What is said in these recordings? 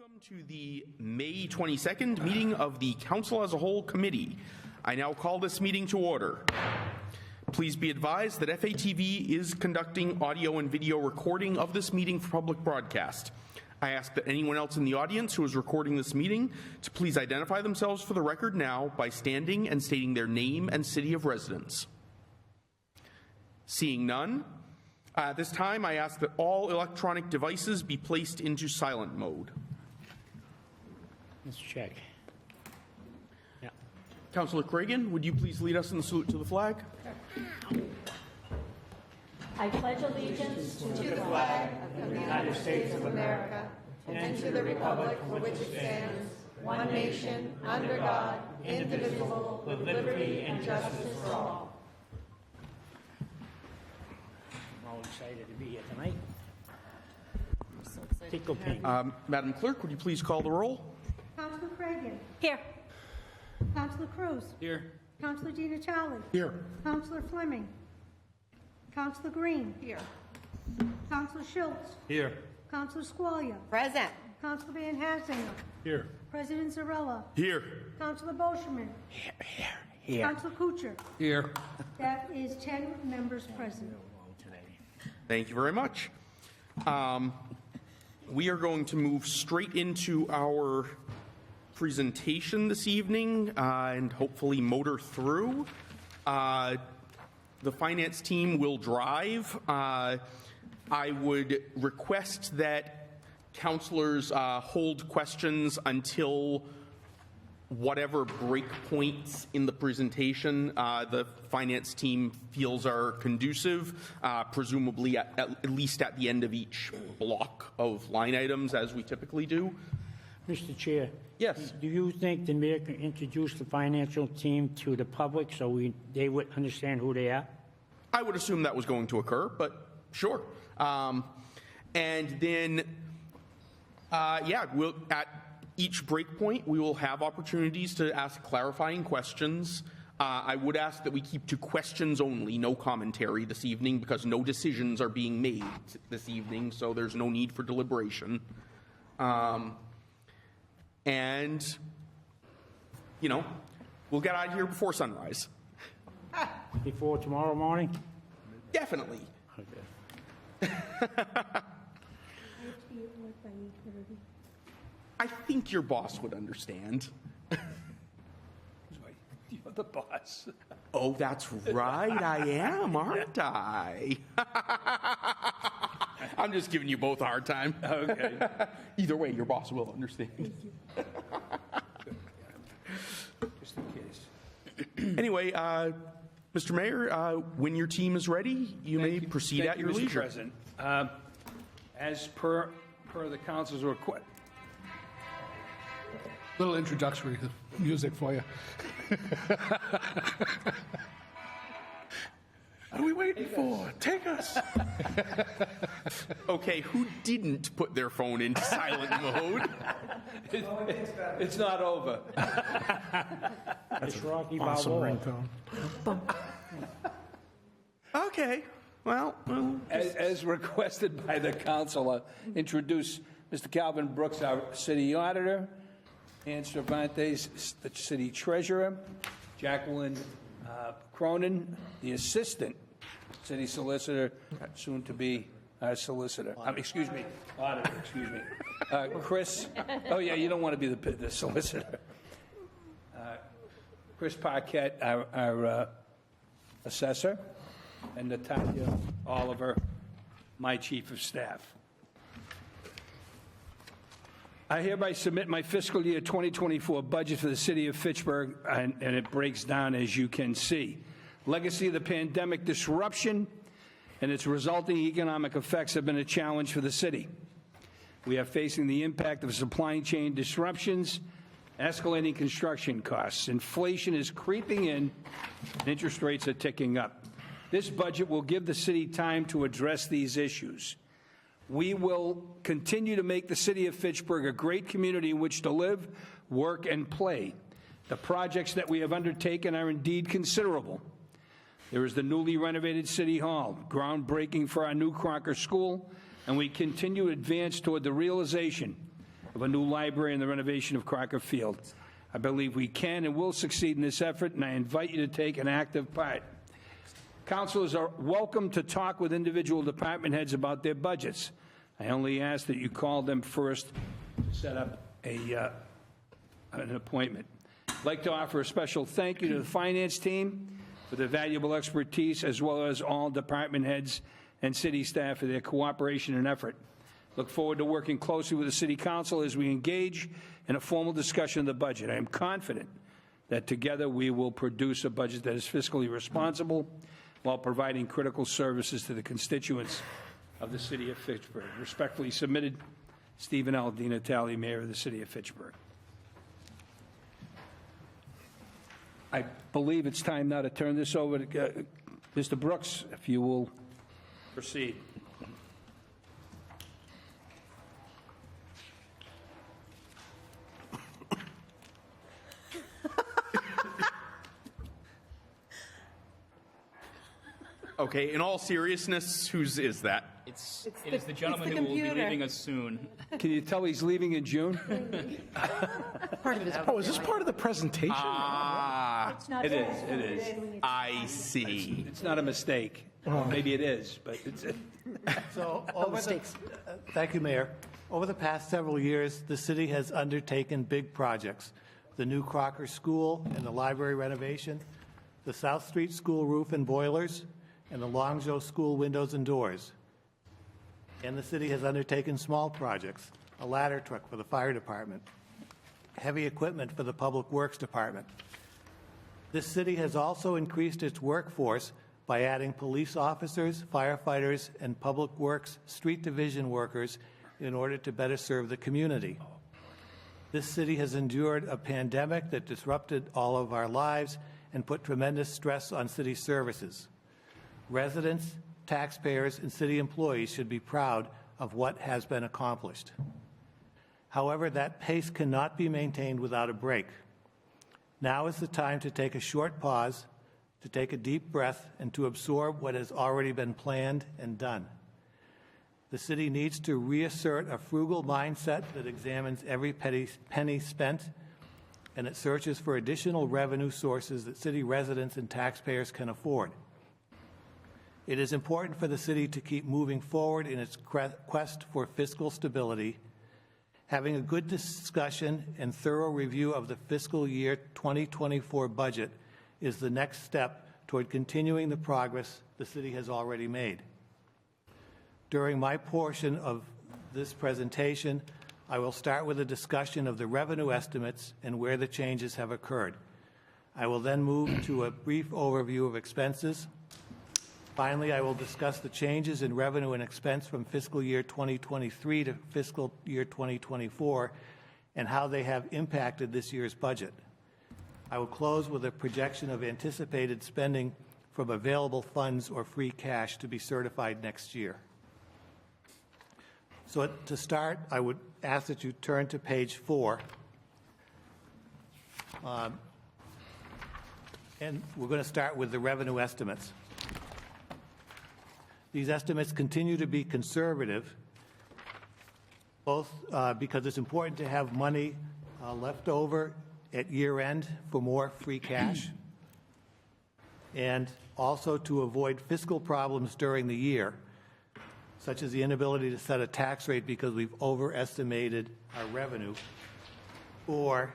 Welcome to the May 22nd meeting of the Council as a Whole Committee. I now call this meeting to order. Please be advised that FA-TV is conducting audio and video recording of this meeting for public broadcast. I ask that anyone else in the audience who is recording this meeting to please identify themselves for the record now by standing and stating their name and city of residence. Seeing none, at this time I ask that all electronic devices be placed into silent mode. Let's check. Yeah. Councillor Cragen, would you please lead us in the salute to the flag? I pledge allegiance to the flag of the United States of America and to the republic for which it stands, one nation, under God, indivisible, with liberty and justice for all. I'm all excited to be here tonight. Tickle pink. Madam Clerk, would you please call the roll? Councillor Cragen. Here. Councillor Cruz. Here. Councillor Di Natale. Here. Councillor Fleming. Councillor Green. Here. Councillor Schultz. Here. Councillor Squalia. Present. Councillor Van Hassinger. Here. President Zarella. Here. Councillor Boschman. Here. Councillor Kuchar. Here. That is 10 members present. Thank you very much. We are going to move straight into our presentation this evening and hopefully motor through. The finance team will drive. I would request that councillors hold questions until whatever break points in the presentation the finance team feels are conducive, presumably at least at the end of each block of line items, as we typically do. Mr. Chair. Yes. Do you think the mayor can introduce the financial team to the public so they would understand who they are? I would assume that was going to occur, but sure. And then, we'll at each break point, we will have opportunities to ask clarifying questions. I would ask that we keep to questions only, no commentary this evening, because no decisions are being made this evening, so there's no need for deliberation. And, we'll get out of here before sunrise. Before tomorrow morning? Definitely. Okay. I think your boss would understand. You're the boss. Oh, that's right, I am, aren't I? I'm just giving you both a hard time. Okay. Either way, your boss will understand. Just in case. Anyway, Mr. Mayor, when your team is ready, you may proceed at your Mr. leisure. President. As per the council's request. Little introductory music for you. What are we waiting for? Take us. Okay, who didn't put their phone into silent mode? It's not over. It's Rocky Awesome Balboa. ringtone. Okay, well As requested by the council, introduce Mr. Calvin Brooks, our city auditor, Ann Cervantes, the city treasurer, Jacqueline Cronin, the assistant city solicitor, soon to be our solicitor. Auditor, excuse me. Chris, oh yeah, you don't want to be the solicitor. Chris Paquette, our assessor, and Natalia Oliver, my chief of staff. I hereby submit my fiscal year 2024 budget for the city of Fitchburg, and it breaks down as you can see. Legacy of the pandemic disruption and its resulting economic effects have been a challenge for the city. We are facing the impact of supply chain disruptions, escalating construction costs. Inflation is creeping in, and interest rates are ticking up. This budget will give the city time to address these issues. We will continue to make the city of Fitchburg a great community in which to live, work, and play. The projects that we have undertaken are indeed considerable. There is the newly renovated City Hall, groundbreaking for our new Crocker School, and we continue to advance toward the realization of a new library and the renovation of Crocker Field. I believe we can and will succeed in this effort, and I invite you to take an active part. Councilors are welcome to talk with individual department heads about their budgets. I only ask that you call them first to set up an appointment. I'd like to offer a special thank you to the finance team for their valuable expertise, as well as all department heads and city staff for their cooperation and effort. Look forward to working closely with the City Council as we engage in a formal discussion of the budget. I am confident that together we will produce a budget that is fiscally responsible while providing critical services to the constituents of the City of Fitchburg. Respectfully submitted, Stephen L. DiNatale, Mayor of the City of Fitchburg. I believe it's time now to turn this over to Mr. Brooks, if you will proceed. Okay, in all seriousness, whose is that? It is the gentleman who will be leaving us soon. Can you tell he's leaving in June? Oh, is this part of the presentation? It's not It is. I see. It's not a mistake. Maybe it is, but it's... So, thank you, Mayor. Over the past several years, the city has undertaken big projects. The new Crocker School and the library renovation, the South Street School roof and boilers, and the Longjo School windows and doors. And the city has undertaken small projects, a ladder truck for the fire department, heavy equipment for the public works department. This city has also increased its workforce by adding police officers, firefighters, and public works street division workers in order to better serve the community. This city has endured a pandemic that disrupted all of our lives and put tremendous stress on city services. Residents, taxpayers, and city employees should be proud of what has been accomplished. However, that pace cannot be maintained without a break. Now is the time to take a short pause, to take a deep breath, and to absorb what has already been planned and done. The city needs to reassert a frugal mindset that examines every penny spent, and it searches for additional revenue sources that city residents and taxpayers can afford. It is important for the city to keep moving forward in its quest for fiscal stability. Having a good discussion and thorough review of the fiscal year 2024 budget is the next step toward continuing the progress the city has already made. During my portion of this presentation, I will start with a discussion of the revenue estimates and where the changes have occurred. I will then move to a brief overview of expenses. Finally, I will discuss the changes in revenue and expense from fiscal year 2023 to fiscal year 2024 and how they have impacted this year's budget. I will close with a projection of anticipated spending from available funds or free cash to be certified next year. So to start, I would ask that you turn to page 4. And we're going to start with the revenue estimates. These estimates continue to be conservative, both because it's important to have money left over at year end for more free cash, and also to avoid fiscal problems during the year, such as the inability to set a tax rate because we've overestimated our revenue, or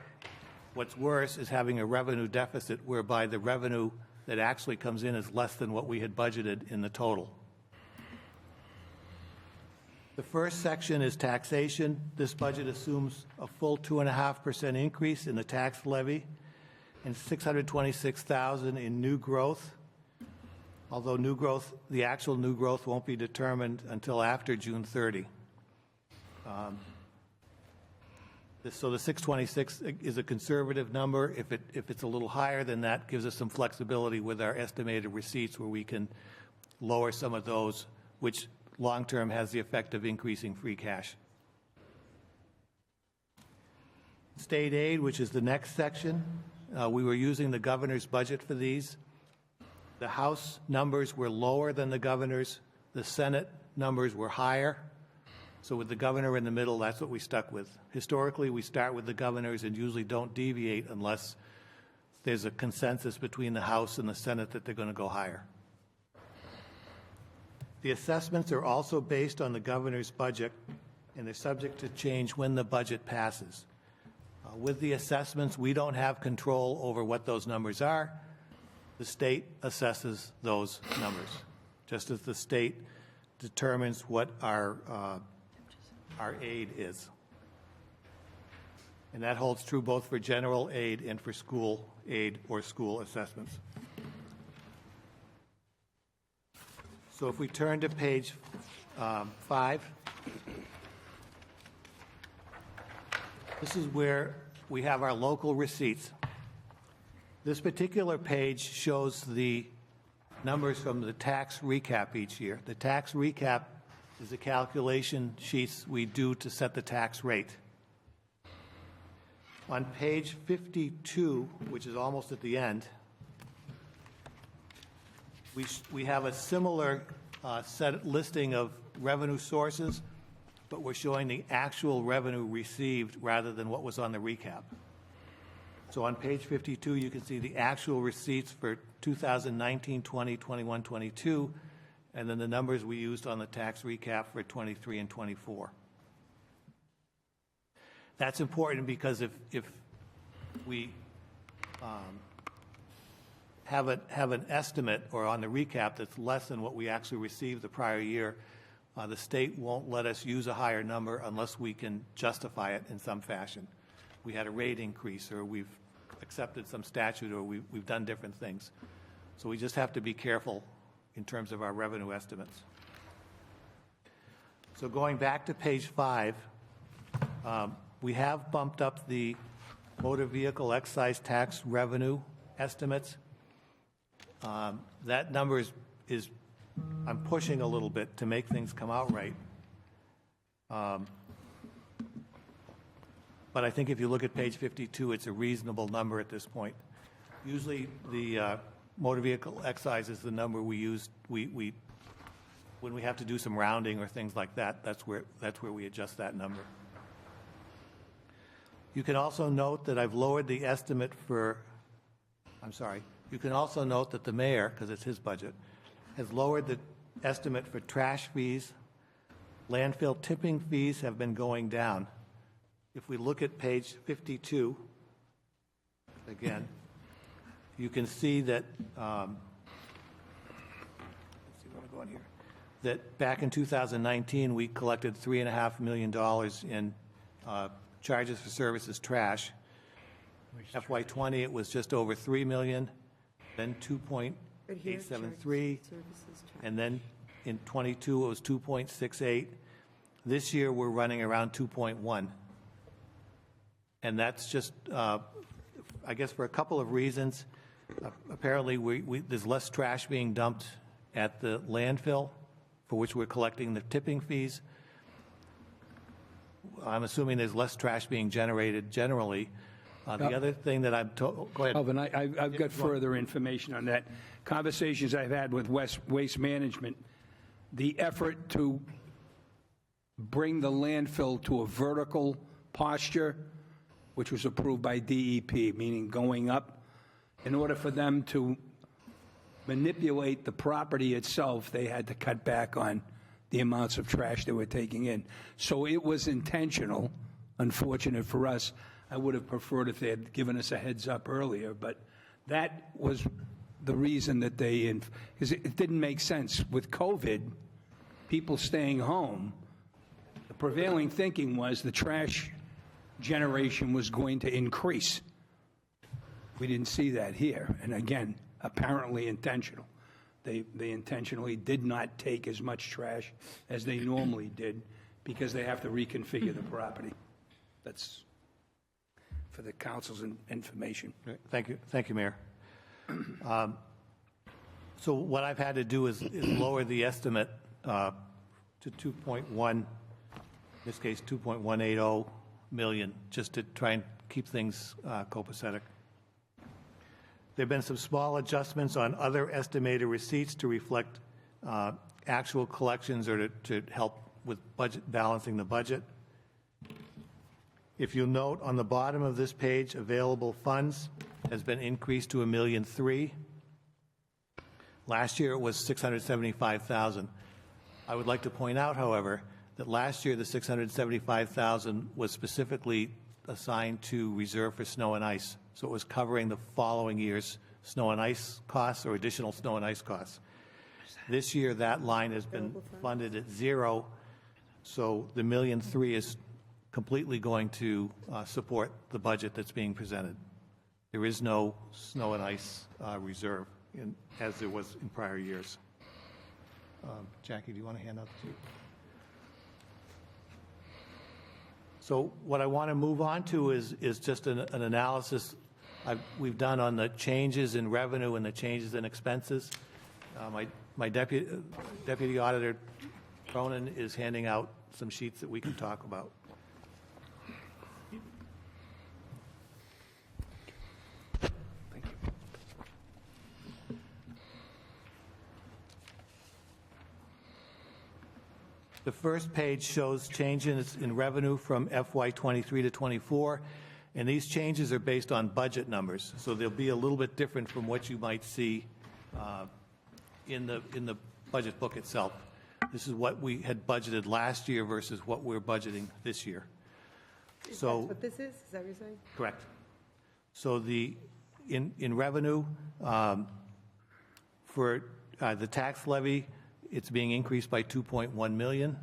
what's worse is having a revenue deficit whereby the revenue that actually comes in is less than what we had budgeted in the total. The first section is taxation. This budget assumes a full 2.5% increase in the tax levy and $626,000 in new growth, although new growth, the actual new growth won't be determined until after June 30. So the 626 is a conservative number. If it's a little higher than that, gives us some flexibility with our estimated receipts where we can lower some of those, which long-term has the effect of increasing free cash. State aid, which is the next section, we were using the governor's budget for these. The House numbers were lower than the governor's. The Senate numbers were higher. So with the governor in the middle, that's what we stuck with. Historically, we start with the governors and usually don't deviate unless there's a consensus between the House and the Senate that they're going to go higher. The assessments are also based on the governor's budget, and they're subject to change when the budget passes. With the assessments, we don't have control over what those numbers are. The state assesses those numbers, just as the state determines what our aid is. And that holds true both for general aid and for school aid or school assessments. So if we turn to page 5, this is where we have our local receipts. This particular page shows the numbers from the tax recap each year. The tax recap is the calculation sheets we do to set the tax rate. On page 52, which is almost at the end, we have a similar listing of revenue sources, but we're showing the actual revenue received rather than what was on the recap. So on page 52, you can see the actual receipts for 2019, 20, 21, 22, and then the numbers we used on the tax recap for 23 and 24. That's important because if we have an estimate or on the recap that's less than what we actually received the prior year, the state won't let us use a higher number unless we can justify it in some fashion. We had a rate increase, or we've accepted some statute, or we've done different things. So we just have to be careful in terms of our revenue estimates. So going back to page 5, we have bumped up the motor vehicle excise tax revenue estimates. That number is I'm pushing a little bit to make things come out right. But I think if you look at page 52, it's a reasonable number at this point. Usually the motor vehicle excise is the number we use when we have to do some rounding or things like that. That's where we adjust that number. You can also note that I've lowered the estimate for, you can also note that the mayor, because it's his budget, has lowered the estimate for trash fees. Landfill tipping fees have been going down. If we look at page 52, again, you can see that, let's see what I'm going here, that back in 2019, we collected $3.5 million in charges for services trash. FY20, it was just over $3 million, then 2.873, and then in 22, it was 2.68. This year, we're running around 2.1. And that's just, I guess, for a couple of reasons. Apparently, there's less trash being dumped at the landfill, for which we're collecting the tipping fees. I'm assuming there's less trash being generated generally. The other thing that I'm told, go ahead. Alvin, I've got further information on that. Conversations I've had with Waste Management, the effort to bring the landfill to a vertical posture, which was approved by DEP, meaning going up, in order for them to manipulate the property itself, they had to cut back on the amounts of trash they were taking in. So it was intentional. Unfortunate for us. I would have preferred if they had given us a heads up earlier, but that was the reason that because it didn't make sense. With COVID, people staying home, the prevailing thinking was the trash generation was going to increase. We didn't see that here, and again, apparently intentional. They intentionally did not take as much trash as they normally did because they have to reconfigure the property. That's for the council's information. Thank you, Mayor. So what I've had to do is lower the estimate to 2.1, in this case 2.180 million, just to try and keep things copacetic. There have been some small adjustments on other estimated receipts to reflect actual collections or to help with budget, balancing the budget. If you'll note, on the bottom of this page, available funds has been increased to $1.3 million. Last year, it was $675,000. I would like to point out, however, that last year, the $675,000 was specifically assigned to reserve for snow and ice. So it was covering the following year's snow and ice costs or additional snow and ice costs. This year, that line has been funded at zero, so the $1.3 million is completely going to support the budget that's being presented. There is no snow and ice reserve as there was in prior years. Jackie, do you want to hand out the sheet? So what I want to move on to is just an analysis we've done on the changes in revenue and the changes in expenses. My deputy auditor, Cronin, is handing out some sheets that we can talk about. Thank you. The first page shows changes in revenue from FY23 to 24, and these changes are based on budget numbers, so they'll be a little bit different from what you might see in the budget book itself. This is what we had budgeted last year versus what we're budgeting this year. So That's what this is? Is that what you're saying? correct. So in revenue, for the tax levy, it's being increased by $2.1 million.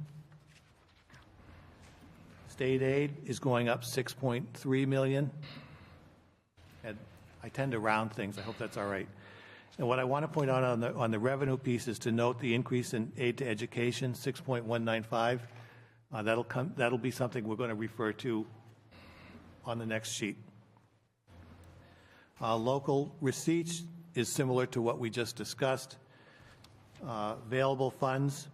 State aid is going up $6.3 million. And I tend to round things. I hope that's all right. And what I want to point out on the revenue piece is to note the increase in aid to education, 6.195. That'll be something we're going to refer to on the next sheet. Local receipts is similar to what we just discussed. Available funds,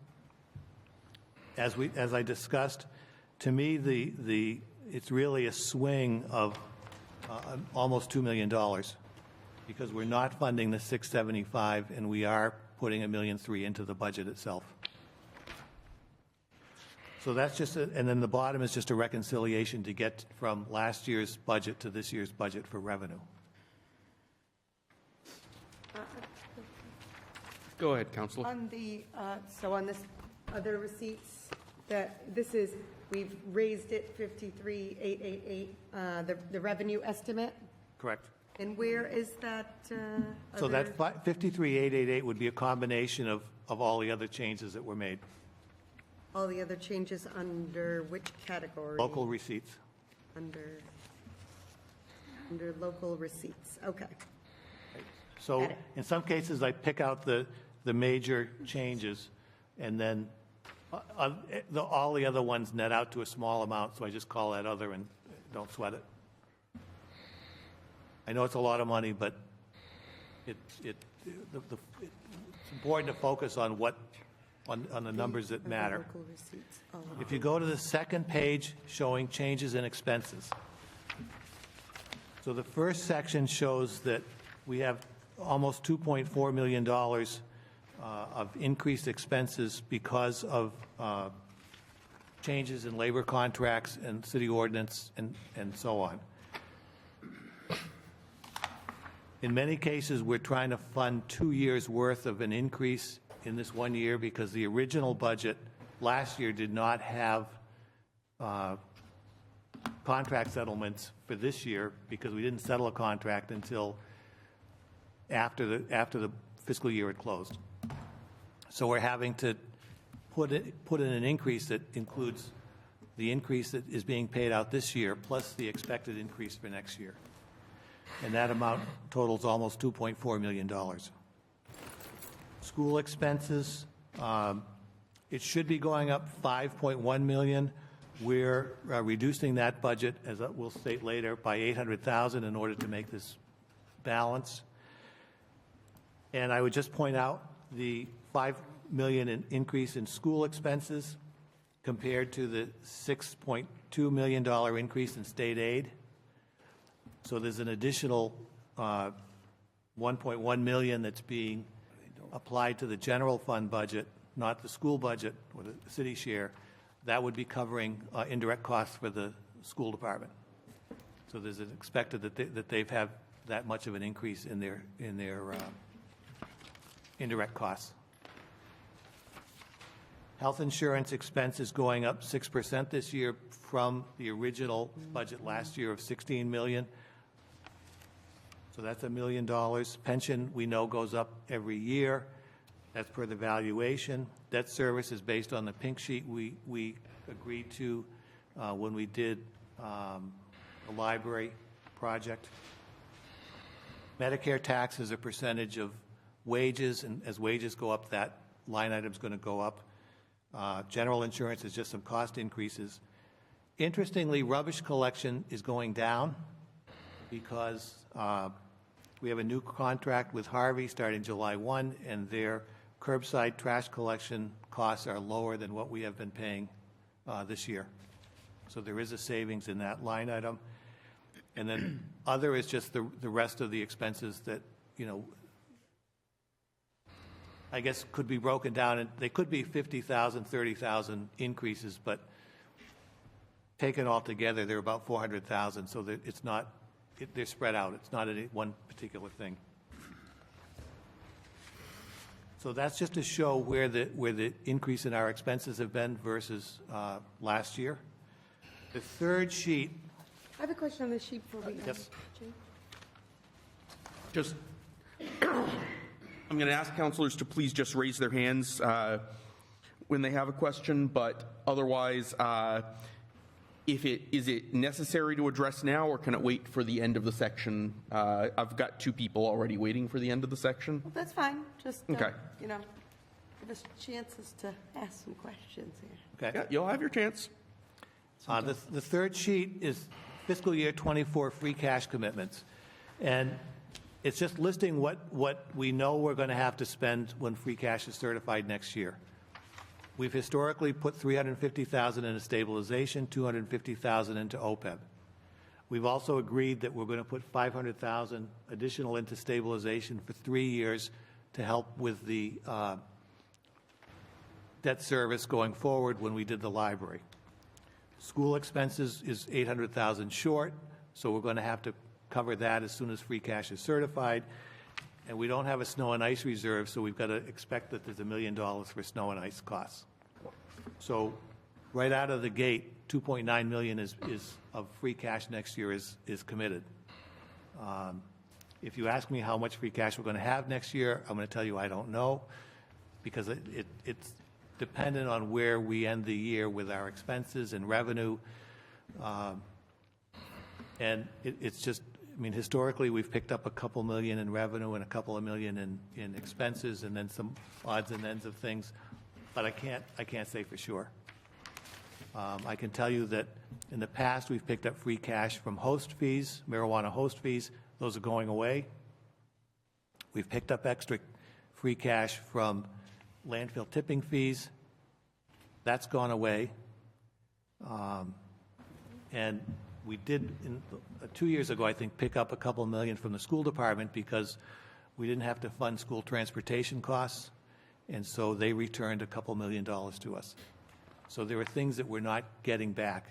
as I discussed, to me it's really a swing of almost $2 million, because we're not funding the $675 and we are putting $1.3 million into the budget itself. So that's just and then the bottom is just a reconciliation to get from last year's budget to this year's budget for revenue. Go ahead, Counselor. On the, so on this other receipts, we've raised it 53,888, the revenue estimate, Correct. and where is that? So that 53,888 would be a combination of all the other changes that were made. All the other changes under which category? Local receipts. Under local receipts, okay. So Got it. in some cases, I pick out the major changes, and then all the other ones net out to a small amount, so I just call that other and don't sweat it. I know it's a lot of money, but it's important to focus on on the numbers that matter. Local receipts. Oh. If you go to the second page showing changes in expenses. So the first section shows that we have almost $2.4 million of increased expenses because of changes in labor contracts and city ordinance and so on. In many cases, we're trying to fund 2 years' worth of an increase in this 1 year because the original budget last year did not have contract settlements for this year because we didn't settle a contract until after the fiscal year had closed. So we're having to put in an increase that includes the increase that is being paid out this year plus the expected increase for next year. And that amount totals almost $2.4 million. School expenses, it should be going up $5.1 million. We're reducing that budget, as we'll state later, by $800,000 in order to make this balance. And I would just point out the $5 million increase in school expenses compared to the $6.2 million increase in state aid. So there's an additional $1.1 million that's being applied to the general fund budget, not the school budget or the city share, that would be covering indirect costs for the school department. So there's an expected that they've had that much of an increase in their indirect costs. Health insurance expense is going up 6% this year from the original budget last year of $16 million. So that's $1 million. Pension, we know, goes up every year. That's per the valuation. Debt service is based on the pink sheet we agreed to when we did the library project. Medicare tax is a percentage of wages, and as wages go up, that line item's going to go up. General insurance is just some cost increases. Interestingly, rubbish collection is going down because we have a new contract with Harvey starting July 1, and their curbside trash collection costs are lower than what we have been paying this year. So there is a savings in that line item. And then other is just the rest of the expenses that, you know, I guess could be broken down, and they could be 50,000, 30,000 increases, but taken all together, they're about 400,000. So that it's not, they're spread out. It's not any one particular thing. So that's just to show where the increase in our expenses have been versus last year. The third sheet. I have a question on the sheet before we Yes. Just, I'm going to ask councilors to please just raise their hands when they have a question, but otherwise, is it necessary to address now, or can it wait for the end of the section? I've got 2 people already waiting for the end of the section. Well, that's fine. Just, Okay. you know, give us chances to ask some questions here. Okay. Yeah, you'll have your chance. The third sheet is fiscal year 24 free cash commitments. And it's just listing what we know we're going to have to spend when free cash is certified next year. We've historically put $350,000 into stabilization, $250,000 into OPEB. We've also agreed that we're going to put $500,000 additional into stabilization for 3 years to help with the debt service going forward when we did the library. School expenses is $800,000 short, so we're going to have to cover that as soon as free cash is certified. And we don't have a snow and ice reserve, so we've got to expect that there's $1 million for snow and ice costs. So right out of the gate, $2.9 million is of free cash next year is committed. If you ask me how much free cash we're going to have next year, I'm going to tell you I don't know, because it's dependent on where we end the year with our expenses and revenue. And it's just, I mean, historically, we've picked up a couple million in revenue and a couple of million in expenses, and then some odds and ends of things, but I can't say for sure. I can tell you that in the past, we've picked up free cash from host fees, marijuana host fees. Those are going away. We've picked up extra free cash from landfill tipping fees. That's gone away. And we did, 2 years ago, I think, pick up a couple million from the school department because we didn't have to fund school transportation costs, and so they returned a couple $1 million to us. So there are things that we're not getting back.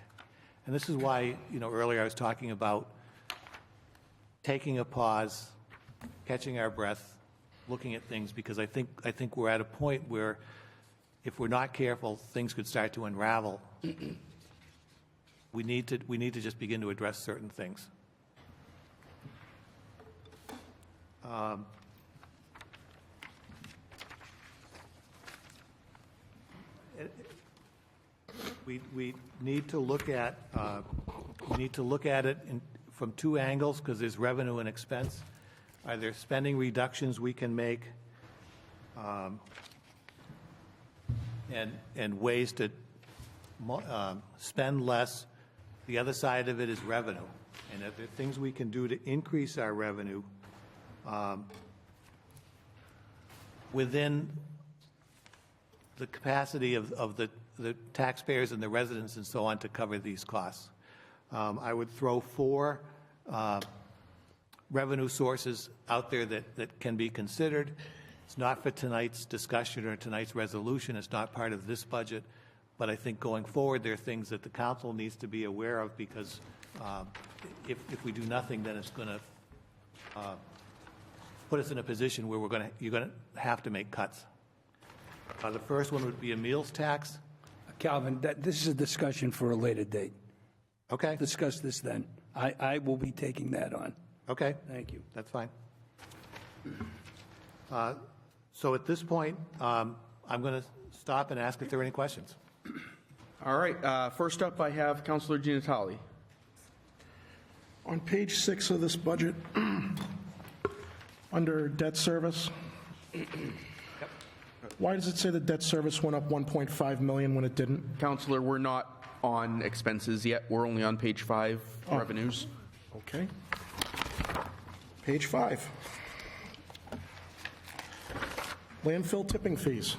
And this is why, you know, earlier I was talking about taking a pause, catching our breath, looking at things, because I think we're at a point where if we're not careful, things could start to unravel. We need to just begin to address certain things. We need to look at it from 2 angles, because there's revenue and expense. Are there spending reductions we can make, and ways to spend less? The other side of it is revenue, and if there are things we can do to increase our revenue within the capacity of the taxpayers and the residents and so on to cover these costs. I would throw 4 revenue sources out there that can be considered. It's not for tonight's discussion or tonight's resolution. It's not part of this budget, But I think going forward, there are things that the council needs to be aware of, because if we do nothing, then it's going to put us in a position where you're going to have to make cuts. The first one would be a meals tax. Calvin, this is a discussion for a later date. Okay. Discuss this then. I will be taking that on. Okay. Thank you. That's fine. So at this point, I'm going to stop and ask if there are any questions. All right, first up, I have Councilor Gianatali. On page 6 of this budget, under debt service, why does it say the debt service went up 1.5 million when it didn't? Councilor, we're not on expenses yet. We're only on page 5, revenues. Okay. Page 5. Landfill tipping fees.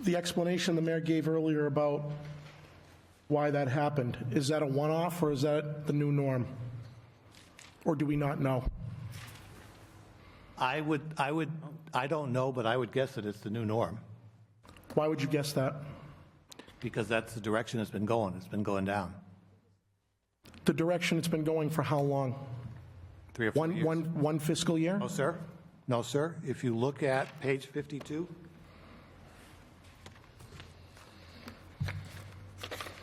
The explanation the mayor gave earlier about why that happened, is that a one-off or is that the new norm? Or do we not know? I don't know, but I would guess that it's the new norm, Why would you guess that? because that's the direction it's been going. It's been going down. The direction it's been going for how long? 3 or 4 years. One fiscal year? No, sir. No, sir. If you look at page 52,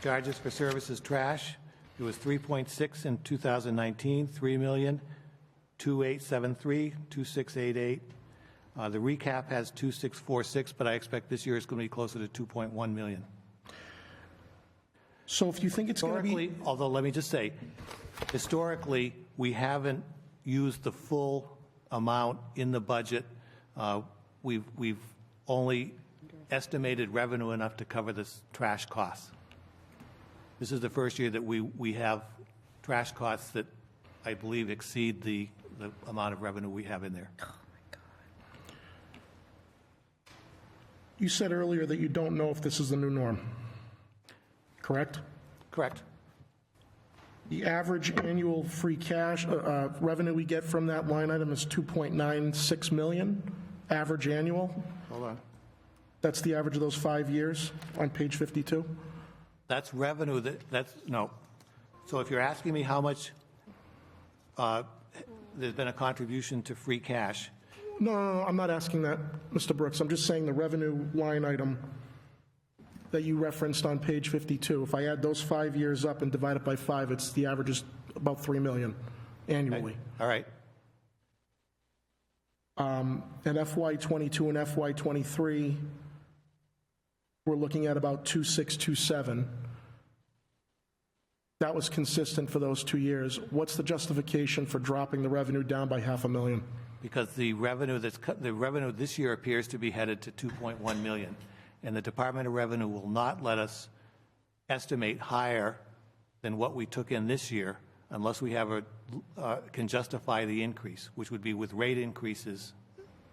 charges for services trash, it was 3.6 in 2019, 3,000,000, 2688. The recap has 2646, but I expect this year it's going to be closer to 2.1 million. So if you think it's going to be... Historically, although let me just say, historically, we haven't used the full amount in the budget. We've only estimated revenue enough to cover this trash costs. This is the first year that we have trash costs that I believe exceed the amount of revenue we have in there. You said earlier that you don't know if this is the new norm, correct? Correct. The average annual free cash revenue we get from that line item is 2.96 million, average annual. Hold on. That's the average of those 5 years on page 52? That's revenue no. So if you're asking me how much there's been a contribution to free cash, No, I'm not asking that, Mr. Brooks. I'm just saying the revenue line item that you referenced on page 52. If I add those 5 years up and divide it by 5, it's the average is about 3 million annually. all right. And FY22 and FY23, we're looking at about 2627. That was consistent for those 2 years. What's the justification for dropping the revenue down by $500,000? Because the revenue this year appears to be headed to 2.1 million, and the Department of Revenue will not let us estimate higher than what we took in this year unless we have can justify the increase, which would be with rate increases,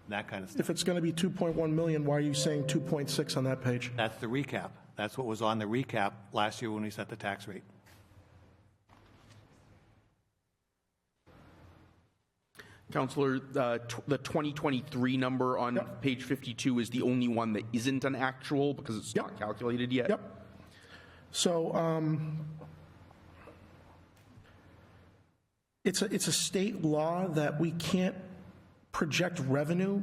that kind of stuff. If it's going to be 2.1 million, why are you saying 2.6 on that page? That's the recap. That's what was on the recap last year when we set the tax rate. Councilor, the 2023 number on page 52 is the only one that isn't an actual because it's not calculated yet. Yep. So it's a state law that we can't project revenue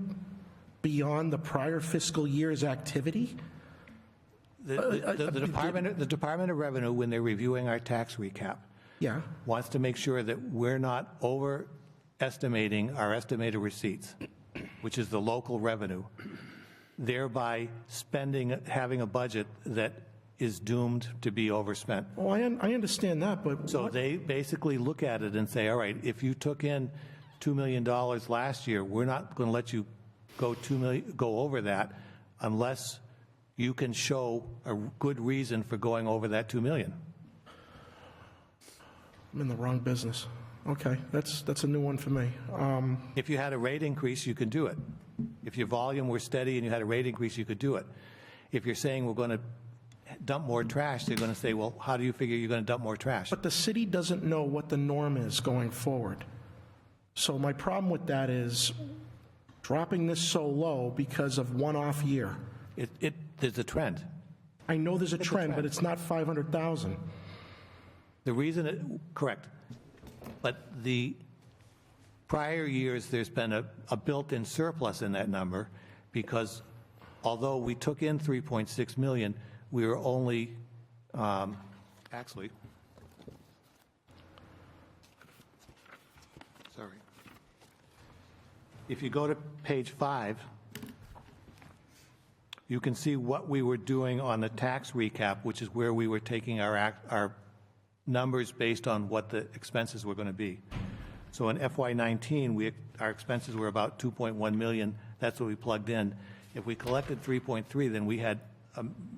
beyond the prior fiscal year's activity. The Department of Revenue, when they're reviewing our tax recap, wants to make sure that we're not overestimating our estimated receipts, which is the local revenue, thereby having a budget that is doomed to be overspent. Oh, I understand that, but... So they basically look at it and say, all right, if you took in $2 million last year, we're not going to let you go over that unless you can show a good reason for going over that $2 million. I'm in the wrong business. Okay, that's a new one for me. If you had a rate increase, you could do it. If your volume were steady and you had a rate increase, you could do it. If you're saying we're going to dump more trash, they're going to say, well, how do you figure you're going to dump more trash? But the city doesn't know what the norm is going forward. So my problem with that is dropping this so low because of one-off year. There's a trend. I know there's a trend, but it's not 500,000. The reason, correct. But the prior years, there's been a built-in surplus in that number because although we took in 3.6 million, we were only, actually, sorry. If you go to page 5, you can see what we were doing on the tax recap, which is where we were taking our numbers based on what the expenses were going to be. So in FY19, our expenses were about 2.1 million. That's what we plugged in. If we collected 3.3, then we had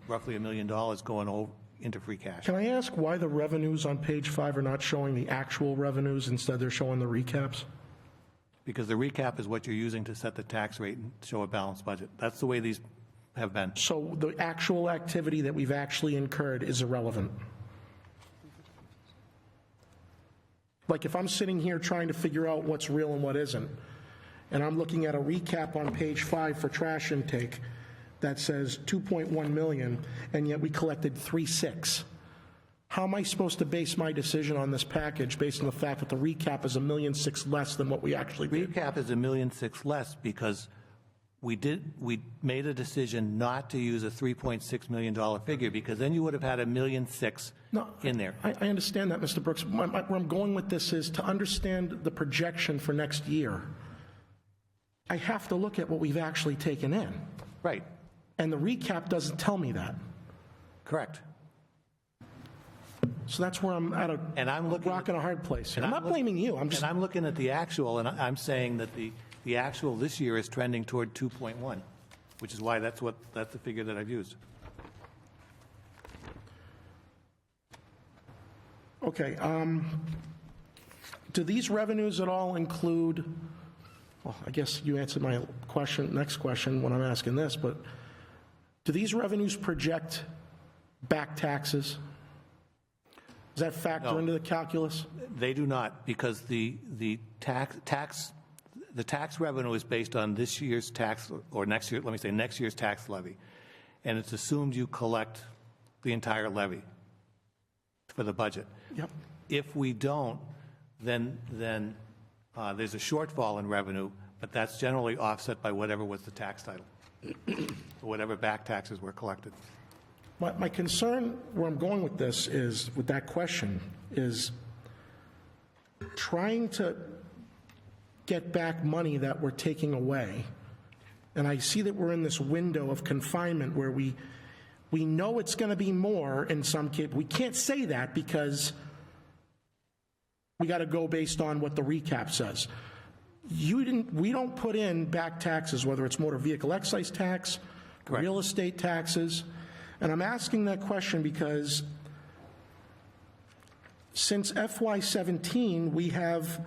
roughly $1 million going into free cash. Can I ask why the revenues on page 5 are not showing the actual revenues, instead they're showing the recaps? Because the recap is what you're using to set the tax rate and show a balanced budget. That's the way these have been. So the actual activity that we've actually incurred is irrelevant? Like if I'm sitting here trying to figure out what's real and what isn't, and I'm looking at a recap on page 5 for trash intake that says 2.1 million, and yet we collected 3.6. How am I supposed to base my decision on this package based on the fact that the recap is $1.6 million less than what we actually did? Recap is $1.6 million less because we made a decision not to use a $3.6 million figure, because then you would have had $1.6 million in there. I understand that, Mr. Brooks. Where I'm going with this is to understand the projection for next year. I have to look at what we've actually taken in. Right. And the recap doesn't tell me that. Correct. So that's where I'm at a rock and a hard place. I'm not blaming you. And I'm looking at the actual, and I'm saying that the actual this year is trending toward 2.1, which is why that's the figure that I've used. Okay. Do these revenues at all include, well, I guess you answered my next question when I'm asking this, but do these revenues project back taxes? Does that factor into the calculus? They do not, because the tax revenue is based on this year's tax, or next year, let me say next year's tax levy, and it's assumed you collect the entire levy for the budget. Yep. If we don't, then there's a shortfall in revenue, but that's generally offset by whatever was the tax title, or whatever back taxes were collected. My concern, where I'm going with this is, with that question, is trying to get back money that we're taking away. And I see that we're in this window of confinement where we know it's going to be more in some case. We can't say that because we got to go based on what the recap says. We don't put in back taxes, whether it's motor vehicle excise tax, Correct. Real estate taxes. And I'm asking that question because since FY17, we have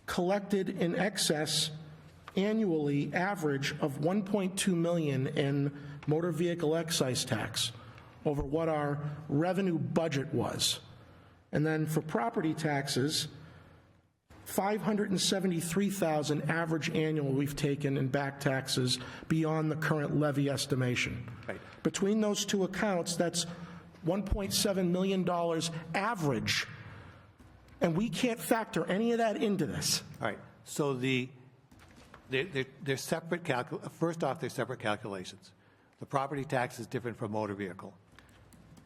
collected in excess annually average of 1.2 million in motor vehicle excise tax over what our revenue budget was. And then for property taxes, 573,000 average annual we've taken in back taxes beyond the current levy estimation. Right. Between those two accounts, that's $1.7 million average, and we can't factor any of that into this. All right. So they're separate. First off, they're separate calculations. The property tax is different from motor vehicle.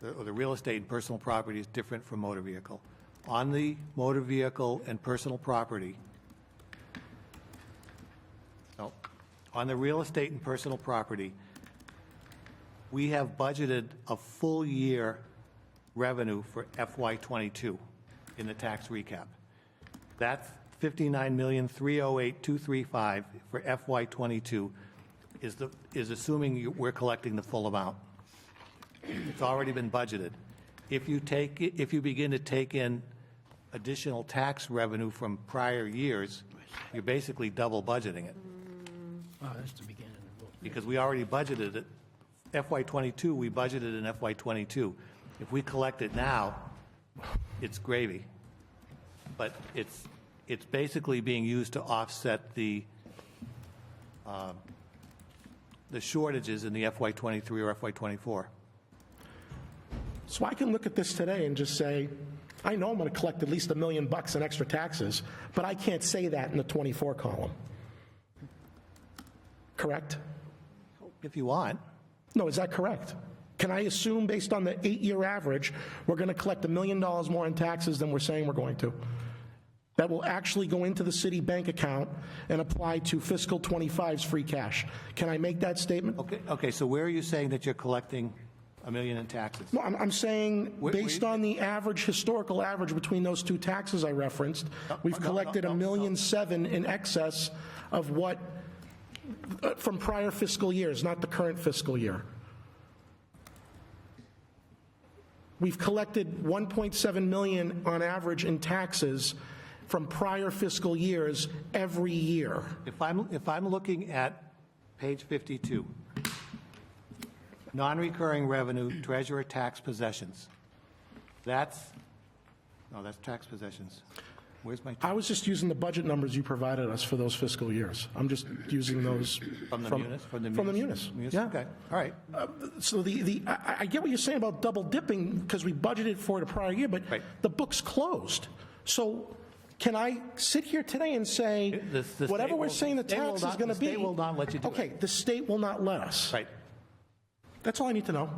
The real estate and personal property is different from motor vehicle. On the motor vehicle and personal property, on the real estate and personal property, we have budgeted a full year revenue for FY22 in the tax recap. That's $59,308,235 for FY22 is assuming we're collecting the full amount. It's already been budgeted. If you begin to take in additional tax revenue from prior years, you're basically double budgeting it. Oh, that's the beginning. Because we already budgeted it. FY22, we budgeted in FY22. If we collect it now, it's gravy. But it's basically being used to offset the the shortages in the FY23 or FY24. So I can look at this today and just say, I know I'm going to collect at least $1 million in extra taxes, but I can't say that in the 24 column. Correct? If you want. No, is that correct? Can I assume, based on the 8-year average, we're going to collect $1 million more in taxes than we're saying we're going to? That will actually go into the city bank account and apply to fiscal 25's free cash. Can I make that statement? Okay, so where are you saying that you're collecting $1 million in taxes? No, I'm saying, based on the average, historical average between those two taxes I referenced, we've collected $1.7 million in excess of what, from prior fiscal years, not the current fiscal year. We've collected $1.7 million on average in taxes from prior fiscal years every year. If I'm looking at page 52, non-recurring revenue, treasurer tax possessions, that's tax possessions. Where's my? I was just using the budget numbers you provided us for those fiscal years. I'm just using those From the munis? From the munis. Yeah. Okay, all right. So I get what you're saying about double dipping because we budgeted for it a prior year, but Right. the book's closed. So can I sit here today and say, The whatever state we're will- saying the the state will tax is not- going to the be? state will not let you do it. Okay, the state will not let us. Right. That's all I need to know.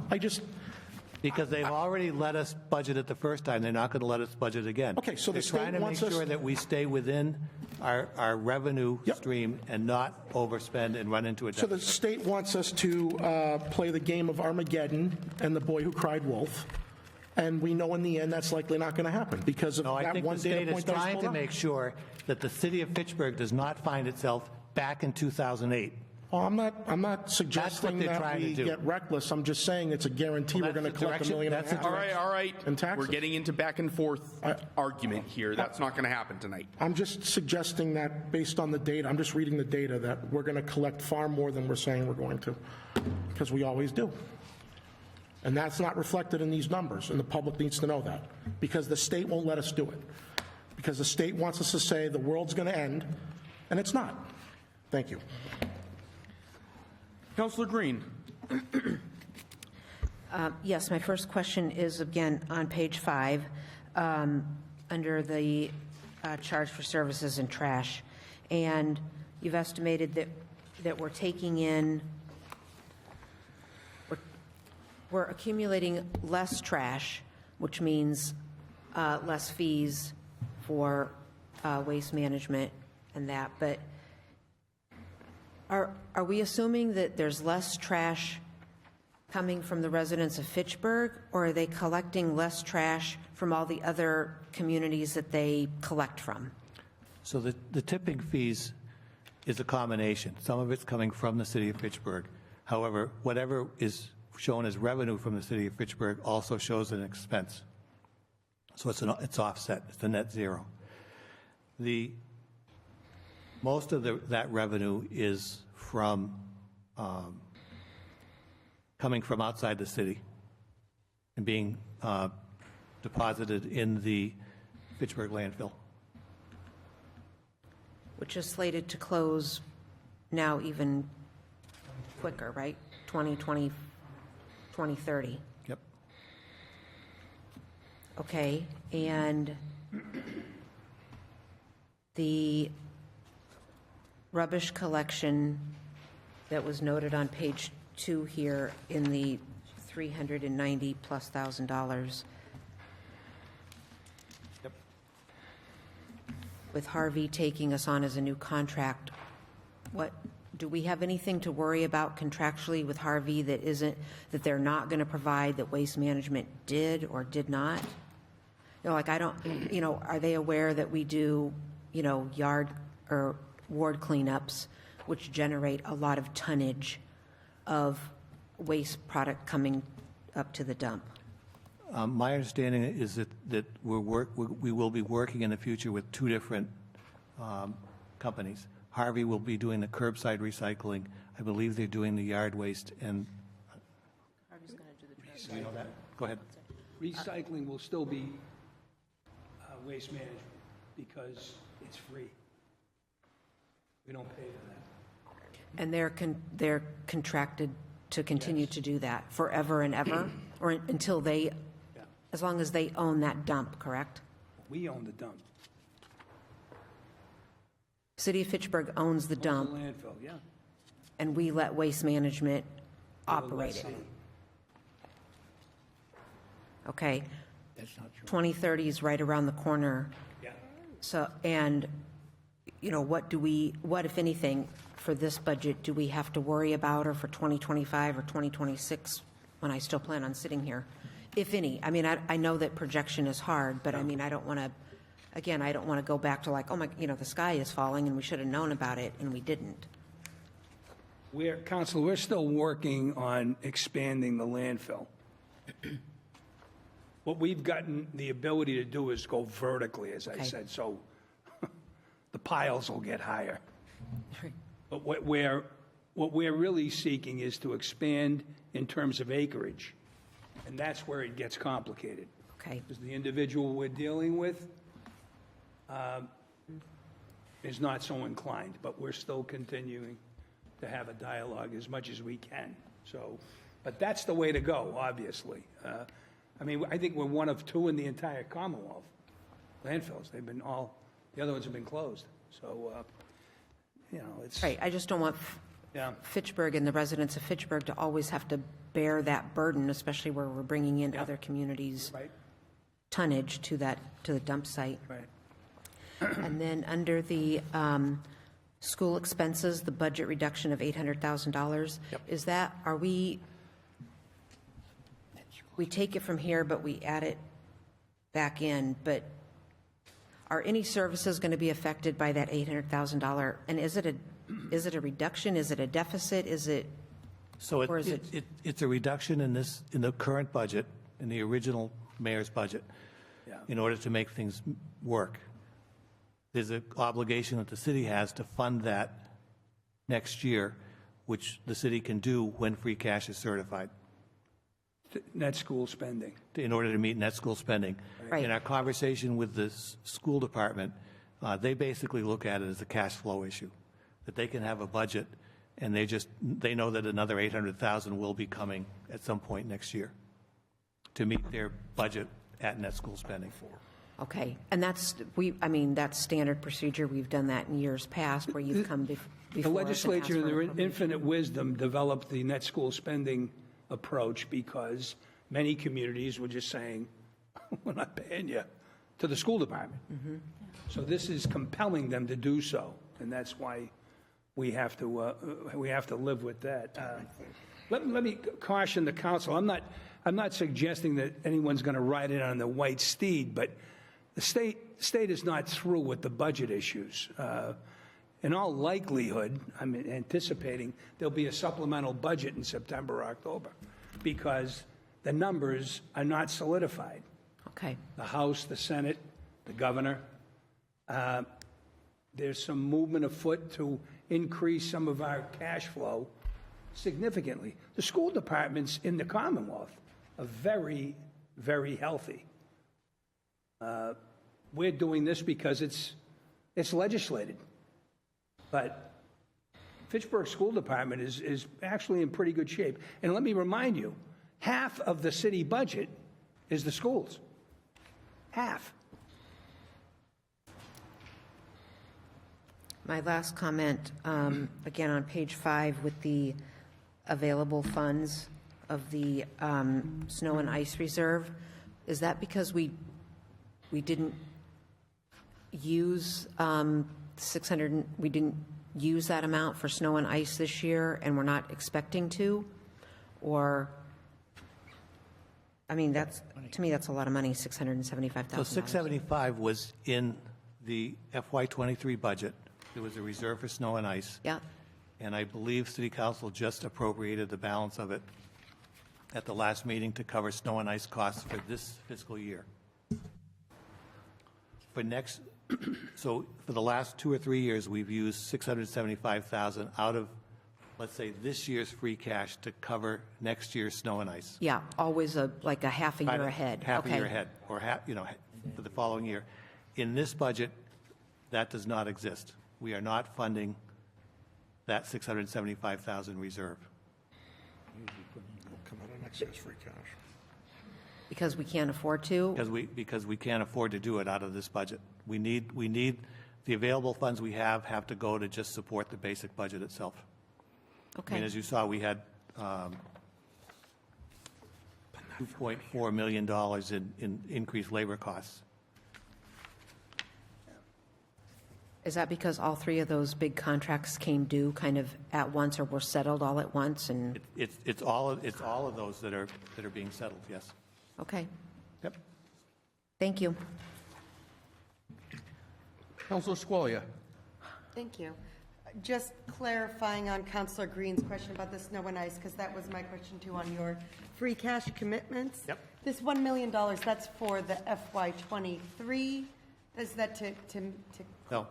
Because they've already let us budget it the first time, they're not going to let us budget again. Okay, so the They're state trying to wants make us- sure that we stay within our revenue Yep. stream and not overspend and run into a So deficit. the state wants us to play the game of Armageddon and the boy who cried wolf, and we know in the end that's likely not going to happen because of No, I that think one the data state is point that I trying pulled to up. make sure that the city of Fitchburg does not find itself back in 2008. Oh, I'm not suggesting they're that trying to we do. get reckless. I'm just saying it's a guarantee Well, we're going to that's the collect $1.5 million. direction- that's the All right. In taxes. We're getting into back and forth argument here. That's not going to happen tonight. I'm just suggesting that based on the data, I'm just reading the data, that we're going to collect far more than we're saying we're going to, because we always do. And that's not reflected in these numbers, and the public needs to know that, because the state won't let us do it. Because the state wants us to say the world's going to end, and it's not. Thank you. Councillor Green. Yes, my first question is, again, on page 5, under the charge for services and trash. And you've estimated that we're taking in, we're accumulating less trash, which means less fees for waste management and that. But are we assuming that there's less trash coming from the residents of Fitchburg, or are they collecting less trash from all the other communities that they collect from? So the tipping fees is a combination. Some of it's coming from the city of Fitchburg. However, whatever is shown as revenue from the city of Fitchburg also shows an expense. So it's offset. It's a net zero. Most of that revenue is from coming from outside the city and being deposited in the Fitchburg landfill. Which is slated to close now even quicker, right? 2020, 2030. Yep. Okay, and the rubbish collection that was noted on page 2 here in the $390,000+. Yep. With Harvey taking us on as a new contract, do we have anything to worry about contractually with Harvey that they're not going to provide, that Waste Management did or did not? Are they aware that we do, yard or ward cleanups, which generate a lot of tonnage of waste product coming up to the dump? My understanding is that we will be working in the future with two different companies. Harvey will be doing the curbside recycling. I believe they're doing the yard waste, and Harvey's going to do the trash. you know that? Go ahead. Recycling will still be waste management because it's free. We don't pay for that. And they're contracted to continue to do that forever and ever, or until they, as long as they own that dump, correct? We own the dump. City of Fitchburg owns the The dump, landfill, yeah. and we let Waste Management operate it. lessee. Okay, That's not true. 2030 is right around the corner. Yeah. So, and, you know, what, if anything, for this budget, do we have to worry about, or for 2025 or 2026, when I still plan on sitting here? If any. I mean, I know that projection is hard, but I mean, I don't want to, again, I don't want to go back to like, oh my, the sky is falling and we should have known about it and we didn't. Council, we're still working on expanding the landfill. What we've gotten the ability to do is go vertically, as I Okay. said, so the piles will get higher. But what we're really seeking is to expand in terms of acreage, and that's where it gets complicated. Okay, Because the individual we're dealing with is not so inclined, but we're still continuing to have a dialogue as much as we can. So, but that's the way to go, obviously. I mean, I think we're one of two in the entire Commonwealth landfills. They've been the other ones have been closed. So, it's. right, I just don't want Yeah. Fitchburg and the residents of Fitchburg to always have to bear that burden, especially where we're bringing in other communities' Right, tonnage to the dump site. right. And then under the school expenses, the budget reduction of $800,000, is that, we take it from here, but we add it back in, but are any services going to be affected by that $800,000? And is it a reduction? Is it a deficit? Is it, So Or is it's a reduction in the current budget, in the original mayor's budget, Yeah. in order to make things work. There's an obligation that the city has to fund that next year, which the city can do when free cash is certified, Net school spending. in order to meet net school spending. Right. In our conversation with the school department, they basically look at it as a cash flow issue, that they can have a budget, and they know that another $800,000 will be coming at some point next year to meet their budget at net school spending. okay, and that's standard procedure. We've done that in years past where you've come before The us and legislature, in asked for their appropriation. infinite wisdom, developed the net school spending approach because many communities were just saying, we're not paying you, to the school department. So this is compelling them to do so, and that's why we have to live with that. Let me caution the council. I'm not suggesting that anyone's going to ride it on the white steed, but the state is not through with the budget issues. In all likelihood, I'm anticipating there'll be a supplemental budget in September or October because the numbers are not solidified. Okay, The House, the Senate, the governor. There's some movement afoot to increase some of our cash flow significantly. The school departments in the Commonwealth are very, very healthy. We're doing this because it's legislated. But Fitchburg School Department is actually in pretty good shape. And let me remind you, half of the city budget is the schools. Half. my last comment, again, on page 5 with the available funds of the snow and ice reserve, is that because we didn't use 600, we didn't use that amount for snow and ice this year, and we're not expecting to? Or, I mean, to me, that's a lot of money, $675,000. So 675 was in the FY23 budget. There was a reserve for snow and ice. Yeah, And I believe City Council just appropriated the balance of it at the last meeting to cover snow and ice costs for this fiscal year. So for the last 2 or 3 years, we've used $675,000 out of, let's say, this year's free cash to cover next year's snow and ice. yeah, always like a half a year ahead. Half a Okay. year ahead, or for the following year. In this budget, that does not exist. We are not funding that $675,000 reserve. Come out of next year's free cash. Because we can't afford to? Because we can't afford to do it out of this budget. We need the available funds we have to go to just support the basic budget itself. I mean, Okay. as you saw, we had $2.4 million in increased labor costs. Is that because all three of those big contracts came due kind of at once or were settled all at once? And, It's all of those that are being settled, yes. okay, Yep. thank you. Councilor Squalia. Thank you. Just clarifying on Councilor Green's question about the snow and ice, because that was my question too on your free cash commitments. Yep. This $1 million, that's for the FY23? Is that to? No.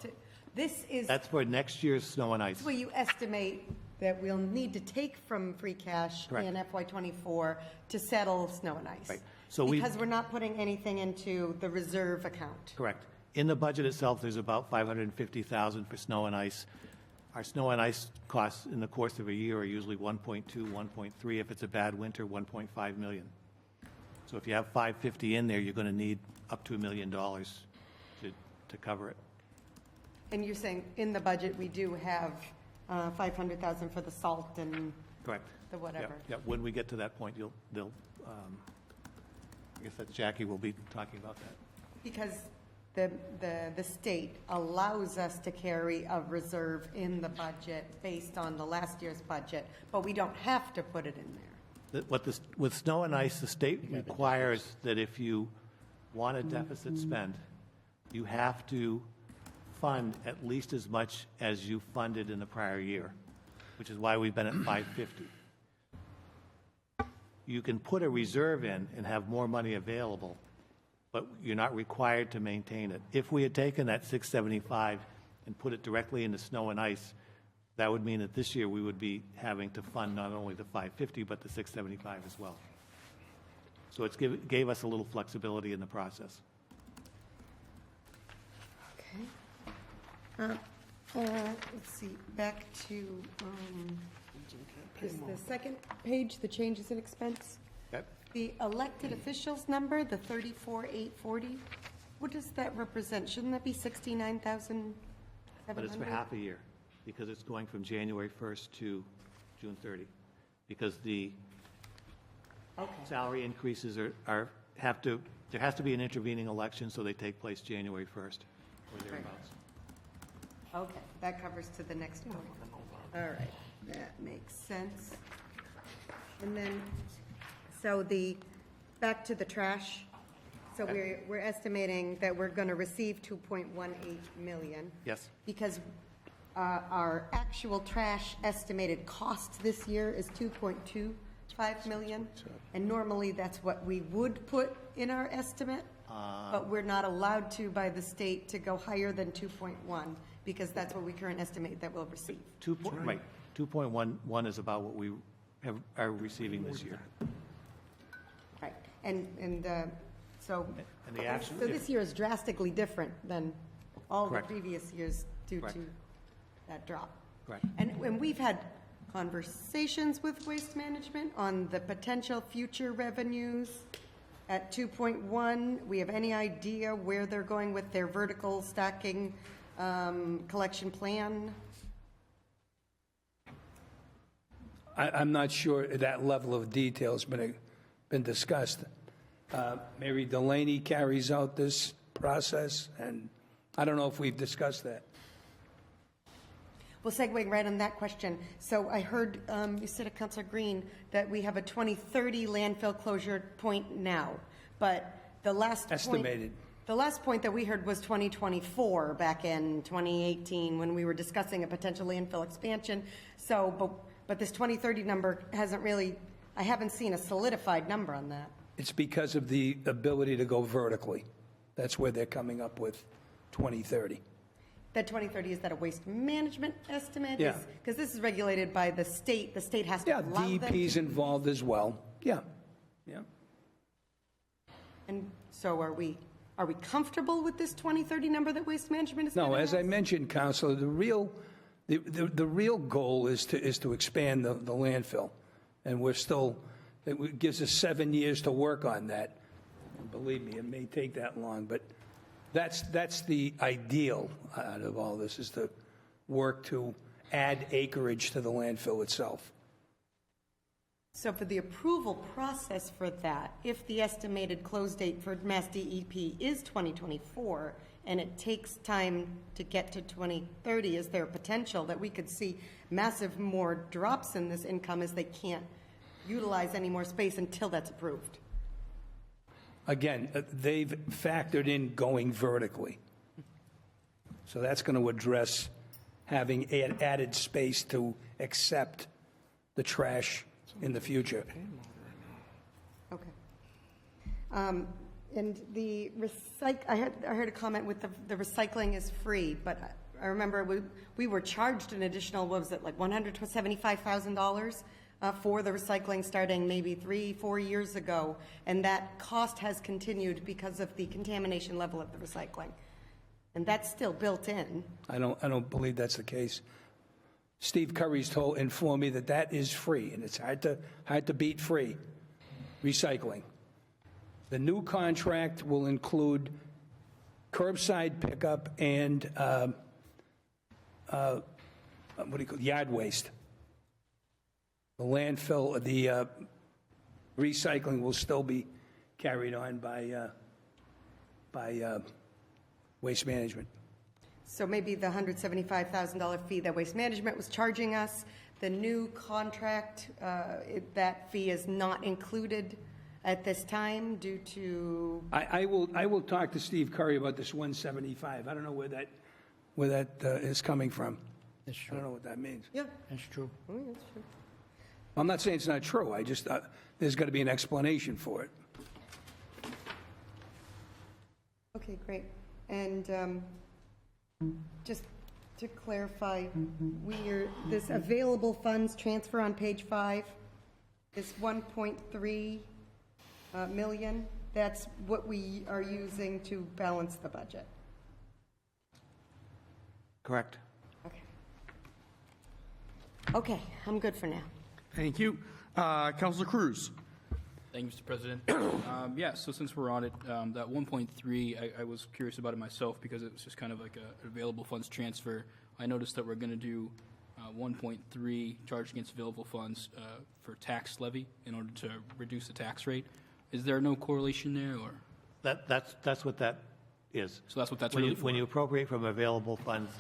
This is That's for next year's snow and ice. where you estimate that we'll need to take from free cash Correct. in FY24 to settle snow and ice. Right. So we- Because we're not putting anything into the reserve account. Correct. In the budget itself, there's about $550,000 for snow and ice. Our snow and ice costs in the course of a year are usually 1.2, 1.3. If it's a bad winter, 1.5 million. So if you have 550 in there, you're going to need up to $1 million to cover it. And you're saying in the budget, we do have 500,000 for the salt and Correct. the whatever. Yeah, when we get to that point, I guess that Jackie will be talking about that. Because the state allows us to carry a reserve in the budget based on the last year's budget, but we don't have to put it in there. With snow and ice, the state requires that if you want a deficit spend, you have to fund at least as much as you funded in the prior year, which is why we've been at 550. You can put a reserve in and have more money available, but you're not required to maintain it. If we had taken that 675 and put it directly into snow and ice, that would mean that this year we would be having to fund not only the 550, but the 675 as well. So it gave us a little flexibility in the process. Okay. Let's see, back to, is the second page, the changes in expense? Okay? The elected officials number, the 34,840, what does that represent? Shouldn't that be 69,700? But it's for half a year, because it's going from January 1st to June 30. Because the salary increases there has to be an intervening election, so they take place January 1st or thereabouts. Okay, that covers to the next point. All right, that makes sense. And then, so back to the trash. So we're estimating that we're going to receive 2.18 million. Yes. Because our actual trash estimated cost this year is 2.25 million. And normally that's what we would put in our estimate. But we're not allowed to by the state to go higher than 2.1 because that's what we current estimate that we'll receive. Right. 2.11 is about what we are receiving this year. Right. And so And the action. so this year is drastically different than all the Correct. previous years due Correct. to that drop. Correct. And we've had conversations with Waste Management on the potential future revenues at 2.1. We have any idea where they're going with their vertical stacking collection plan? I'm not sure that level of detail has been discussed. Mary Delaney carries out this process, and I don't know if we've discussed that. Well, segueing right on that question, so I heard you said, Councilor Green, that we have a 2030 landfill closure point now, but the last Estimated. The last point that we heard was 2024 back in 2018 when we were discussing a potential landfill expansion. So, but this 2030 number hasn't really, I haven't seen a solidified number on that. It's because of the ability to go vertically. That's where they're coming up with 2030. That 2030, is that a waste management estimate? Yeah. Because this is regulated by the state. The state has to Yeah, allow them DEP's to. involved as well. Yeah, yeah. And so are we comfortable with this 2030 number that waste management is giving No, as I us? mentioned, Counselor, the real The real goal is to expand the landfill, and it gives us 7 years to work on that. And believe me, it may take that long, but that's the ideal out of all this, is to work to add acreage to the landfill itself. So for the approval process for that, if the estimated close date for Mass DEP is 2024, and it takes time to get to 2030, is there a potential that we could see massive more drops in this income as they can't utilize any more space until that's approved? Again, they've factored in going vertically. So that's going to address having added space to accept the trash in the future. Okay. And the I heard a comment with the recycling is free, but I remember we were charged an additional, what was it, like $175,000 for the recycling starting maybe 3-4 years ago, and that cost has continued because of the contamination level of the recycling. And that's still built in. I don't believe that's the case. Steve Curry's informed me that is free, and it's hard to beat free recycling. The new contract will include curbside pickup and yard waste. The landfill, the recycling will still be carried on by Waste Management. So maybe the $175,000 fee that Waste Management was charging us, the new contract, that fee is not included at this time due to... I will talk to Steve Curry about this 175. I don't know where that is coming from. That's I true. don't know what that means. Yeah, That's true. that's true. I'm not saying it's not true. I just, there's got to be an explanation for it. Okay, great. And just to clarify, this available funds transfer on page 5, this 1.3 million, that's what we are using to balance the budget. Correct. Okay. Okay, I'm good for now. Thank you. Councilor Cruz. Thank you, Mr. President. Yeah, so since we're on it, that 1.3, I was curious about it myself because it was just kind of like a available funds transfer. I noticed that we're going to do 1.3 charge against available funds for tax levy in order to reduce the tax rate. Is there no correlation there, or? That's what that is. So that's what that's When really you, for? when you appropriate from available funds,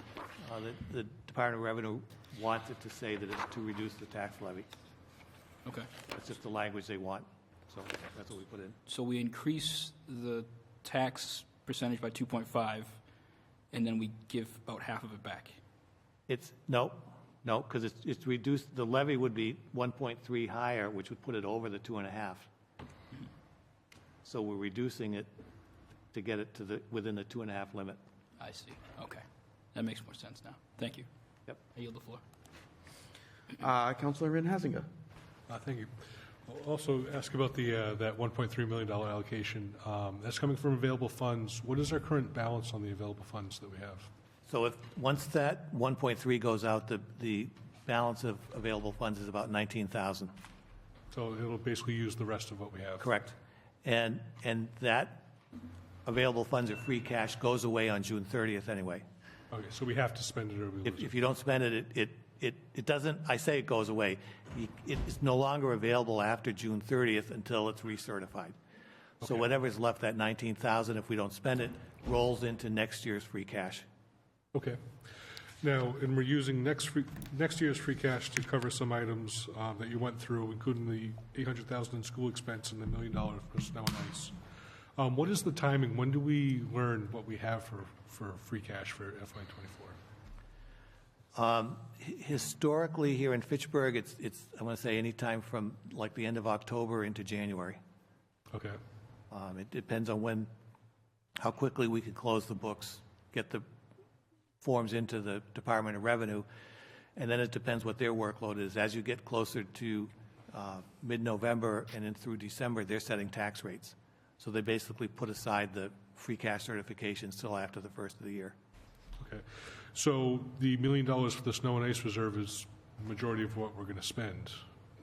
the Department of Revenue wants it to say that it's to reduce the tax levy. Okay. That's just the language they want, so that's what we put in. So we increase the tax percentage by 2.5, and then we give about half of it back. No, because it's reduced, the levy would be 1.3 higher, which would put it over the 2.5. So we're reducing it to get it to within the 2.5 limit. I see. Okay. That makes more sense now. Thank you. Yep. I yield the floor. Councilor Van Hazinga. Thank you. I'll also ask about that $1.3 million allocation. That's coming from available funds. What is our current balance on the available funds that we have? So once that 1.3 goes out, the balance of available funds is about 19,000. So it'll basically use the rest of what we have. Correct. And that available funds or free cash goes away on June 30th anyway. Okay, so we have to spend it or we lose it. If you don't spend it, it doesn't, I say it goes away. It's no longer available after June 30th until it's recertified. So Okay. whatever's left, that 19,000, if we don't spend it, rolls into next year's free cash. Okay. Now, and we're using next year's free cash to cover some items that you went through, including the $800,000 in school expense and the $1 million for snow and ice. What is the timing? When do we learn what we have for free cash for FY24? Historically, here in Fitchburg, it's I want to say any time from like the end of October into January. Okay. It depends on how quickly we can close the books, get the forms into the Department of Revenue, and then it depends what their workload is. As you get closer to mid-November and then through December, they're setting tax rates. So they basically put aside the free cash certifications till after the first of the year. Okay. So the $1 million for the snow and ice reserve is the majority of what we're going to spend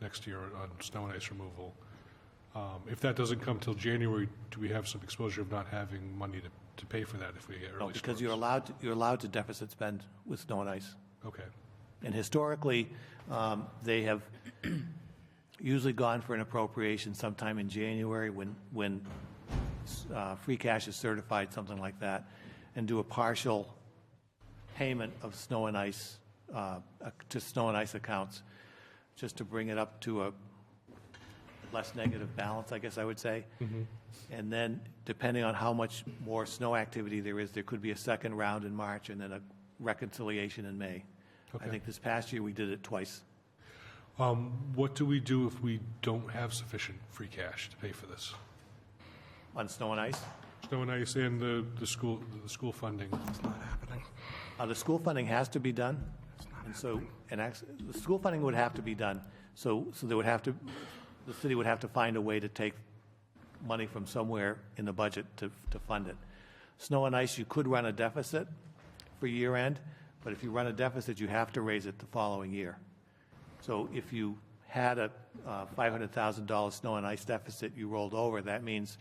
next year on snow and ice removal. If that doesn't come till January, do we have some exposure of not having money to pay for that if we get early No, because storms? you're allowed to deficit spend with snow and ice. Okay. And historically, they have usually gone for an appropriation sometime in January when free cash is certified, something like that, and do a partial payment of snow and ice to snow and ice accounts, just to bring it up to a less negative balance, I guess I would say. And then, depending on how much more snow activity there is, there could be a second round in March and then a reconciliation in May. I think this past year we did it twice. What do we do if we don't have sufficient free cash to pay for this? On snow and ice? Snow and ice and the school funding. It's not happening. The school funding has to be done. And so, the school funding would have to be done. So there would have to, the city would have to find a way to take money from somewhere in the budget to fund it. Snow and ice, you could run a deficit for year end, but if you run a deficit, you have to raise it the following year. So if you had a $500,000 snow and ice deficit you rolled over, that means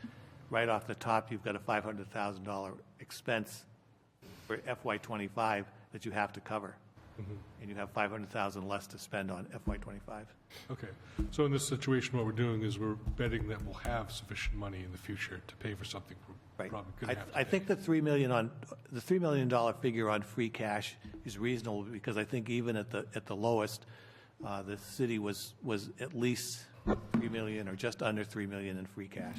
right off the top, you've got a $500,000 expense for FY25 that you have to cover. And you have $500,000 less to spend on FY25. Okay. So in this situation, what we're doing is we're betting that we'll have sufficient money in the future to pay for something we're probably going to have to I pay. think the $3 million figure on free cash is reasonable, because I think even at the lowest, the city was at least $3 million or just under $3 million in free cash.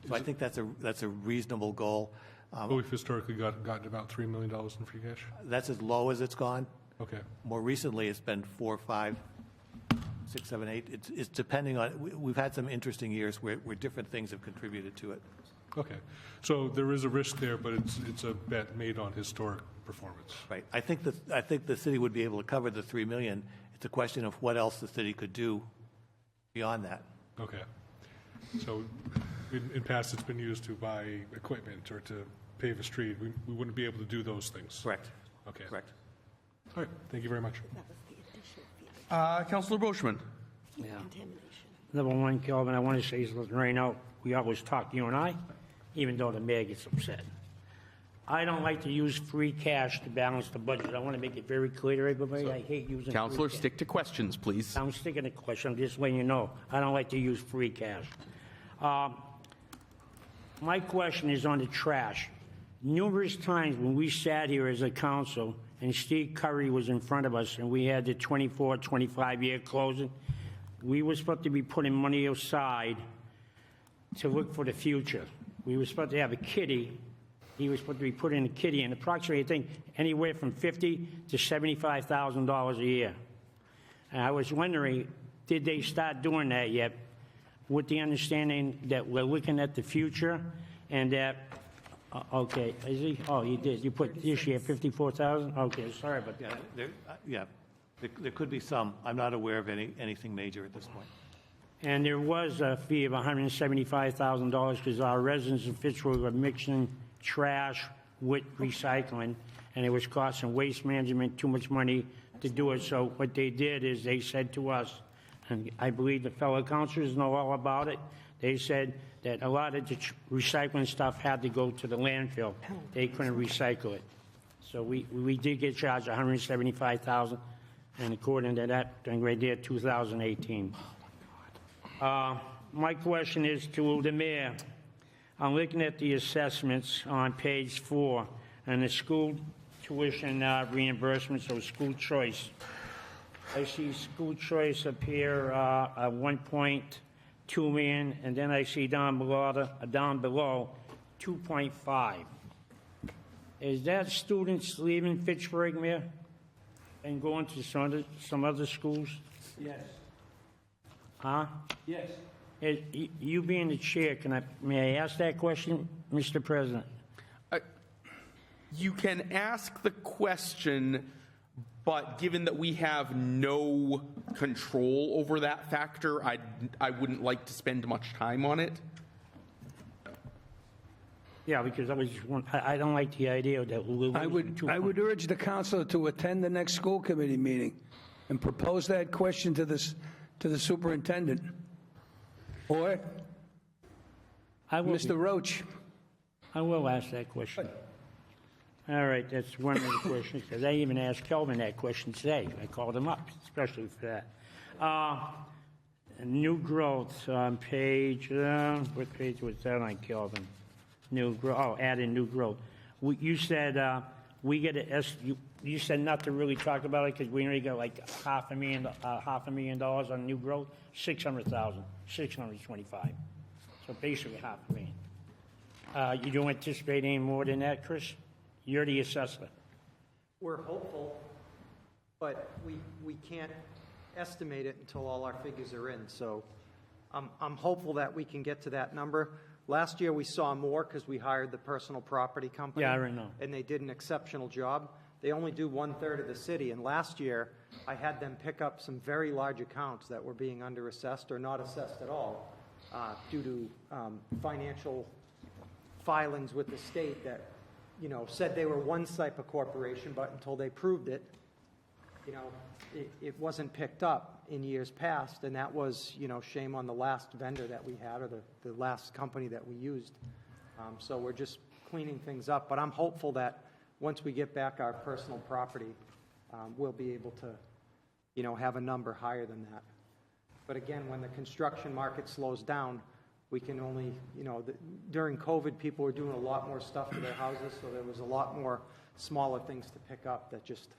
So I think that's a reasonable goal. But we've historically gotten about $3 million in free cash? That's as low as it's gone. Okay. More recently, it's been 4, 5, 6, 7, 8. It's depending on. We've had some interesting years where different things have contributed to it. Okay. So there is a risk there, but it's a bet made on historic performance. Right. I think the city would be able to cover the $3 million. It's a question of what else the city could do beyond that. Okay. So in past, it's been used to buy equipment or to pave a street. We wouldn't be able to do those things. Correct. Okay. Correct. All right. Thank you very much. Councilor Boschman. Number one, Kelvin, I want to say is, right now, we always talk, you and I, even though the mayor gets upset. I don't like to use free cash to balance the budget. I want to make it very clear to everybody. I hate using Councilor, free cash. stick to questions, please. I'm sticking to question. I'm just letting you know. I don't like to use free cash. My question is on the trash. Numerous times when we sat here as a council and Steve Curry was in front of us and we had the 24, 25-year closing, we were supposed to be putting money aside to look for the future. We were supposed to have a kitty. He was supposed to be putting a kitty in approximately, I think, anywhere from $50,000 to $75,000 a year. And I was wondering, did they start doing that yet, with the understanding that we're looking at the future and that, okay, is he? Oh, you did. You put this year 54,000? Okay, sorry about that. There could be some. I'm not aware of anything major at this point. And there was a fee of $175,000 because our residents in Fitchburg were mixing trash with recycling, and it was costing Waste Management too much money to do it. So what they did is they said to us, and I believe the fellow councilors know all about it, they said that a lot of the recycling stuff had to go to the landfill. They couldn't recycle it. So we did get charged $175,000, and according to that thing right there, 2018. My question is to the mayor. I'm looking at the assessments on page 4 and the school tuition reimbursements or school choice. I see school choice up here at 1.2 million, and then I see down below 2.5. Is that students leaving Fitchburg, Mayor, and going to some other schools? Yes. Huh? Yes. You being the chair, may I ask that question, Mr. President? You can ask the question, but given that we have no control over that factor, I wouldn't like to spend much time on it. Yeah, because I don't like the idea that we're I would urge the council to attend the next school committee meeting and propose that question to the superintendent. Or Mr. Roach. I will ask that question. All right, that's one of the questions, because I even asked Kelvin that question today. I called him up, especially for that. New growth on page, what page was that on, Kelvin? New growth, adding new growth. You said we get you said not to really talk about it because we only got like $500,000 on new growth, 600,000, 625. So basically $500,000. You don't anticipate any more than that, Chris? You're the assessor. We're hopeful, but we can't estimate it until all our figures are in. So I'm hopeful that we can get to that number. Last year, we saw more because we hired the personal property company. Yeah, I already know. And they did an exceptional job. They only do 1/3 of the city, and last year, I had them pick up some very large accounts that were being under-assessed or not assessed at all due to financial filings with the state that, said they were one type of corporation, but until they proved it, it wasn't picked up in years past, and that was, shame on the last vendor that we had or the last company that we used. So we're just cleaning things up, but I'm hopeful that once we get back our personal property, we'll be able to, have a number higher than that. But again, when the construction market slows down, we can only, during COVID, people were doing a lot more stuff to their houses, so there was a lot more smaller things to pick up that just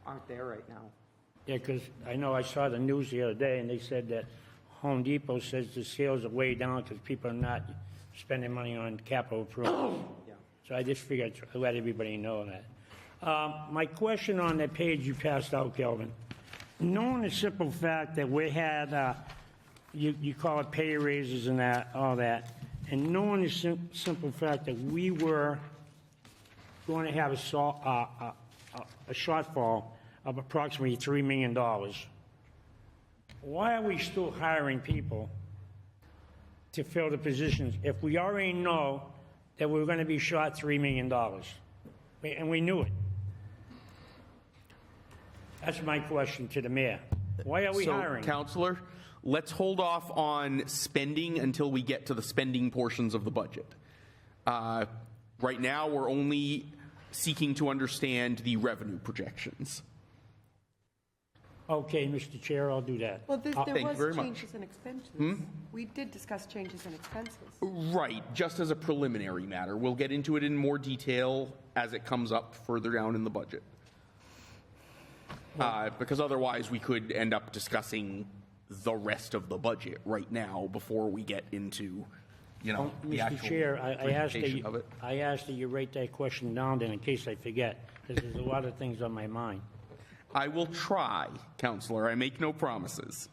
aren't there right now. Yeah, because I know I saw the news the other day, and they said that Home Depot says the sales are way down because people are not spending money on capital improvements. Yeah. So I just figured I'd let everybody know that. My question on that page you passed out, Kelvin, knowing the simple fact that we had, you call it pay raises and all that, and knowing the simple fact that we were going to have a shortfall of approximately $3 million, why are we still hiring people to fill the positions if we already know that we're going to be short $3 million? And we knew it. That's my question to the mayor. Why are we hiring? Counselor, let's hold off on spending until we get to the spending portions of the budget. Right now, we're only seeking to understand the revenue projections. Okay, Mr. Chair, I'll do that. Well, there Thank you very was much. changes in expenses. We did discuss changes in expenses. Right, just as a preliminary matter. We'll get into it in more detail as it comes up further down in the budget. Because otherwise we could end up discussing the rest of the budget right now before we get into, the Mr. actual Chair, I asked that you write that question down then in case I forget, because there's a lot of things on my mind. I will try, Counselor. I make no promises.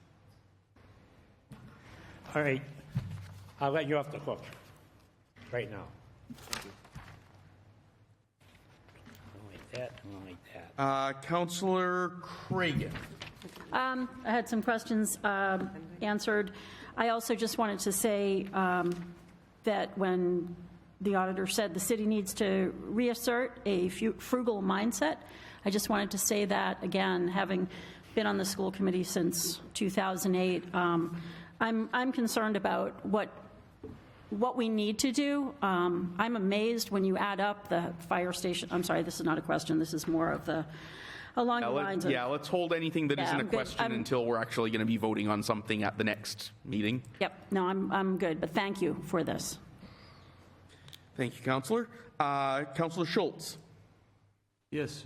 All right, I'll let you off the hook right now. I don't like that, I don't like that. Counselor Cragen. I had some questions answered. I also just wanted to say that when the auditor said the city needs to reassert a frugal mindset, I just wanted to say that again, having been on the school committee since 2008, I'm concerned about what we need to do. I'm amazed when you add up the fire station. I'm sorry, this is not a question. This is more of along the lines of. Yeah, let's hold anything that isn't a question until we're actually going to be voting on something at the next meeting. Yep. No, I'm good. But thank you for this. Thank you, Counselor. Counselor Schultz. Yes,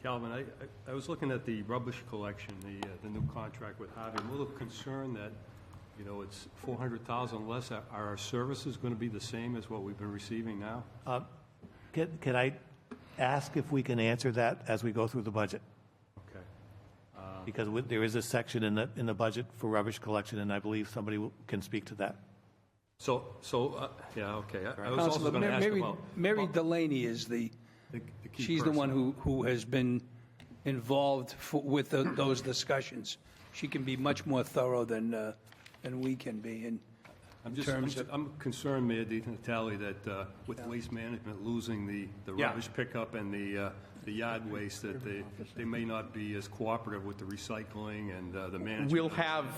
Calvin, I was looking at the rubbish collection, the new contract with Harvey. I'm a little concerned that, it's $400,000 less. Are our services going to be the same as what we've been receiving now? Can I ask if we can answer that as we go through the budget? Okay. Because there is a section in the budget for rubbish collection, and I believe somebody can speak to that. Yeah, okay. I was also going to ask about... Mary Delaney is she's the one who has been involved with those discussions. She can be much more thorough than we can be. And I'm concerned, Mayor DiNatale, that with waste management losing the rubbish pickup and the yard waste, that they may not be as cooperative with the recycling and the management.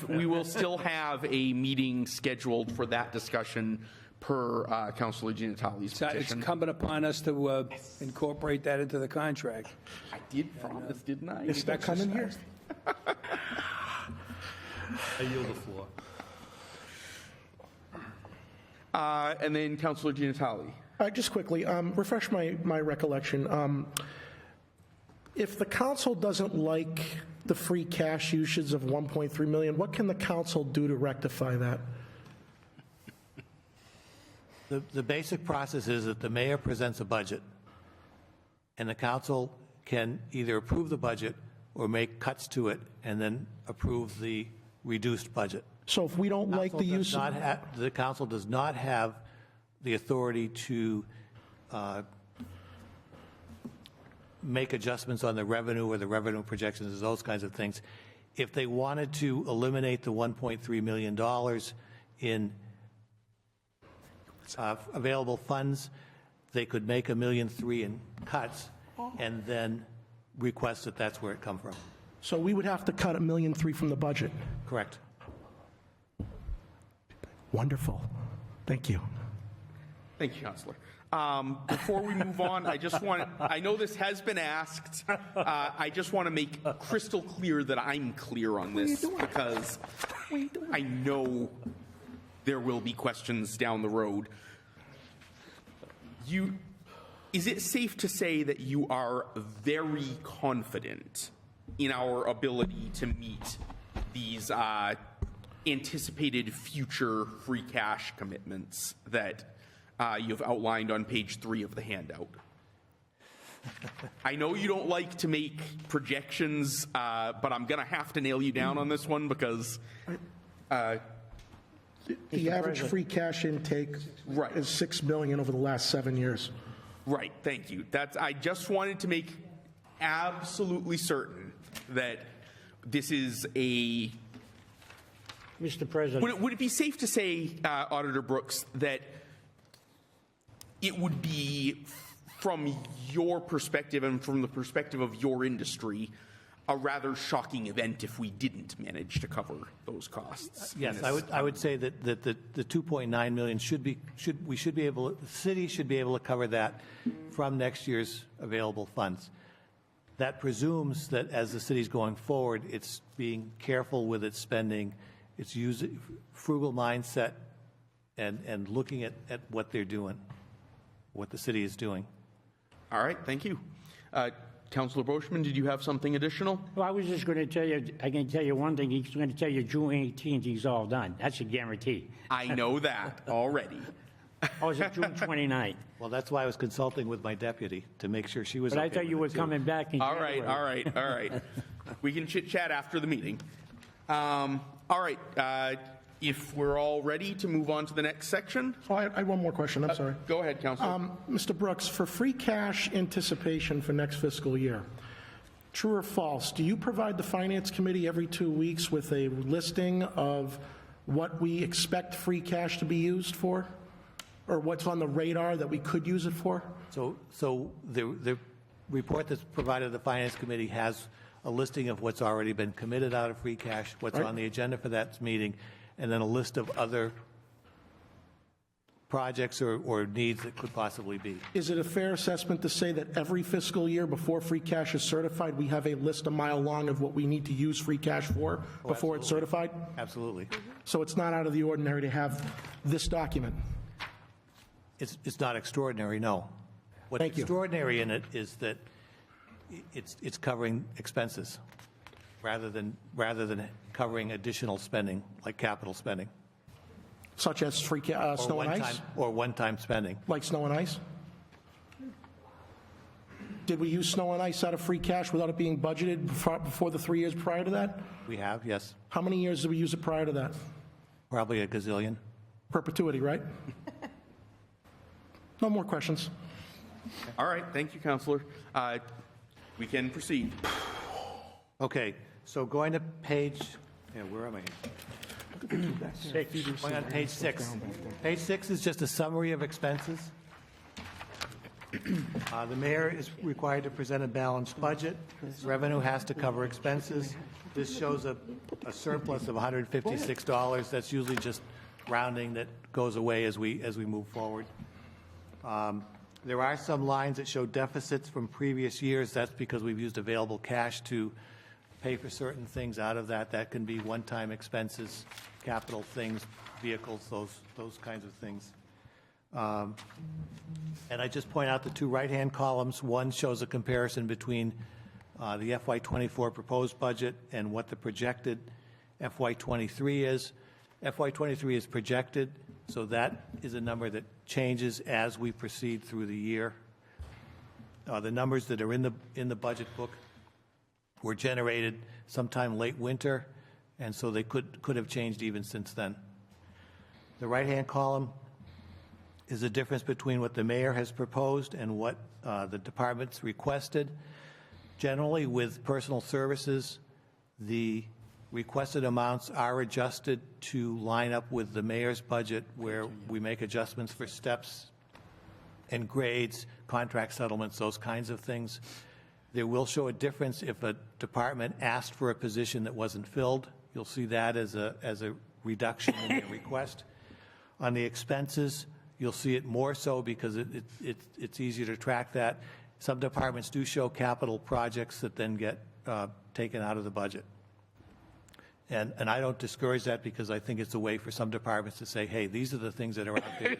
We will still have a meeting scheduled for that discussion per Councilor DiNatale's It's petition. incumbent upon us to incorporate that into the contract. I did promise, didn't I? Is that coming here? I yield the floor. And then Councilor DiNatale. Just quickly, refresh my recollection. If the council doesn't like the free cash usage of 1.3 million, what can the council do to rectify that? The basic process is that the mayor presents a budget, and the council can either approve the budget or make cuts to it and then approve the reduced budget. So if we don't like the use of... The council does not have the authority to make adjustments on the revenue or the revenue projections, those kinds of things. If they wanted to eliminate the $1.3 million in available funds, they could make $1.3 million in cuts and then request that that's where it come from. So we would have to cut $1.3 million from the budget? Correct. Wonderful. Thank you. Thank you, Councilor. Before we move on, I know this has been asked. I just want to make crystal clear that I'm clear on this because I know there will be questions down the road. Is it safe to say that you are very confident in our ability to meet these anticipated future free cash commitments that you've outlined on page 3 of the handout? I know you don't like to make projections, but I'm going to have to nail you down on this one because... the average free cash intake is $6 million over the last 7 years. Right, thank you. I just wanted to make absolutely certain that this is a... Mr. President. Would it be safe to say, Auditor Brooks, that it would be, from your perspective and from the perspective of your industry, a rather shocking event if we didn't manage to cover those costs? Yes, I would say that the 2.9 million the city should be able to cover that from next year's available funds. That presumes that as the city's going forward, it's being careful with its spending, it's using frugal mindset and looking at what they're doing, what the city is doing. All right, thank you. Councilor Boschman, did you have something additional? Well, I was just going to tell you, I can tell you one thing. He's going to tell you June 18th he's all done. That's a guarantee. I know that already. Or is it June 29th? Well, that's why I was consulting with my deputy to make sure she was But okay I thought you with were it, too. coming back in January. All right. We can chit-chat after the meeting. All right, if we're all ready to move on to the next section. Oh, I have one more question, I'm sorry. Go ahead, Councilor. Mr. Brooks, for free cash anticipation for next fiscal year, true or false, do you provide the Finance Committee every 2 weeks with a listing of what we expect free cash to be used for? Or what's on the radar that we could use it for? So the report that's provided to the Finance Committee has a listing of what's already been committed out of free cash, what's on the agenda for that meeting, and then a list of other projects or needs that could possibly be. Is it a fair assessment to say that every fiscal year before free cash is certified, we have a list a mile long of what we need to use free cash for before it's certified? Absolutely. So it's not out of the ordinary to have this document? It's not extraordinary, no. What's Thank you. extraordinary in it is that it's covering expenses rather than covering additional spending, like capital spending. Such as free snow and ice? Or one-time spending. Like snow and ice? Did we use snow and ice out of free cash without it being budgeted before the 3 years prior to that? We have, yes. How many years did we use it prior to that? Probably a gazillion. Perpetuity, right? No more questions. All right, thank you, Councilor. We can proceed. Okay, so going to page, where am I? Going on page 6. Page 6 is just a summary of expenses. The mayor is required to present a balanced budget. Revenue has to cover expenses. This shows a surplus of $156. That's usually just rounding that goes away as we move forward. There are some lines that show deficits from previous years. That's because we've used available cash to pay for certain things out of that. That can be one-time expenses, capital things, vehicles, those kinds of things. And I just point out the two right-hand columns. One shows a comparison between the FY24 proposed budget and what the projected FY23 is. FY23 is projected, so that is a number that changes as we proceed through the year. The numbers that are in the budget book were generated sometime late winter, and so they could have changed even since then. The right-hand column is the difference between what the mayor has proposed and what the departments requested. Generally, with personal services, the requested amounts are adjusted to line up with the mayor's budget, where we make adjustments for steps and grades, contract settlements, those kinds of things. There will show a difference if a department asked for a position that wasn't filled. You'll see that as a reduction in their request. On the expenses, you'll see it more so because it's easier to track that. Some departments do show capital projects that then get taken out of the budget. And I don't discourage that because I think it's a way for some departments to say, hey, these are the things that are out there.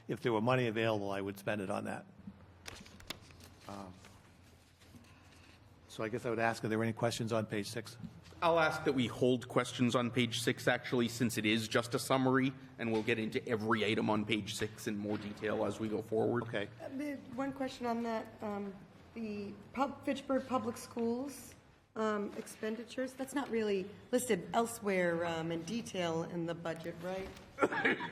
If there were money available, I would spend it on that. So I guess I would ask, are there any questions on page 6? I'll ask that we hold questions on page 6, actually, since it is just a summary, and we'll get into every item on page 6 in more detail as we go forward. Okay. One question on that. The Fitchburg Public Schools expenditures, that's not really listed elsewhere in detail in the budget, right?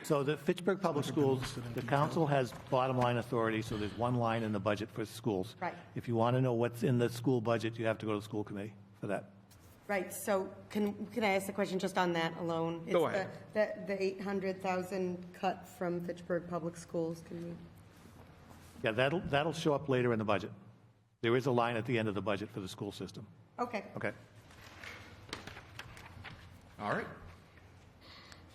So the Fitchburg Public Schools, the council has bottom line authority, so there's one line in the budget for schools. Right. If you want to know what's in the school budget, you have to go to the school committee for that. Right, so can I ask the question just on that alone? Go ahead. The 800,000 cut from Fitchburg Public Schools, can we? Yeah, that'll show up later in the budget. There is a line at the end of the budget for the school system. Okay. Okay. All right.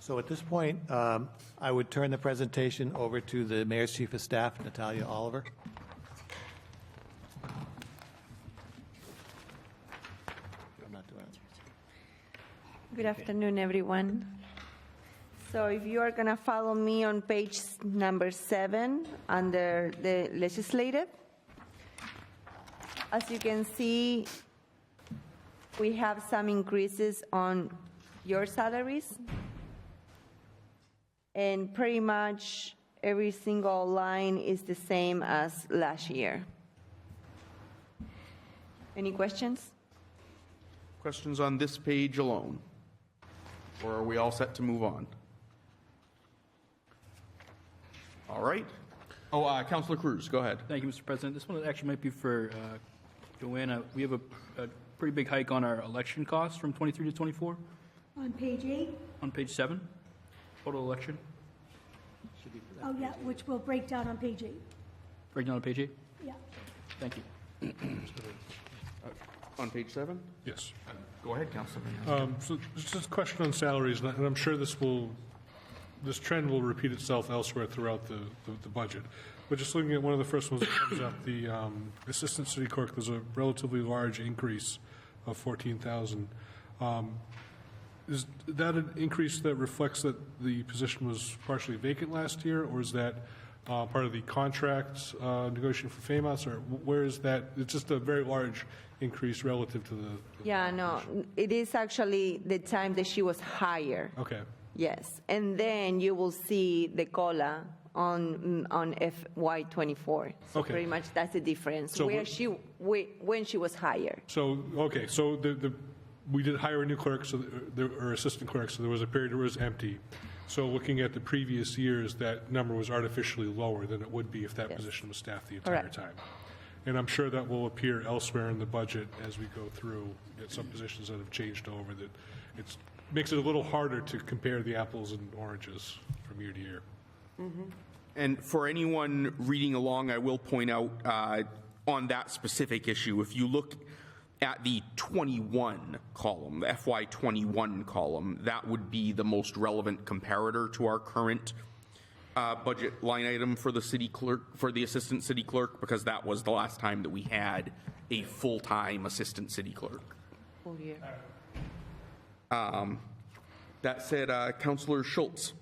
So at this point, I would turn the presentation over to the Mayor's Chief of Staff, Natalia Oliver. Good afternoon, everyone. So if you are going to follow me on page number 7 under the legislative, as you can see, we have some increases on your salaries, and pretty much every single line is the same as last year. Any questions? Questions on this page alone? Or are we all set to move on? All right. Oh, Councilor Cruz, go ahead. Thank you, Mr. President. This one actually might be for Joanna. We have a pretty big hike on our election costs from 23 to 24. On page 8? On page 7, total election. Oh, yeah, which will break down on page 8. Break down on page 8? Yeah. Thank you. On page 7? Yes. Go ahead, Councilor. So just a question on salaries, and I'm sure this trend will repeat itself elsewhere throughout the budget. But just looking at one of the first ones that comes up, the assistant city clerk, there's a relatively large increase of 14,000. Is that an increase that reflects that the position was partially vacant last year, or is that part of the contract negotiation for FAMAS, or where is that? It's just a very large increase relative to the Yeah, no, it is actually the time that she was hired. Okay. Yes, and then you will see the COLA on FY24. So Okay. pretty much that's the difference, So when she was hired. So, okay, so we did hire a new clerk, or assistant clerk, so there was a period where it was empty. So looking at the previous years, that number was artificially lower than it would be if that Yes. position was staffed the entire Correct. time. And I'm sure that will appear elsewhere in the budget as we go through, get some positions that have changed over, that it's makes it a little harder to compare the apples and oranges from year to year. And for anyone reading along, I will point out on that specific issue, if you look at the 21 column, the FY21 column, that would be the most relevant comparator to our current budget line item for the city clerk, for the assistant city clerk, because that was the last time that we had a full-time assistant city clerk. Full year. That said, Councillor Schultz.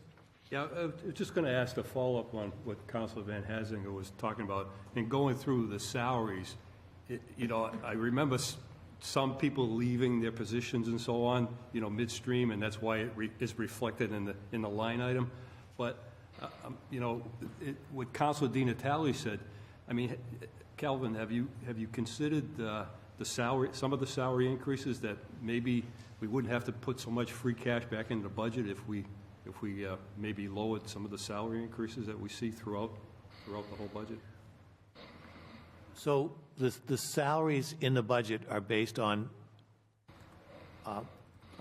Yeah, I was just going to ask a follow-up on what Councilor Van Hazinger was talking about. In going through the salaries, I remember some people leaving their positions and so on, midstream, and that's why it is reflected in the line item. But, what Councilor Di Natale said, I mean, Calvin, have you considered the salary, some of the salary increases that maybe we wouldn't have to put so much free cash back into the budget if we maybe lowered some of the salary increases that we see throughout the whole budget? So the salaries in the budget are based on, I'm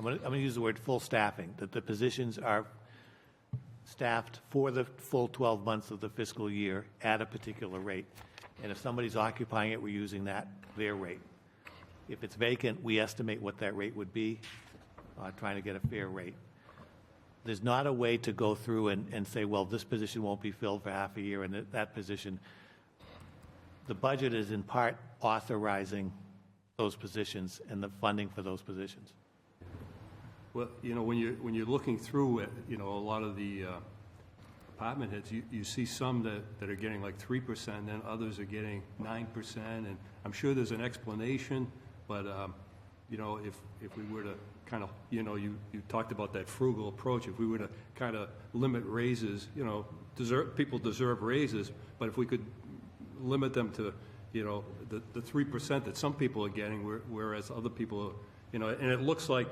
going to use the word full staffing, that the positions are staffed for the full 12 months of the fiscal year at a particular rate. And if somebody's occupying it, we're using their rate. If it's vacant, we estimate what that rate would be, trying to get a fair rate. There's not a way to go through and say, well, this position won't be filled for half a year and that position. The budget is in part authorizing those positions and the funding for those positions. Well, when you're looking through it, a lot of the department heads, you see some that are getting like 3%, and then others are getting 9%, and I'm sure there's an explanation, but if we were to kind of, you talked about that frugal approach. If we were to kind of limit raises, people deserve raises, but if we could limit them to, the 3% that some people are getting, whereas other people, and it looks like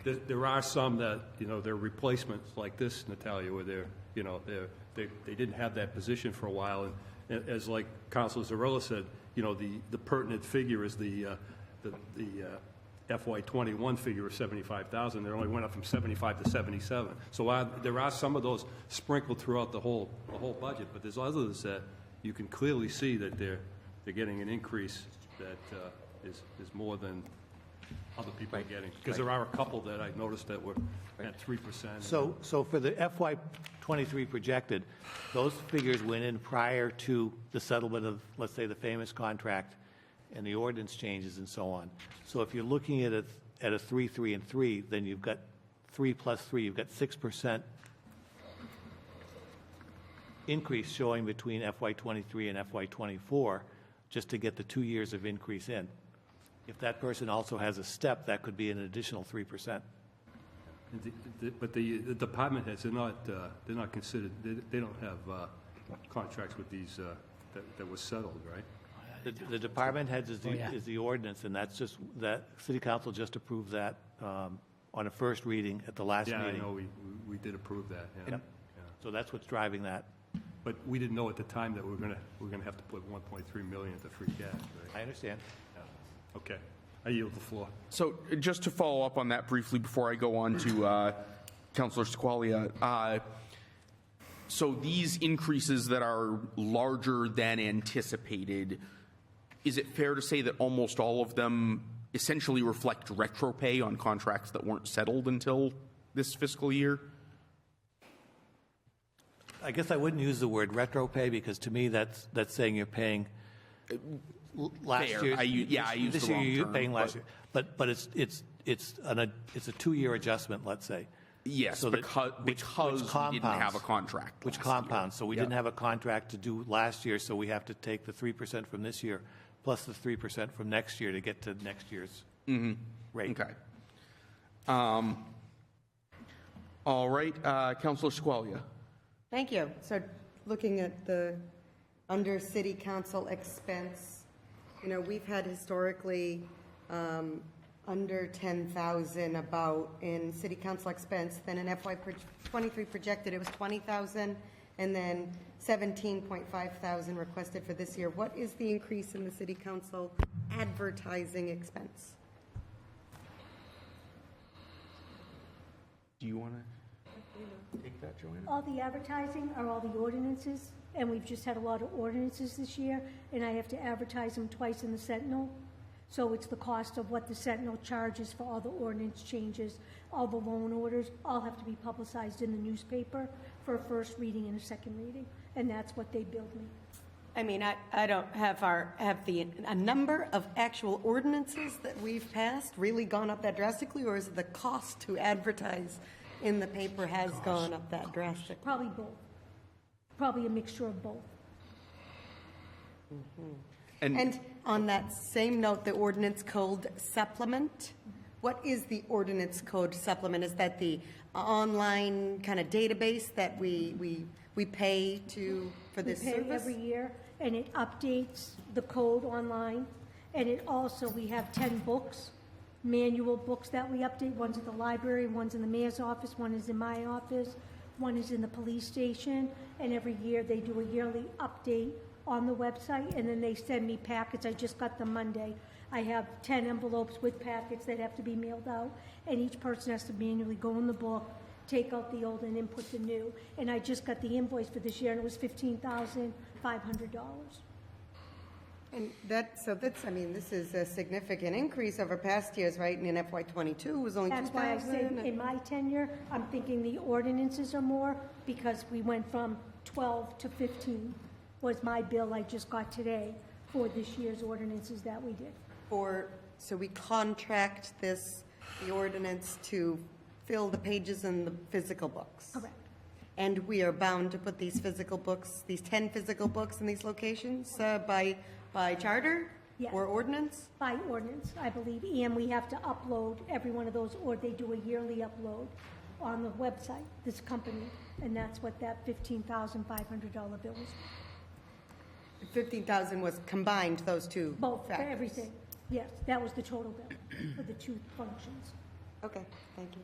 there are some that, they're replacements like this, Natalia, where they didn't have that position for a while, and as like Councilor Zarella said, the pertinent figure is the FY21 figure of 75,000. They only went up from 75 to 77. So there are some of those sprinkled throughout the whole budget, but there's others that you can clearly see that they're getting an increase that is more than other people are getting. Because there are a couple that I noticed that were at 3%. So for the FY23 projected, those figures went in prior to the settlement of, let's say, the famous contract and the ordinance changes and so on. So if you're looking at a 3, 3, and 3, then you've got 3 plus 3, you've got 6% increase showing between FY23 and FY24 just to get the 2 years of increase in. If that person also has a step, that could be an additional 3%. But the department heads, they're not considered, they don't have contracts with these that was settled, right? The department heads is the ordinance, and that's just, that City Council just approved that on a first reading at the last meeting. Yeah, I know, we did approve that, yeah. Yep. Yeah. So that's what's driving that. But we didn't know at the time that we're gonna have to put 1.3 million into free cash, right? I understand. Yeah. Okay, I yield the floor. So just to follow up on that briefly before I go on to Councillor Sequalia, so these increases that are larger than anticipated, is it fair to say that almost all of them essentially reflect retro pay on contracts that weren't settled until this fiscal year? I guess I wouldn't use the word retro pay because to me that's saying you're paying last Fair. year. I use this the year wrong you're term, paying last year, but it's a 2-year adjustment, let's say. Yes, So that- because we didn't have a contract. Which last compounds. year. So we Yep. didn't have a contract to do last year, so we have to take the 3% from this year plus the 3% from next year to get to next year's rate. Okay. All right, Councillor Sequalia. Thank you. So looking at the under city council expense, we've had historically under 10,000 about in city council expense. Then in FY23 projected, it was 20,000, and then 17.5 thousand requested for this year. What is the increase in the city council advertising expense? Do you want to take that, Joanna? All the advertising are all the ordinances, and we've just had a lot of ordinances this year, and I have to advertise them twice in the Sentinel. So it's the cost of what the Sentinel charges for all the ordinance changes, all the loan orders, all have to be publicized in the newspaper for a first reading and a second reading, and that's what they billed me. I mean, I don't have a number of actual ordinances that we've passed really gone up that drastically, or is it the cost to advertise in the paper has gone up that drastic? Probably both. Probably a mixture of both. And on that same note, the ordinance code supplement, what is the ordinance code supplement? Is that the online kind of database that we pay for this We pay service? every year, and it updates the code online. And it also, we have 10 books, manual books that we update. One's at the library, one's in the mayor's office, one is in my office, one is in the police station. And every year, they do a yearly update on the website, and then they send me packets. I just got them Monday. I have 10 envelopes with packets that have to be mailed out, and each person has to manually go in the book, take out the old and input the new. And I just got the invoice for this year, and it was $15,500. And that's, I mean, this is a significant increase over past years, right? And in FY22, it was only 2,000. That's why I said in my tenure, I'm thinking the ordinances are more, because we went from 12 to 15 was my bill I just got today for this year's ordinances that we did. So we contract the ordinance to fill the pages in the physical books? Correct. And we are bound to put these physical books, these 10 physical books in these locations by charter? Yes. Or ordinance? By ordinance, I believe, and we have to upload every one of those, or they do a yearly upload on the website, this company, and that's what that $15,500 bill is. 15,000 was combined, those two Both, for factors. everything. Yes, that was the total bill for the two functions. Okay, thank you.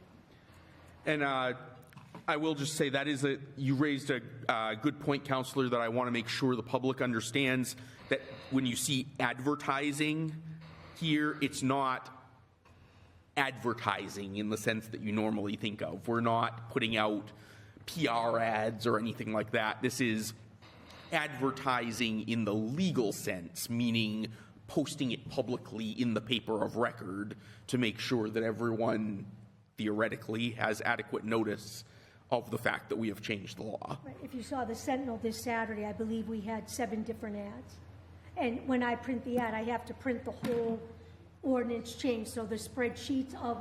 And I will just say you raised a good point, Counselor, that I want to make sure the public understands that when you see advertising here, it's not advertising in the sense that you normally think of. We're not putting out PR ads or anything like that. This is advertising in the legal sense, meaning posting it publicly in the paper of record to make sure that everyone theoretically has adequate notice of the fact that we have changed the law. Right. If you saw the Sentinel this Saturday, I believe we had 7 different ads. And when I print the ad, I have to print the whole ordinance change. So the spreadsheets of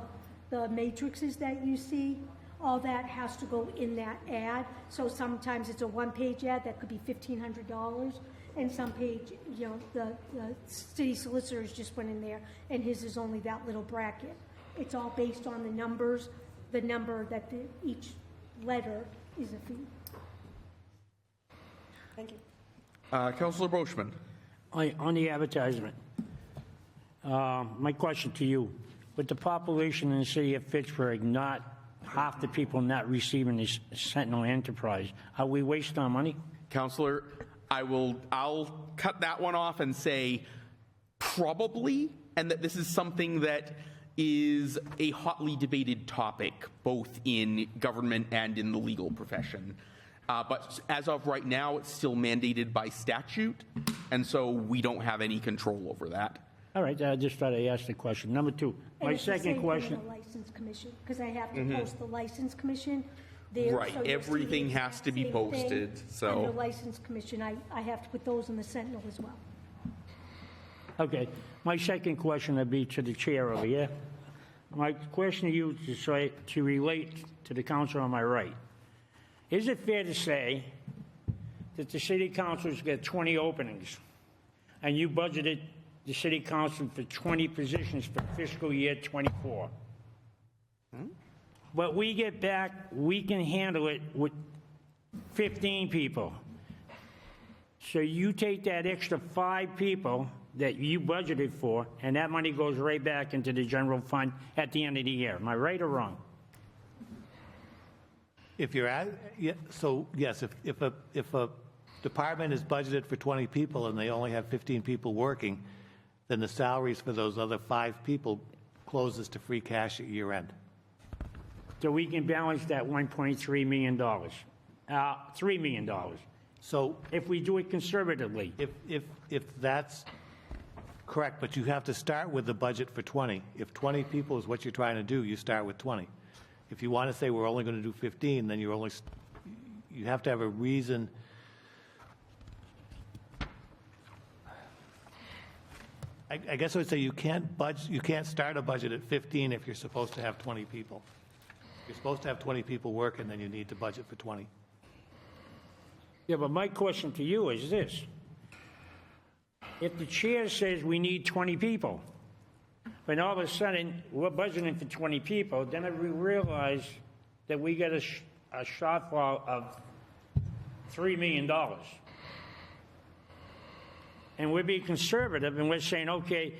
the matrices that you see, all that has to go in that ad. So sometimes it's a one-page ad that could be $1,500, and some page, the city solicitors just went in there, and his is only that little bracket. It's all based on the numbers, the number that each letter is a fee. Thank you. Councillor Boschman. On the advertisement, my question to you, with the population in the city of Fitchburg, not half the people not receiving this Sentinel Enterprise, are we wasting our money? Councillor, I'll cut that one off and say probably, and that this is something that is a hotly debated topic, both in government and in the legal profession. But as of right now, it's still mandated by statute, and so we don't have any control over that. All right, I just thought I'd ask the question. Number 2, my second question. The license commission, because I have to post the license commission. There, Right, so you'll see everything the has to be exact same posted, thing. so- Under license commission, I have to put those in the Sentinel as well. Okay, my second question would be to the chair over here. My question to you is to relate to the council on my right. Is it fair to say that the city council's got 20 openings, and you budgeted the city council for 20 positions for fiscal year '24? But we get back, we can handle it with 15 people. So you take that extra 5 people that you budgeted for, and that money goes right back into the general fund at the end of the year. Am I right or wrong? If you're at, yeah, so yes, if a department is budgeted for 20 people and they only have 15 people working, then the salaries for those other 5 people closes to free cash at year end. so we can balance that $1.3 million, $3 million, So if we do it conservatively. if that's correct, but you have to start with the budget for 20. If 20 people is what you're trying to do, you start with 20. If you want to say we're only going to do 15, then you have to have a reason. I guess I would say you can't start a budget at 15 if you're supposed to have 20 people. You're supposed to have 20 people working, then you need to budget for 20. Yeah, but my question to you is this. If the chair says we need 20 people, but all of a sudden we're budgeting for 20 people, then we realize that we got a shortfall of $3 million. And we're being conservative, and we're saying, okay,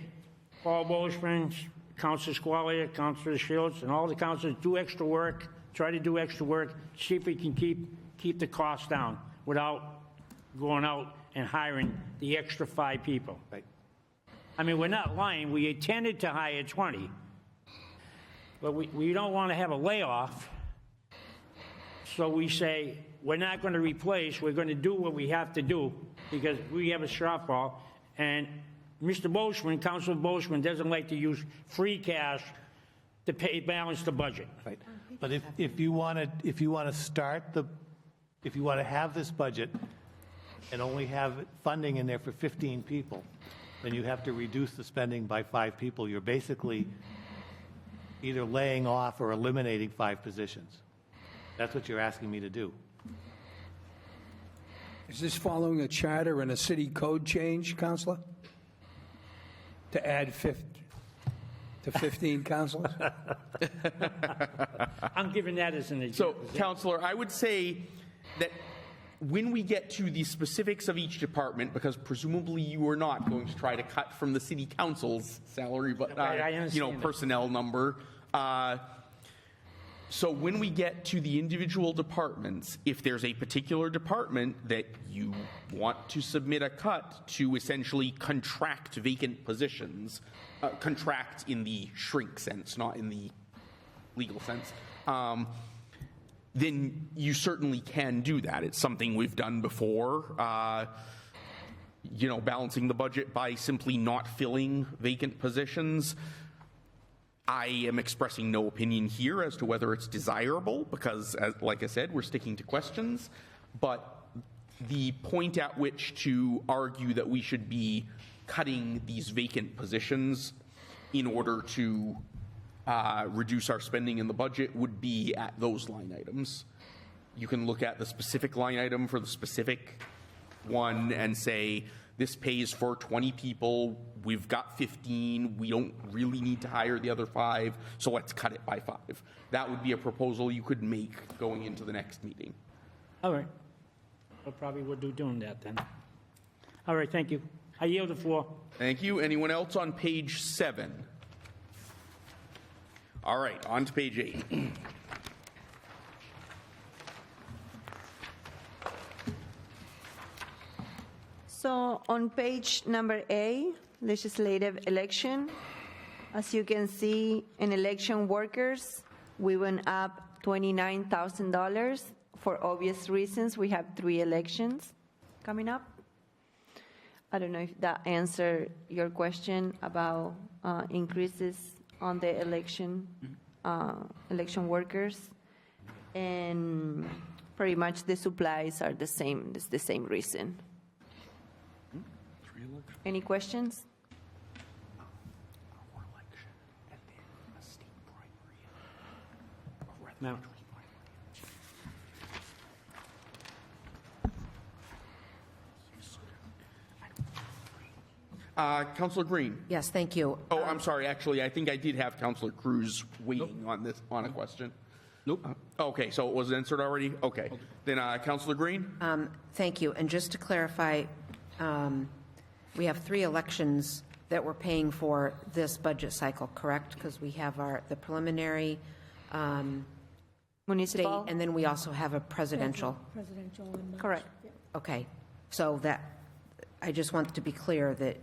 Paul Boschman, Councilor Squalia, Councilor Shields, and all the councilors do extra work, try to do extra work, see if we can keep the cost down without going out and hiring the extra 5 people. Right. I mean, we're not lying. We intended to hire 20, but we don't want to have a layoff. So we say, we're not going to replace, we're going to do what we have to do because we have a shortfall. And Mr. Boschman, Councilor Boschman, doesn't like to use free cash to balance the budget. Right. But if you want to have this budget and only have funding in there for 15 people, then you have to reduce the spending by 5 people. You're basically either laying off or eliminating 5 positions. That's what you're asking me to do. Is this following a charter and a city code change, Counselor? To add 15 councilors? I'm giving that as an So, example. Counselor, I would say that when we get to the specifics of each department, because presumably you are not going to try to cut from the city council's salary, but I understand that. personnel number. So when we get to the individual departments, if there's a particular department that you want to submit a cut to essentially contract vacant positions, contract in the shrink sense, not in the legal sense, then you certainly can do that. It's something we've done before, balancing the budget by simply not filling vacant positions. I am expressing no opinion here as to whether it's desirable because, like I said, we're sticking to questions. But the point at which to argue that we should be cutting these vacant positions in order to reduce our spending in the budget would be at those line items. You can look at the specific line item for the specific one and say, this pays for 20 people, we've got 15, we don't really need to hire the other 5, so let's cut it by 5. That would be a proposal you could make going into the next meeting. All right. We'll probably would do doing that then. All right, thank you. I yield the floor. Thank you. Anyone else on page 7? All right, on to page 8. So on page number A, legislative election, as you can see, in election workers, we went up $29,000 for obvious reasons. We have 3 elections coming up. I don't know if that answered your question about increases on the election workers. And pretty much the supplies are the same. It's the same reason. Any questions? No. Councilor Green. Yes, thank you. Oh, I'm sorry. Actually, I think I did have Councilor Cruz waiting on a question. Nope. Okay, so it was answered already? Okay. Then Councilor Green? Thank you. And just to clarify, we have 3 elections that we're paying for this budget cycle, correct? Because we have the preliminary, Municipal? state, and then we also have a presidential. Presidential. in March. Correct. Okay, so that, I just want to be clear that,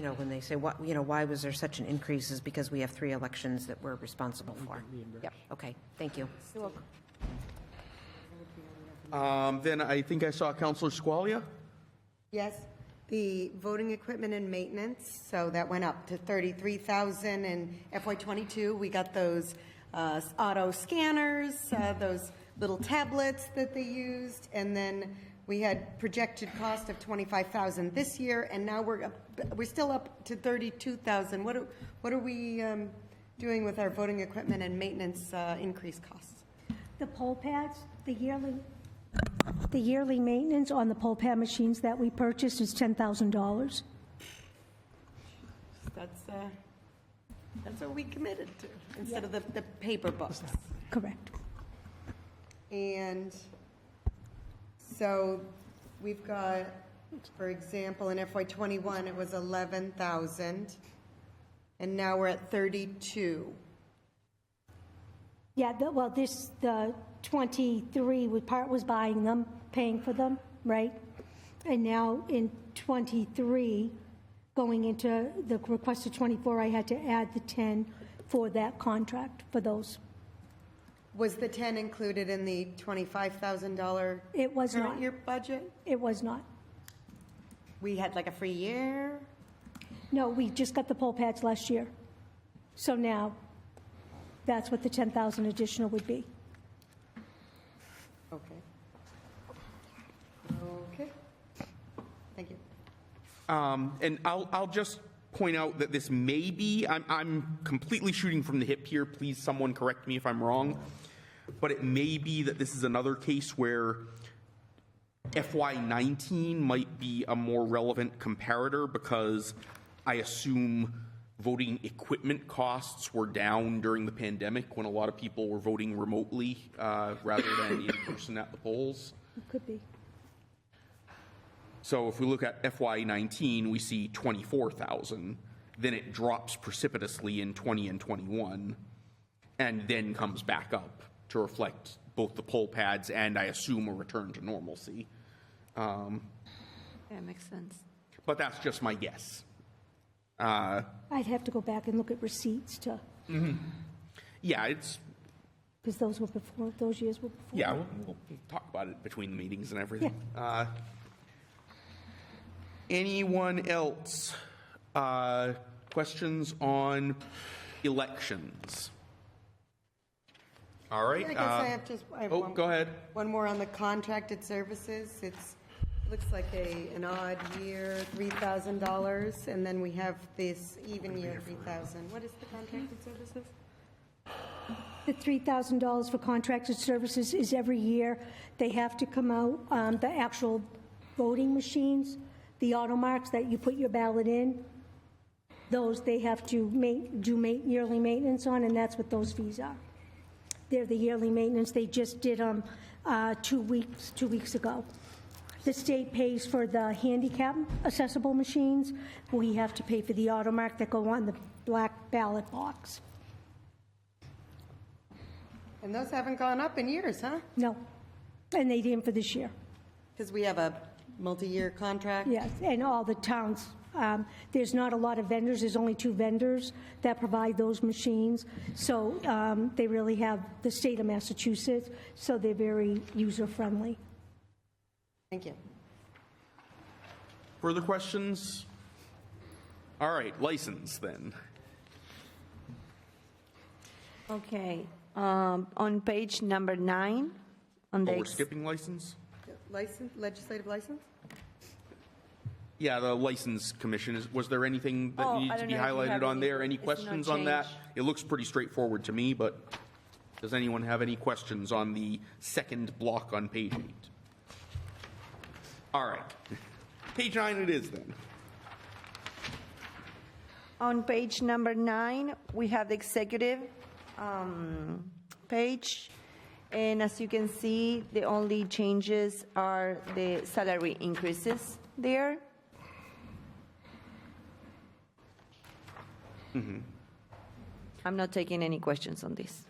when they say, why was there such an increase, is because we have 3 elections that we're responsible for. Yep. Okay, thank you. You're welcome. Then I think I saw Counselor Squalia. Yes, the voting equipment and maintenance, so that went up to 33,000 in FY22. We got those auto scanners, those little tablets that they used, and then we had projected cost of 25,000 this year, and now we're still up to 32,000. What are we doing with our voting equipment and maintenance increased costs? The poll pads, the yearly maintenance on the poll pad machines that we purchased is $10,000. That's what we committed to, instead of the paper books. Correct. And so we've got, for example, in FY21, it was 11,000, and now we're at 32. Yeah, the 23 was buying them, paying for them, right? And now in 23, going into the request of 24, I had to add the 10 for that contract, for those. Was the 10 included in the $25,000 It was not. current year budget? It was not. We had like a free year? No, we just got the poll pads last year. So now, that's what the 10,000 additional would be. Okay. Okay. Thank you. And I'll just point out that this may be, I'm completely shooting from the hip here. Please, someone correct me if I'm wrong. But it may be that this is another case where FY19 might be a more relevant comparator, because I assume voting equipment costs were down during the pandemic when a lot of people were voting remotely rather than in person at the polls. It could be. So if we look at FY19, we see 24,000. Then it drops precipitously in 20 and 21, and then comes back up to reflect both the poll pads and, I assume, a return to normalcy. Yeah, makes sense. But that's just my guess. I'd have to go back and look at receipts to, Yeah, it's because those years were before. yeah. We'll talk about it between the meetings and everything. Anyone else? Questions on elections? All right. I guess I have one, go ahead. one more on the contracted services. Looks like an odd year, $3,000, and then we have this even year, $3,000. What is the contracted services? The $3,000 for contracted services is every year. They have to come out, the actual voting machines, the automarks that you put your ballot in, those they have to do yearly maintenance on, and that's what those fees are. They're the yearly maintenance. They just did them 2 weeks ago. The state pays for the handicap accessible machines. We have to pay for the automark that go on the black ballot box. And those haven't gone up in years, huh? No, and they didn't for this year. Because we have a multi-year contract? Yes, and all the towns. There's not a lot of vendors. There's only 2 vendors that provide those machines. So they really have the state of Massachusetts, so they're very user-friendly. Thank you. Further questions? All right, license then. Okay, on page number 9, on the Oh, we're skipping license? Legislative license? Yeah, the License Commission. Was there anything that Oh, needed I to don't be know if you highlighted have on any- there? Any it's no questions on that? change. It looks pretty straightforward to me, but does anyone have any questions on the second block on page 8? All right. Page 9 it is then. On page number 9, we have the executive page. And as you can see, the only changes are the salary increases there. I'm not taking any questions on this.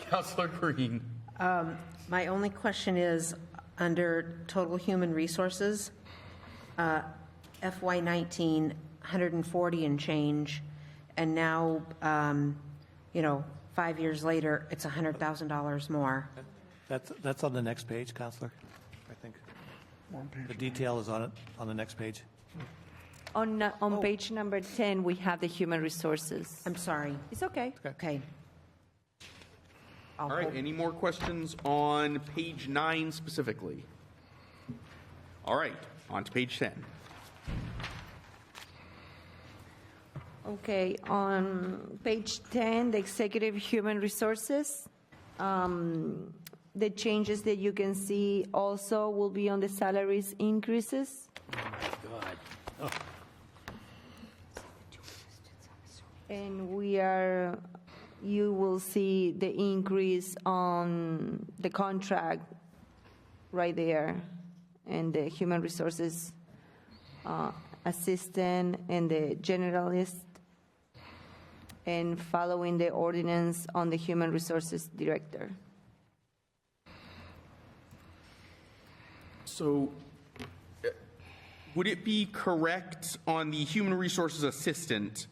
Councilor Green. My only question is, under total human resources, FY19, 140 and change, and now, 5 years later, it's $100,000 more. That's on the next page, Counselor, I think. The detail is on the next page. On page number 10, we have the human resources. I'm sorry. It's okay. Okay. All right, any more questions on page 9 specifically? All right, on to page 10. Okay, on page 10, the executive human resources, the changes that you can see also will be on the salaries increases. God. And you will see the increase on the contract right there, and the human resources assistant and the generalist, and following the ordinance on the human resources director. So, would it be correct on the human resources assistant?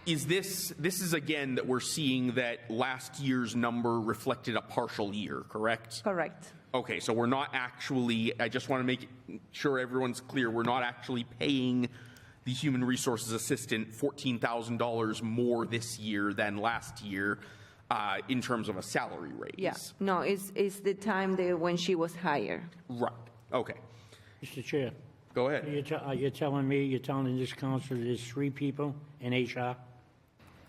This is again that we're seeing that last year's number reflected a partial year, correct? Correct. Okay, so we're not actually, I just want to make sure everyone's clear, we're not actually paying the human resources assistant $14,000 more this year than last year in terms of a salary raise. Yeah, no, it's the time when she was hired. Right, okay. Mr. Chair. Go ahead. You're telling this council there's 3 people in HR?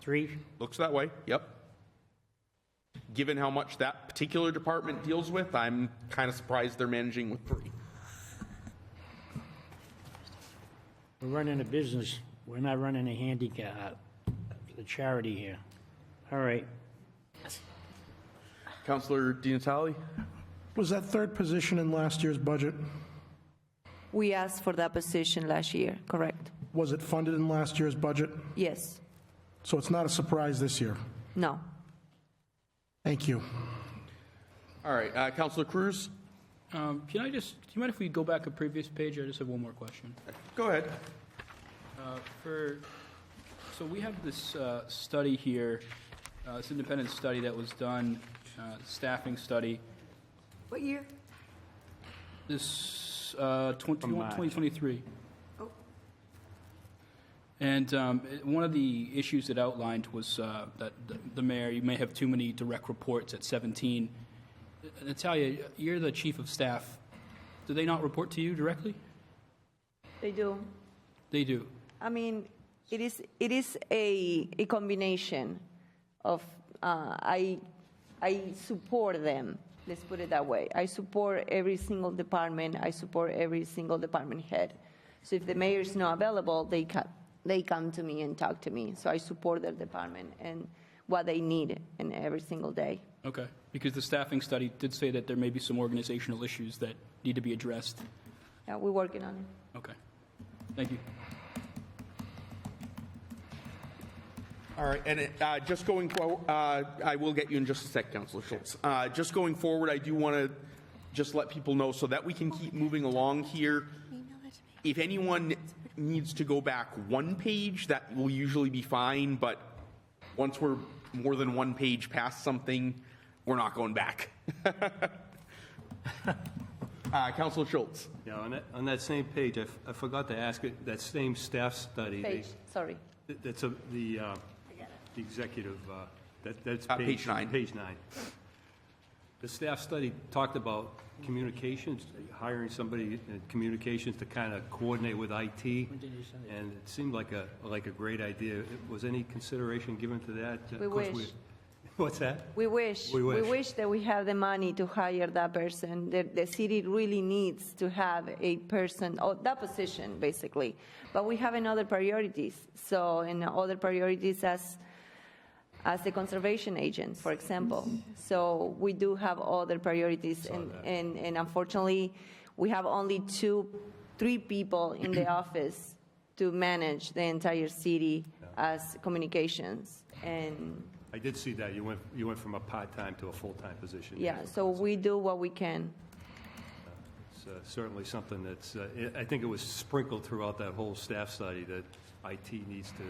3? Looks that way, yep. Given how much that particular department deals with, I'm kind of surprised they're managing with 3. We're running a business. We're not running a handicap, a charity here. All right. Councillor Di Natale? Was that third position in last year's budget? We asked for that position last year, correct? Was it funded in last year's budget? Yes. So it's not a surprise this year? No. Thank you. All right, Councillor Cruz? Do you mind if we go back a previous page? I just have one more question. Go ahead. So we have this study here, this independent study that was done, staffing study. What year? This 2023. Oh. And one of the issues it outlined was that the mayor, you may have too many direct reports at 17. Natalia, you're the chief of staff. Do they not report to you directly? They do. They do. I mean, it is a combination of I support them. Let's put it that way. I support every single department. I support every single department head. So if the mayor is not available, they come to me and talk to me. So I support their department and what they need in every single day. Okay, because the staffing study did say that there may be some organizational issues that need to be addressed. Yeah, we're working on it. Okay, thank you. All right, and just going forward, I will get you in just a sec, Councillor Schultz. Just going forward, I do want to just let people know so that we can keep moving along here. If anyone needs to go back one page, that will usually be fine, but once we're more than one page past something, we're not going back. Councillor Schultz. Yeah, on that same page, I forgot to ask it, that same staff study. Page, sorry. That's the executive, that's page 9. Page 9. The staff study talked about communications, hiring somebody in communications to kind of coordinate with IT, and it seemed like a great idea. Was any consideration given to that? We wish. What's that? We wish. We wish. We wish that we have the money to hire that person. The city really needs to have a person, or that position, basically. But we have other priorities. So, in other priorities as a conservation agent, for example. So we do have other priorities, and unfortunately, we have only 3 people in the office to manage the entire city as communications. And I did see that. You went from a part-time to a full-time position. yeah, so we do what we can. certainly something that's, I think it was sprinkled throughout that whole staff study that IT needs to,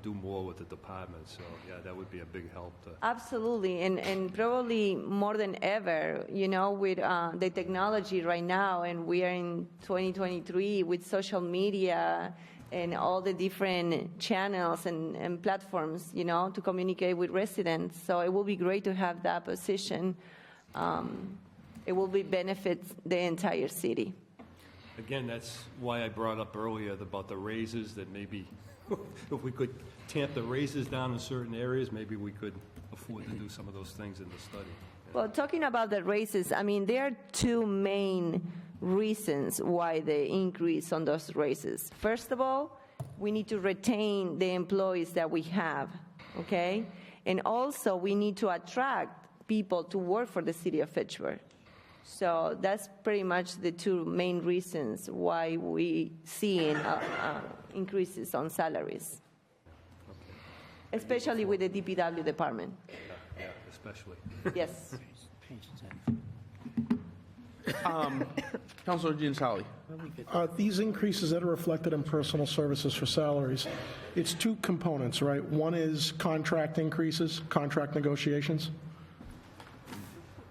do more with the department. So, yeah, that would be a big help to. Absolutely, and probably more than ever, with the technology right now, and we are in 2023 with social media and all the different channels and platforms, to communicate with residents. So it will be great to have that position. It will be benefits the entire city. Again, that's why I brought up earlier about the raises, that maybe if we could tamp the raises down in certain areas, maybe we could afford to do some of those things in the study. Well, talking about the raises, there are two main reasons why the increase on those raises. First of all, we need to retain the employees that we have, okay? And also, we need to attract people to work for the city of Fitchburg. So that's pretty much the two main reasons why we see increases on salaries, especially with the DPW department. Yeah, especially. Yes. Councilor Giancelli. These increases that are reflected in personal services for salaries, it's two components, right? One is contract increases, contract negotiations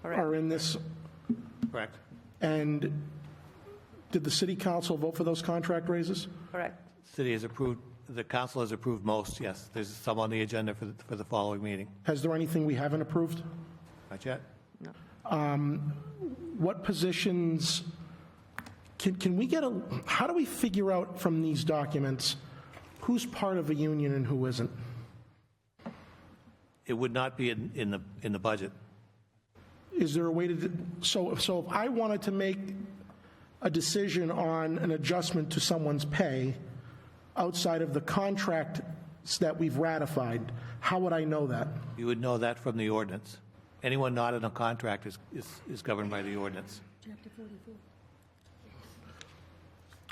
are in this. Correct. And did the city council vote for those contract raises? Correct. City has approved, the council has approved most, yes. There's some on the agenda for the following meeting. Has there anything we haven't approved? Not yet? No. What positions, can we get how do we figure out from these documents who's part of a union and who isn't? It would not be in the budget. Is there a way to, so if I wanted to make a decision on an adjustment to someone's pay outside of the contract that we've ratified, how would I know that? You would know that from the ordinance. Anyone not in a contract is governed by the ordinance. Chapter 44.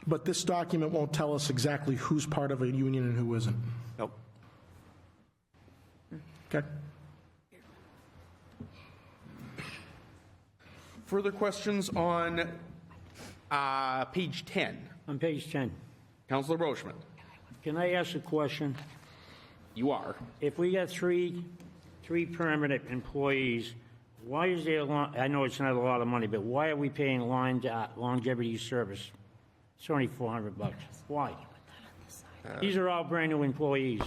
But this document won't tell us exactly who's part of a union and who isn't. Nope. Okay. Further questions on page 10? On page 10, Councilor Brochman. can I ask a question? You are. If we got three permanent employees, why is there, I know it's not a lot of money, but why are we paying longevity service? It's only $400. Why? These are all brand-new employees.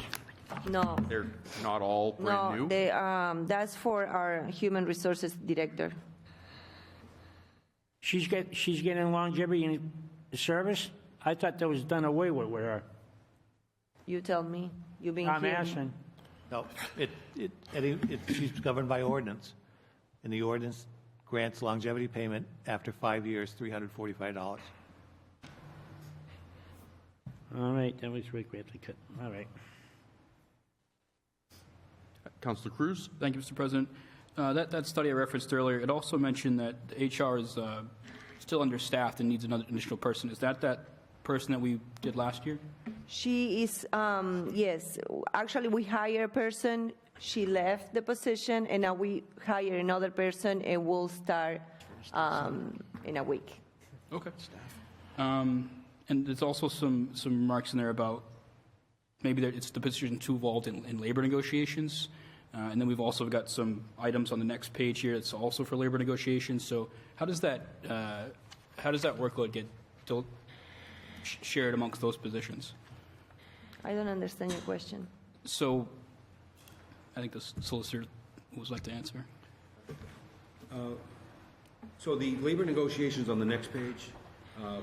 No. They're not all brand new? No, that's for our human resources director. She's getting longevity service? I thought that was done away with her. You tell me. You've been I'm here. asking. No, she's governed by ordinance, and the ordinance grants longevity payment after 5 years, $345. All right, that was right, we have to cut. All right. Councilor Cruz. Thank you, Mr. President. That study I referenced earlier, it also mentioned that HR is still understaffed and needs another additional person. Is that person that we did last year? She is, yes. Actually, we hire a person. She left the position, and now we hire another person, and we'll start in a week. Okay. And there's also some remarks in there about maybe that it's the position too involved in labor negotiations. And then we've also got some items on the next page here that's also for labor negotiations. So how does that workload get shared amongst those positions? I don't understand your question. So I think the solicitor would like to answer. So the labor negotiations on the next page,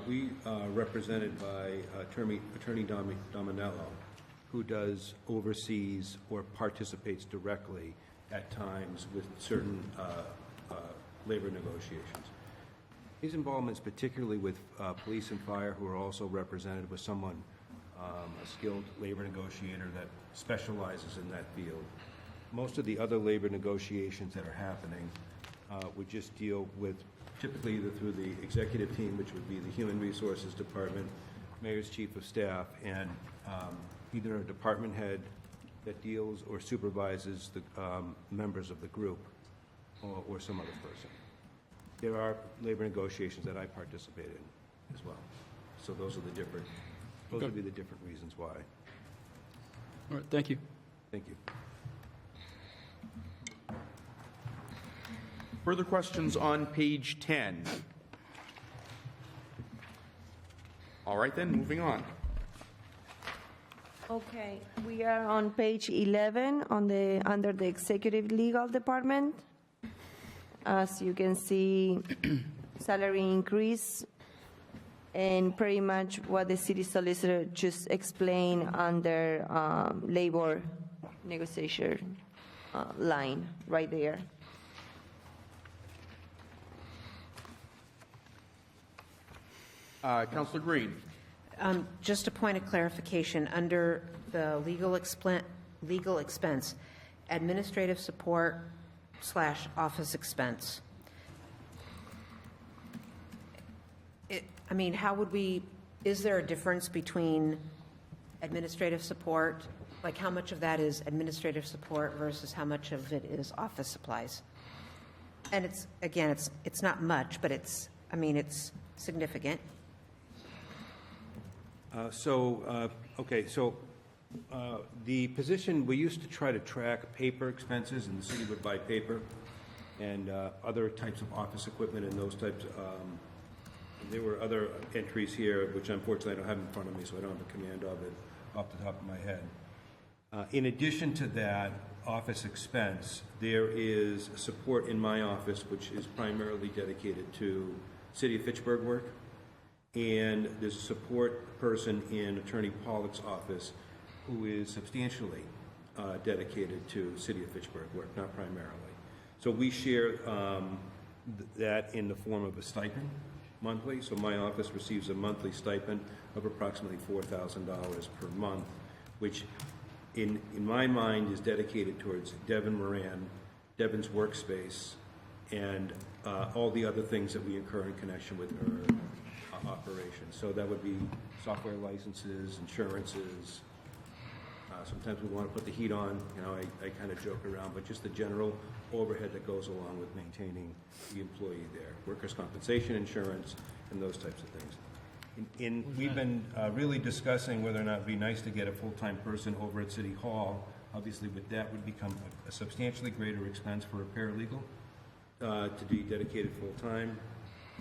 we are represented by Attorney Dominello, who oversees or participates directly at times with certain labor negotiations. His involvement is particularly with police and fire, who are also represented with someone, a skilled labor negotiator that specializes in that field. Most of the other labor negotiations that are happening would just deal with, typically either through the executive team, which would be the Human Resources Department, Mayor's Chief of Staff, and either a department head that deals or supervises the members of the group or some other person. there are labor negotiations that I participate in as well. So those would be the different reasons why. All right, thank you. Thank you. Further questions on page 10? All right then, moving on. Okay, we are on page 11 under the Executive Legal Department. As you can see, salary increase and pretty much what the city solicitor just explained under labor negotiation line right there. Councilor Green. Just a point of clarification, under the legal expense, administrative support / office expense. How would we, is there a difference between administrative support? Like how much of that is administrative support versus how much of it is office supplies? And it's not much, but it's significant. The position, we used to try to track paper expenses, and the city would buy paper and other types of office equipment and those types. There were other entries here, which unfortunately I don't have in front of me, so I don't have a command of it off the top of my head. In addition to that office expense, there is support in my office, which is primarily dedicated to City of Fitchburg work. And there's a support person in Attorney Pollock's office who is substantially dedicated to City of Fitchburg work, not primarily. So we share that in the form of a stipend monthly. So my office receives a monthly stipend of approximately $4,000 per month, which in my mind is dedicated towards Devin Moran, Devin's workspace, and all the other things that we incur in connection with her operation. So that would be software licenses, insurances. Sometimes we want to put the heat on. I kind of joke around, but just the general overhead that goes along with maintaining the employee there. Workers' compensation insurance and those types of things. We've been really discussing whether or not it would be nice to get a full-time person over at City Hall. Obviously, with that would become a substantially greater expense for a paralegal to be dedicated full-time.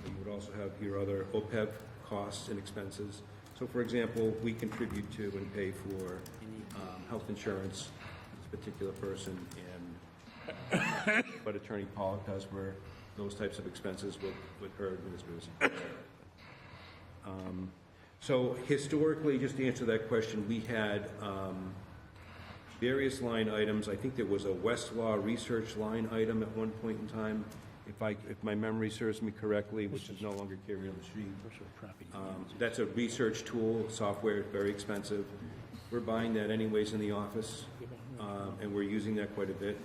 You would also have your other OPEB costs and expenses. So, for example, we contribute to and pay for health insurance, this particular person, and what Attorney Pollock does for those types of expenses with her administrators. So, historically, just to answer that question, we had various line items. I think there was a Westlaw research line item at one point in time, if my memory serves me correctly, which is no longer carried on the sheet. That's a research tool, software, very expensive. We're buying that anyways in the office, and we're using that quite a bit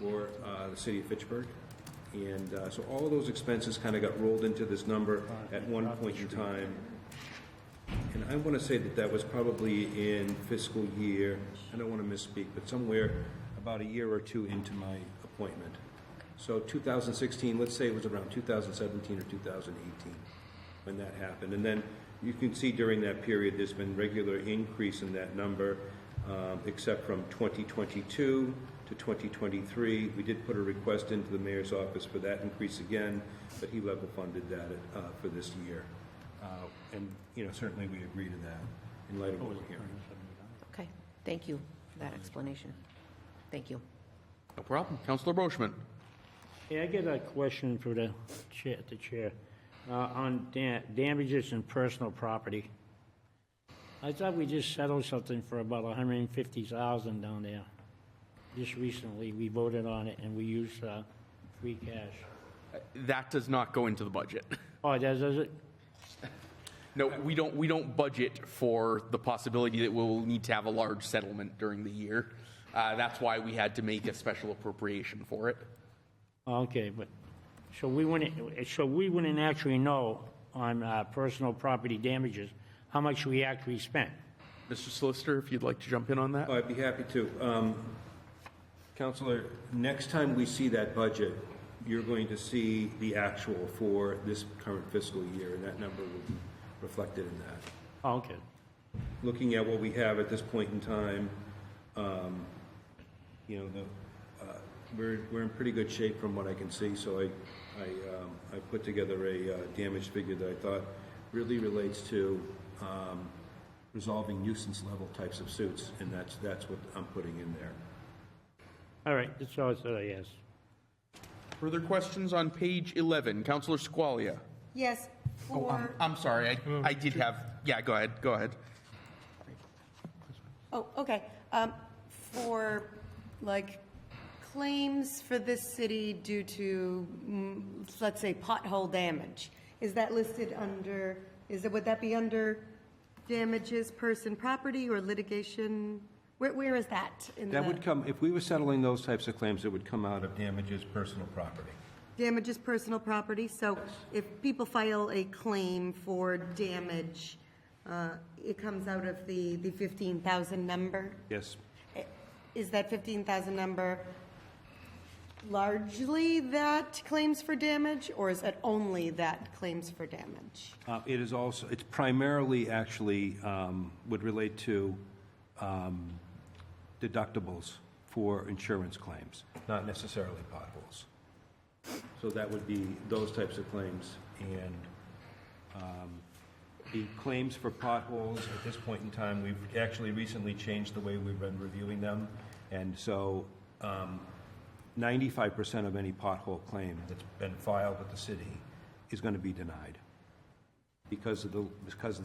for the city of Fitchburg. And so all of those expenses kind of got rolled into this number at one point in time. And I want to say that was probably in fiscal year, I don't want to misspeak, but somewhere about a year or two into my appointment. So 2016, let's say it was around 2017 or 2018 when that happened. And then you can see during that period there's been regular increase in that number, except from 2022 to 2023. We did put a request into the mayor's office for that increase again, but he level funded that for this year. And certainly we agree to that in light of what we're hearing. Okay, thank you for that explanation. Thank you. No problem. Councilor Brochman. Yeah, I get a question for the chair. On damages and personal property. I thought we just settled something for about $150,000 down there. Just recently, we voted on it and we used free cash. That does not go into the budget. Oh, does it? No, we don't budget for the possibility that we'll need to have a large settlement during the year. That's why we had to make a special appropriation for it. Okay, but so we wouldn't actually know on personal property damages how much we actually spent. Mr. Solicitor, if you'd like to jump in on that. I'd be happy to. Councilor, next time we see that budget, you're going to see the actual for this current fiscal year, and that number will be reflected in that. Oh, okay. Looking at what we have at this point in time, you know, we're in pretty good shape from what I can see, so I put together a damage figure that I thought really relates to resolving nuisance level types of suits, and that's what I'm putting in there. All right, that's all I said I asked. Further questions on page 11? Counselor Squalia. Yes, for, I'm sorry, I did have, yeah, go ahead. oh, okay. For, like, claims for this city due to, let's say, pothole damage, is that listed under, would that be under damages, person, property, or litigation? Where is that in That would come, if we were settling those types of claims, it would come out of damages, personal property. Damages, personal property? So if people file a claim for damage, it comes out of the 15,000 number? Yes. Is that 15,000 number largely that claims for damage, or is it only that claims for damage? It is also, it's primarily actually would relate to deductibles for insurance claims, not necessarily potholes. So that would be those types of claims. And the claims for potholes, at this point in time, we've actually recently changed the way we've been reviewing them. And so 95% of any pothole claim that's been filed with the city is going to be denied because of the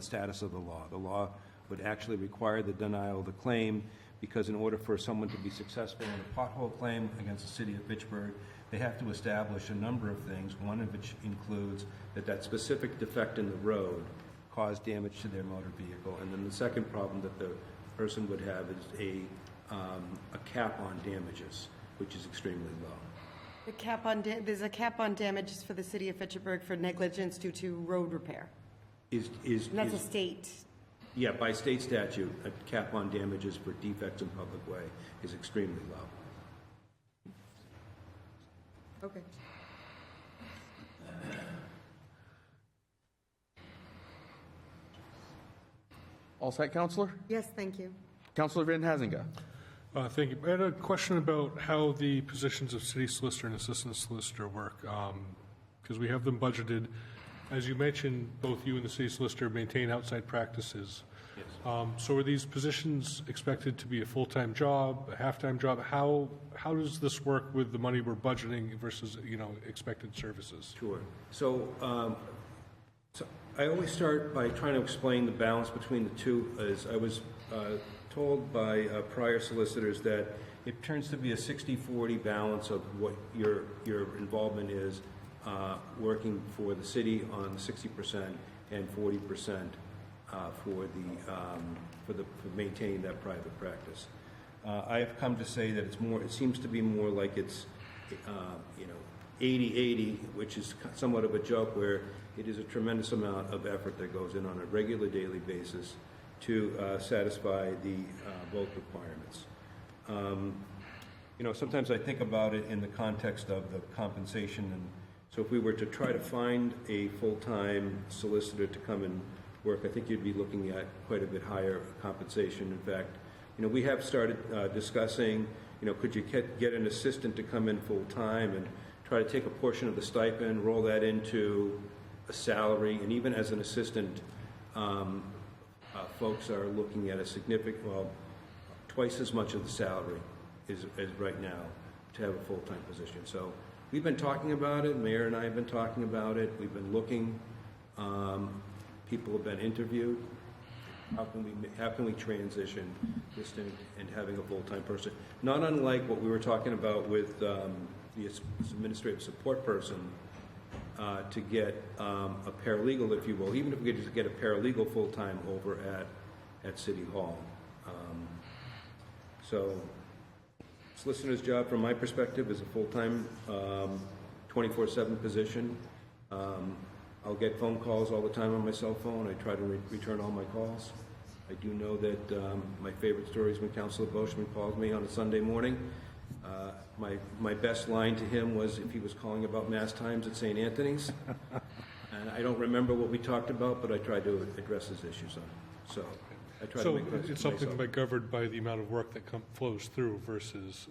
status of the law. The law would actually require the denial of the claim because in order for someone to be successful in a pothole claim against the city of Fitchburg, they have to establish a number of things, one of which includes that specific defect in the road caused damage to their motor vehicle. And then the second problem that the person would have is a cap on damages, which is extremely low. The cap on there's a cap on damages for the city of Fitchburg for negligence due to road repair. And that's a state. Yeah, by state statute, a cap on damages for defects in public way is extremely low. Okay. All set, Counselor? Yes, thank you. Counselor Van Hazinga. Thank you. I had a question about how the positions of city solicitor and assistant solicitor work, because we have them budgeted. As you mentioned, both you and the city solicitor maintain outside practices. Yes. So are these positions expected to be a full-time job, a half-time job? How does this work with the money we're budgeting versus, expected services? Sure. So I always start by trying to explain the balance between the two. As I was told by prior solicitors that it turns to be a 60-40 balance of what your involvement is working for the city on 60% and 40% for maintaining that private practice. I have come to say that it seems to be more like it's 80-80, which is somewhat of a joke, where it is a tremendous amount of effort that goes in on a regular daily basis to satisfy the both requirements. Sometimes I think about it in the context of the compensation, and so if we were to try to find a full-time solicitor to come and work, I think you'd be looking at quite a bit higher compensation. In fact, we have started discussing, could you get an assistant to come in full-time and try to take a portion of the stipend, roll that into a salary, and even as an assistant, folks are looking at a significant, twice as much of the salary as right now to have a full-time position. So we've been talking about it. Mayor and I have been talking about it. We've been looking. People have been interviewed. How can we transition this and having a full-time person? Not unlike what we were talking about with the administrative support person to get a paralegal, if you will, even if we could just get a paralegal full-time over at City Hall. So solicitor's job, from my perspective, is a full-time 24/7 position. I'll get phone calls all the time on my cell phone. I try to return all my calls. I do know that my favorite story is when Councilor Boschman calls me on a Sunday morning My best line to him was if he was calling about Mass Times at St. Anthony's. And I don't remember what we talked about, but I tried to address his issues on it. So I tried to So make sense it's to something myself. governed by the amount of work that flows through versus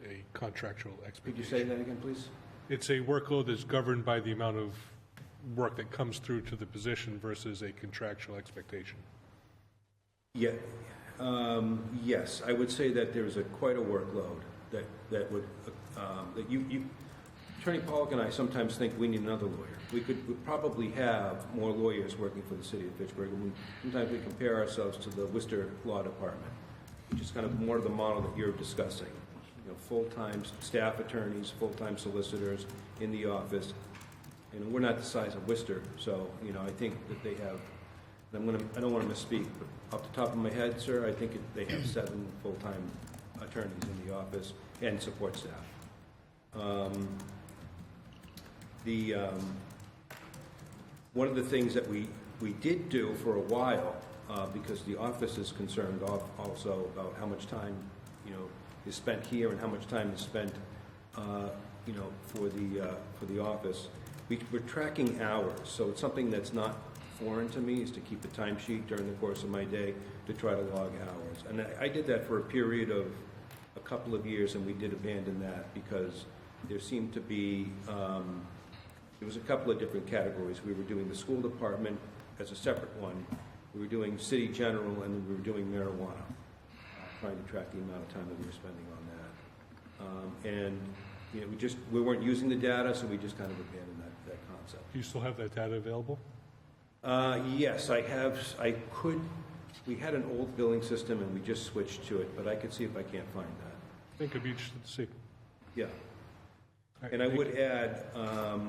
a contractual Could expectation. you say that again, please? It's a workload that's governed by the amount of work that comes through to the position versus a contractual expectation. Yeah, yes, I would say that there's quite a workload that would, that you, Attorney Pollock and I sometimes think we need another lawyer. We'd probably have more lawyers working for the city of Fitchburg, and sometimes we compare ourselves to the Worcester Law Department, which is kind of more the model that you're discussing. You know, full-time staff attorneys, full-time solicitors in the office. You know, we're not the size of Worcester, so, you know, I think that they have, I don't want to misspeak, but off the top of my head, sir, I think they have 7 full-time attorneys in the office and support staff. One of the things that we did do for a while, because the office is concerned also about how much time, you know, is spent here and how much time is spent, you know, for the office. We're tracking hours, so it's something that's not foreign to me, is to keep a timesheet during the course of my day to try to log hours. And I did that for a period of a couple of years, and we did abandon that because there seemed to be, there was a couple of different categories. We were doing the school department as a separate one. We were doing city general, and we were doing marijuana, trying to track the amount of time that we were spending on that. And you know, we weren't using the data, so we just kind of abandoned that concept. Do you still have that data available? Yes, I have. We had an old billing system, and we just switched to it, but I could see if I can't find that. I think I'd be interested to see. Yeah. All right, And I would add, I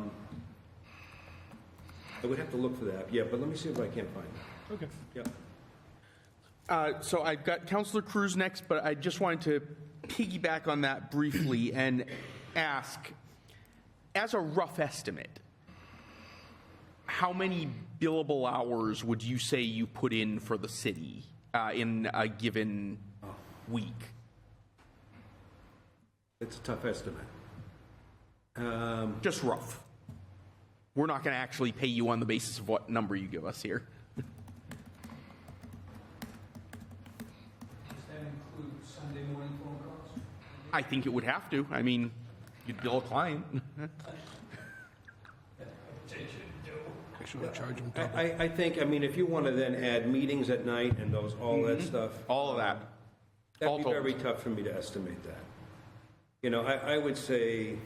would have to look for that, yeah, but let me see if I can't find that. Okay. Yeah. So I've got Councilor Cruz next, but I just wanted to piggyback on that briefly and ask, as a rough estimate, how many billable hours would you say you put in for the city in a given week? It's a tough estimate. Just rough. We're not going to actually pay you on the basis of what number you give us here. Does that include Sunday morning phone calls? I think it would have to. I mean, you'd bill a client. Charge them double. I think, I mean, if you want to then add meetings at night and all that stuff. All of that. That'd be very tough for me to estimate that. You know, I would say,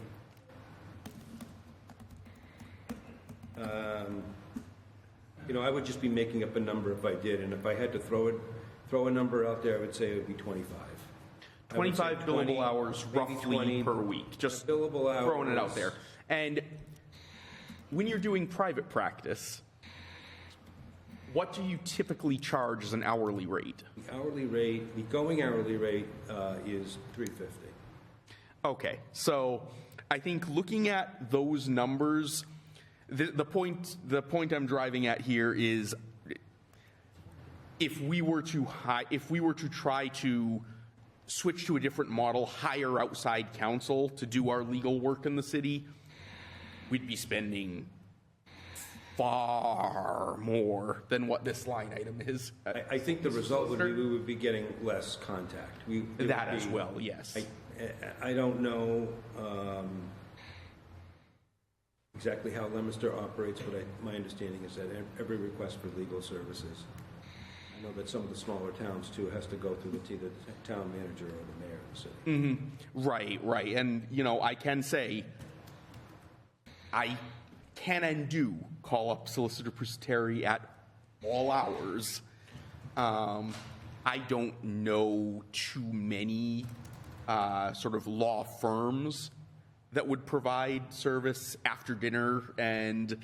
you know, I would just be making up a number if I did, and if I had to throw a number out there, I would say it would be 25. 25 billable hours maybe roughly 20 per week. Just billable hours. throwing it out there. And when you're doing private practice, what do you typically charge as an hourly rate? The hourly rate, the going hourly rate is $3.50. Okay, so I think looking at those numbers, the point I'm driving at here is if we were to try to switch to a different model, hire outside counsel to do our legal work in the city, we'd be spending far more than what this line item is. I think the result would be we would be getting less contact. That as well, yes. I don't know exactly how Leominster operates, but my understanding is that every request for legal services, I know that some of the smaller towns too has to go through the town manager or the mayor of the city. Mm-hmm. Right. And, you know, I can say I can and do call up Solicitor Pusateri at all hours. I don't know too many sort of law firms that would provide service after dinner and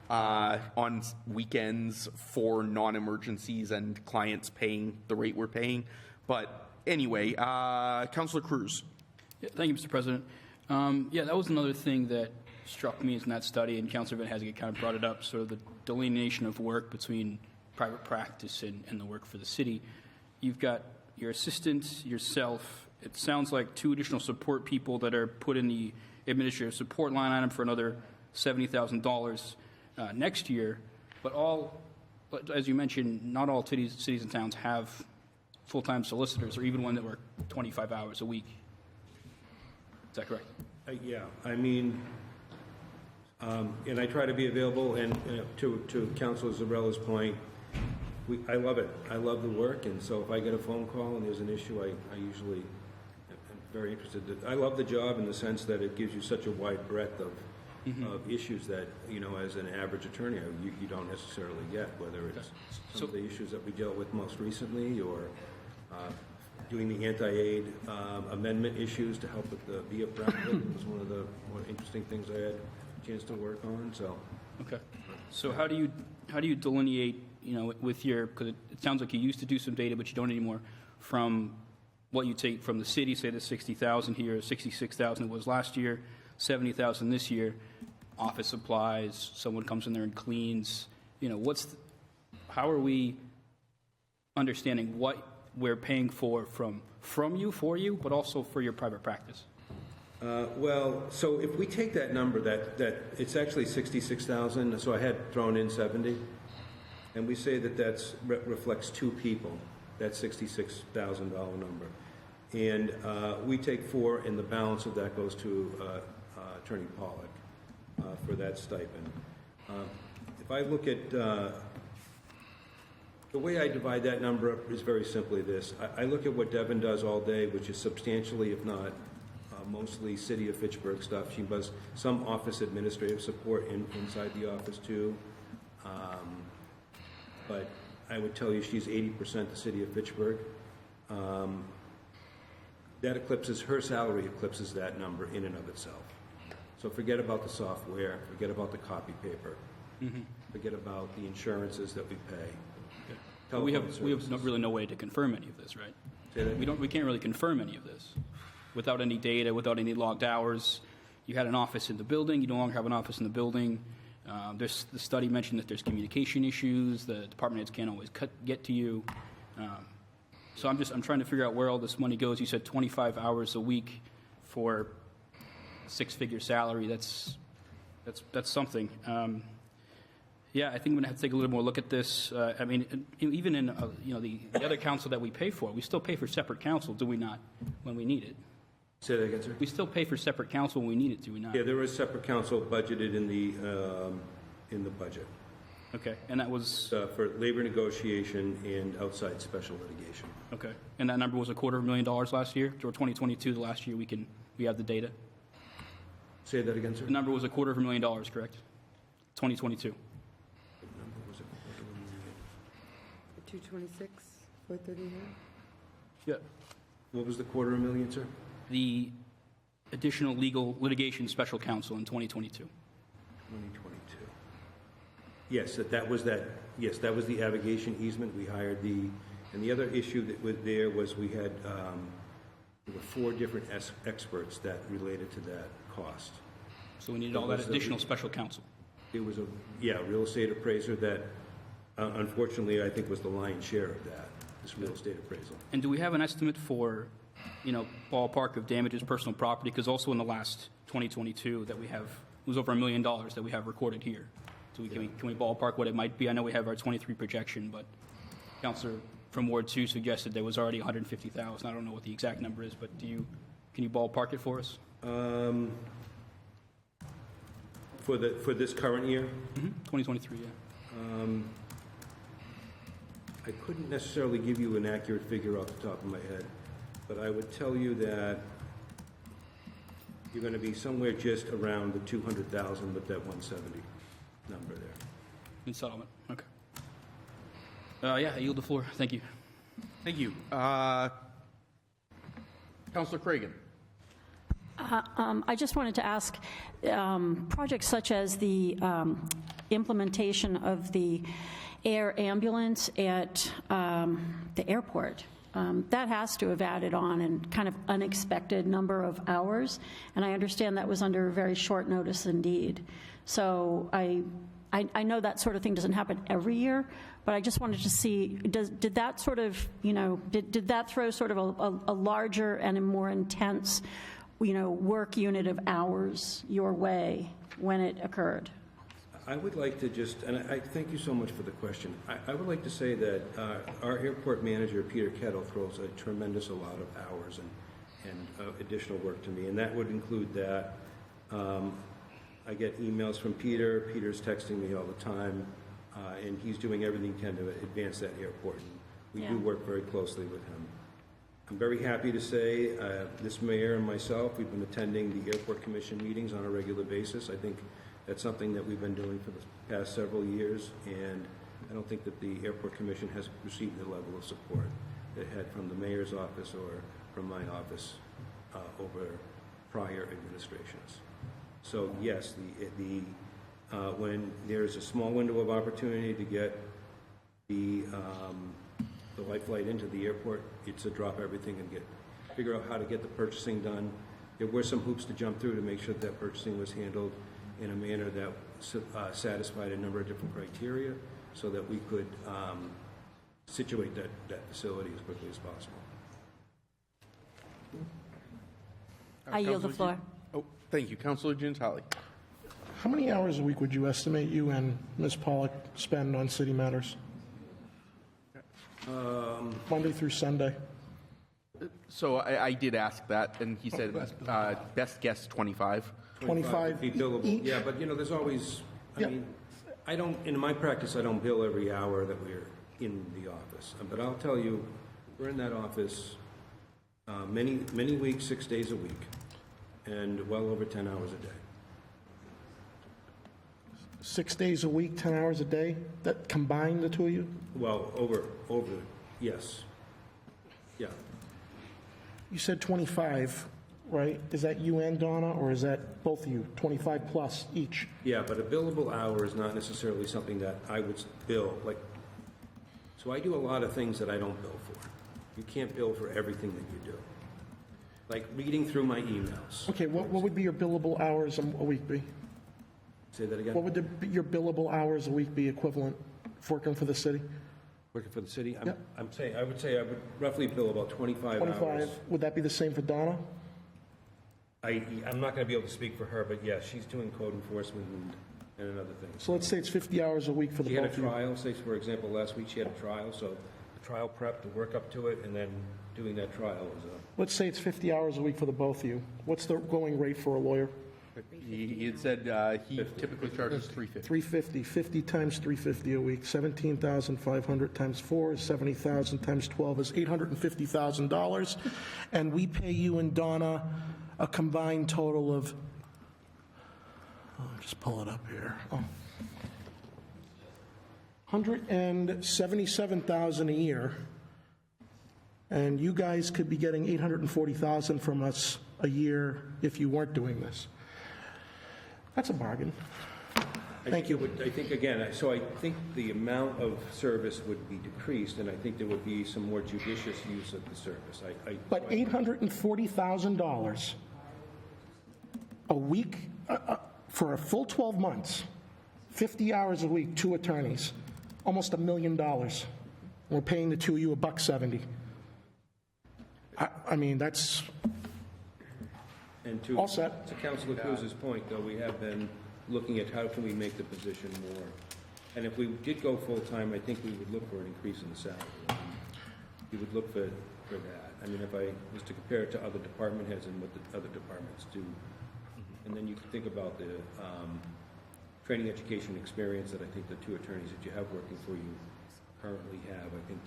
on weekends for non-emergencies and clients paying the rate we're paying. But anyway, Councilor Cruz. Yeah, thank you, Mr. President. Yeah, that was another thing that struck me in that study, and Councilor Van Hazigan kind of brought it up, sort of the delineation of work between private practice and the work for the city. You've got your assistant, yourself, it sounds like 2 additional support people that are put in the administrative support line item for another $70,000 next year. But as you mentioned, not all cities and towns have full-time solicitors, or even one that work 25 hours a week. Is that correct? Yeah, I mean, and I try to be available, and to Councilor Zarella's point, I love it. I love the work, and so if I get a phone call and there's an issue, I usually am very interested. I love the job in the sense that it gives you such a wide breadth of issues that, as an average attorney, you don't necessarily get, whether it's some of the issues that we dealt with most recently, or doing the anti-aid amendment issues to help with the VIA bracket was one of the more interesting things I had a chance to work on. So, okay. So how do you delineate, with your, because it sounds like you used to do some data, but you don't anymore, from what you take from the city, say the 60,000 here, 66,000 it was last year, 70,000 this year, office supplies, someone comes in there and cleans, how are we understanding what we're paying from you, for you, but also for your private practice? Well, so if we take that number, that it's actually 66,000, so I had thrown in 70, and we say that reflects 2 people, that's $66,000 number. And we take 4, and the balance of that goes to Attorney Pollack for that stipend. If I look at the way I divide that number up is very simply this. I look at what Devin does all day, which is substantially, if not mostly, City of Fitchburg stuff. She does some office administrative support inside the office too. But I would tell you she's 80% the City of Fitchburg. That eclipses, her salary eclipses that number in and of itself. So forget about the software, forget about the copy paper, forget about the insurances that we pay. We have really no way to confirm any of this, right? We can't really confirm any of this without any data, without any logged hours. You had an office in the building. You no longer have an office in the building. The study mentioned that there's communication issues. The department heads can't always get to you. So I'm trying to figure out where all this money goes. You said 25 hours a week for a 6-figure salary. That's something. Yeah, I think I'm going to have to take a little more look at this. I mean, even in the other council that we pay for, we still pay for separate counsel, do we not, when we need it? Say that again, sir? We still pay for separate counsel when we need it, do we not? Yeah, there is separate counsel budgeted in the budget. Okay, and that was for labor negotiation and outside special litigation. Okay, and that number was $250,000 last year, or 2022, the last year we have the data. Say that again, sir. The number was $250,000, correct? 2022. 226, 439. Yeah. What was the $250,000, sir? The additional legal litigation special counsel in 2022. 2022. Yes, that was the abrogation easement. We hired and the other issue that was there was we had there were 4 different experts that related to that cost. So we needed all that additional special counsel. It was a real estate appraiser that unfortunately I think was the lion's share of that, this real estate appraisal. And do we have an estimate for, ballpark of damages, personal property? Because also in the last 2022 that we have, it was over $1 million that we have recorded here. So can we ballpark what it might be? I know we have our 23 projection, but Councilor from Ward 2 suggested there was already $150,000. I don't know what the exact number is, but can you ballpark it for us? For this current year? 2023, yeah. I couldn't necessarily give you an accurate figure off the top of my head, but I would tell you that you're going to be somewhere just around the 200,000 with that 170 number there. In settlement, okay. Yeah, I yield the floor. Thank you. Thank you. Councilor Cragen. I just wanted to ask, projects such as the implementation of the air ambulance at the airport, that has to have added on a kind of unexpected number of hours, and I understand that was under very short notice indeed. So I I know that sort of thing doesn't happen every year, but I just wanted to see, did that sort of, did that throw sort of a larger and a more intense, work unit of hours your way when it occurred? I would like to just, and I thank you so much for the question. I would like to say that our airport manager, Peter Kettle, throws a tremendous amount of hours and additional work to me, and that would include that. I get emails from Peter. Peter's texting me all the time, and he's doing everything he can to advance that airport. And we do work very closely with him. I'm very happy to say this mayor and myself, we've been attending the Airport Commission meetings on a regular basis. I think that's something that we've been doing for the past several years, and I don't think that the Airport Commission has received the level of support that it had from the mayor's office or from my office over prior administrations. So yes, when there's a small window of opportunity to get the light flight into the airport, it's a drop everything and figure out how to get the purchasing done. There were some hoops to jump through to make sure that purchasing was handled in a manner that satisfied a number of different criteria so that we could situate that facility as quickly as possible. I yield the floor. Oh, thank you. Councilor Gentile. How many hours a week would you estimate you and Ms. Pollock spend on city matters? Monday through Sunday? So I did ask that, and he said best guess 25. 25 be billable. each? Yeah, but there's always, I don't, in my practice, I don't bill every hour that we're in the office. But I'll tell you, we're in that office many weeks, 6 days a week, and well over 10 hours a day. 6 days a week, 10 hours a day? That combined, the two of you? Well, over, yes. Yeah. You said 25, right? Is that you and Donna, or is that both of you, 25 plus each? Yeah, but a billable hour is not necessarily something that I would bill. So I do a lot of things that I don't bill for. You can't bill for everything that you do. Like reading through my emails. Okay, what would be your billable hours a week be? Say that again? What would your billable hours a week be equivalent for working for the city? Working for the city? Yep. I would say I would roughly bill about 25 hours. 25. Would that be the same for Donna? I'm not going to be able to speak for her, but yeah, she's doing code enforcement and another thing. So let's say it's 50 hours a week for the She had both a of you. trial, say for example, last week she had a trial, so the trial prep to work up to it, and then doing that trial is Let's say it's 50 hours a week for the both of you. What's the going rate for a lawyer? He had said he typically charges $350. 350. 50 times 350 a week. 17,500 times 4 is 70,000 times 12 is $850,000. And we pay you and Donna a combined total of, just pull it up here. $177,000 a year. And you guys could be getting $840,000 from us a year if you weren't doing this. That's a bargain. Thank you. I think, again, so I think the amount of service would be decreased, and I think there would be some more judicious use of the service. But $840,000 a week for a full 12 months, 50 hours a week, 2 attorneys, almost $1 million. We're paying the two of you $170. I mean, that's And to all set. Councilor Cruz's point, though, we have been looking at how can we make the position more. And if we did go full-time, I think we would look for an increase in the salary. We would look for that. I mean, if I was to compare it to other department heads and what the other departments do, and then you can think about the training, education, experience that I think the two attorneys that you have working for you currently have, I think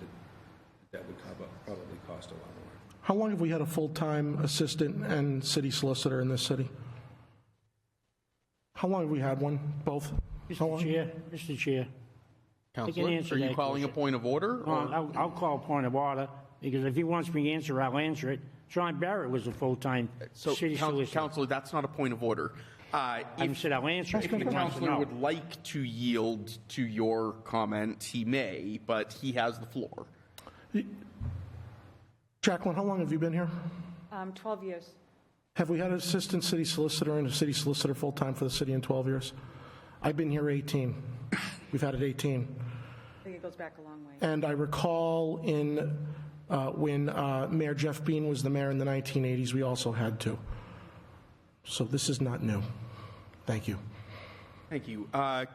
that would probably cost a lot more. How long have we had a full-time assistant and city solicitor in this city? How long have we had one? Both? Mr. Chair. Counselor, are you calling a point of order? I'll call a point of order, because if he wants me to answer, I'll answer it. John Barrett was a full-time city solicitor. Counselor, that's not a point of order. I said I'll answer it. If the counselor would like to yield to your comment, he may, but he has the floor. Jacqueline, how long have you been here? 12 years. Have we had an assistant city solicitor and a city solicitor full-time for the city in 12 years? I've been here 18. We've had it 18. I think it goes back a long way. And I recall when Mayor Jeff Bean was the mayor in the 1980s, we also had two. So this is not new. Thank you. Thank you.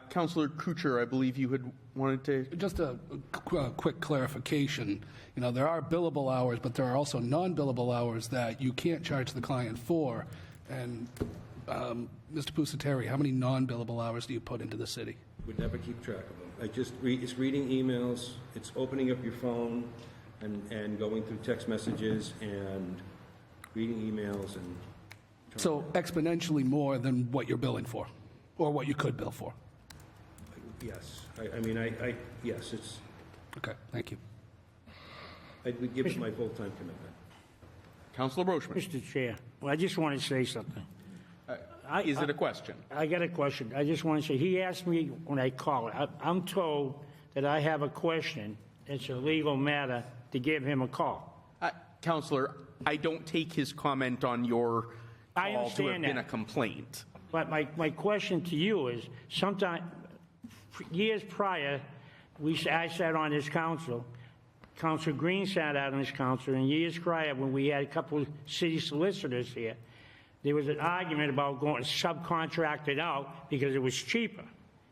Councillor Kuchar, I believe you had wanted to... Just a quick clarification. You know, there are billable hours, but there are also non-billable hours that you can't charge the client for. And Mr. Pusateri, how many non-billable hours do you put into the city? We never keep track of them. It's reading emails, it's opening up your phone and going through text messages and reading emails and... So exponentially more than what you're billing for, or what you could bill for? Yes. Yes, it's... Okay, thank you. I would give it my full-time commitment. Councillor Brochman. Mr. Chair, well, I just want to say something. Is it a question? I got a question. I just want to say, he asked me when I called. I'm told that I have a question. It's a legal matter to give him a call. Councillor, I don't take his comment on your I call to have understand been that. a complaint. But my question to you is, years prior, I sat on this council, Councilor Green sat out on this council, and years prior, when we had a couple of city solicitors here, there was an argument about going subcontracted out because it was cheaper.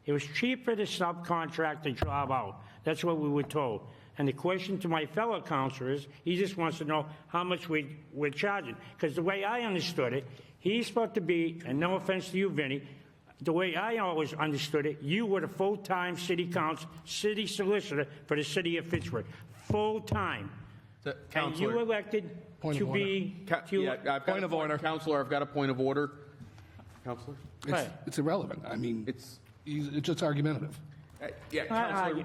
It was cheaper to subcontract the job out. That's what we were told. And the question to my fellow councilor is, he just wants to know how much we're charging. Because the way I understood it, he's supposed to be, and no offense to you, Vinny, the way I always understood it, you were the full-time city solicitor for the city of Fitchburg. Full-time. And you elected to be... Point of order. Councillor, I've got a point of order. Councillor? It's irrelevant. I mean, it's just argumentative. Councillor,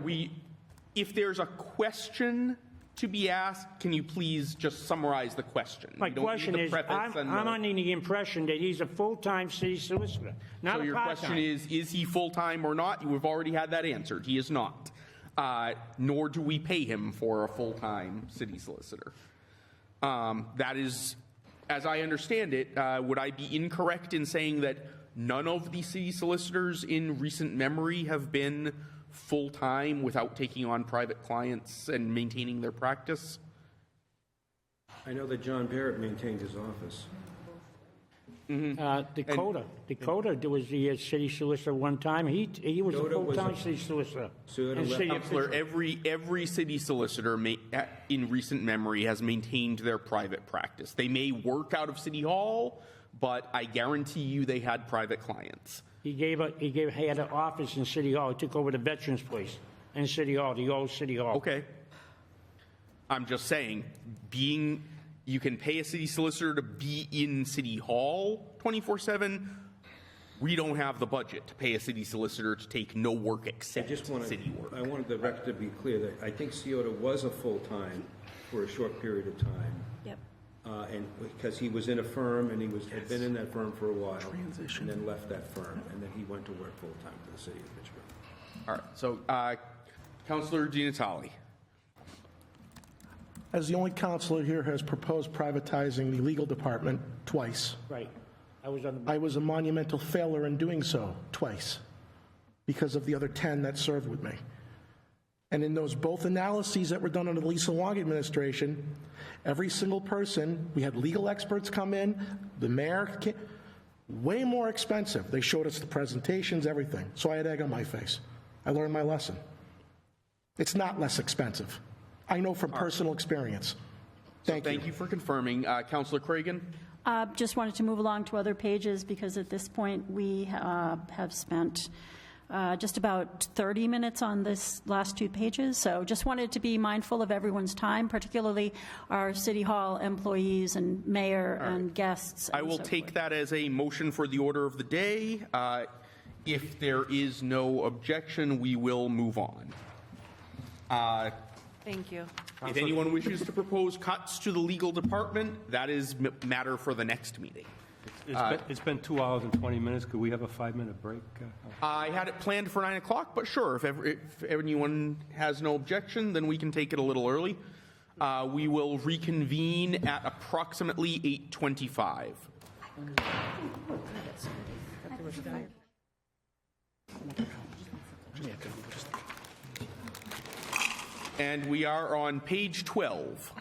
if there's a question to be asked, can you please just summarize the question? My question is, I'm under the impression that he's a full-time city solicitor, not so a your part-time. question is he full-time or not? We've already had that answered. He is not. Nor do we pay him for a full-time city solicitor. That is, as I understand it, would I be incorrect in saying that none of the city solicitors in recent memory have been full-time without taking on private clients and maintaining their practice? I know that John Barrett maintained his office. Dakota was the city solicitor one time. He was a full-time city solicitor. Councillor, every city solicitor in recent memory has maintained their private practice. They may work out of City Hall, but I guarantee you they had private clients. He had an office in City Hall. He took over the Veterans Place in City Hall, the old City Hall. Okay. I'm just saying, you can pay a city solicitor to be in City Hall 24/7. We don't have the budget to pay a city solicitor to take no work except city work. I wanted the record to be clear that I think Ciota was a full-time for a short period of time. Yep. And because he was in a firm and had been in that firm for a while, and then left that firm, and then he went to work full-time for the city of Fitchburg. All right. So, Councillor Di Natale. As the only councilor here has proposed privatizing the legal department twice. Right. I was a monumental failure in doing so twice because of the other 10 that served with me. And in those both analyses that were done under the Lisa Long administration, every single person, we had legal experts come in, the mayor came, way more expensive. They showed us the presentations, everything. So I had egg on my face. I learned my lesson. It's not less expensive. I know from personal experience. Thank you for confirming. Councillor Cragen? Just wanted to move along to other pages because at this point we have spent just about 30 minutes on this last two pages. So just wanted to be mindful of everyone's time, particularly our City Hall employees and mayor and guests. I will take that as a motion for the order of the day. If there is no objection, we will move on. Thank you. If anyone wishes to propose cuts to the legal department, that is matter for the next meeting. It's been 2 hours and 20 minutes. Could we have a 5-minute break? I had it planned for 9 o'clock, but sure, if anyone has no objection, then we can take it a little early. We will reconvene at approximately 8:25. And we are on page 12.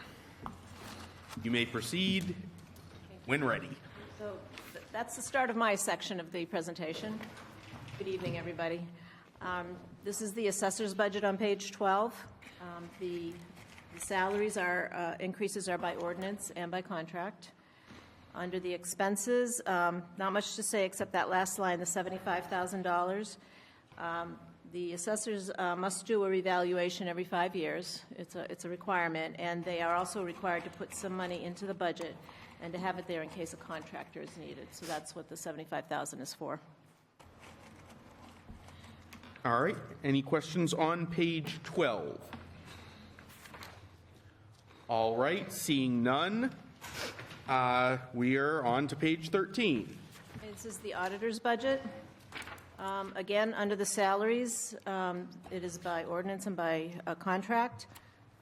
You may proceed when ready. So that's the start of my section of the presentation. Good evening, everybody. This is the assessor's budget on page 12. The salaries are, increases are by ordinance and by contract. Under the expenses, not much to say except that last line, the $75,000. The assessors must do a revaluation every 5 years. It's a requirement, and they are also required to put some money into the budget and to have it there in case a contractor is needed. So that's what the $75,000 is for. All right. Any questions on page 12? All right. Seeing none, we are on to page 13. This is the auditor's budget. Again, under the salaries, it is by ordinance and by contract.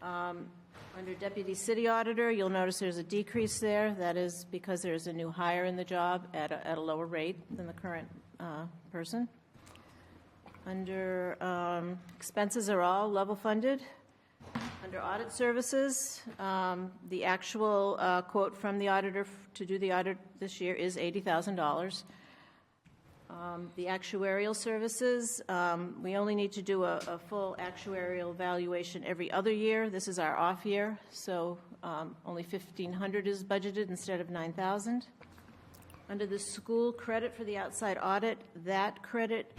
Under Deputy City Auditor, you'll notice there's a decrease there. That is because there's a new hire in the job at a lower rate than the current person. Under expenses are all level funded. Under audit services, the actual quote from the auditor to do the audit this year is $80,000. The actuarial services, we only need to do a full actuarial valuation every other year. This is our off year, so only $1,500 is budgeted instead of $9,000. Under the school credit for the outside audit, that credit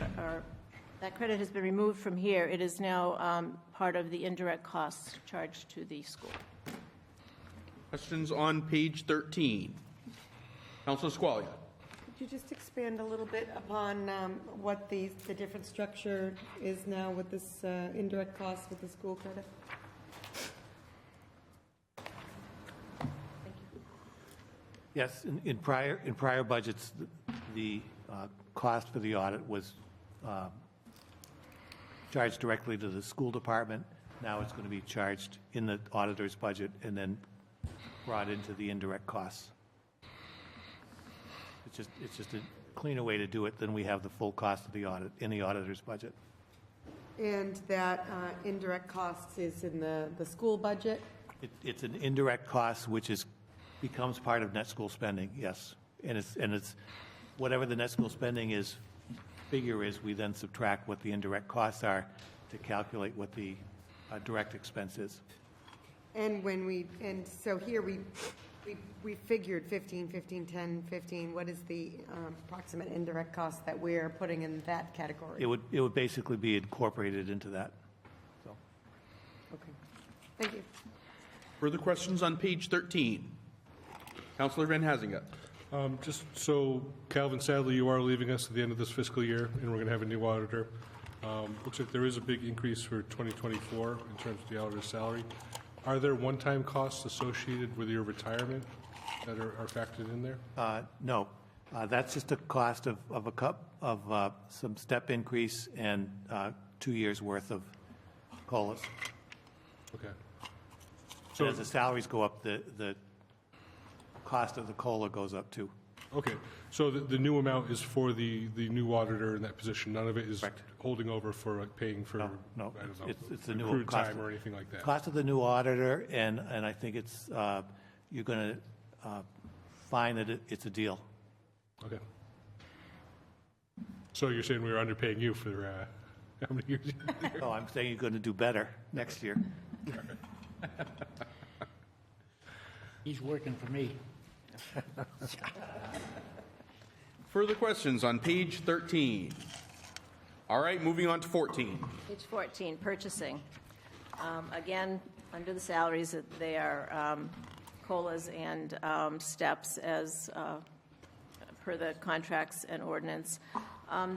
has been removed from here. It is now part of the indirect costs charged to the school. Questions on page 13? Councilor Squalia. Could you just expand a little bit upon what the different structure is now with this indirect cost with the school credit? Yes, in prior budgets, the cost for the audit was charged directly to the school department. Now it's going to be charged in the auditor's budget and then brought into the indirect costs. It's just a cleaner way to do it than we have the full cost of the audit in the auditor's budget. And that indirect costs is in the school budget? It's an indirect cost which becomes part of net school spending, yes. And it's whatever the net school spending figure is, we then subtract what the indirect costs are to calculate what the direct expense is. And so here we figured 15, 15, 10, 15. What is the approximate indirect cost that we're putting in that category? It would basically be incorporated into that. So. Okay. Thank you. Further questions on page 13? Councilor Van Hazinga. Just so, Calvin, sadly, you are leaving us at the end of this fiscal year, and we're going to have a new auditor. Looks like there is a big increase for 2024 in terms of the auditor's salary. Are there one-time costs associated with your retirement that are factored in there? No. That's just a cost of some step increase and 2 years' worth of COLAs. Okay. So as the salaries go up, the cost of the COLA goes up too. Okay. So the new amount is for the new auditor in that position. None of it is Correct. holding over for paying for No, I don't know, it's the new accrued cost time or anything like that. Cost of the new auditor, and I think it's you're going to find that it's a deal. Okay. So you're saying we were underpaying you for how many years? Oh, I'm saying you're going to do better next year. He's working for me. Further questions on page 13? All right, moving on to 14. Page 14, purchasing. Again, under the salaries, they are COLAs and steps as per the contracts and ordinance.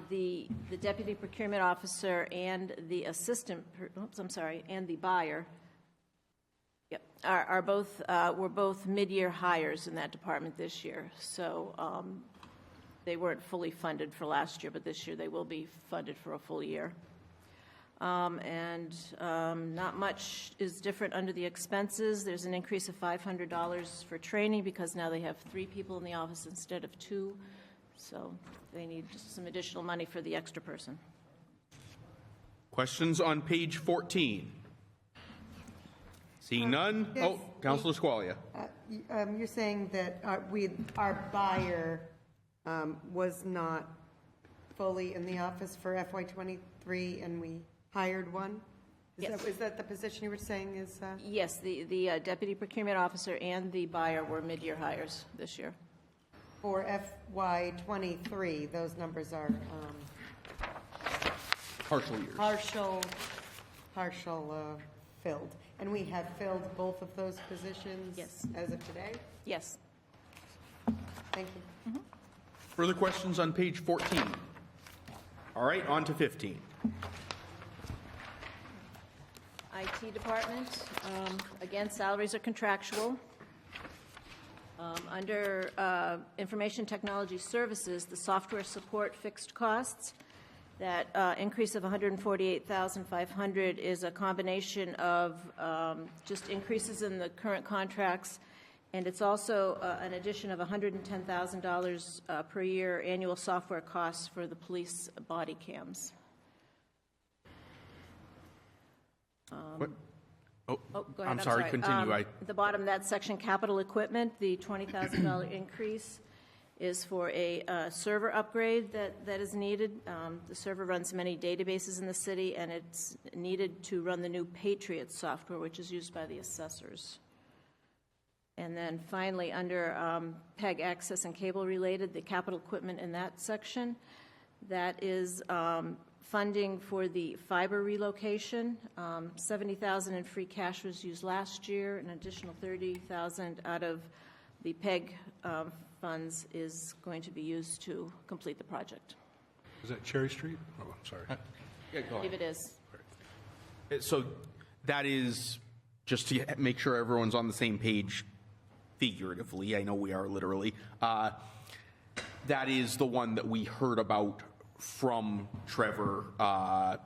The deputy procurement officer and the and the buyer are both were both mid-year hires in that department this year. So they weren't fully funded for last year, but this year they will be funded for a full year. Not much is different under the expenses. There's an increase of $500 for training because now they have 3 people in the office instead of 2. So they need some additional money for the extra person. Questions on page 14? Seeing none? Yes. Oh, Councilor Squalia. You're saying that our buyer was not fully in the office for FY23 and we hired one? Yes. Is that the position you were saying is? Yes, the deputy procurement officer and the buyer were mid-year hires this year. For FY23, those numbers are Partial years. partial filled. And we have filled both of those positions? Yes. As of today? Yes. Thank you. Further questions on page 14? All right, on to 15. IT department, again, salaries are contractual. Under information technology services, the software support fixed costs, that increase of $148,500 is a combination of just increases in the current contracts, and it's also an addition of $110,000 per year annual software costs for the police body cams. What? Go ahead. I'm sorry, continue. The bottom of that section, capital equipment, the $20,000 increase is for a server upgrade that is needed. The server runs many databases in the city, and it's needed to run the new Patriot software, which is used by the assessors. And then finally, under PEG access and cable related, the capital equipment in that section, that is funding for the fiber relocation. $70,000 in free cash was used last year. An additional $30,000 out of the PEG funds is going to be used to complete the project. Is that Cherry Street? Oh, I'm sorry. Yeah, go I ahead. believe it is. So that is, just to make sure everyone's on the same page figuratively, I know we are literally, that is the one that we heard about from Trevor a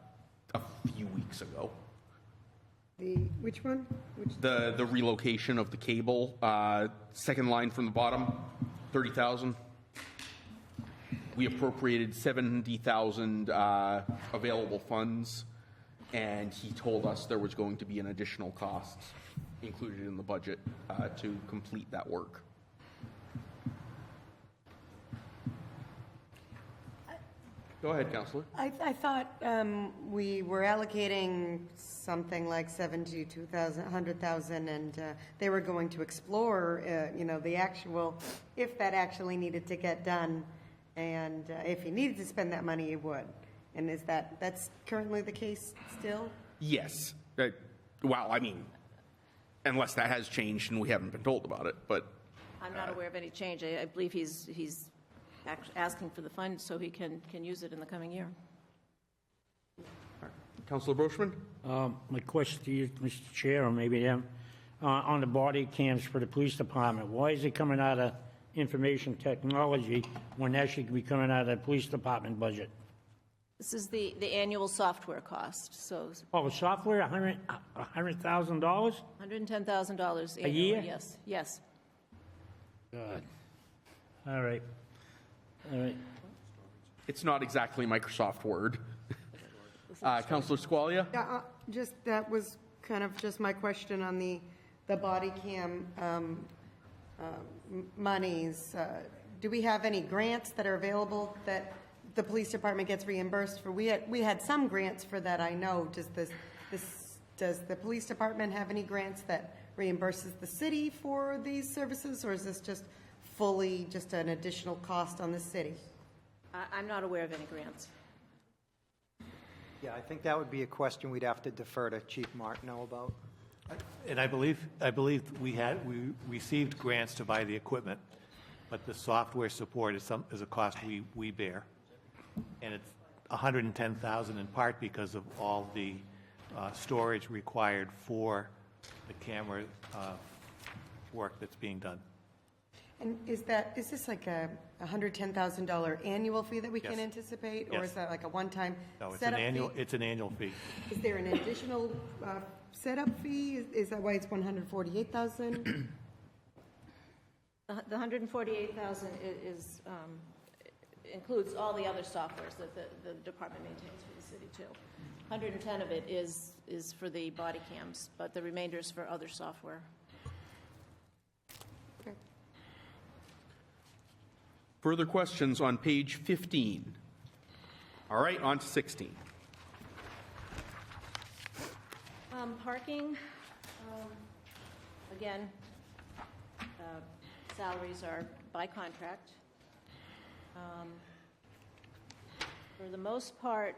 few weeks ago. Which one? The relocation of the cable, second line from the bottom, 30,000. We appropriated 70,000 available funds, and he told us there was going to be an additional cost included in the budget to complete that work. Go ahead, Councillor. I thought we were allocating something like 100,000, and they were going to explore, the actual, if that actually needed to get done, and if he needed to spend that money, he would. And that's currently the case still? Yes. Well, I mean, unless that has changed and we haven't been told about it, but I'm not aware of any change. I believe he's asking for the funds so he can use it in the coming year. Councillor Brochman? My question to you, Mr. Chair, or maybe them, on the body cams for the police department, why is it coming out of information technology when that should be coming out of the police department budget? This is the annual software cost, so Oh, software, $100,000? $110,000 annually. A year? Yes. God. All right. It's not exactly Microsoft Word. Councillor Squalia? Yeah, that was kind of just my question on the body cam monies. Do we have any grants that are available that the police department gets reimbursed for? We had some grants for that, I know. Does the police department have any grants that reimburses the city for these services, or is this just fully just an additional cost on the city? I'm not aware of any grants. Yeah, I think that would be a question we'd have to defer to Chief Martineau about. And I believe we received grants to buy the equipment, but the software support is a cost we bear. And it's $110,000 in part because of all the storage required for the camera work that's being done. And is this like a $110,000 annual fee that we can anticipate? Or Yes. is that like a one-time No, it's setup fee? it's an annual fee. Is there an additional setup fee? Is that why it's $148,000? The $148,000 includes all the other softwares that the department maintains for the city too. 110 of it is for the body cams, but the remainder is for other software. Further questions on page 15? All right, on to 16. Parking, again, salaries are by contract. For the most part,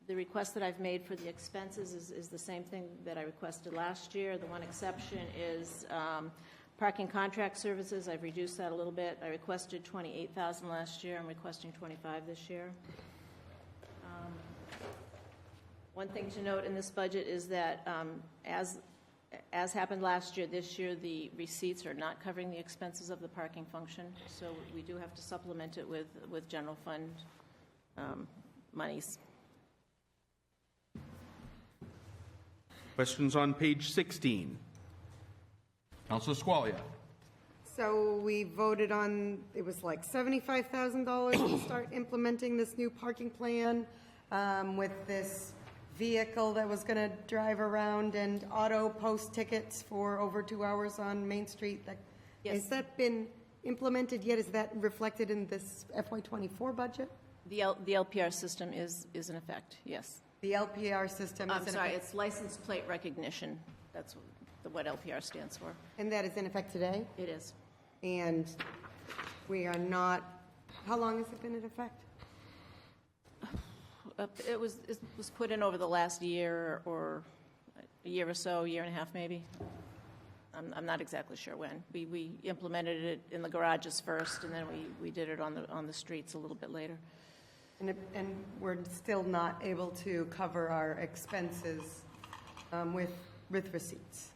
the request that I've made for the expenses is the same thing that I requested last year. The one exception is parking contract services. I've reduced that a little bit. I requested $28,000 last year. I'm requesting $25,000 this year. One thing to note in this budget is that as happened last year, this year the receipts are not covering the expenses of the parking function, so we do have to supplement it with general fund monies. Questions on page 16? Councilor Squalia. So we voted on, it was like $75,000 to start implementing this new parking plan with this vehicle that was going to drive around and auto post tickets for over 2 hours on Main Street. Yes. Has that been implemented yet? Is that reflected in this FY24 budget? The LPR system is in effect, yes. The LPR system is in effect? It's license plate recognition. That's what LPR stands for. And that is in effect today? It is. And we are not, how long has it been in effect? It was put in over the last year or a year or so, year and a half maybe. I'm not exactly sure when. We implemented it in the garages first, and then we did it on the streets a little bit later. And we're still not able to cover our expenses with receipts.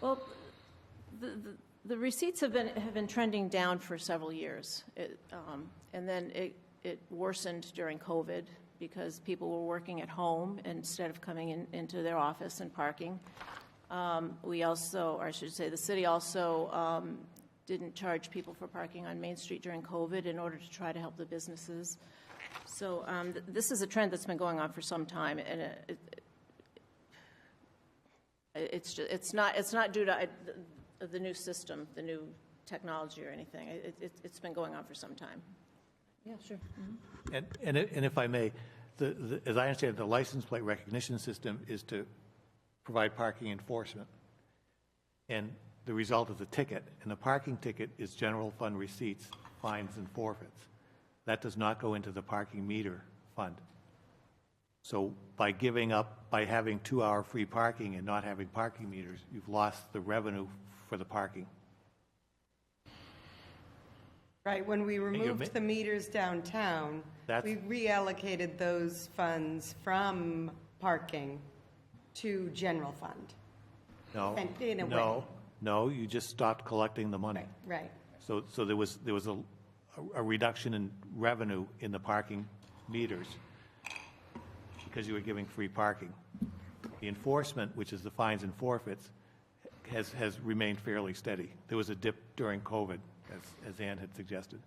Well, the receipts have been trending down for several years, and then it worsened during COVID because people were working at home instead of coming into their office and parking. We also, or I should say, the city also didn't charge people for parking on Main Street during COVID in order to try to help the businesses. So this is a trend that's been going on for some time, and it's not due to the new system, the new technology or anything. It's been going on for some time. Yeah, sure. Mm-hmm. And if I may, as I understand it, the license plate recognition system is to provide parking enforcement. And the result is a ticket, and the parking ticket is general fund receipts, fines, and forfeits. That does not go into the parking meter fund. So by having 2-hour free parking and not having parking meters, you've lost the revenue for the parking. Right, when we removed the meters downtown, we reallocated those funds from parking to general fund. No, And in a way. No, you just stopped collecting the money. Right. So there was a reduction in revenue in the parking meters because you were giving free parking. The enforcement, which is the fines and forfeits, has remained fairly steady. There was a dip during COVID, as Ann had suggested.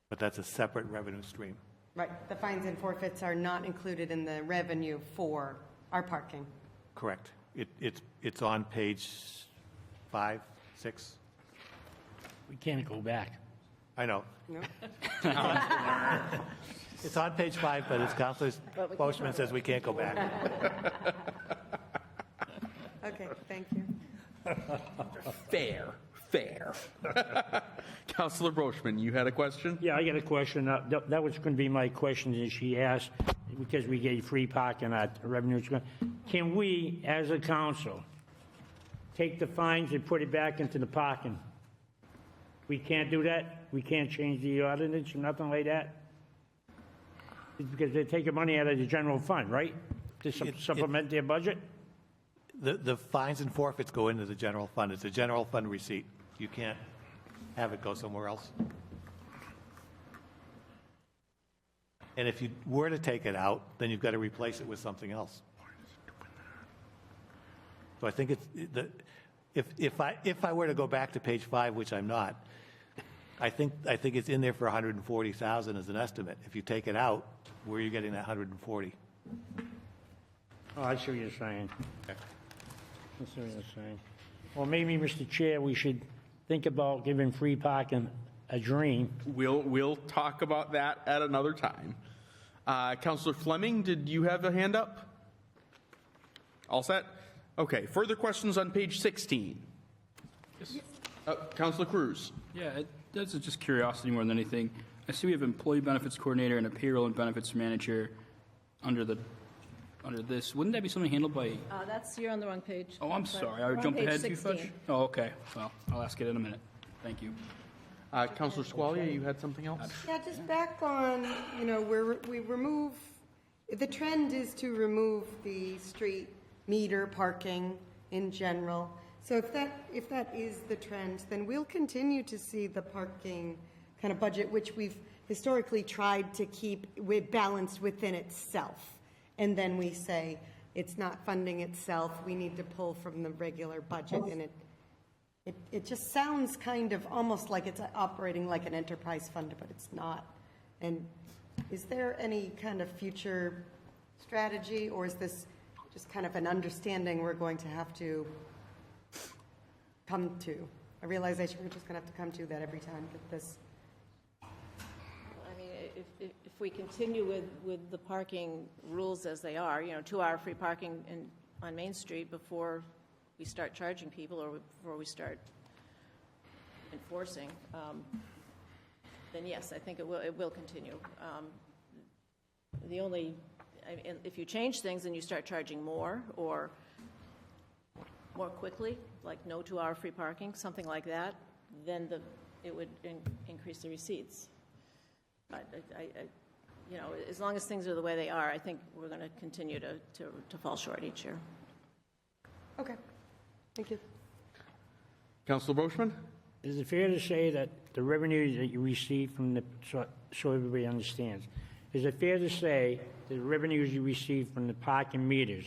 But that's a separate revenue stream. Right, the fines and forfeits are not included in the revenue for our parking. Correct. It's on page 5, 6. We can't go back. I know. No? It's on page 5, but as Councilor Boschman says, we can't go back. Okay, thank you. Fair. Councilor Brochman, you had a question? Yeah, I got a question. That was going to be my question that she asked, because we gave free parking at revenue. Can we, as a council, take the fines and put it back into the parking? We can't do that? We can't change the ordinance or nothing like that? It's because they're taking money out of the general fund, right? To supplement their budget? The fines and forfeits go into the general fund. It's a general fund receipt. You can't have it go somewhere else. And if you were to take it out, then you've got to replace it with something else. So I think if I were to go back to page 5, which I'm not, I think it's in there for 140,000 as an estimate. If you take it out, where are you getting that 140? Oh, I see what you're saying. I see what you're saying. Well, maybe, Mr. Chair, we should think about giving free parking a dream. We'll talk about that at another time. Councillor Fleming, did you have a hand up? All set? Okay, further questions on page 16? Councillor Cruz. Yeah, that's just curiosity more than anything. I see we have employee benefits coordinator and a payroll and benefits manager under this. Wouldn't that be something handled by? You're on the wrong page. Oh, I'm sorry. I We're on jumped page ahead too 16. much. Oh, okay. Well, I'll ask it in a minute. Thank you. Councillor Squalia, you had something else? Yeah, just back on, we remove, the trend is to remove the street meter parking in general. So if that is the trend, then we'll continue to see the parking kind of budget, which we've historically tried to keep balanced within itself. And then we say it's not funding itself, we need to pull from the regular budget. And it just sounds kind of almost like it's operating like an enterprise fund, but it's not. And is there any kind of future strategy, or is this just kind of an understanding we're going to have to come to? A realization we're just going to have to come to that every time that this. I mean, if we continue with the parking rules as they are, 2-hour free parking on Main Street before we start charging people or before we start enforcing, then yes, I think it will continue. If you change things and you start charging more or more quickly, like no 2-hour free parking, something like that, then it would increase the receipts. But as long as things are the way they are, I think we're going to continue to fall short each year. Okay, thank you. Councillor Boschman? Is it fair to say that the revenues that you receive from so everybody understands, is it fair to say that the revenues you receive from the parking meters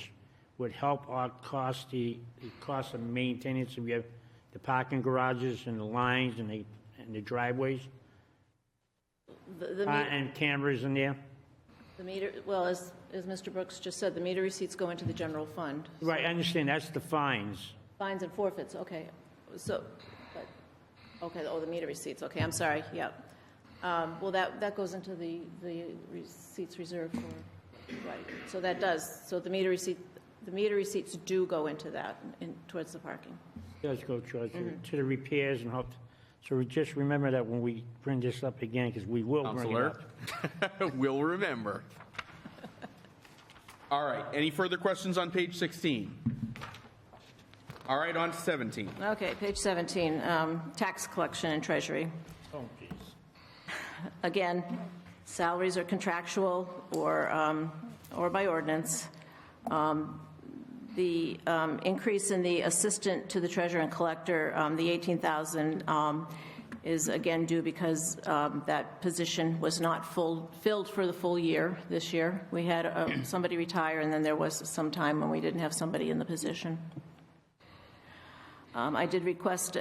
would help our cost the cost of maintenance of the parking garages and the lines and the driveways? And cameras in there? The meter, well, as Mr. Brooks just said, the meter receipts go into the general fund. Right, I understand, that's the fines. Fines and forfeits, okay. The meter receipts, okay, I'm sorry, yep. Well, that goes into the receipts reserved for, right, so that does. So the meter receipts do go into that, towards the parking. Does go towards to the repairs and help. So just remember that when we bring this up again, because we will bring it up. We'll remember. All right, any further questions on page 16? All right, on to 17. Okay, page 17, tax collection and treasury. Oh, geez. Again, salaries are contractual or by ordinance. The increase in the assistant to the treasurer and collector, the $18,000, is again due because that position was not filled for the full year this year. We had somebody retire, and then there was some time when we didn't have somebody in the position. I did request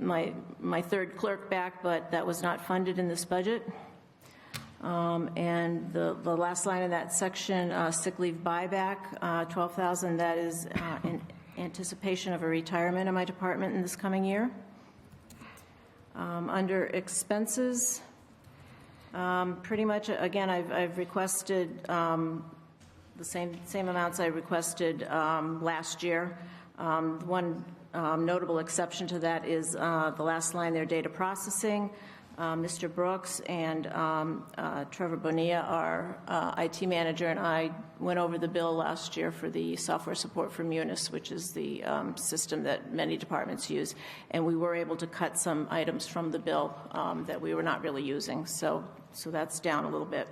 my third clerk back, but that was not funded in this budget. And the last line of that section, sick leave buyback, $12,000, that is in anticipation of a retirement in my department in this coming year. Under expenses, pretty much, again, I've requested the same amounts I requested last year. One notable exception to that is the last line there, data processing. Mr. Brooks and Trevor Bonilla, our IT manager, and I went over the bill last year for the software support for Munis, which is the system that many departments use, and we were able to cut some items from the bill that we were not really using, so that's down a little bit.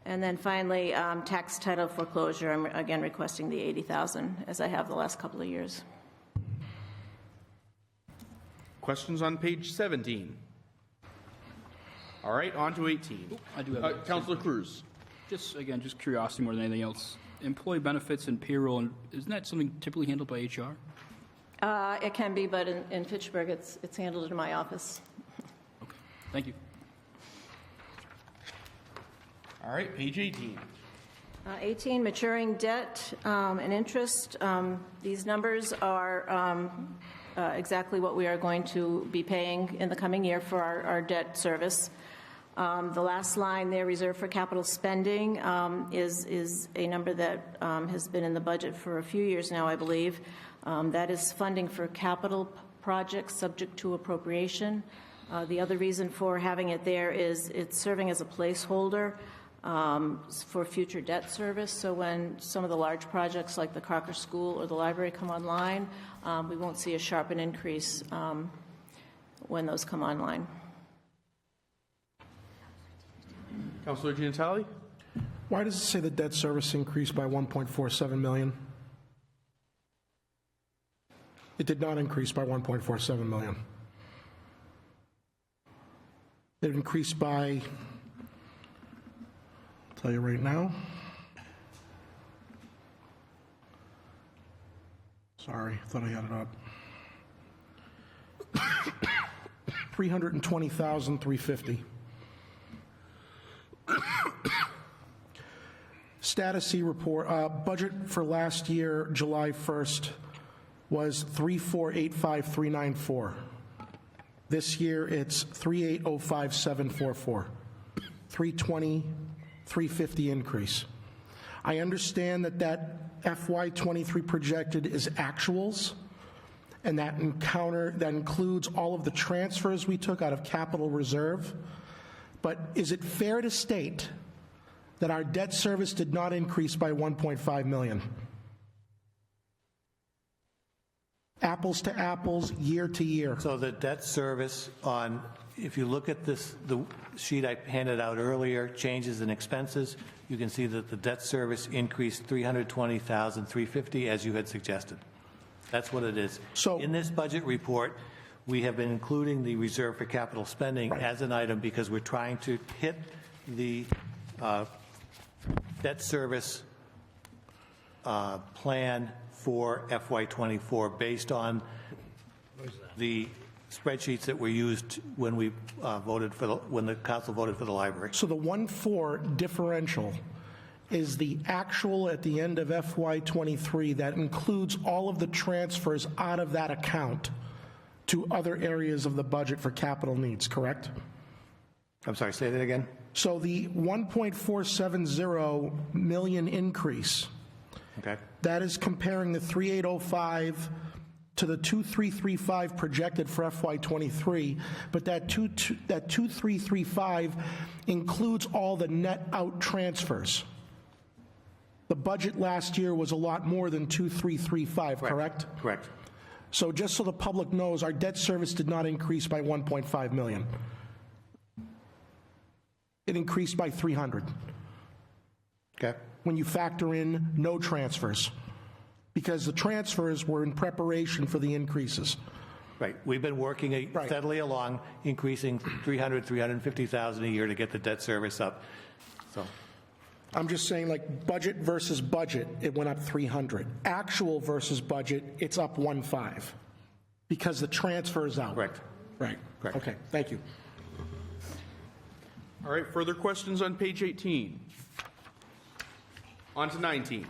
And then finally, tax title foreclosure, I'm again requesting the $80,000, as I have the last couple of years. Questions on page 17? All right, on to 18. I do have Councillor Cruz. Just curiosity more than anything else. Employee benefits and payroll, and isn't that something typically handled by HR? It can be, but in Fitchburg, it's handled in my office. Okay. Thank you. All right, page 18. 18, maturing debt and interest. These numbers are exactly what we are going to be paying in the coming year for our debt service. The last line there, reserve for capital spending, is a number that has been in the budget for a few years now, I believe. That is funding for capital projects subject to appropriation. The other reason for having it there is it's serving as a placeholder for future debt service. So when some of the large projects like the Crocker School or the library come online, we won't see a sharp increase when those come online. Councilor Gianatali? Why does it say the debt service increased by 1.47 million? It did not increase by 1.47 million. It increased by, I'll tell you right now. Sorry, I thought I had it up. 320,350. Status C report, budget for last year, July 1st, was 3485394. This year, it's 3805744. 320, 350 increase. I understand that FY23 projected is actuals, and that includes all of the transfers we took out of capital reserve. But is it fair to state that our debt service did not increase by 1.5 million? Apples to apples, year to year. So the debt service on, if you look at this, the sheet I handed out earlier, changes in expenses, you can see that the debt service increased 320,350 as you had suggested. That's what it is. So in this budget report, we have been including the reserve for capital spending as an item because we're trying to hit the debt service plan for FY24 based on the spreadsheets that were used when we when the council voted for the library. So the 1.4 differential is the actual at the end of FY23 that includes all of the transfers out of that account to other areas of the budget for capital needs, correct? I'm sorry, say that again. So the 1.470 million increase, okay, that is comparing the 3805 to the 2335 projected for FY23, but that 2335 includes all the net out transfers. The budget last year was a lot more than 2335, correct? Correct. So just so the public knows, our debt service did not increase by 1.5 million. It increased by 300. Okay. When you factor in no transfers, because the transfers were in preparation for the increases. Right. We've been working steadily along, increasing 350,000 a year to get the debt service up. So I'm just saying, like, budget versus budget, it went up 300. Actual versus budget, it's up 1.5 because the transfer is out. Correct. Right. Correct. Okay. Thank you. All right, further questions on page 18? On to 19.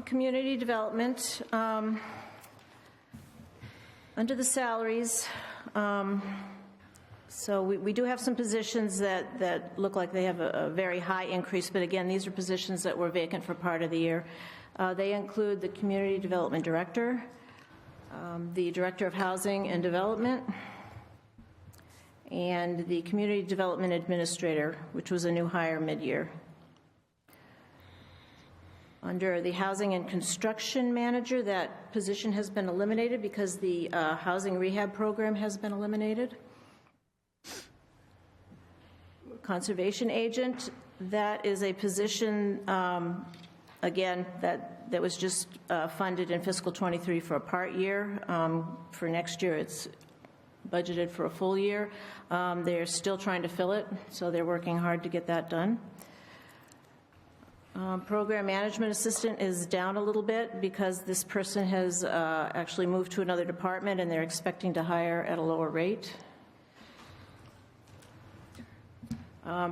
Community development. Under the salaries, so we do have some positions that look like they have a very high increase, but again, these are positions that were vacant for part of the year. They include the Community Development Director, the Director of Housing and Development, and the Community Development Administrator, which was a new hire mid-year. Under the Housing and Construction Manager, that position has been eliminated because the housing rehab program has been eliminated. Conservation Agent, that is a position, again, that was just funded in fiscal 23 for a part year. For next year, it's budgeted for a full year. They're still trying to fill it, so they're working hard to get that done. Program management assistant is down a little bit because this person has actually moved to another department and they're expecting to hire at a lower rate.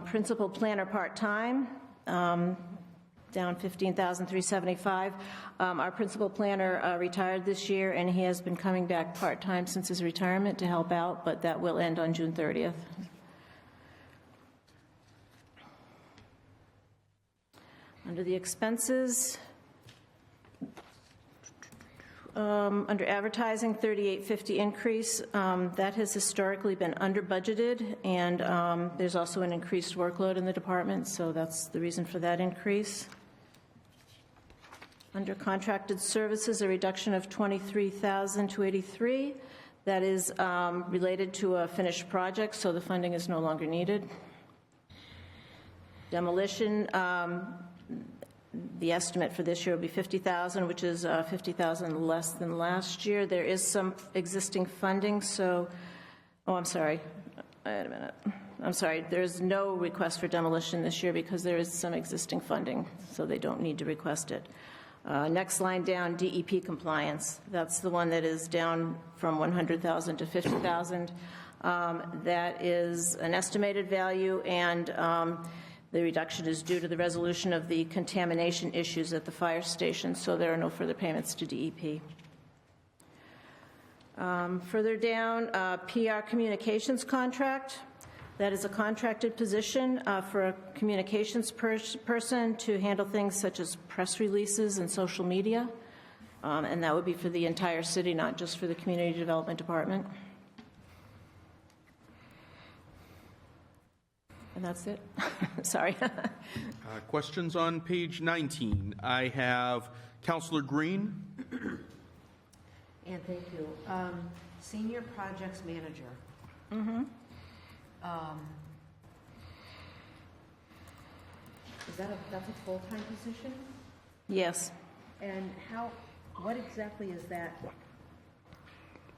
Principal planner part-time, down $15,375. Our principal planner retired this year, and he has been coming back part-time since his retirement to help out, but that will end on June 30th. Under the expenses, under advertising, $38.50 increase. That has historically been under budgeted, and there's also an increased workload in the department, so that's the reason for that increase. Under contracted services, a reduction of $23,283. That is related to a finished project, so the funding is no longer needed. Demolition, the estimate for this year will be $50,000, which is $50,000 less than last year. There is some existing funding, so, I'm sorry. Wait a minute. I'm sorry. There's no request for demolition this year because there is some existing funding, so they don't need to request it. Next line down, DEP compliance. That's the one that is down from $100,000 to $50,000. That is an estimated value, and the reduction is due to the resolution of the contamination issues at the fire station, so there are no further payments to DEP. Further down, PR communications contract. That is a contracted position for a communications person to handle things such as press releases and social media, and that would be for the entire city, not just for the Community Development Department. And that's it. Sorry. Questions on page 19. I have Councillor Green. And thank you. Senior Projects Manager. That's a full-time position? Yes. And what exactly is that?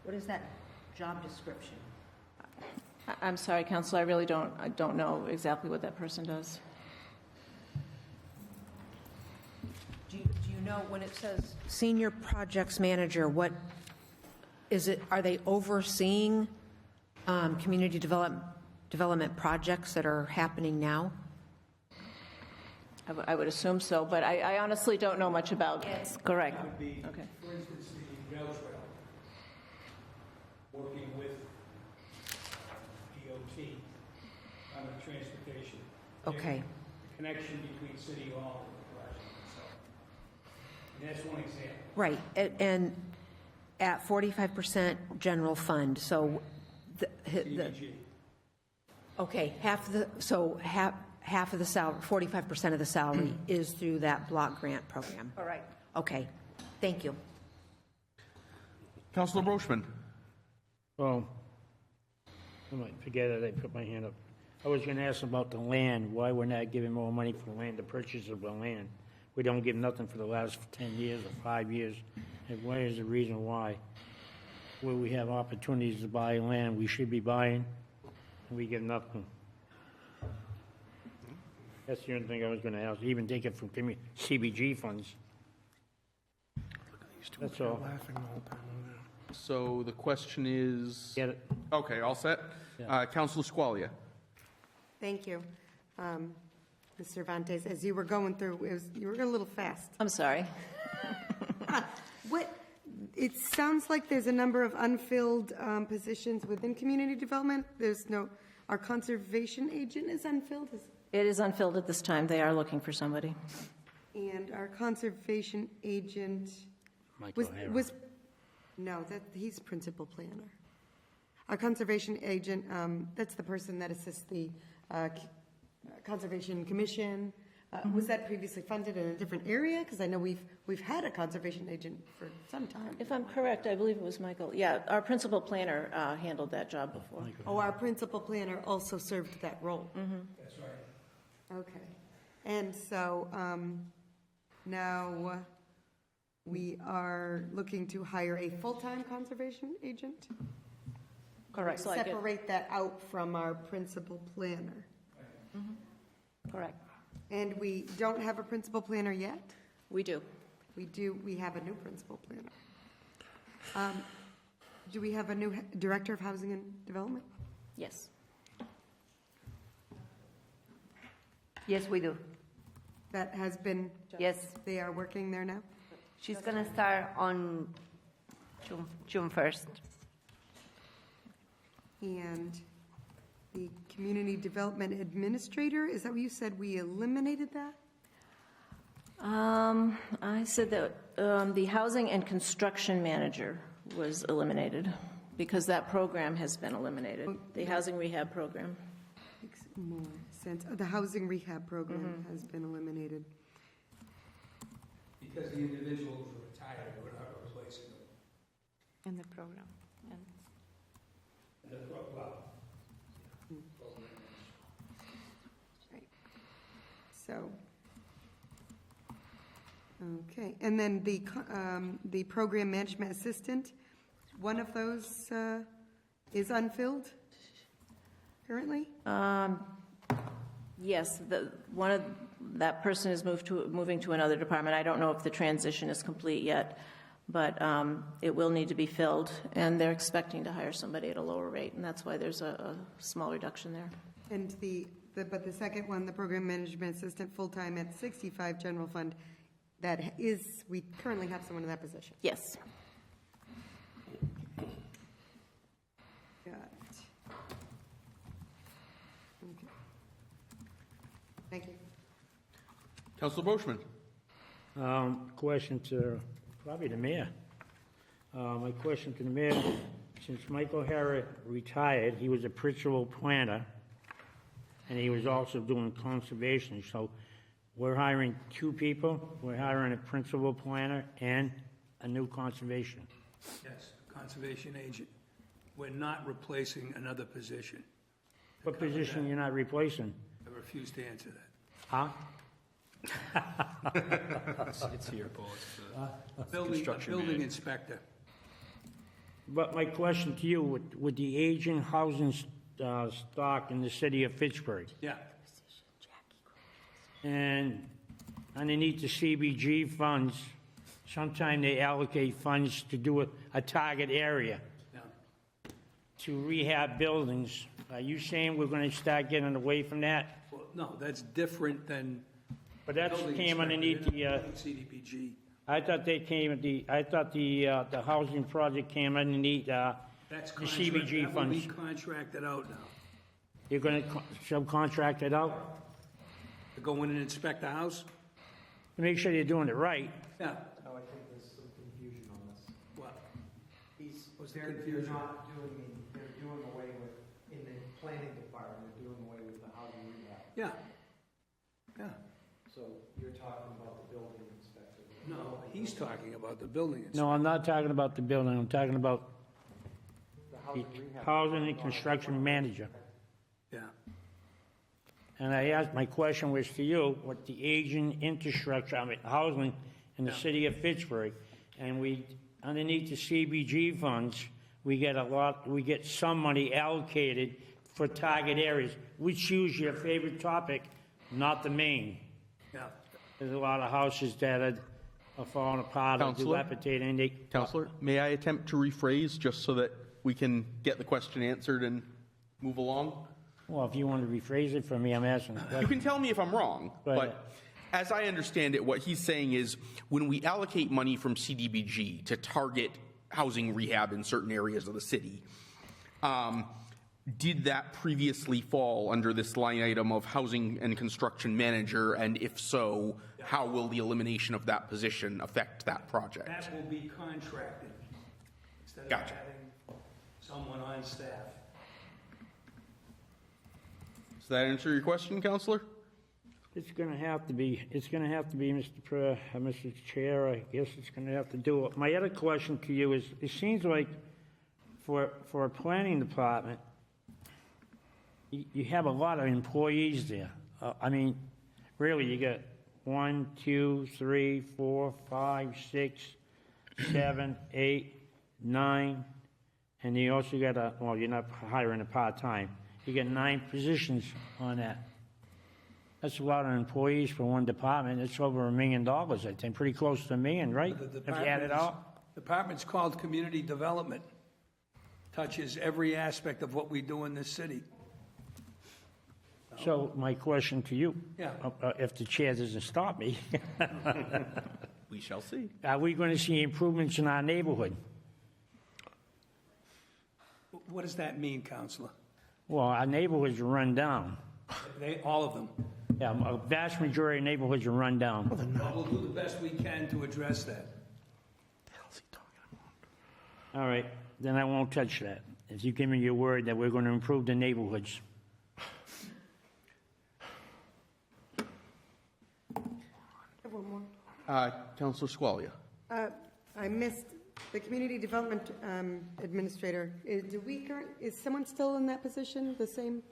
What is that job description? I'm sorry, Councilor, I don't know exactly what that person does. Do you know when it says Senior Projects Manager, what is it? Are they overseeing community development projects that are happening now? I would assume so, but I honestly don't know much about it. Correct. That would be, okay. for instance, the rail trail, working with DOT on the transportation. Okay. The connection between City Hall and the project itself. And that's one example. Right, and at 45% general fund, so okay, half of the salary, 45% of the salary is through that block grant program. All right. Okay, thank you. Councillor Brochman. Well, I might forget it, I put my hand up. I was going to ask about the land, why we're not giving more money for land, the purchase of the land. We don't give nothing for the last 10 years or 5 years. And what is the reason why? Where we have opportunities to buy land, we should be buying, and we get nothing. That's the only thing I was going to ask, even take it from CBG funds. That's all. So the question is... Get it? Okay, all set? Yeah. Councillor Squalia. Thank you. Ms. Cervantes, as you were going through, you were a little fast. I'm sorry. It sounds like there's a number of unfilled positions within community development. Our conservation agent is unfilled? It is unfilled at this time. They are looking for somebody. And our conservation agent he's principal planner. Our conservation agent, that's the person that assists the Conservation Commission. Was that previously funded in a different area? Because I know we've had a conservation agent for some time. If I'm correct, I believe it was Michael. Yeah, our principal planner handled that job before. Oh, our principal planner also served that role. That's right. Okay. And so now we are looking to hire a full-time conservation agent? Correct. Separate that out from our principal planner. Correct. And we don't have a principal planner yet? We do. We have a new principal planner. Do we have a new director of housing and development? Yes. Yes, we do. That has been, Yes. they are working there now? She's going to start on June 1st. And the community development administrator, is that what you said, we eliminated that? I said that the housing and construction manager was eliminated because that program has been eliminated, the housing rehab program. Makes more sense. The housing rehab program has been eliminated. Because the individuals were retired, we're not replacing them. In the program. Right. So, okay, and then the program management assistant, one of those is unfilled currently? Yes, that person is moving to another department. I don't know if the transition is complete yet, but it will need to be filled, and they're expecting to hire somebody at a lower rate, and that's why there's a small reduction there. And but the second one, the program management assistant, full-time at 65 general fund, that is, we currently have someone in that position. Yes. Got it. Okay. Thank you. Councilor Boschman. Question to probably the mayor. My question to the mayor, since Mike O'Hara retired, he was a principal planner, and he was also doing conservation. So we're hiring 2 people. We're hiring a principal planner and a new conservation. Yes, conservation agent. We're not replacing another position. What position you're not replacing? I refuse to answer that. Huh? It's here, Paul. It's Building inspector. But my question to you, with the aging housing stock in the city of Fitchburg, Yeah. and underneath the CBG funds, sometimes they allocate funds to do a target area Yeah. to rehab buildings. Are you saying we're going to start getting away from that? Well, no, that's different than. But that building came inspector. underneath the, They're not CDBG. I thought they came at I thought the housing project came underneath the That's CBG that will be funds. contracted out now. You're going to subcontract it out To go in and inspect the house? to make sure you're doing it right. Yeah. No, I think there's some confusion on this. What? What's the They're confusion? not doing, they're doing away with, in the planning department, they're doing away with the housing rehab. Yeah. Yeah. So you're talking about the building inspector. No, he's talking about the building inspector. No, I'm not talking about the building. I'm talking about The the housing rehab. housing and construction manager. Yeah. And I asked, my question was to you, what the aging infrastructure, housing in the city of Fitchburg, and we, underneath the CBG funds, we get some money allocated for target areas, which use your favorite topic, not the main. Yeah. There's a lot of houses that are falling apart or Counselor? dilapidated, and they... Counselor, may I attempt to rephrase just so that we can get the question answered and move along? Well, if you want to rephrase it for me, I'm asking. You can tell me if I'm wrong, Go ahead. but as I understand it, what he's saying is when we allocate money from CDBG to target housing rehab in certain areas of the city, did that previously fall under this line item of housing and construction manager? And if so, how will the elimination of that position affect that project? That will be contracted instead of Gotcha. having someone on staff. Does that answer your question, Counselor? It's going to have to be, Mr. Chair, I guess it's going to have to do it. My other question to you is, it seems like for a planning department, you have a lot of employees there. I mean, really, you got 1, 2, 3, 4, 5, 6, 7, 8, 9, and you also got well, you're not hiring a part-time. You got 9 positions on that. That's a lot of employees for one department. It's over $1 million, I think, pretty close to $1 million, right? The Have you added all? Department's called Community Development. Touches every aspect of what we do in this city. So my question to you. Yeah. If the chair doesn't stop me, We shall see. are we going to see improvements in our neighborhood? What does that mean, Counselor? Well, our neighborhoods are run down. All of them. Yeah, a vast majority of neighborhoods are run down. We'll do the best we can to address that. All right, then I won't touch that. If you give me your word that we're going to improve the neighborhoods. One more. Councilor Squalia. I missed the Community Development Administrator. Is someone still in that position, the same?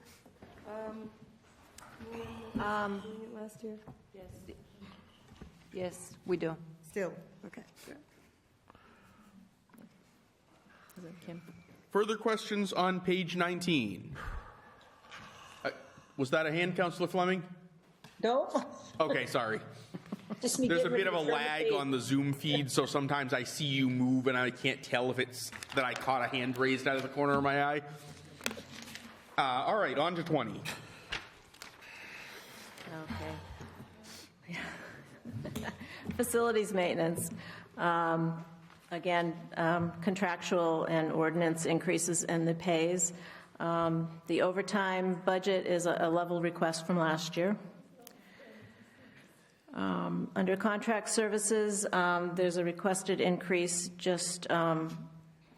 Last year? Yes, we do. Still, okay. Good. Is it Kim? Further questions on page 19? Was that a hand, Councilor Fleming? No? Okay, sorry. Just me There's a getting bit ready of a to turn the lag page. on the Zoom feed, so sometimes I see you move and I can't tell if it's that I caught a hand raised out of the corner of my eye. All right, on to 20. Okay. Facilities maintenance. Again, contractual and ordinance increases in the pays. The overtime budget is a level request from last year. Under contract services, there's a requested increase just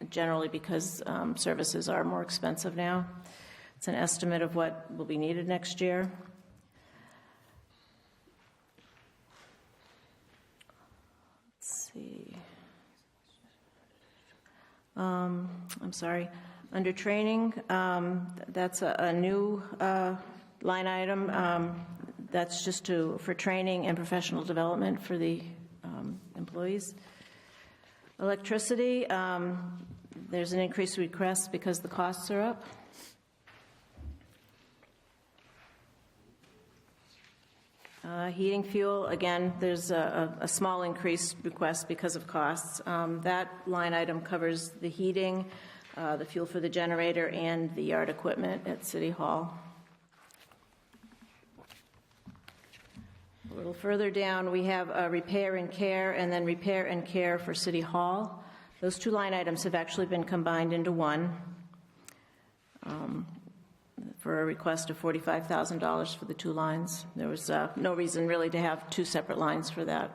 generally because services are more expensive now. It's an estimate of what will be needed next year. Let's see. I'm sorry. Under training, that's a new line item. That's just for training and professional development for the employees. Electricity, there's an increased request because the costs are up. Heating fuel, again, there's a small increase request because of costs. That line item covers the heating, the fuel for the generator, and the yard equipment at City Hall. A little further down, we have repair and care, and then repair and care for City Hall. Those two line items have actually been combined into one for a request of $45,000 for the two lines. There was no reason really to have two separate lines for that.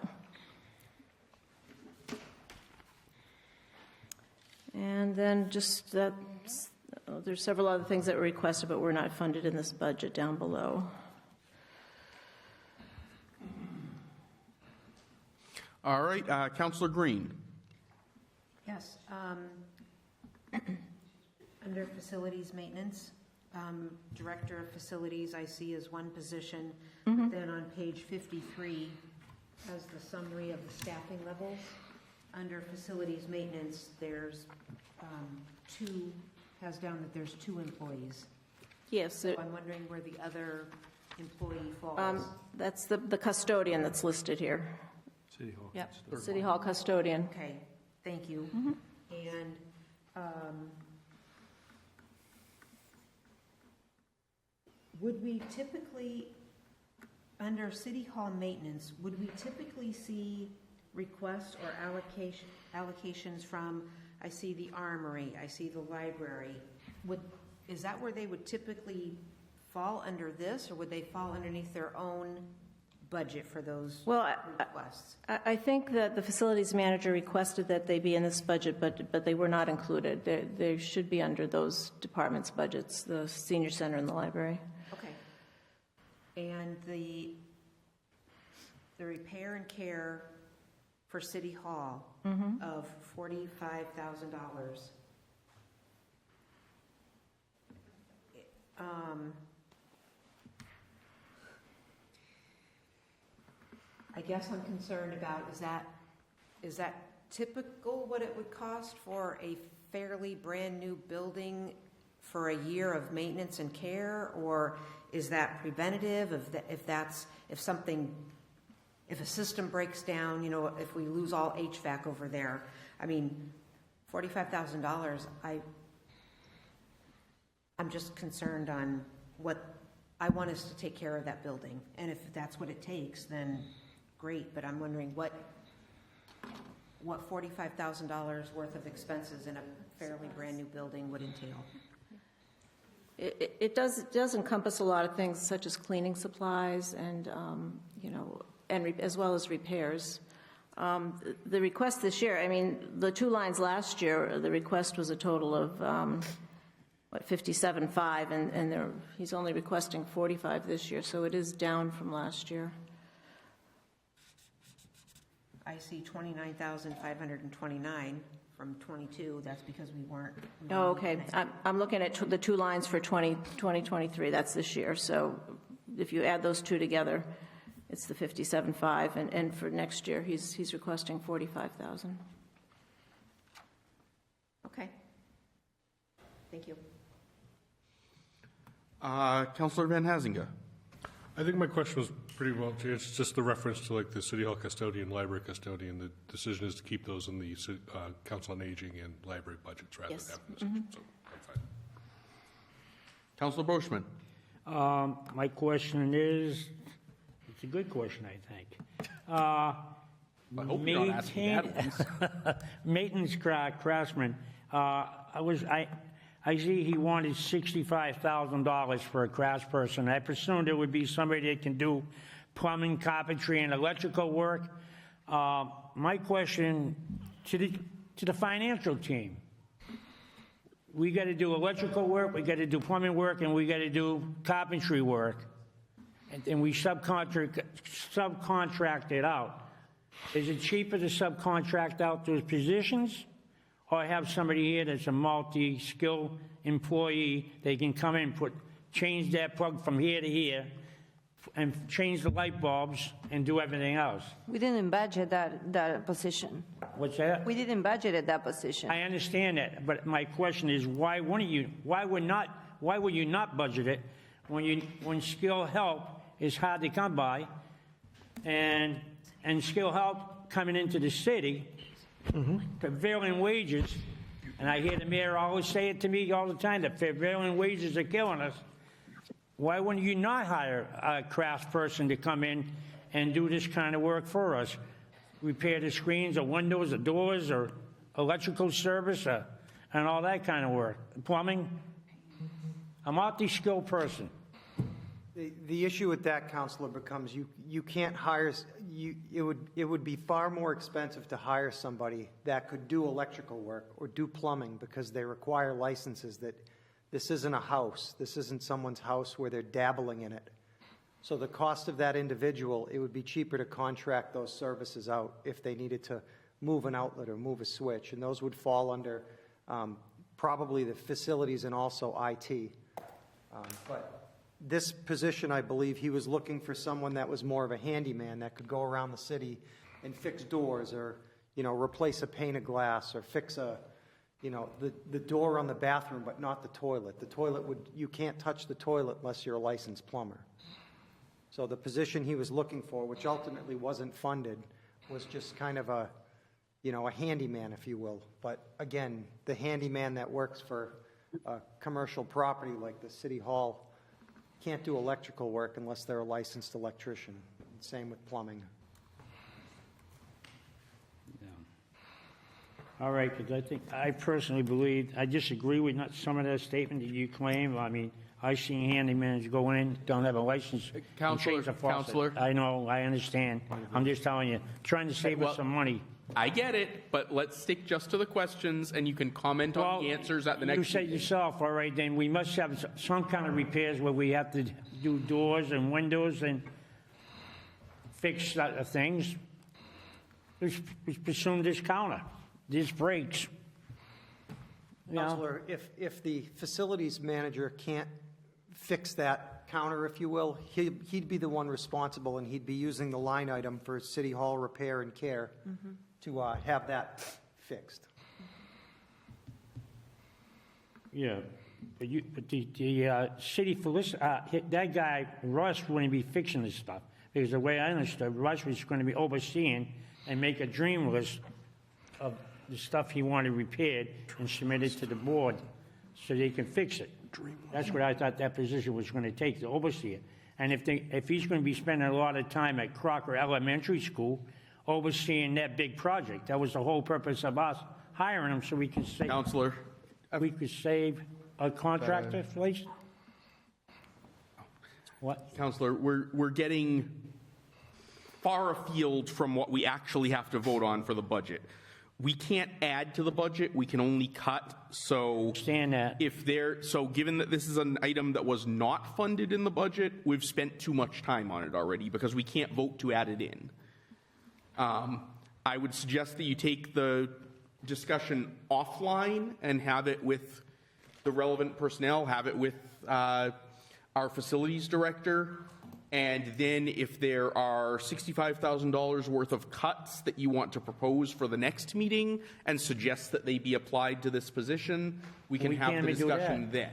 And then just that, there's several other things that were requested but were not funded in this budget down below. All right, Councilor Green. Yes. Under facilities maintenance, Director of Facilities, I see as one position. Mm-hmm. Then on page 53, has the summary of the staffing levels. Under facilities maintenance, there's has down that there's 2 employees. Yes. So I'm wondering where the other employee falls. That's the custodian that's listed here. City Hall. Yep, City Hall custodian. Okay, thank you. Mm-hmm. And would we typically, under City Hall maintenance, would we typically see requests or allocations from, I see the armory, I see the library. Is that where they would typically fall under this, or would they fall underneath their own budget for those requests? I think that the facilities manager requested that they be in this budget, but they were not included. They should be under those departments' budgets, the senior center and the library. Okay. And the repair and care for City Hall of $45,000. I guess I'm concerned about, is that typical what it would cost for a fairly brand-new building for a year of maintenance and care? Or is that preventative? If a system breaks down, if we lose all HVAC over there, I mean, $45,000, I'm just concerned on I want us to take care of that building. And if that's what it takes, then great, but I'm wondering what $45,000 worth of expenses in a fairly brand-new building would entail. It does encompass a lot of things, such as cleaning supplies and, as well as repairs. The request this year, I mean, the 2 lines last year, the request was a total of, $57,500, and he's only requesting $45,000 this year, so it is down from last year. I see $29,529 from 22. That's because we weren't. Oh, okay. I'm looking at the 2 lines for 2023. That's this year. So if you add those 2 together, it's the $57,500, and for next year, he's requesting $45,000. Okay. Thank you. Councillor Van Hazinga. I think my question was pretty well, it's just the reference to like the City Hall custodian, library custodian. The decision is to keep those in the Council on Aging and library budgets rather than having this. So I'm fine. Councillor Brochman. My question is, it's a good question, I think. I hope you're not asking bad ones. Maintenance craftsman. I see he wanted $65,000 for a crafts person. I presumed it would be somebody that can do plumbing, carpentry, and electrical work. My question to the financial team: we got to do electrical work, we got to do plumbing work, and we got to do carpentry work, and we subcontract it out. Is it cheaper to subcontract out those positions, or have somebody here that's a multi-skill employee? They can come in, change that plug from here to here, and change the light bulbs and do everything else. We didn't budget that position. What's that? We didn't budget that position. I understand that, but my question is, why would you not budget it when skilled help is hard to come by, and skilled help coming into the city, prevailing wages, and I hear the mayor always say it to me all the time, that prevailing wages are killing us. Why wouldn't you not hire a crafts person to come in and do this kind of work for us? Repair the screens or windows or doors or electrical service and all that kind of work. Plumbing. A multi-skilled person. The issue with that, Councilor, becomes you can't hire, it would be far more expensive to hire somebody that could do electrical work or do plumbing, because they require licenses. That this isn't a house. This isn't someone's house where they're dabbling in it. So the cost of that individual, it would be cheaper to contract those services out if they needed to move an outlet or move a switch, and those would fall under probably the facilities and also IT. But this position, I believe he was looking for someone that was more of a handyman that could go around the city and fix doors, or, replace a pane of glass, or fix the door on the bathroom, but not the toilet. The toilet you can't touch the toilet unless you're a licensed plumber. So the position he was looking for, which ultimately wasn't funded, was just kind of a handyman, if you will. But again, the handyman that works for a commercial property like the City Hall can't do electrical work unless they're a licensed electrician. Same with plumbing. Yeah. All right, because I personally believe, I disagree with some of that statement that you claim. I mean, I've seen handymen go in, don't have a license. Counselor. I know, I understand. I'm just telling you, trying to save us some money. I get it, but let's stick just to the questions, and you can comment on the answers at the next You said yourself, all right, then we must have some kind of repairs where we have to do doors and windows and fix things. Let's presume this counter, this breaks. Counselor, if the facilities manager can't fix that counter, if you will, he'd be the one responsible, and he'd be using the line item for City Hall repair and care to have that fixed. Yeah, But the city that guy, Russ, wouldn't be fixing this stuff. Because the way I understood, Russ was going to be overseeing and make a dream list of the stuff he wanted repaired and submit it to the board so they can fix it. That's what I thought that position was going to take, to oversee it. And if he's going to be spending a lot of time at Crocker Elementary School overseeing that big project, that was the whole purpose of us hiring him, so we can save. Counselor. We could save a contractor, please? What? Counselor, we're getting far afield from what we actually have to vote on for the budget. We can't add to the budget, we can only cut, so understand that. Given that this is an item that was not funded in the budget, we've spent too much time on it already because we can't vote to add it in. I would suggest that you take the discussion offline and have it with the relevant personnel, have it with our facilities director, and then if there are $65,000 worth of cuts that you want to propose for the next meeting and suggest that they be applied to this position, we can have the discussion then.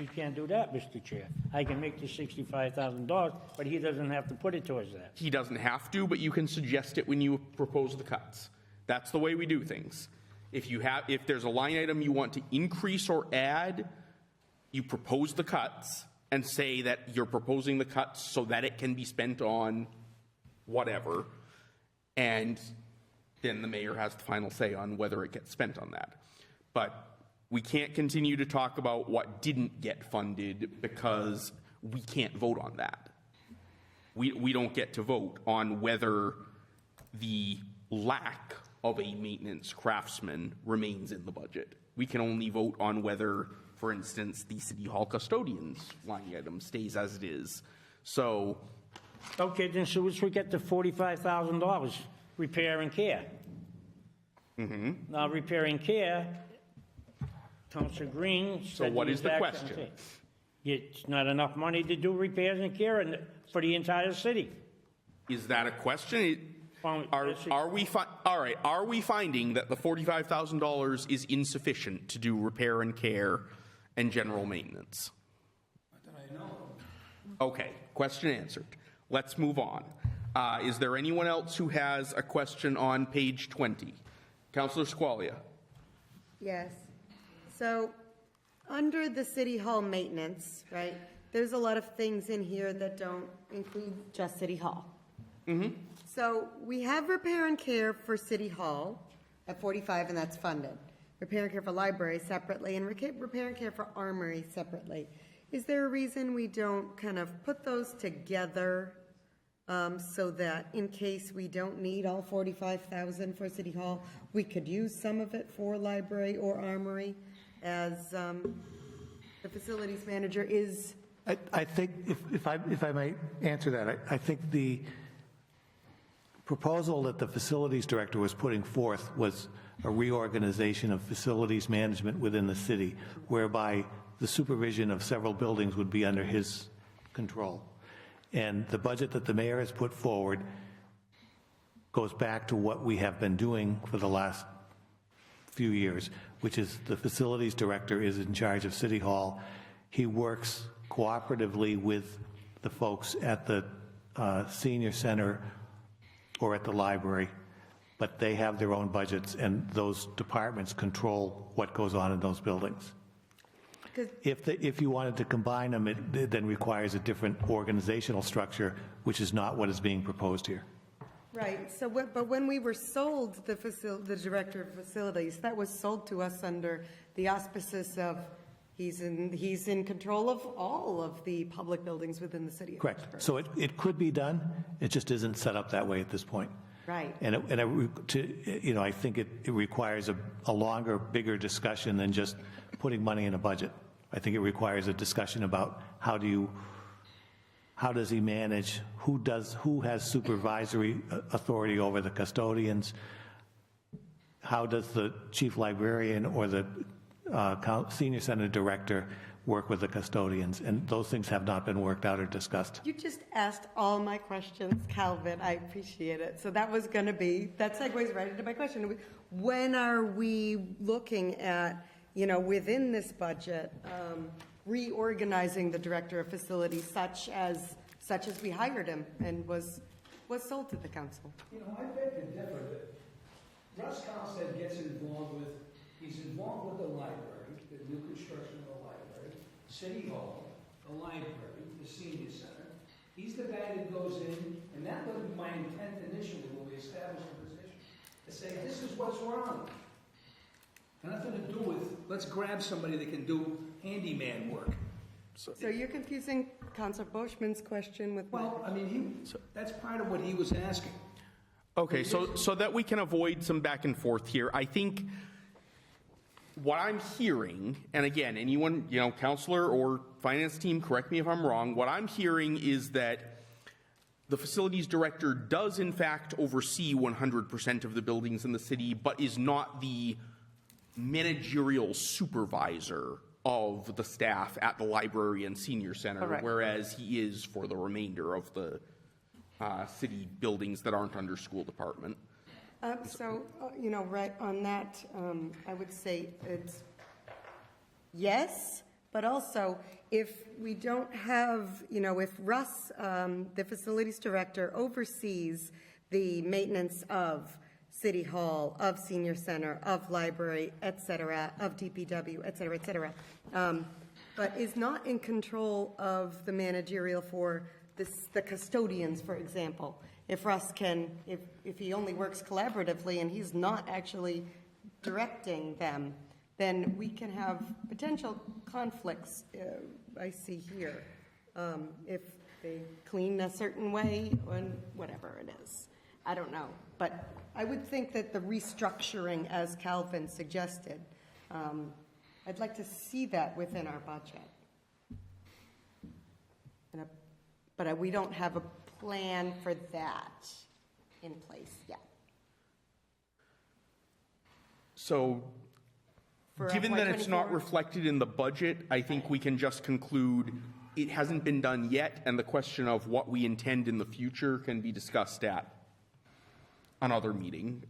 You can't do that, Mr. Chair. I can make the $65,000, but he doesn't have to put it towards that. He doesn't have to, but you can suggest it when you propose the cuts. That's the way we do things. If there's a line item you want to increase or add, you propose the cuts and say that you're proposing the cuts so that it can be spent on whatever, and then the mayor has the final say on whether it gets spent on that. But we can't continue to talk about what didn't get funded because we can't vote on that. We don't get to vote on whether the lack of a maintenance craftsman remains in the budget. We can only vote on whether, for instance, the City Hall custodian's line item stays as it is. So. Okay, then so let's get the $45,000, repair and care. Mm-hmm. Now, repair and care, Councilor Green said. So what is the question? It's not enough money to do repairs and care for the entire city. Is that a question? Are we finding that the $45,000 is insufficient to do repair and care and general maintenance? Okay, question answered. Let's move on. Is there anyone else who has a question on page 20? Councillor Squalia. Yes. So under the City Hall maintenance, right, there's a lot of things in here that don't include just City Hall. Mm-hmm. So we have repair and care for City Hall at 45, and that's funded. Repair and care for library separately, and repair and care for armory separately. Is there a reason we don't kind of put those together so that in case we don't need all 45,000 for City Hall, we could use some of it for library or armory as the facilities manager is? I think, if I might answer that, I think the proposal that the facilities director was putting forth was a reorganization of facilities management within the city, whereby the supervision of several buildings would be under his control. And the budget that the mayor has put forward goes back to what we have been doing for the last few years, which is the facilities director is in charge of City Hall. He works cooperatively with the folks at the senior center or at the library, but they have their own budgets, and those departments control what goes on in those buildings. If you wanted to combine them, it then requires a different organizational structure, which is not what is being proposed here. Right. So, but when we were sold the director of facilities, that was sold to us under the auspices of he's in control of all of the public buildings within the city. Correct. So it could be done. It just isn't set up that way at this point. Right. And I think it requires a longer, bigger discussion than just putting money in a budget. I think it requires a discussion about how does he manage, who has supervisory authority over the custodians, how does the chief librarian or the senior center director work with the custodians, and those things have not been worked out or discussed. You just asked all my questions, Calvin. I appreciate it. So that segues right into my question. When are we looking at within this budget, reorganizing the director of facilities such as we hired him and was sold to the council. I beg to differ. Russ Carlstead gets involved he's involved with the library, the new construction of the library, City Hall, the library, the senior center. He's the guy that goes in, and that was my intent initially when we established the position, to say, this is what's wrong. Nothing to do with, let's grab somebody that can do handyman work. So you're confusing Councilor Boschman's question with... Well, that's part of what he was asking. Okay, so that we can avoid some back and forth here, I think what I'm hearing, and again, anyone, counselor or finance team, correct me if I'm wrong, what I'm hearing is that the facilities director does in fact oversee 100% of the buildings in the city, but is not the managerial supervisor of the staff at the library and senior center, Correct. Whereas he is for the remainder of the city buildings that aren't under school department. Right on that, I would say it's yes, but also if we don't have, if Russ, the facilities director, oversees the maintenance of City Hall, of Senior Center, of Library, et cetera, of DPW, et cetera, but is not in control of the managerial for the custodians, for example. If Russ can, if he only works collaboratively and he's not actually directing them, then we can have potential conflicts, I see here, if they clean a certain way or whatever it is. I don't know. But I would think that the restructuring, as Calvin suggested, I'd like to see that within our budget. But we don't have a plan for that in place yet. So, given that it's not reflected in the budget, I think we can just conclude it hasn't been done yet, and the question of what we intend in the future can be discussed at another meeting,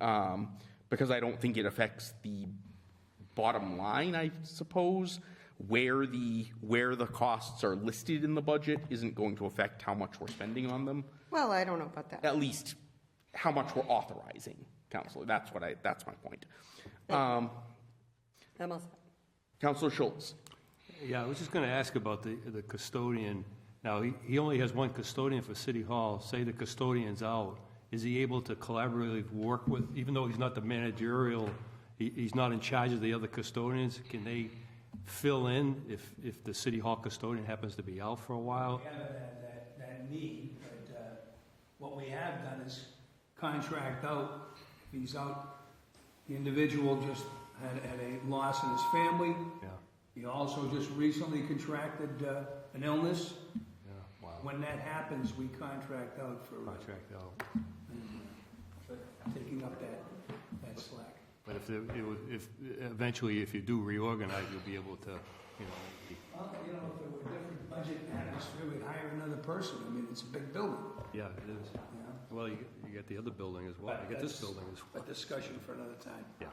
because I don't think it affects the bottom line, I suppose. Where the costs are listed in the budget isn't going to affect how much we're spending on them. Well, I don't know about that. At least how much we're authorizing, Counselor. That's my point. Counselor Schultz. Yeah, I was just going to ask about the custodian. Now, he only has one custodian for City Hall. Say the custodian's out. Is he able to collaboratively work with, even though he's not the managerial, he's not in charge of the other custodians, can they fill in if the City Hall custodian happens to be out for a while? We have that need, but what we have done is contract out. If he's out, the individual just had a loss in his family. Yeah. He also just recently contracted an illness. Yeah. Wow. When that happens, we contract out for taking up that slack. But if eventually, if you do reorganize, you'll be able to, Well, if it were a different budget atmosphere, we'd hire another person. It's a big building. Yeah, it is. Well, you get the other building as well. You get this building as well. A discussion for another time. Yeah,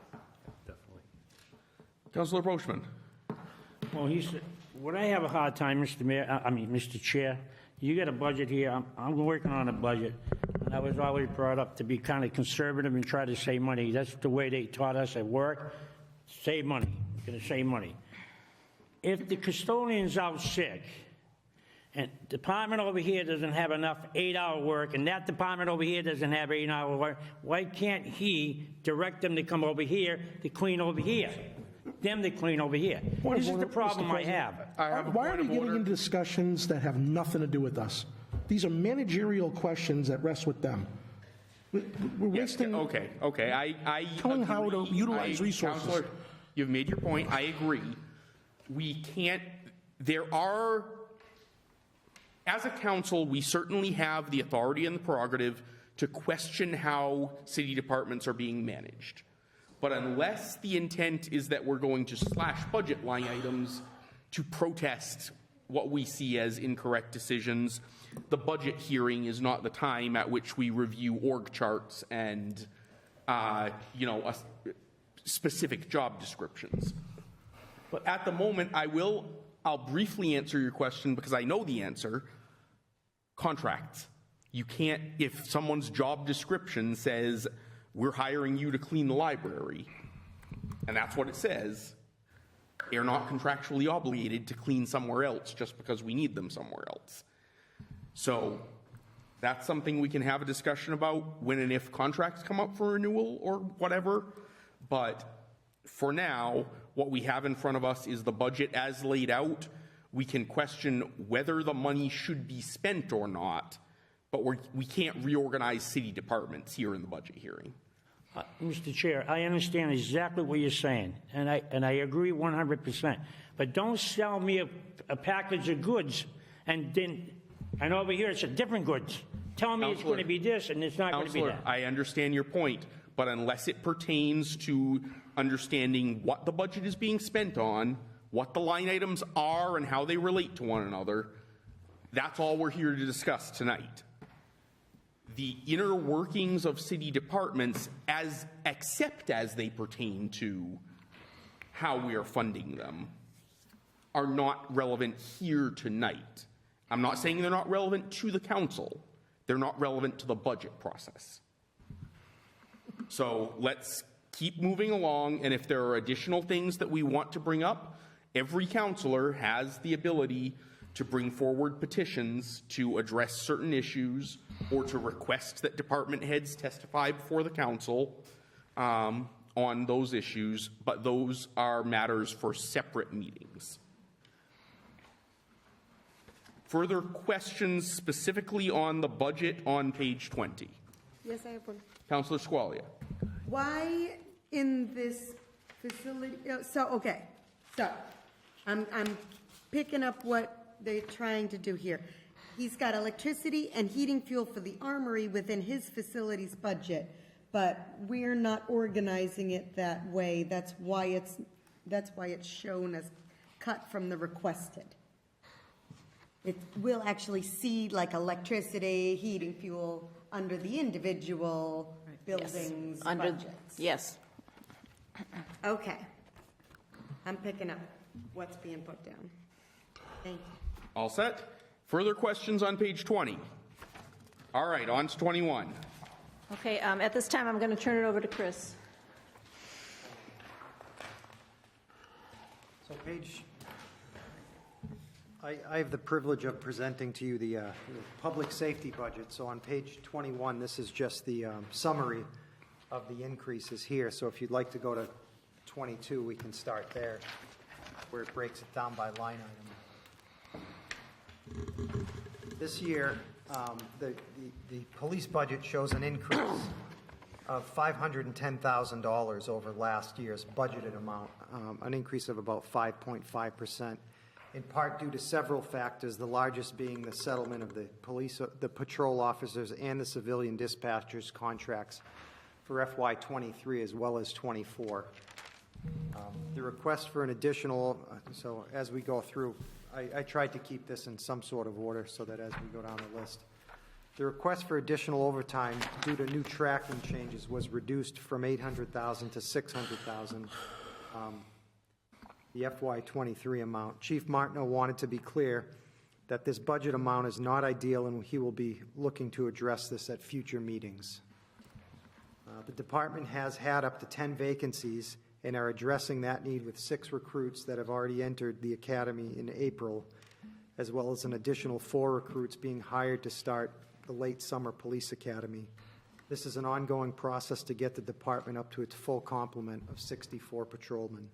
definitely. Councilor Brochman. Well, what I have a hard time, Mr. Chair, you got a budget here. I'm working on a budget. And I was always brought up to be kind of conservative and try to save money. That's the way they taught us at work. Save money. You're going to save money. If the custodian's out sick, and department over here doesn't have enough 8-hour work, and that department over here doesn't have 8-hour work, why can't he direct them to come over here to clean over here? Them to clean over here. This is the problem I have. Why are we getting into discussions that have nothing to do with us? These are managerial questions that rest with them. We're wasting... Okay. Telling how to utilize resources. Counselor, you've made your point. I agree. We can't... As a council, we certainly have the authority and the prerogative to question how city departments are being managed. But unless the intent is that we're going to slash budget line items to protest what we see as incorrect decisions, the budget hearing is not the time at which we review org charts and, specific job descriptions. But at the moment, I'll briefly answer your question because I know the answer. Contracts. You can't, if someone's job description says, we're hiring you to clean the library, and that's what it says, they're not contractually obligated to clean somewhere else just because we need them somewhere else. So that's something we can have a discussion about when and if contracts come up for renewal or whatever. But for now, what we have in front of us is the budget as laid out. We can question whether the money should be spent or not, but we can't reorganize city departments here in the budget hearing. Mr. Chair, I understand exactly what you're saying, and I agree 100%. But don't sell me a package of goods, and then, and over here it's a different goods. Tell me it's going to be this, and it's not going to be that. I understand your point, but unless it pertains to understanding what the budget is being spent on, what the line items are, and how they relate to one another, that's all we're here to discuss tonight. The inner workings of city departments, except as they pertain to how we are funding them, are not relevant here tonight. I'm not saying they're not relevant to the council. They're not relevant to the budget process. So let's keep moving along, and if there are additional things that we want to bring up, every councilor has the ability to bring forward petitions to address certain issues or to request that department heads testify before the council on those issues, but those are matters for separate meetings. Further questions specifically on the budget on page 20? Yes, I have one. Councillor Squalia. Why in this facility, so I'm picking up what they're trying to do here. He's got electricity and heating fuel for the armory within his facilities budget, but we're not organizing it that way. That's why it's shown as cut from the requested. It will actually see like electricity, heating fuel under the individual buildings budgets. Yes. Okay. I'm picking up what's being put down. Thank you. All set? Further questions on page 20? All right, on to 21. Okay, at this time, I'm going to turn it over to Chris. So I have the privilege of presenting to you the public safety budget. So on page 21, this is just the summary of the increases here. So if you'd like to go to 22, we can start there, where it breaks it down by line item. This year, the police budget shows an increase of $510,000 over last year's budgeted amount, an increase of about 5.5%, in part due to several factors, the largest being the settlement of the patrol officers and the civilian dispatchers contracts for FY23 as well as 24. The request for an additional, so as we go through, I tried to keep this in some sort of order so that as we go down the list. The request for additional overtime due to new tracking changes was reduced from $800,000 to $600,000, the FY23 amount. Chief Martineau wanted to be clear that this budget amount is not ideal and he will be looking to address this at future meetings. The department has had up to 10 vacancies and are addressing that need with 6 recruits that have already entered the academy in April, as well as an additional 4 recruits being hired to start the late summer police academy. This is an ongoing process to get the department up to its full complement of 64 patrolmen.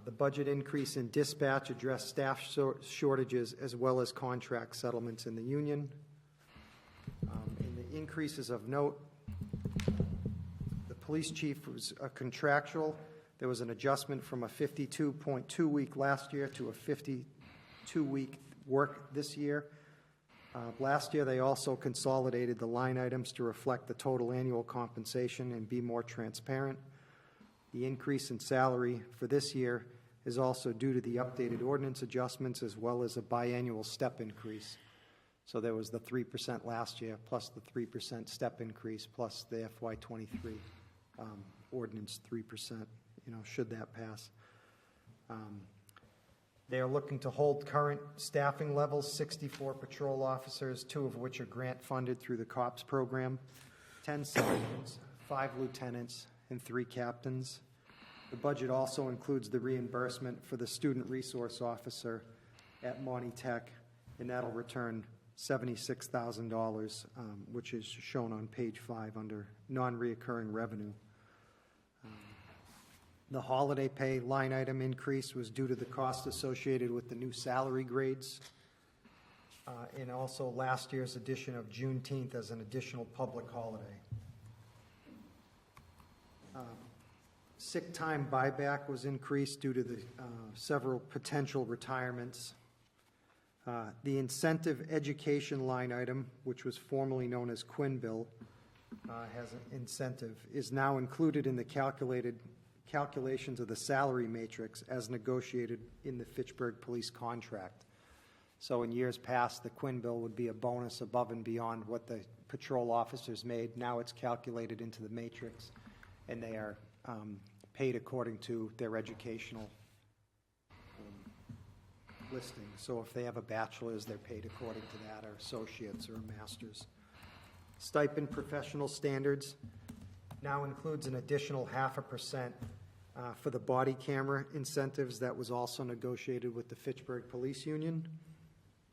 The budget increase in dispatch addressed staff shortages as well as contract settlements in the union. In the increases of note, police chief was a contractual. There was an adjustment from a 52.2 week last year to a 52 week work this year. Last year, they also consolidated the line items to reflect the total annual compensation and be more transparent. The increase in salary for this year is also due to the updated ordinance adjustments as well as a biannual step increase. So there was the 3% last year plus the 3% step increase plus the FY23. Ordinance 3%, should that pass. They are looking to hold current staffing levels, 64 patrol officers, 2 of which are grant-funded through the COPS program, 10 sergeants, 5 lieutenants, and 3 captains. The budget also includes the reimbursement for the student resource officer at Monty Tech, and that'll return $76,000, which is shown on page 5 under non-reoccurring revenue. The holiday pay line item increase was due to the cost associated with the new salary grades, and also last year's addition of Juneteenth as an additional public holiday. Sick time buyback was increased due to the several potential retirements. The incentive education line item, which was formerly known as Quinn Bill, has an incentive, is now included in the calculations of the salary matrix as negotiated in the Fitchburg Police contract. So in years past, the Quinn Bill would be a bonus above and beyond what the patrol officers made. Now it's calculated into the matrix, and they are paid according to their educational listing. So if they have a bachelor's, they're paid according to that, or associates or a master's. Stipend professional standards now includes an additional 0.5% for the body camera incentives that was also negotiated with the Fitchburg Police Union.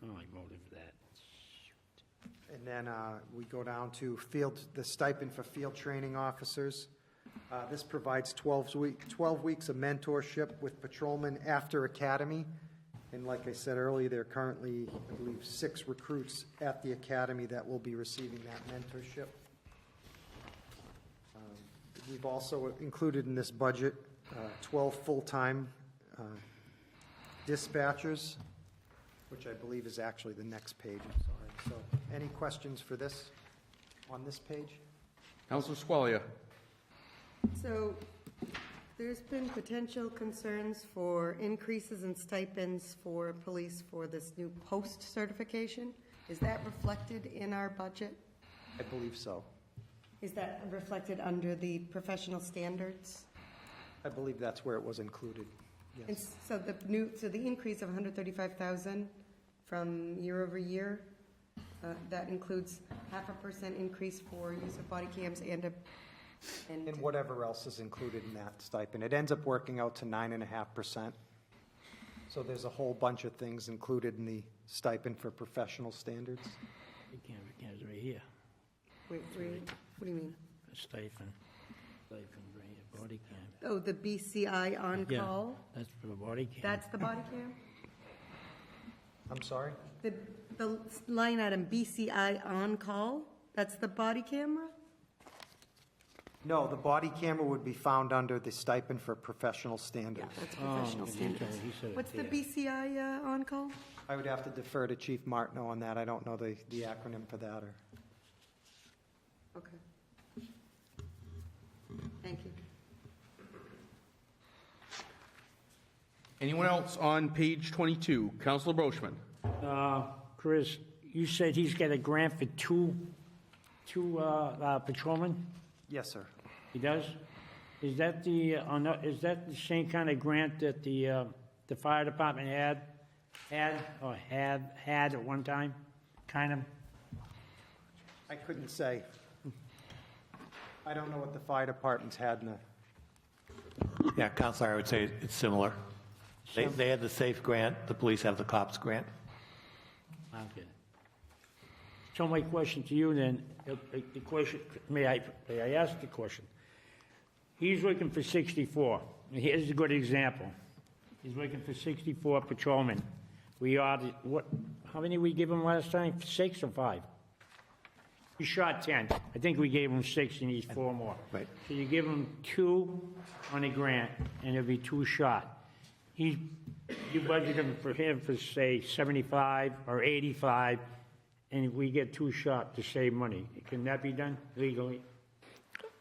Oh, I voted for that. And then we go down to the stipend for field training officers. This provides 12 weeks of mentorship with patrolmen after academy. And like I said earlier, there are currently, I believe, 6 recruits at the academy that will be receiving that mentorship. We've also included in this budget 12 full-time dispatchers, which I believe is actually the next page. I'm sorry. So any questions for this on this page? Councilor Squalia. So there's been potential concerns for increases in stipends for police for this new post certification. Is that reflected in our budget? I believe so. Is that reflected under the professional standards? I believe that's where it was included. Yes. And so the increase of 135,000 from year over year, that includes 0.5% increase for use of body cams and whatever else is included in that stipend. It ends up working out to 9.5%. So there's a whole bunch of things included in the stipend for professional standards. The camera is right here. Wait, what do you mean? Stipend right here, body cam. Oh, the BCI on Yeah, call? that's for the body cam. That's the body cam? I'm sorry? The line item BCI on call, that's the body camera? No, the body camera would be found under the stipend for professional standards. That's professional standards. What's the BCI on call? I would have to defer to Chief Martineau on that. I don't know the acronym for that. Okay. Thank you. Anyone else on page 22? Councilor Brochman. Chris, you said he's got a grant for two patrolmen? Yes, sir. He does? Is that the same kind of grant that the fire department had at one time? Kind of? I couldn't say. I don't know what the fire department's had in the... Yeah, Counselor, I would say it's similar. They had the SAFE grant, the police have the COPS grant. Okay. So my question to you then, the question, may I ask the question? He's looking for 64. Here's a good example. He's looking for 64 patrolmen. We ordered, how many we give him last time? 6 or 5? He shot 10. I think we gave him 6 and he's 4 more. Right. So you give him 2 on a grant and it'll be 2 shot. You budget him for say 75 or 85, and we get 2 shot to save money. Can that be done legally?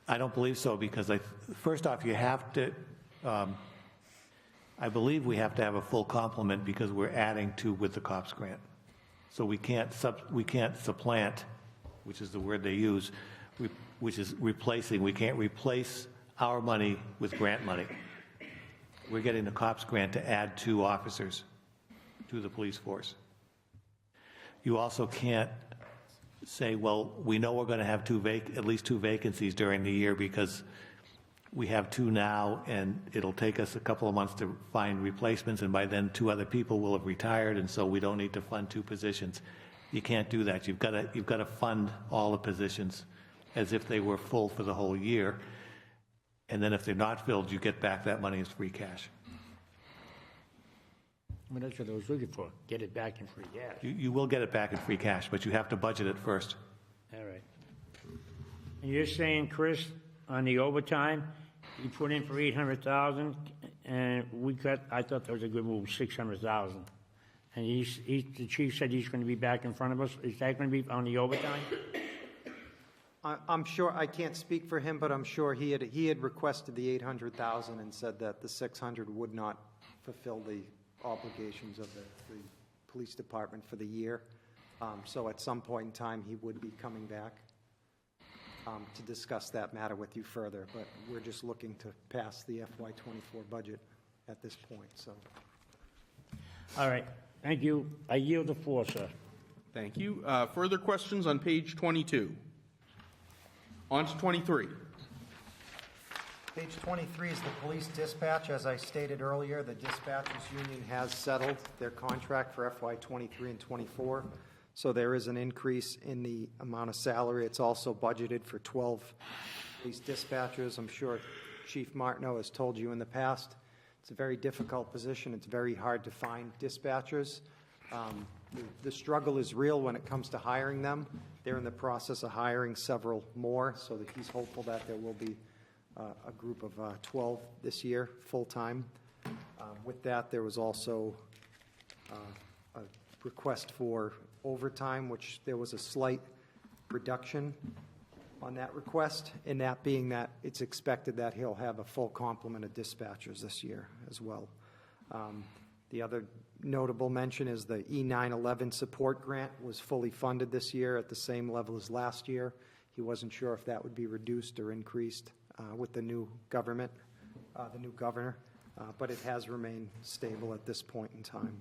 I don't believe so, because first off, you have to, I believe we have to have a full complement because we're adding to with the COPS grant. So we can't supplant, which is the word they use, which is replacing. We can't replace our money with grant money. we're getting the COPS grant to add 2 officers to the police force. You also can't say, well, we know we're going to have at least 2 vacancies during the year because we have 2 now, and it'll take us a couple of months to find replacements, and by then 2 other people will have retired, and so we don't need to fund 2 positions. You can't do that. You've got to fund all the positions as if they were full for the whole year, and then if they're not filled, you get back that money as free cash. Well, that's what I was looking for, get it back in free cash. You will get it back in free cash, but you have to budget it first. All right. And you're saying, Chris, on the overtime, you put in for 800,000, and I thought that was a good move, 600,000. And the chief said he's going to be back in front of us. Is that going to be on the overtime? I'm sure, I can't speak for him, but I'm sure he had requested the 800,000 and said that the 600 would not fulfill the obligations of the police department for the year. So at some point in time, he would be coming back to discuss that matter with you further, but we're just looking to pass the FY24 budget at this point, so. All right, thank you. I yield the floor, sir. Thank you. Further questions on page 22? On to 23. Page 23 is the police dispatch. As I stated earlier, the dispatchers union has settled their contract for FY23 and 24, so there is an increase in the amount of salary. It's also budgeted for 12 police dispatchers. I'm sure Chief Martineau has told you in the past, it's a very difficult position. It's very hard to find dispatchers. The struggle is real when it comes to hiring them. They're in the process of hiring several more, so that he's hopeful that there will be a group of 12 this year, full-time. With that, there was also a request for overtime, which there was a slight reduction on that request, and that being that it's expected that he'll have a full complement of dispatchers this year as well. The other notable mention is the E911 support grant was fully funded this year at the same level as last year. He wasn't sure if that would be reduced or increased with the new government, the new governor, but it has remained stable at this point in time.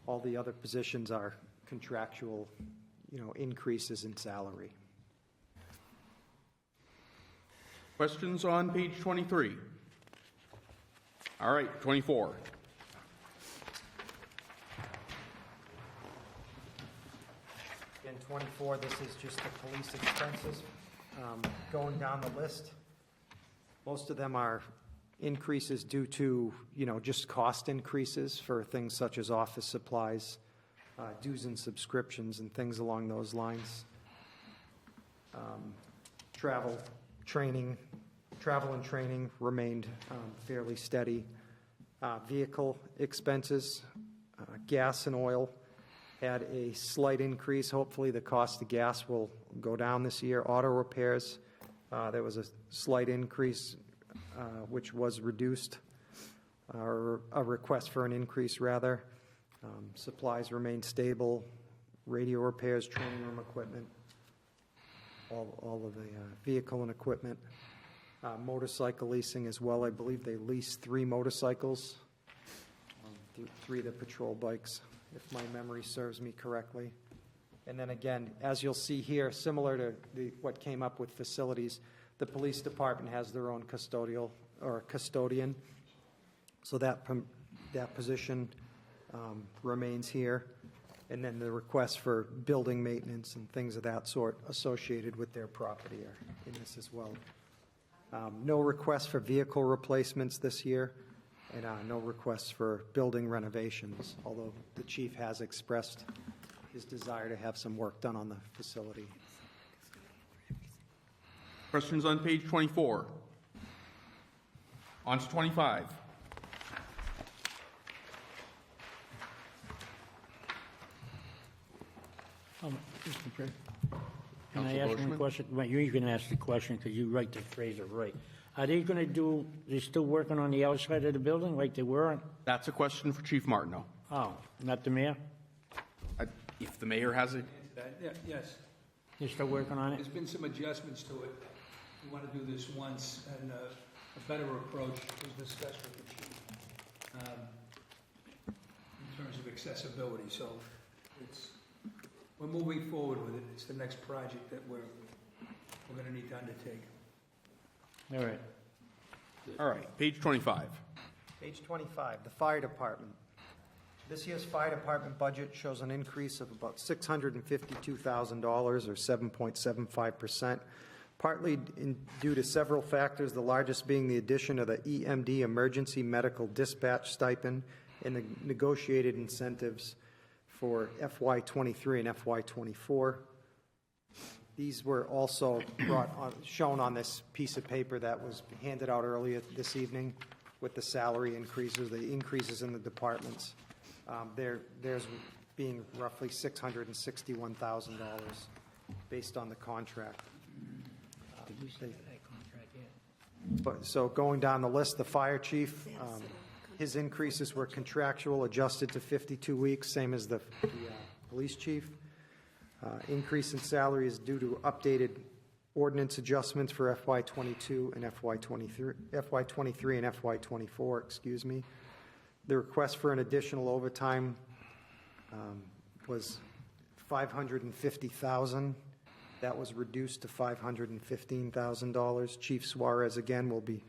All the other positions are contractual, increases in salary. Questions on page 23? All right, 24. In 24, this is just the police expenses. Going down the list, most of them are increases due to, just cost increases for things such as office supplies, dues and subscriptions, and things along those lines. Travel and training remained fairly steady. Vehicle expenses, gas and oil had a slight increase. Hopefully the cost of gas will go down this year. Auto repairs, there was a slight increase, which was reduced, or a request for an increase rather. Supplies remained stable. Radio repairs, training room equipment, all of the vehicle and equipment. Motorcycle leasing as well. I believe they leased 3 motorcycles, 3 of the patrol bikes, if my memory serves me correctly. And then again, as you'll see here, similar to what came up with facilities, the police department has their own custodian, so that position remains here. And then the request for building maintenance and things of that sort associated with their property are in this as well. No requests for vehicle replacements this year, and no requests for building renovations, although the chief has expressed his desire to have some work done on the facility. Questions on page 24? On to 25. Mr. Chair, can I ask one question? Well, you can ask the question because you write the phrase right. Are they going to do, they're still working on the outside of the building like they were? That's a question for Chief Martineau. Oh, not the mayor? If the mayor has it. Yes. They're still working on it? There's been some adjustments to it. We want to do this once, and a better approach was discussed with the chief in terms of accessibility. So we're moving forward with it. It's the next project that we're going to need to undertake. All right. All right, page 25. Page 25, the fire department. This year's fire department budget shows an increase of about $652,000, or 7.75%, partly due to several factors, the largest being the addition of the EMD Emergency Medical Dispatch Stipend and the negotiated incentives for FY23 and FY24. These were also shown on this piece of paper that was handed out earlier this evening with the salary increases, the increases in the departments. There's being roughly $661,000 based on the contract. So going down the list, the fire chief, his increases were contractual, adjusted to 52 weeks, same as the police chief. Increase in salary is due to updated ordinance adjustments for FY22 and FY23 and FY24, excuse me. The request for an additional overtime was $550,000. That was reduced to $515,000. Chief Suarez, again, will be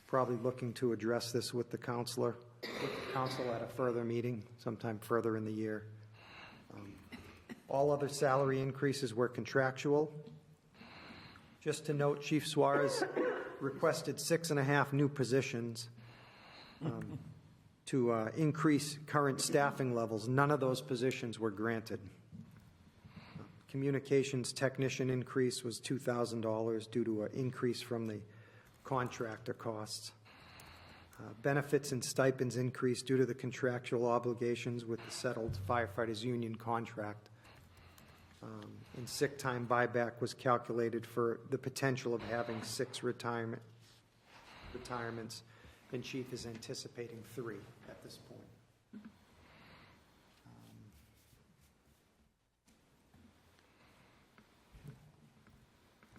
probably looking to address this with the council at a further meeting sometime further in the year. All other salary increases were contractual. Just to note, Chief Suarez requested 6.5 new positions to increase current staffing levels. None of those positions were granted. Communications technician increase was $2,000 due to an increase from the contractor costs. Benefits and stipends increased due to the contractual obligations with the settled firefighters union contract. And sick time buyback was calculated for the potential of having 6 retirements, and Chief is anticipating 3 at this point.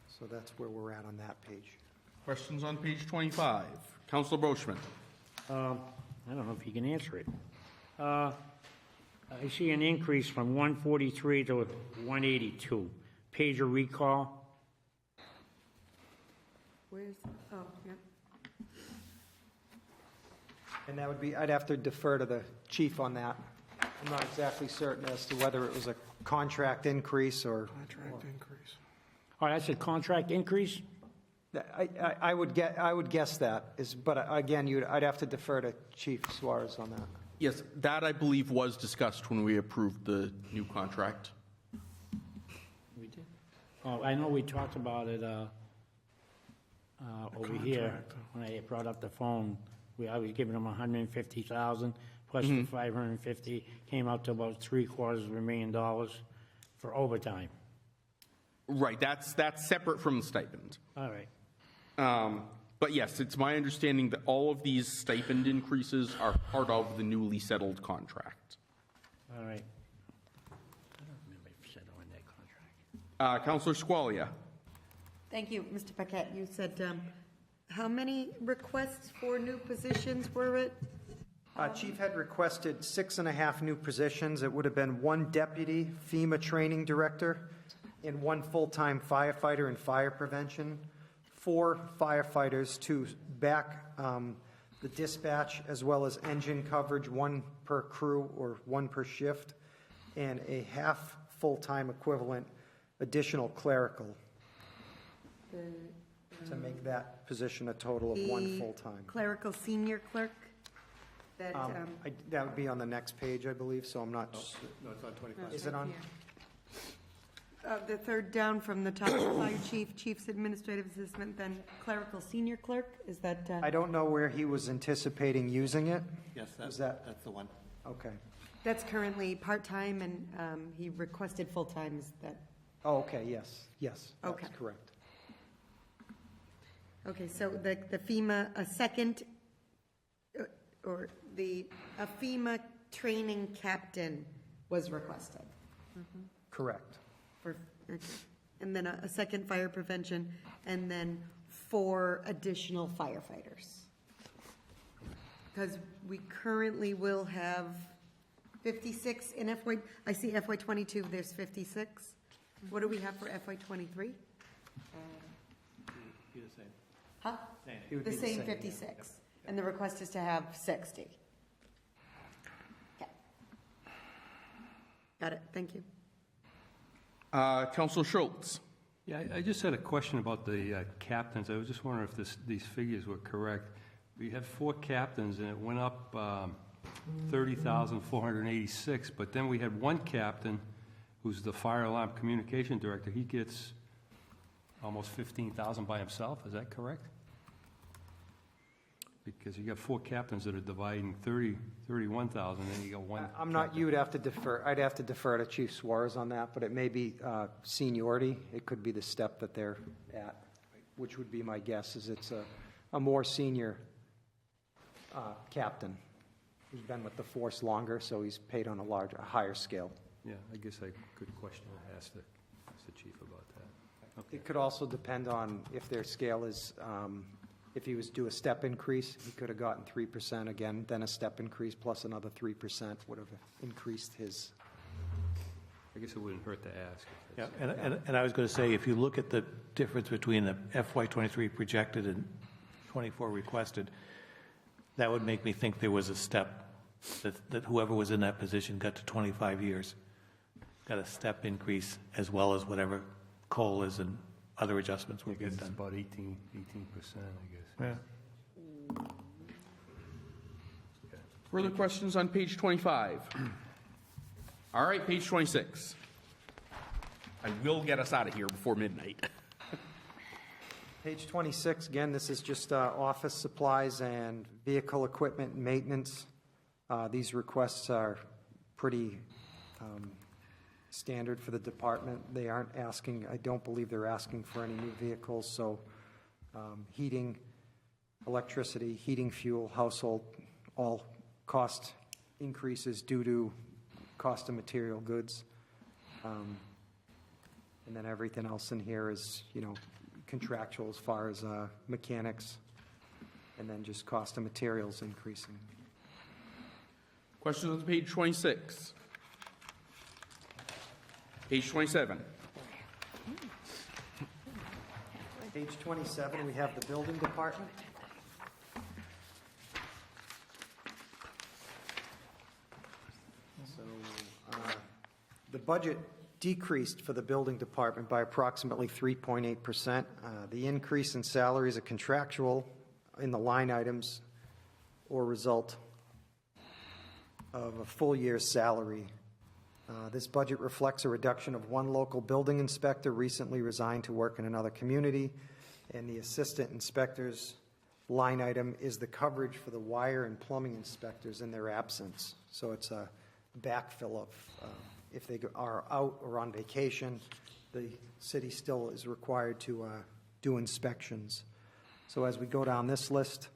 So that's where we're at on that page. Questions on page 25? Councilor Brochman. I don't know if you can answer it. I see an increase from 143 to 182. Pager recall. Where's, oh, yeah. And that would be, I'd have to defer to the chief on that. I'm not exactly certain as to whether it was a contract increase or... Contract increase. Oh, that's a contract increase? I would guess that, but again, I'd have to defer to Chief Suarez on that. Yes, that I believe was discussed when we approved the new contract. We did. Oh, I know we talked about it over here when I brought up the phone. I was giving them $150,000 plus the $550 came out to about $750,000 for overtime. Right, that's separate from the stipend. All right. But yes, it's my understanding that all of these stipend increases are part of the newly settled contract. All right. I don't remember if you said on that contract. Councilor Squalia. Thank you, Mr. Paquette. You said, how many requests for new positions were it? Chief had requested 6.5 new positions. It would have been 1 deputy FEMA training director and 1 full-time firefighter in fire prevention, 4 firefighters to back the dispatch, as well as engine coverage, 1 per crew or 1 per shift, and a half full-time equivalent additional clerical to make that position a total of 1 full-time. Clerical senior clerk? That, that would be on the next page, I believe, so I'm not... No, it's on 25. Is it on? The third down from the top, fire chief, chief's administrative assistant, then clerical senior clerk, is that? I don't know where he was anticipating using it. Yes, that's the one. Okay. That's currently part-time, and he requested full-time, is that? Oh, okay, yes, that's Okay. correct. Okay, so the FEMA, a second, or a FEMA training captain was requested. Correct. And then a second fire prevention, and then for additional firefighters? Because we currently will have 56 in I see FY22, there's 56. What do we have for FY23? Huh? It would The be same 56. And the request is to have 60. Okay. Got it, thank you. Councilor Schultz. Yeah, I just had a question about the captains. I was just wondering if these figures were correct. We had 4 captains, and it went up 30,486, but then we had one captain who's the fire alarm communication director. He gets almost 15,000 by himself. Is that correct? Because you got 4 captains that are dividing 31,000, and you got one. I'm not, you would have to defer, I'd have to defer to Chief Suarez on that, but it may be seniority. It could be the step that they're at, which would be my guess, is it's a more senior captain who's been with the force longer, so he's paid on a higher scale. Yeah, I guess I could question or ask the chief about that. Okay. It could also depend on if their scale is, if he was due a step increase, he could have gotten 3% again, then a step increase plus another 3% would have increased his. I guess it wouldn't hurt to ask. Yeah, and I was going to say, if you look at the difference between the FY23 projected and 24 requested, that would make me think there was a step, that whoever was in that position got to 25 years, got a step increase as well as whatever COLA is and other adjustments will get done. It's about 18%, I guess. Yeah. Further questions on page 25? All right, page 26. I will get us out of here before midnight. Page 26, again, this is just office supplies and vehicle equipment and maintenance. These requests are pretty standard for the department. They aren't asking, I don't believe they're asking for any new vehicles, so heating, electricity, heating fuel, household, all cost increases due to cost of material goods. And then everything else in here is, contractual as far as mechanics, and then just cost of materials increasing. Questions on page 26? Page 27. Page 27, we have the building department. So the budget decreased for the building department by approximately 3.8%. The increase in salaries are contractual in the line items or result of a full year's salary. This budget reflects a reduction of one local building inspector recently resigned to work in another community, and the assistant inspector's line item is the coverage for the wire and plumbing inspectors in their absence. So it's a backfill of if they are out or on vacation, the city still is required to do inspections. So as we go down this list,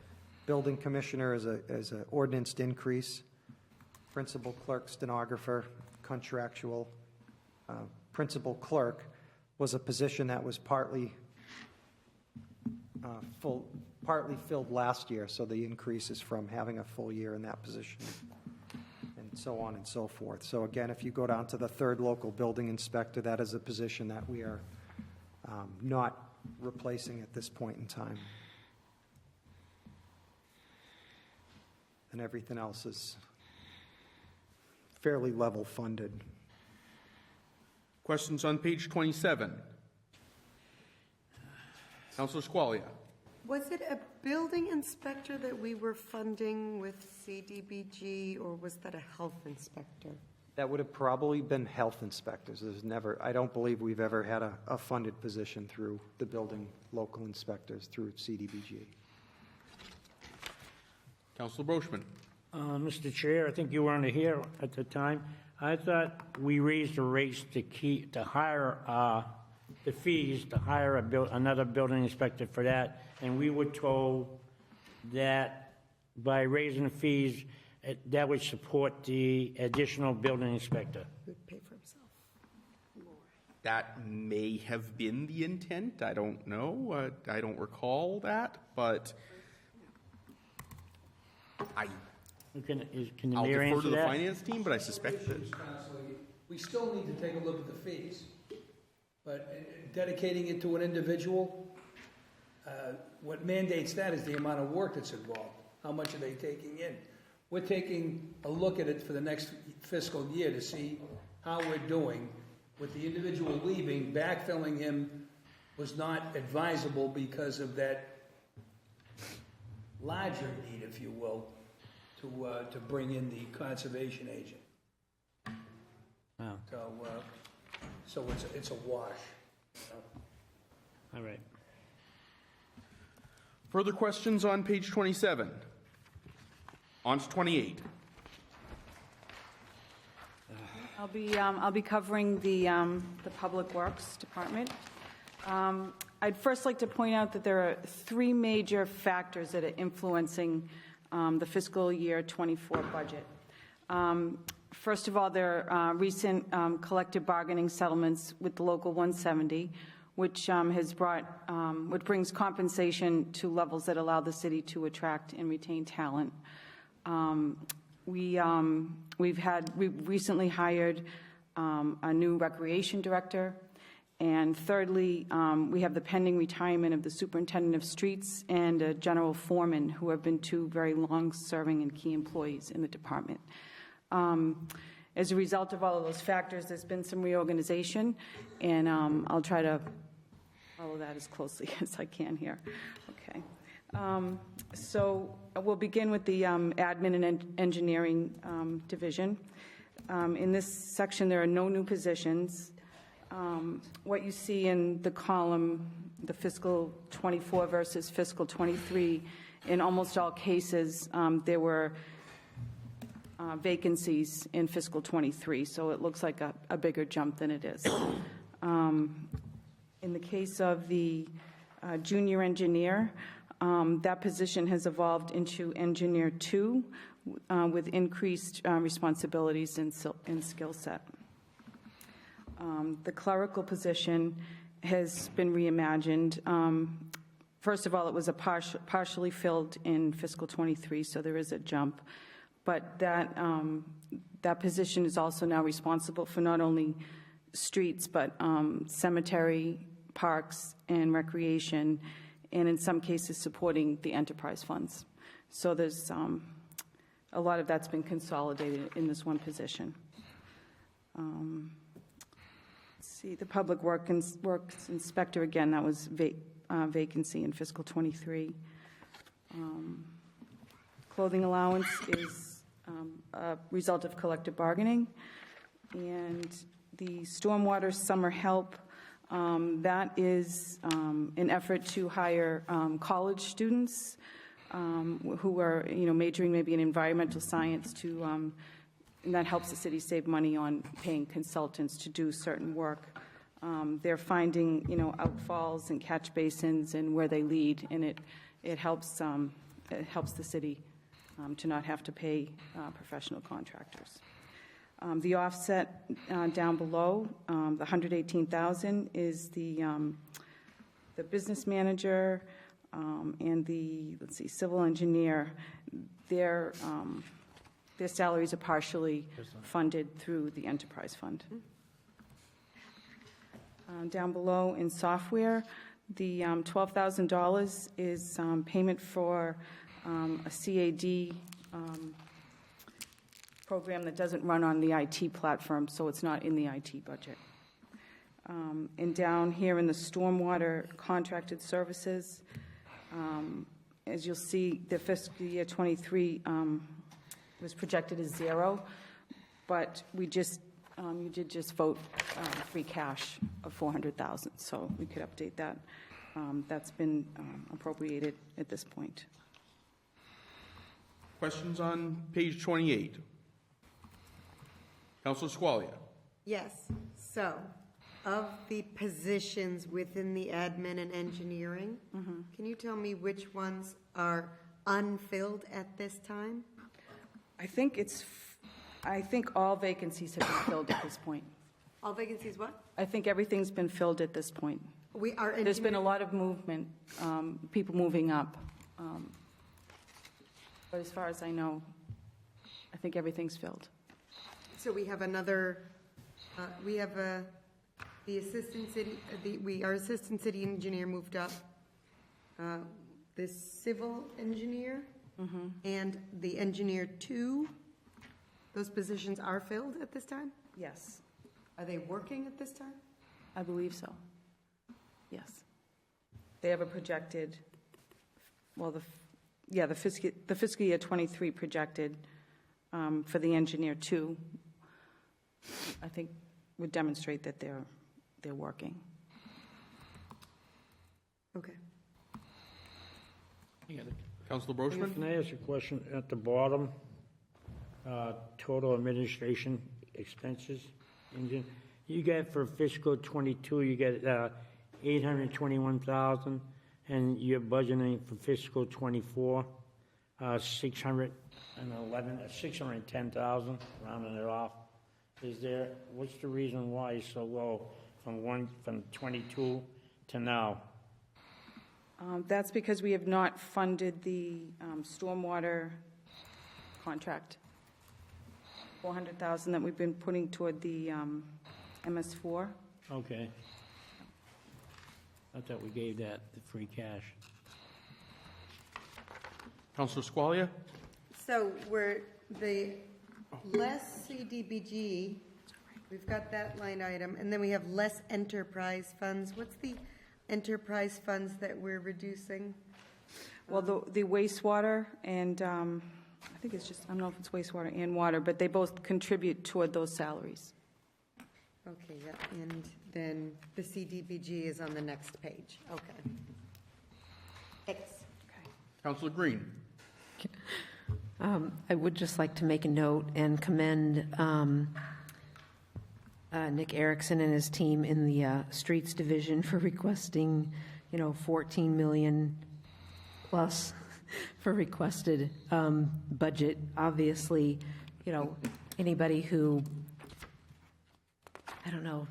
building commissioner is an ordinanced increase, principal clerk, stenographer, contractual. Principal clerk was a position that was partly filled last year, so the increase is from having a full year in that position, and so on and so forth. So again, if you go down to the third local building inspector, that is a position that we are not replacing at this point in time. And everything else is fairly level funded. Questions on page 27? Councilor Squalia. Was it a building inspector that we were funding with CDBG, or was that a health inspector? That would have probably been health inspectors. I don't believe we've ever had a funded position through the building local inspectors through CDBG. Councilor Brochman. Mr. Chair, I think you weren't here at the time. I thought we raised the rates to hire the fees to hire another building inspector for that, and we were told that by raising the fees, that would support the additional building inspector. He would pay for himself more. that may have been the intent. I don't know. I don't recall that, but I'll Can the mayor defer answer to the that? finance team, but I suspect that. We still need to take a look at the fees, but dedicating it to an individual, what mandates that is the amount of work that's involved. How much are they taking in? We're taking a look at it for the next fiscal year to see how we're doing. With the individual leaving, backfilling him was not advisable because of that larger need, if you will, to bring in the conservation agent. Wow. So it's a wash. All right. Further questions on page 27? On to 28. I'll be covering the Public Works Department. I'd first like to point out that there are three major factors that are influencing the fiscal year 24 budget. First of all, there are recent collective bargaining settlements with the Local 170, which has brought, which brings compensation to levels that allow the city to attract and retain talent. We've recently hired a new recreation director, and thirdly, we have the pending retirement of the superintendent of streets and a general foreman, who have been two very long-serving and key employees in the department. As a result of all of those factors, there's been some reorganization, and I'll try to follow that as closely as I can here. Okay. So we'll begin with the admin and engineering division. In this section, there are no new positions. What you see in the column, the fiscal 24 versus fiscal 23, in almost all cases, there were vacancies in fiscal 23, so it looks like a bigger jump than it is. In the case of the junior engineer, that position has evolved into engineer 2 with increased responsibilities and skill set. The clerical position has been reimagined. First of all, it was partially filled in fiscal 23, so there is a jump. But that position is also now responsible for not only streets, but cemetery, parks, and recreation, and in some cases supporting the enterprise funds. So there's a lot of that's been consolidated in this one position. Let's see, the public works inspector, again, that was vacancy in fiscal 23. Clothing allowance is a result of collective bargaining, and the stormwater summer help, that is an effort to hire college students who are, majoring maybe in environmental science and that helps the city save money on paying consultants to do certain work. They're finding, outfalls and catch basins and where they lead, and it helps the city to not have to pay professional contractors. The offset down below, the $118,000 is the business manager and the, civil engineer. Their salaries are partially funded through the enterprise fund. Down below in software, the $12,000 is payment for a CAD program that doesn't run on the IT platform, so it's not in the IT budget. And down here in the stormwater contracted services, as you'll see, the fiscal year 23 was projected as 0, but you did just vote free cash of $400,000, so we could update that. That's been appropriated at this point. Questions on page 28? Councilor Squalia. Yes. So, of the positions within the admin and engineering, can you tell me which ones are unfilled at this time? I think all vacancies have been filled at this point. All vacancies what? I think everything's been filled at this point. We are. There's been a lot of movement, people moving up. But as far as I know, I think everything's filled. So we have another, we have the assistant city, our assistant city engineer moved up. The civil engineer and the engineer 2, those positions are filled at this time? Yes, Are they working at this time? I believe so. Yes. They have a projected, well, the fiscal year 23 projected for the engineer 2, I think would demonstrate that they're working. Okay. Councilor Brochman? Can I ask a question at the bottom? Total administration expenses. You get for fiscal '22, you get $821,000, and you're budgeting for fiscal '24, $610,000, rounding it off. What's the reason why it's so low from 22 to now? That's because we have not funded the stormwater contract. $400,000 that we've been putting toward the MS4. Okay. I thought we gave that the free cash. Councilor Squalia? So we're the less CDBG, we've got that line item, and then we have less enterprise funds. What's the enterprise funds that we're reducing? Well, the wastewater and, I think it's just, I don't know if it's wastewater and water, but they both contribute toward those salaries. Okay, yeah, and then the CDBG is on the next page. Okay. Thanks. Councilor Green? I would just like to make a note and commend Nick Erickson and his team in the Streets Division for requesting, $14 million plus for requested budget. Obviously, anybody who,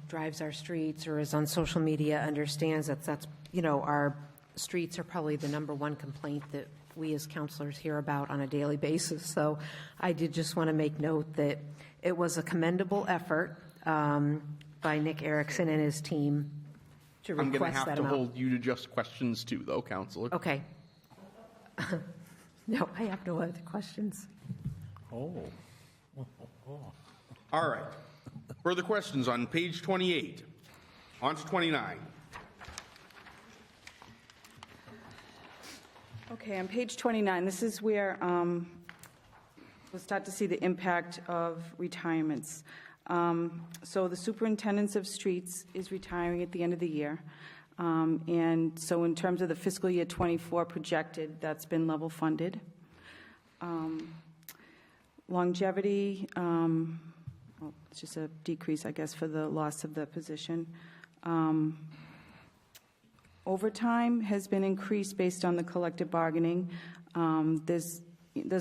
drives our streets or is on social media understands that's our streets are probably the number one complaint that we as counselors hear about on a daily basis. So I did just want to make note that it was a commendable effort by Nick Erickson and his team to request that amount. I'm going to have to hold you to just questions too, though, Counselor. Okay. No, I have no other questions. Oh. All right. Further questions on page 28. On to 29. Okay, on page 29, this is where we'll start to see the impact of retirements. So the superintendents of streets is retiring at the end of the year. And so in terms of the fiscal year 24 projected, that's been level funded. Longevity, it's just a decrease, I guess, for the loss of the position. Overtime has been increased based on the collective bargaining. There's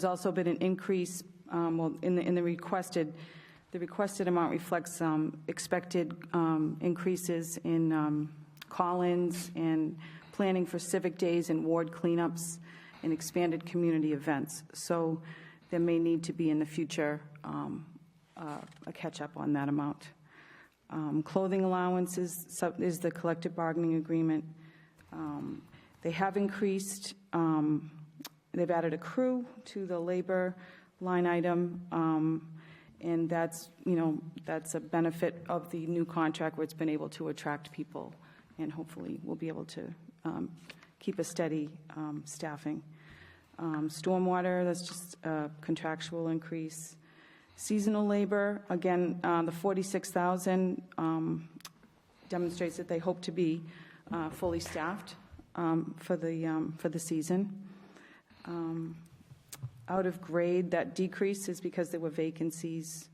also been an increase, in the requested amount reflects expected increases in call-ins and planning for civic days and ward cleanups and expanded community events. So there may need to be in the future a catch-up on that amount. Clothing allowance is the collective bargaining agreement. They have increased, they've added a crew to the labor line item, and that's a benefit of the new contract where it's been able to attract people, and hopefully we'll be able to keep a steady staffing. Stormwater, that's just a contractual increase. Seasonal labor, again, the 46,000 demonstrates that they hope to be fully staffed for the season. Out of grade, that decrease is because there were vacancies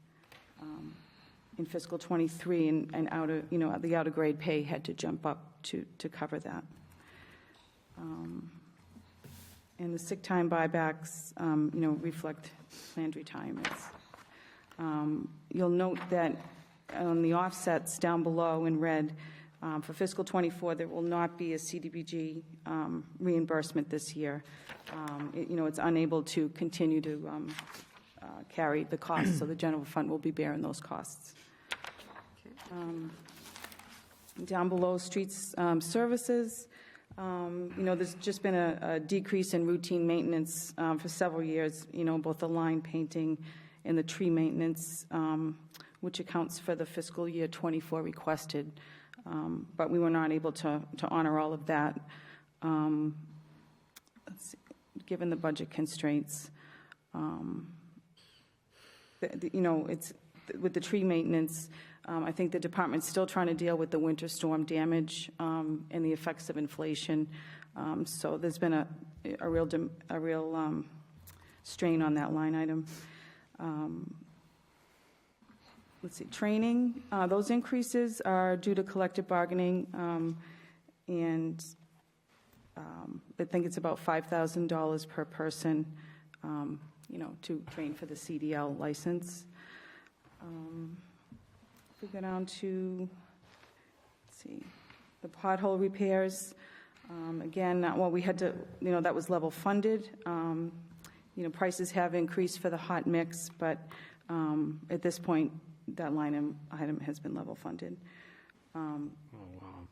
in fiscal 23, and the out of grade pay had to jump up to cover that. And the sick time buybacks, reflect planned retirements. You'll note that on the offsets down below in red, for fiscal '24, there will not be a CDBG reimbursement this year. It's unable to continue to carry the costs, so the general fund will be bearing those costs. Down below, streets services, there's just been a decrease in routine maintenance for several years, both the line painting and the tree maintenance, which accounts for the fiscal year '24 requested. But we were not able to honor all of that, given the budget constraints. It's with the tree maintenance, I think the department's still trying to deal with the winter storm damage and the effects of inflation. So there's been a real strain on that line item. Let's see, training, those increases are due to collective bargaining, and I think it's about $5,000 per person, to train for the CDL license. If we go down to, let's see, the pothole repairs, again, we had to, that was level funded. Prices have increased for the hot mix, but at this point, that line item has been level funded.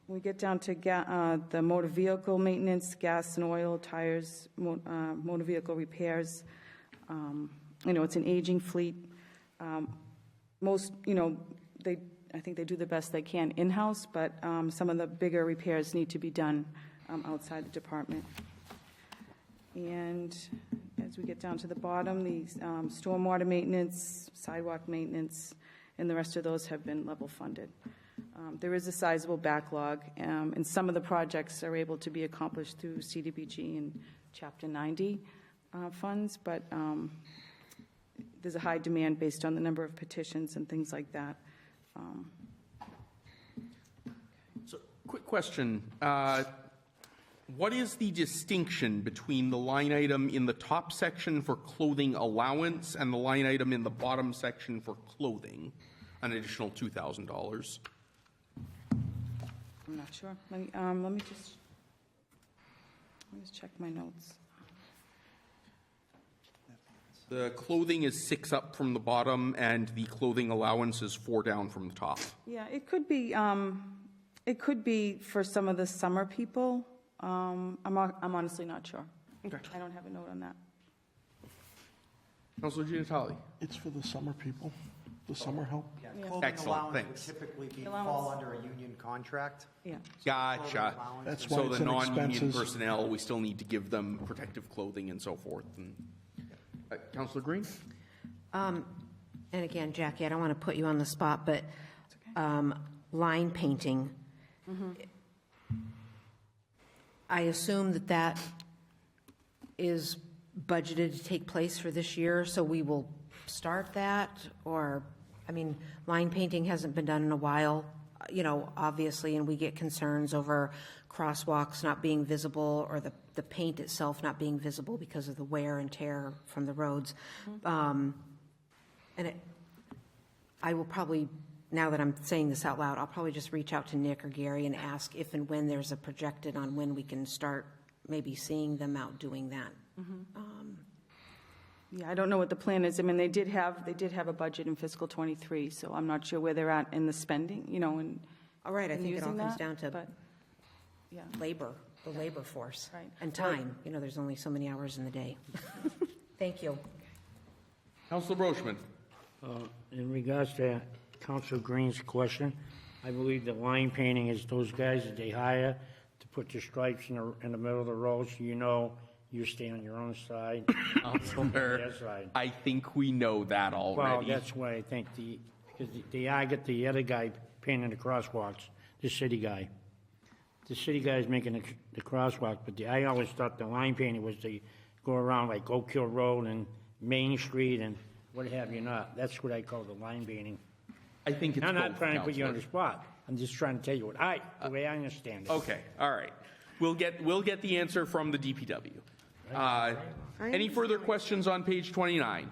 We get down to the motor vehicle maintenance, gas and oil, tires, motor vehicle repairs. It's an aging fleet. Most, I think they do the best they can in-house, but some of the bigger repairs need to be done outside the department. And as we get down to the bottom, the stormwater maintenance, sidewalk maintenance, and the rest of those have been level funded. There is a sizable backlog, and some of the projects are able to be accomplished through CDBG and Chapter 90 funds, but there's a high demand based on the number of petitions and things like that. So, quick question. What is the distinction between the line item in the top section for clothing allowance and the line item in the bottom section for clothing, an additional $2,000? I'm not sure. Let me just check my notes. The clothing is 6 up from the bottom, and the clothing allowance is 4 down from the top. Yeah, it could be. It could be for some of the summer people. I'm honestly not sure. Okay. I don't have a note on that. Councilor Giannatalli. It's for the summer people, the summer help. Yeah, Yeah. clothing Excellent, allowance thanks. would typically Allowance. fall under a union contract. Yeah. Gotcha. That's why So it's the in non-union expenses. personnel, we still need to give them protective clothing and so forth. And, Councilor Green? And again, Jackie, I don't want to put you on the spot, but line painting, I assume that is budgeted to take place for this year, so we will start that? Or, line painting hasn't been done in a while, obviously, and we get concerns over crosswalks not being visible or the paint itself not being visible because of the wear and tear from the roads. I will probably, now that I'm saying this out loud, I'll probably just reach out to Nick or Gary and ask if and when there's a projected on when we can start maybe seeing them out doing that. Yeah, I don't know what the plan is. They did have a budget in fiscal '23, so I'm not sure where they're at in the spending, and All right, I think it all using comes that, down to but, yeah. labor, the labor force. Right. And time. There's only so many hours in the day. Thank you. Councilor Brochman? In regards to Councilor Green's question, I believe the line painting is those guys that they hire to put the stripes in the middle of the road, so you stay on your own side. Their side. I think we know that already. Well, that's why I think because I get the other guy painting the crosswalks, the city guy. The city guy's making the crosswalk, but I always thought the line painting was to go around like Oak Hill Road and Main Street and what have you not. That's what I call the line painting. I think it's I'm not both, trying to put you on the Counselor. spot. I'm just trying to tell you the way I understand it. Okay, all right. We'll get the answer from the DPW. Any further questions on page 29?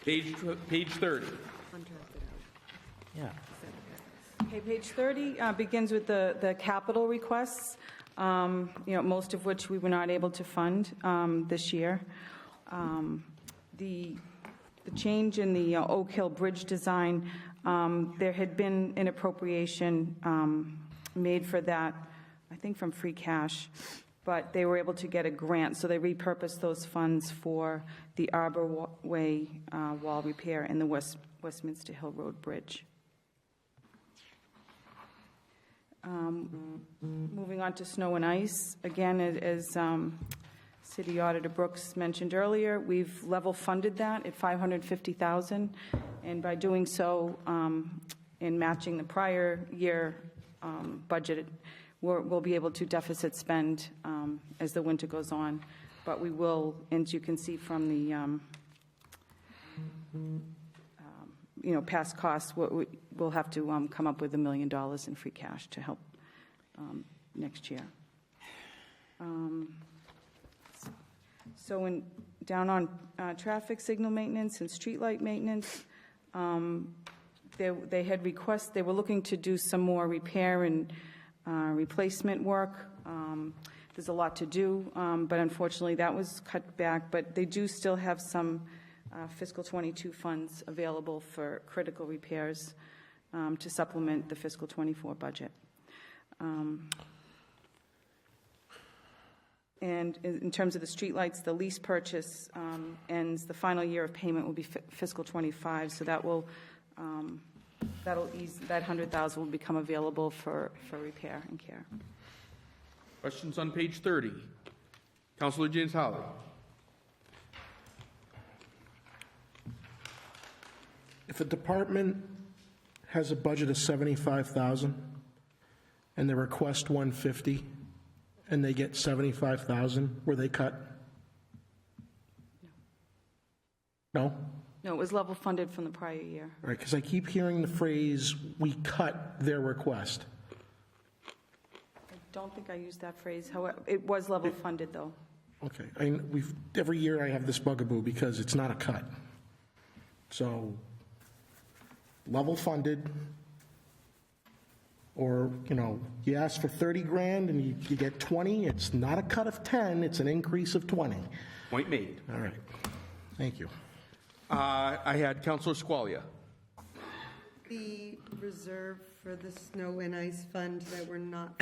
Page 30. Yeah. Okay, page 30 begins with the capital requests, most of which we were not able to fund this year. The change in the Oak Hill Bridge design, there had been an appropriation made for that, I think from free cash, but they were able to get a grant, so they repurposed those funds for the Arbor Way wall repair and the Westminster Hill Road Bridge. Moving on to snow and ice, again, as City Auditor Brooks mentioned earlier, we've level funded that at $550,000, and by doing so, in matching the prior year budget, we'll be able to deficit spend as the winter goes on, but we will, as you can see from the past costs, we'll have to come up with $1 million in free cash to help next year. So down on traffic signal maintenance and streetlight maintenance, they had requests, they were looking to do some more repair and replacement work. There's a lot to do, but unfortunately that was cut back, but they do still have some fiscal 22 funds available for critical repairs to supplement the fiscal 24 budget. And in terms of the streetlights, the lease purchase ends, the final year of payment will be fiscal 25, so that will, that'll ease, that $100,000 will become available for repair and care. Questions on page 30? Councilor James Howley. If a department has a budget of $75,000 and they request $150 and they get $75,000, were they cut? No? No, it was level funded from the prior year. All right, because I keep hearing the phrase, "we cut their request." I don't think I used that phrase. However, it was level funded, though. Okay, every year I have this bugaboo because it's not a cut. So, level funded, or, you ask for 30 grand and you get 20, it's not a cut of 10, it's an increase of 20. Point made. All right, thank you. I had Councilor Squalia. The reserve for the snow and ice fund that we're not,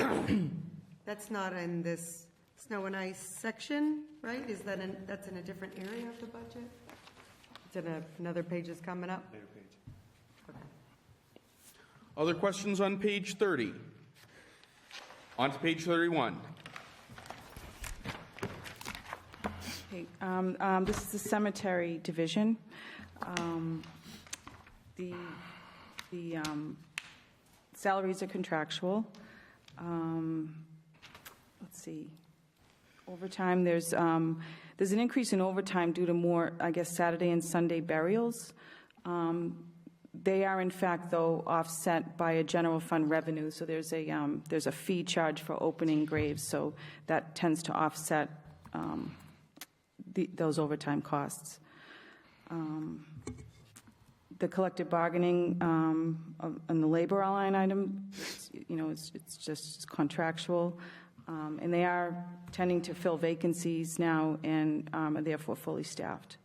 that's not in this snow and ice section, right? Is that that's in a different area of the budget? It's in another page is coming up? Later page. Okay. Other questions on page 30? On to page 31. Okay, this is the cemetery division. The salaries are contractual. Let's see. Overtime, there's an increase in overtime due to more, I guess, Saturday and Sunday burials. They are, in fact, though, offset by a general fund revenue. So there's a fee charge for opening graves, so that tends to offset those overtime costs. The collective bargaining on the labor line item, it's just contractual, and they are tending to fill vacancies now and are therefore fully staffed.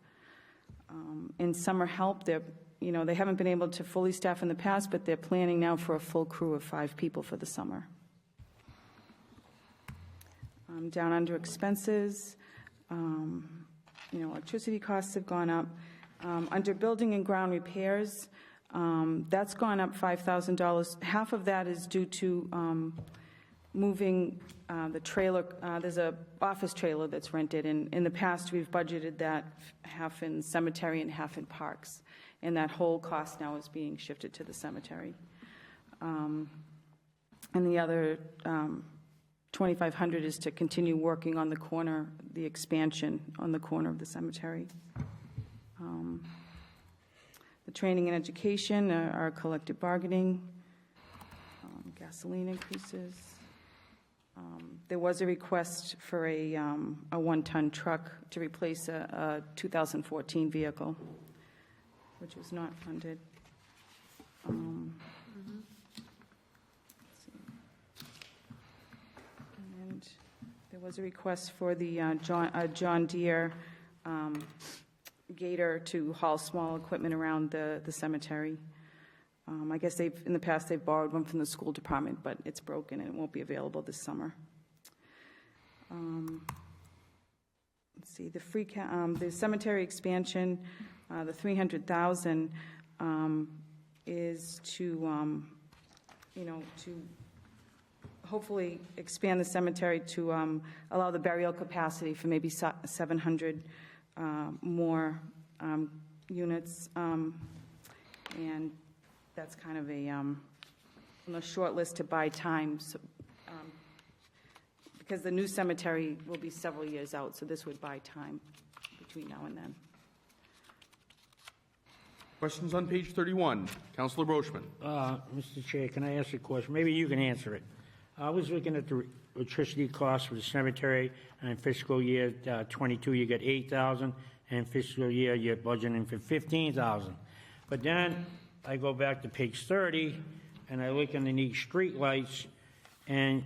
In summer help, they haven't been able to fully staff in the past, but they're planning now for a full crew of 5 people for the summer. Down under expenses, electricity costs have gone up. Under building and ground repairs, that's gone up $5,000. Half of that is due to moving the trailer. There's a office trailer that's rented, and in the past we've budgeted that half in cemetery and half in parks, and that whole cost now is being shifted to the cemetery. And the other $2,500 is to continue working on the corner, the expansion on the corner of the cemetery. The training and education, our collective bargaining, gasoline increases. There was a request for a 1-ton truck to replace a 2014 vehicle. which was not funded. Let's see. And there was a request for the John Deere Gator to haul small equipment around the cemetery. I guess in the past, they've borrowed one from the school department, but it's broken and it won't be available this summer. Let's see, the cemetery expansion, the $300,000 is to, to hopefully expand the cemetery to allow the burial capacity for maybe 700 more units. And that's kind of a short list to buy time. So, because the new cemetery will be several years out, so this would buy time between now and then. Questions on page 31? Councillor Brochman. Mr. Chair, can I ask a question? Maybe you can answer it. I was looking at the electricity costs for the cemetery, and in fiscal year 22, you got $8,000, and fiscal year you're budgeting for $15,000. But then I go back to page 30, and I look underneath street lights, and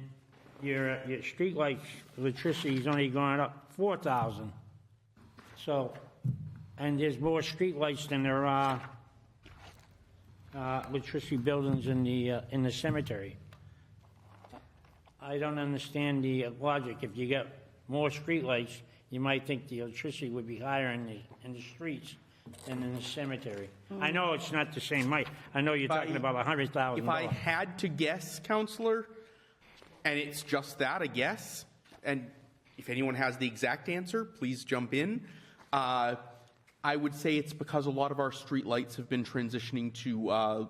your street lights electricity is only going up $4,000. So, and there's more street lights than there are electricity buildings in the cemetery. I don't understand the logic. If you get more street lights, you might think the electricity would be higher in the streets than in the cemetery. I know it's not the same might. I know you're talking about $100,000. If I had to guess, Councillor, and it's just that, a guess, and if anyone has the exact answer, please jump in. I would say it's because a lot of our street lights have been transitioning to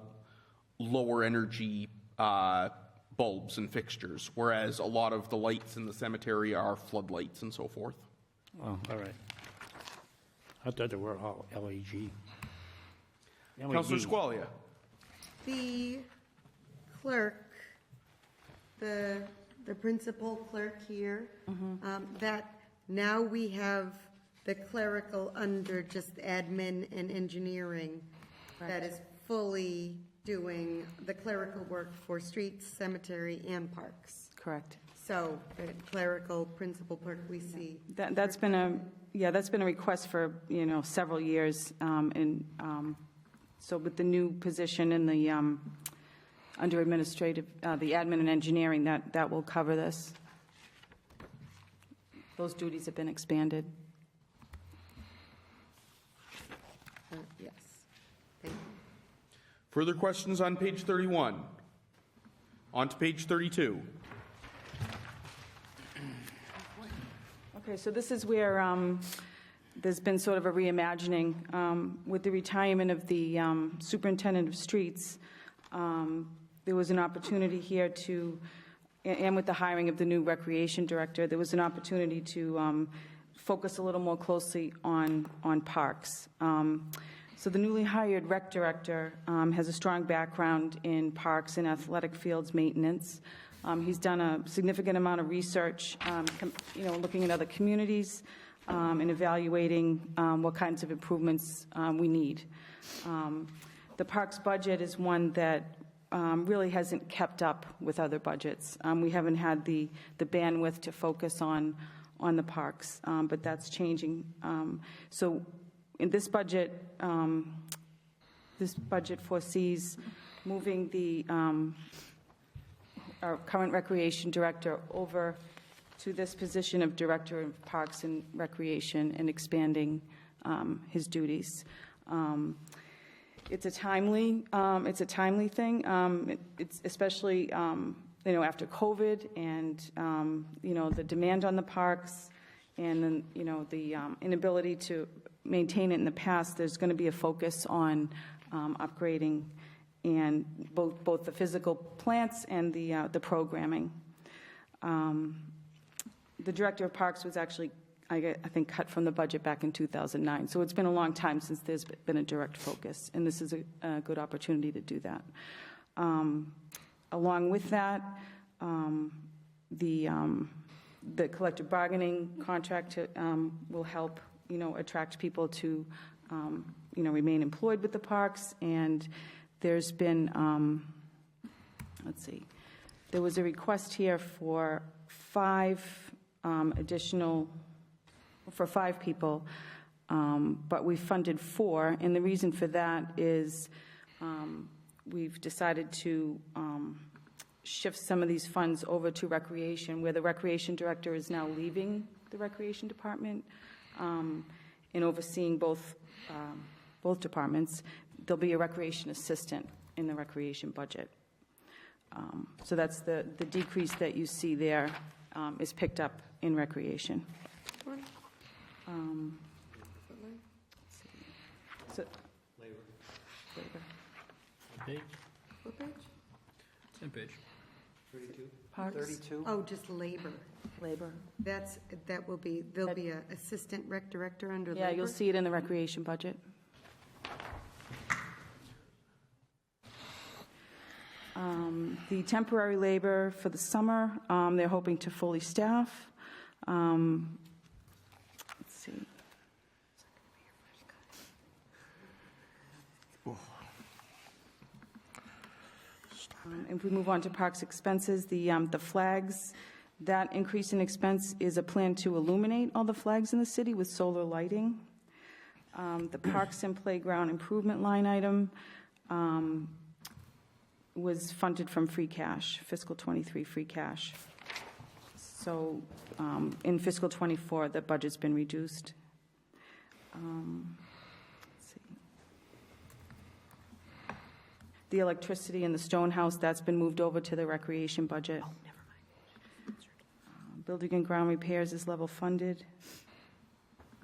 lower energy bulbs and fixtures, whereas a lot of the lights in the cemetery are floodlights and so forth. Oh, all right. I thought they were all LED. Councillor Squalia. The clerk, the principal clerk here, that now we have the clerical under just admin and engineering that is fully doing the clerical work for streets, cemetery, and parks. Correct. So the clerical principal clerk we see. That's been a request for, several years. So with the new position in the under administrative, the admin and engineering, that will cover this. Those duties have been expanded. Yes. Thank you. Further questions on page 31? On to page 32. Okay, so this is where there's been sort of a reimagining with the retirement of the superintendent of streets. There was an opportunity here to, and with the hiring of the new recreation director, there was an opportunity to focus a little more closely on parks. So the newly hired rec director has a strong background in parks and athletic fields maintenance. He's done a significant amount of research, looking at other communities and evaluating what kinds of improvements we need. The parks budget is one that really hasn't kept up with other budgets. We haven't had the bandwidth to focus on the parks, but that's changing. So in this budget foresees moving our current recreation director over to this position of director of parks and recreation and expanding his duties. It's a timely thing. It's especially after COVID and the demand on the parks and then the inability to maintain it in the past. There's going to be a focus on upgrading and both the physical plants and the programming. The director of parks was actually, I think, cut from the budget back in 2009. So it's been a long time since there's been a direct focus, and this is a good opportunity to do that. Along with that, the collective bargaining contract will help, attract people to remain employed with the parks, and there's been, let's see, there was a request here for 5 people, but we funded 4, and the reason for that is we've decided to shift some of these funds over to recreation, where the recreation director is now leaving the recreation department and overseeing both departments. There'll be a recreation assistant in the recreation budget. So that's the decrease that you see there is picked up in recreation. So, labor. Page? What page? Same page. 32? Parks? 32? Oh, just labor. Labor. There'll be an assistant rec director under labor? Yeah, you'll see it in the recreation budget. The temporary labor for the summer, they're hoping to fully staff. Let's see. If we move on to parks expenses, the flags, that increase in expense is a plan to illuminate all the flags in the city with solar lighting. The parks and playground improvement line item was funded from free cash, fiscal 23 free cash. So in fiscal 24, the budget's been reduced. Let's see. The electricity in the Stone House, that's been moved over to the recreation budget. Oh, never mind. Building and ground repairs is level funded.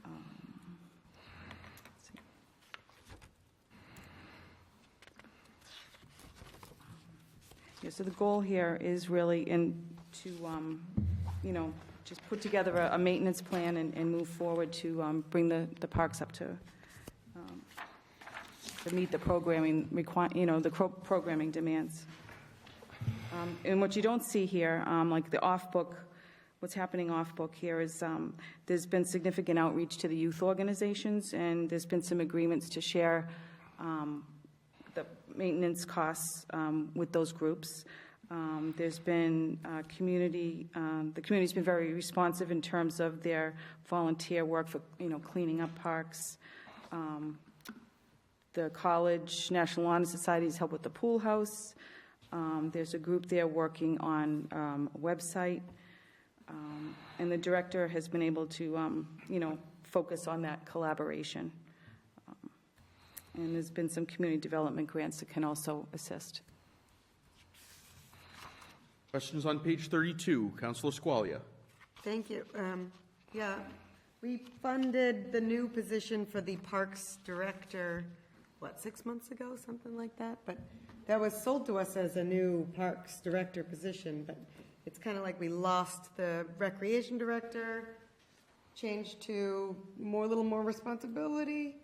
Let's see. Yeah, so the goal here is really to just put together a maintenance plan and move forward to bring the parks up to meet the programming programming demands. And what you don't see here, like the off-book, what's happening off-book here is there's been significant outreach to the youth organizations, and there's been some agreements to share the maintenance costs with those groups. There's been the community's been very responsive in terms of their volunteer work for, cleaning up parks. The College National Honor Society's helped with the pool house. There's a group there working on a website. And the director has been able to, focus on that collaboration. And there's been some community development grants that can also assist. Questions on page 32, Councilor Squalia. Thank you. We funded the new position for the Parks Director, 6 months ago, something like that? But that was sold to us as a new Parks Director position, but it's kind of like we lost the Recreation Director, changed to a little more responsibility,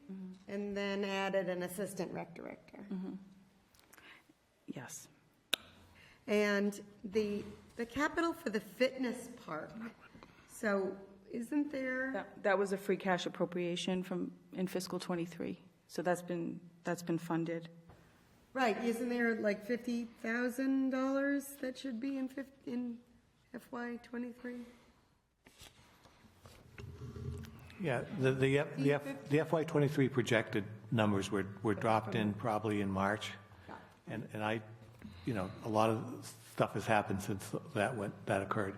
and then added an Assistant Rec Director. Yes. And the capital for the fitness park, so isn't there? That was a free cash appropriation in fiscal 23. So that's been funded. Right, isn't there like $50,000 that should be in FY23? Yeah, the FY23 projected numbers were dropped in probably in March, and a lot of stuff has happened since that occurred.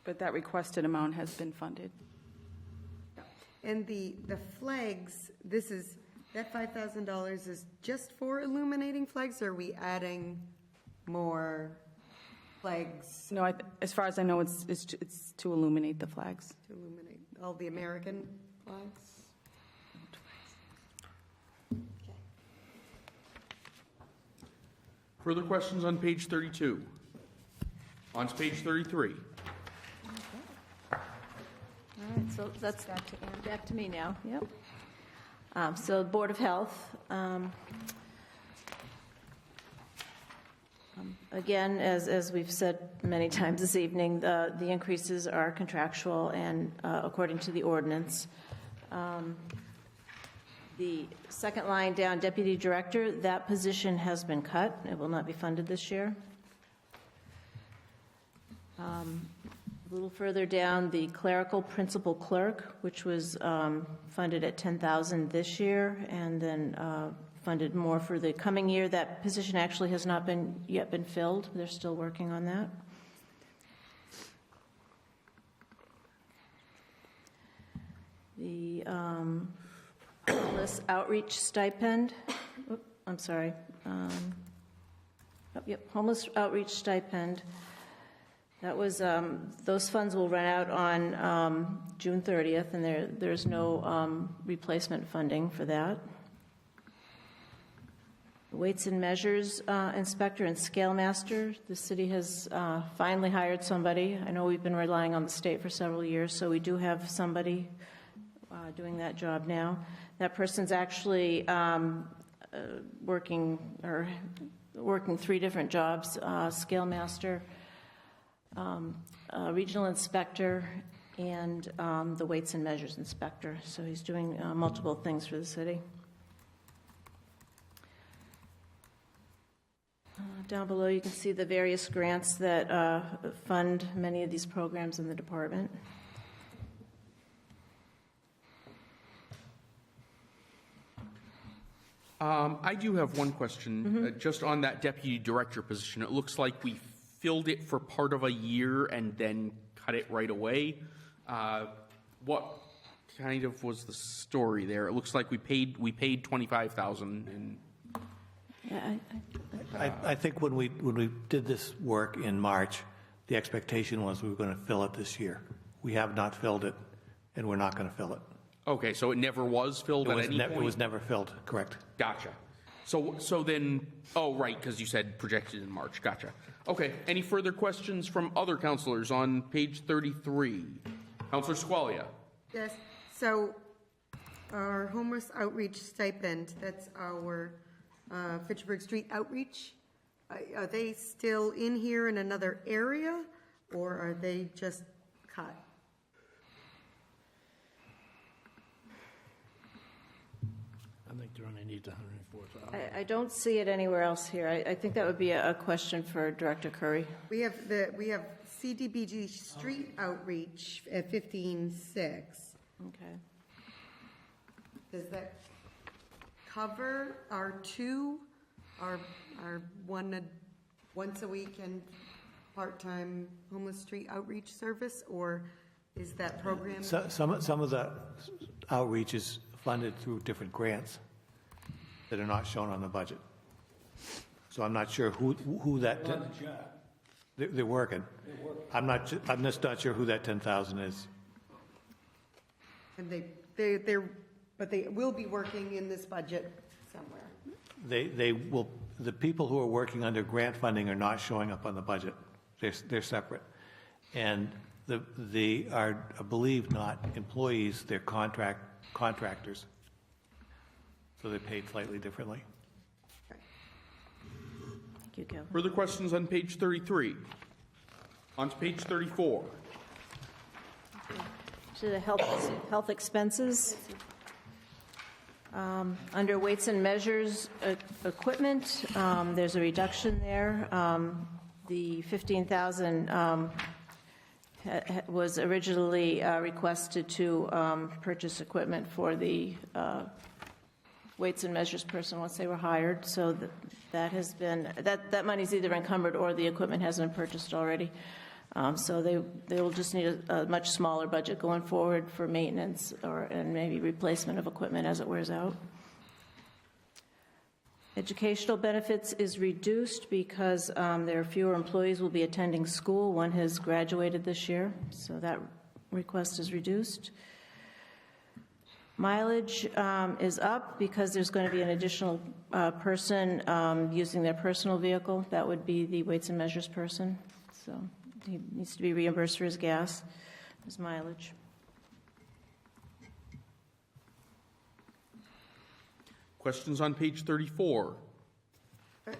But that requested amount has been funded. And the flags, that $5,000 is just for illuminating flags, or are we adding more flags? No, as far as I know, it's to illuminate the flags. To illuminate all the American flags? Okay. Further questions on page 32? On to page 33. All right, so that's back to me now. Yep. So Board of Health, again, as we've said many times this evening, the increases are contractual and according to the ordinance. The second line down, Deputy Director, that position has been cut. It will not be funded this year. A little further down, the clerical principal clerk, which was funded at $10,000 this year, and then funded more for the coming year. That position actually has not yet been filled. They're still working on that. The homeless outreach stipend. I'm sorry. Homeless outreach stipend. That was, those funds will run out on June 30th, and there's no replacement funding for that. Weights and measures inspector and scale master. The city has finally hired somebody. I know we've been relying on the state for several years, so we do have somebody doing that job now. That person's actually working 3 different jobs: scale master, regional inspector, and the weights and measures inspector. So he's doing multiple things for the city. Down below, you can see the various grants that fund many of these programs in the department. I do have one question, just on that deputy director position. It looks like we filled it for part of a year and then cut it right away. What kind of was the story there? It looks like we paid $25,000 and. Yeah, I think when we did this work in March, the expectation was we were going to fill it this year. We have not filled it, and we're not going to fill it. Okay, so it never was filled at any point? It was never filled, correct. Gotcha. So then, oh, right, because you said projected in March. Gotcha. Okay, any further questions from other councilors on page 33? Councilor Squalia. Yes, so our homeless outreach stipend, that's our Fitchburg Street outreach. Are they still in here in another area, or are they just cut? I think they're only need 104,000. I don't see it anywhere else here. I think that would be a question for Director Curry. We have CDBG street outreach at 15.6. Okay. Does that cover our once a week and part-time homeless street outreach service, or is that program? Some of the outreach is funded through different grants that are not shown on the budget. So I'm not sure who that. They're working. I'm just not sure who that 10,000 is. And but they will be working in this budget somewhere. They will. The people who are working under grant funding are not showing up on the budget. They're separate, and they are, I believe, not employees. They're contractors. So they're paid slightly differently. Thank you, Kevin. Further questions on page 33? On to page 34. To the health expenses. Under weights and measures equipment, there's a reduction there. The $15,000 was originally requested to purchase equipment for the weights and measures person once they were hired. So that has been, that money's either encumbered or the equipment hasn't been purchased already. So they will just need a much smaller budget going forward for maintenance and maybe replacement of equipment as it wears out. Educational benefits is reduced because there are fewer employees will be attending school. One has graduated this year, so that request is reduced. Mileage is up because there's going to be an additional person using their personal vehicle. That would be the weights and measures person. So he needs to be reimbursed for his gas, his mileage. Questions on page 34?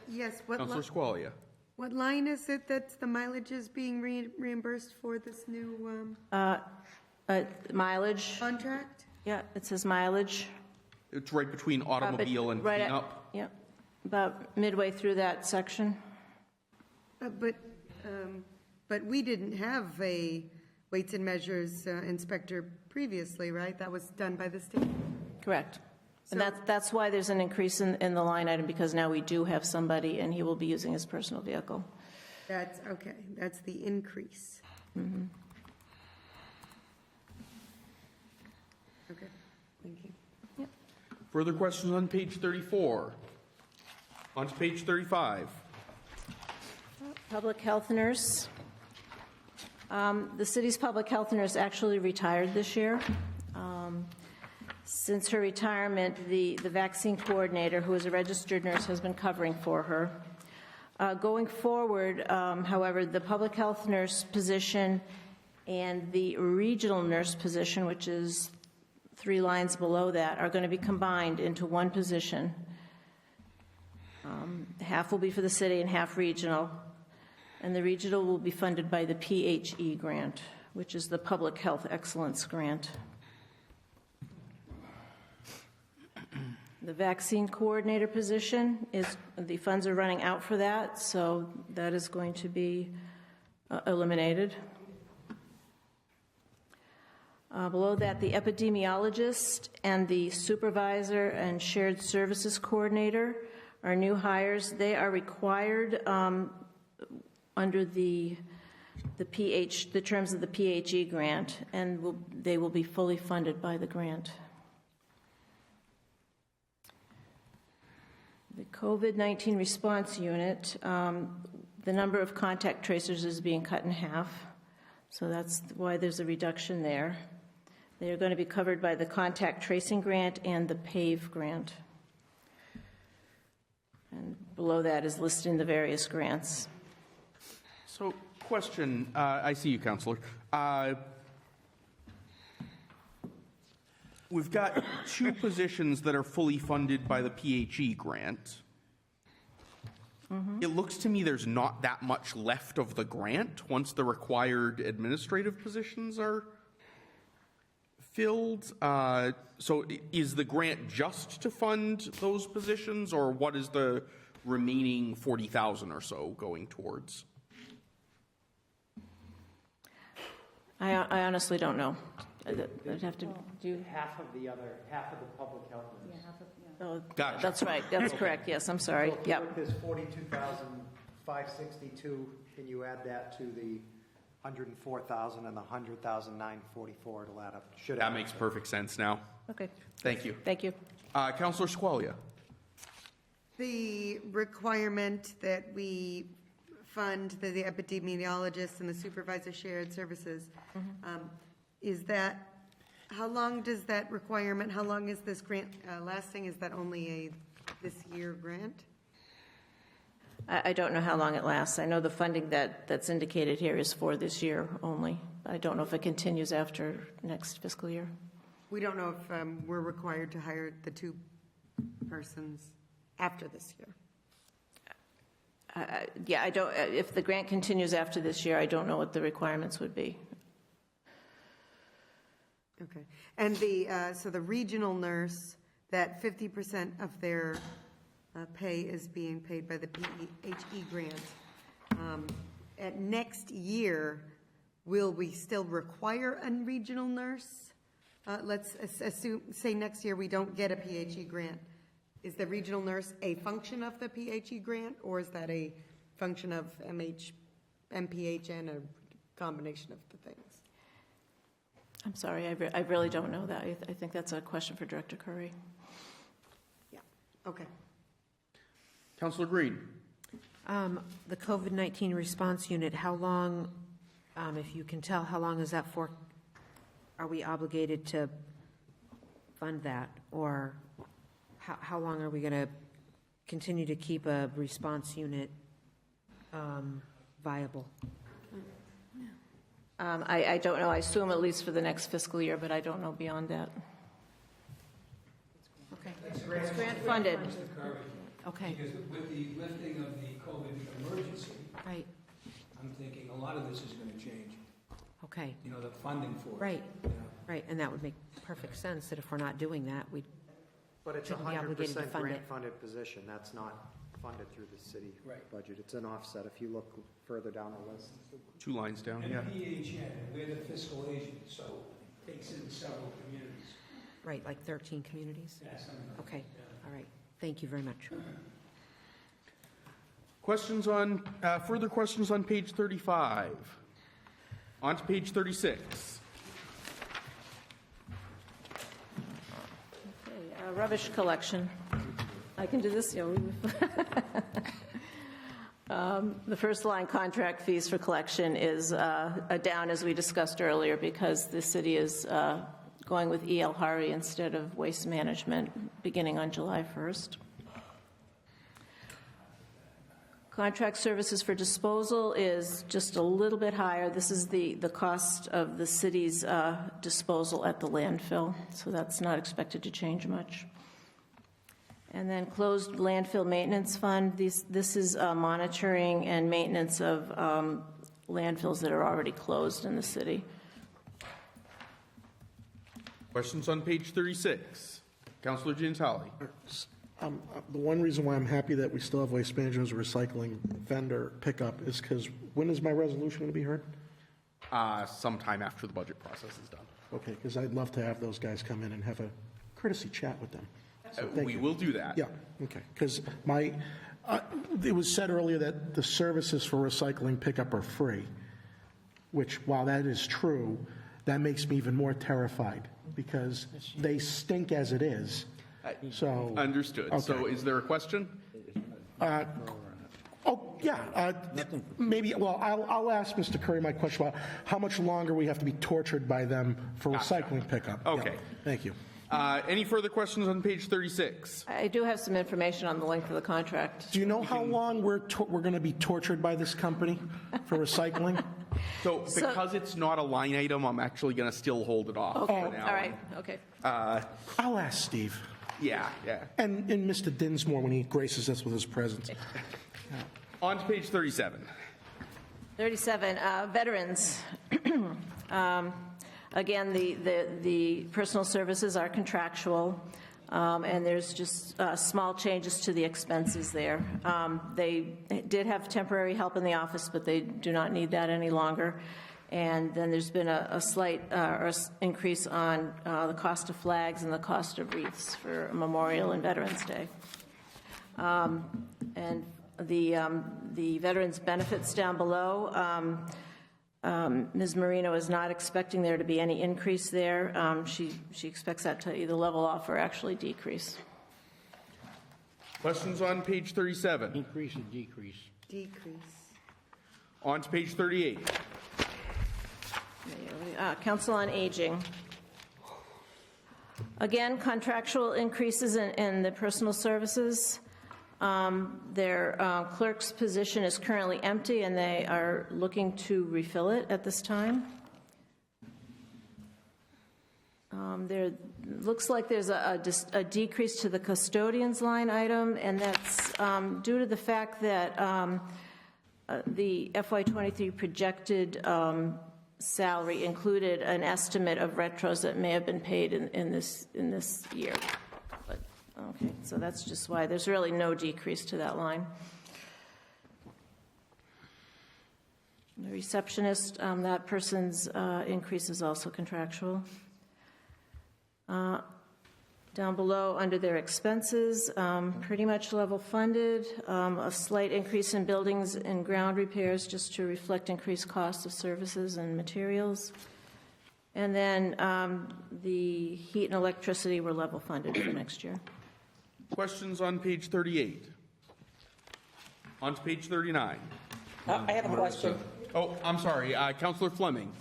Yes. Councilor Squalia. What line is it that the mileage is being reimbursed for this new Mileage. contract? Yeah, it says mileage. It's right between automobile and right at- cleanup. Yep, about midway through that section. But we didn't have a weights and measures inspector previously, right? That was done by the state? Correct. And that's why there's an increase in the line item, because now we do have somebody, and he will be using his personal vehicle. That's, okay, that's the increase. Mhm. Okay, thank you. Further questions on page 34? On to page 35. Public health nurse. The city's public health nurse actually retired this year. Since her retirement, the vaccine coordinator, who is a registered nurse, has been covering for her. Going forward, however, the public health nurse position and the regional nurse position, which is 3 lines below that, are going to be combined into one position. Half will be for the city and half regional. And the regional will be funded by the PHE grant, which is the Public Health Excellence Grant. The vaccine coordinator position the funds are running out for that, so that is going to be eliminated. Below that, the epidemiologist and the supervisor and shared services coordinator are new hires. They are required under the terms of the PHE grant, and they will be fully funded by the grant. The COVID-19 response unit, the number of contact tracers is being cut in half, so that's why there's a reduction there. They are going to be covered by the contact tracing grant and the PAVE grant. And below that is listing the various grants. So, question, I see you, Counselor. We've got 2 positions that are fully funded by the PHE grant. It looks to me there's not that much left of the grant once the required administrative positions are filled. So is the grant just to fund those positions, or what is the remaining 40,000 or so going towards? I honestly don't know. I'd have to do half of the public health nurse. Oh, Gotcha. That's right. That's correct. Yes, I'm sorry. So if you look, there's 42,562. Can you add that to the 104,000 and the 100,944? It'll add up. That makes perfect sense now. Okay. Thank you. Thank you. Counselor Squalia. The requirement that we fund the epidemiologists and the supervisor shared services, is that, how long does that requirement, how long is this grant lasting? Is that only a this year grant? I don't know how long it lasts. I know the funding that's indicated here is for this year only. I don't know if it continues after next fiscal year. We don't know if we're required to hire the 2 persons after this year. Yeah, I don't. If the grant continues after this year, I don't know what the requirements would be. Okay. And so the regional nurse, that 50% of their pay is being paid by the PHE grant. At next year, will we still require a regional nurse? Let's assume, say next year we don't get a PHE grant. Is the regional nurse a function of the PHE grant, or is that a function of MPH and a combination of the things? I'm sorry, I really don't know that. I think that's a question for Director Curry. Yeah, okay. Councilor Green. The COVID-19 response unit, how long, if you can tell, how long is that for? Are we obligated to fund that, or how long are we going to continue to keep a response unit viable? I don't know. I assume at least for the next fiscal year, but I don't know beyond that. Okay. It's grant funded. Okay. Because with the lifting of the COVID emergency, right, I'm thinking a lot of this is going to change. Okay. You know, the funding for it. Right, right, and that would make perfect sense that if we're not doing that, But it's a shouldn't be obligated to 100% fund it. grant-funded position. That's not funded through the city budget. It's an offset if you look further down the list. 2 lines down, And yeah. PHN, we're the fiscal agent, so it takes in several communities. Right, like 13 communities? Yes, Okay, all right. Thank you very much. Questions on, further questions on page 35? On to page 36. Okay, rubbish collection. I can do this, yeah. The first line, contract fees for collection, is down, as we discussed earlier, because the city is going with E.L. Harvey instead of Waste Management beginning on July 1st. Contract services for disposal is just a little bit higher. This is the cost of the city's disposal at the landfill, so that's not expected to change much. And then closed landfill maintenance fund, this is monitoring and maintenance of landfills that are already closed in the city. Questions on page 36? Councillor Gianitali. The one reason why I'm happy that we still have waste management as a recycling vendor pickup is because when is my resolution going to be heard? Sometime after the budget process is done. Okay, because I'd love to have those guys come in and have a courtesy chat with them. So thank We you. will do that. Yeah, okay, because it was said earlier that the services for recycling pickup are free, which, while that is true, that makes me even more terrified, because they stink as it is, so. Understood. Okay. So is there a question? Maybe, well, I'll ask Mr. Curry my question about how much longer we have to be tortured by them for recycling pickup. Yeah, Okay. thank you. Any further questions on page 36? I do have some information on the length of the contract. Do you know how long we're going to be tortured by this company for recycling? So because it's not a line item, I'm actually going to still hold it off Okay, for now. all right, okay. I'll ask Steve. Yeah. And Mr. Dinsmore when he graces us with his presence. On to page 37. 37, veterans. Again, the personal services are contractual, and there's just small changes to the expenses there. They did have temporary help in the office, but they do not need that any longer. And then there's been a slight increase on the cost of flags and the cost of wreaths for Memorial and Veterans Day. And the veterans benefits down below, Ms. Marino is not expecting there to be any increase there. She expects that to either level off or actually decrease. Questions on page 37? Increase or decrease? Decrease. On to page 38. Council on Aging. Again, contractual increases in the personal services. Their clerk's position is currently empty, and they are looking to refill it at this time. There looks like there's a decrease to the custodians line item, and that's due to the fact that the FY23 projected salary included an estimate of retros that may have been paid in this year. But, okay, so that's just why there's really no decrease to that line. The receptionist, that person's increase is also contractual. Down below, under their expenses, pretty much level funded, a slight increase in buildings and ground repairs just to reflect increased costs of services and materials. And then the heat and electricity were level funded for next year. Questions on page 38? On to page 39. I have a question. Oh, I'm sorry. Councillor Fleming.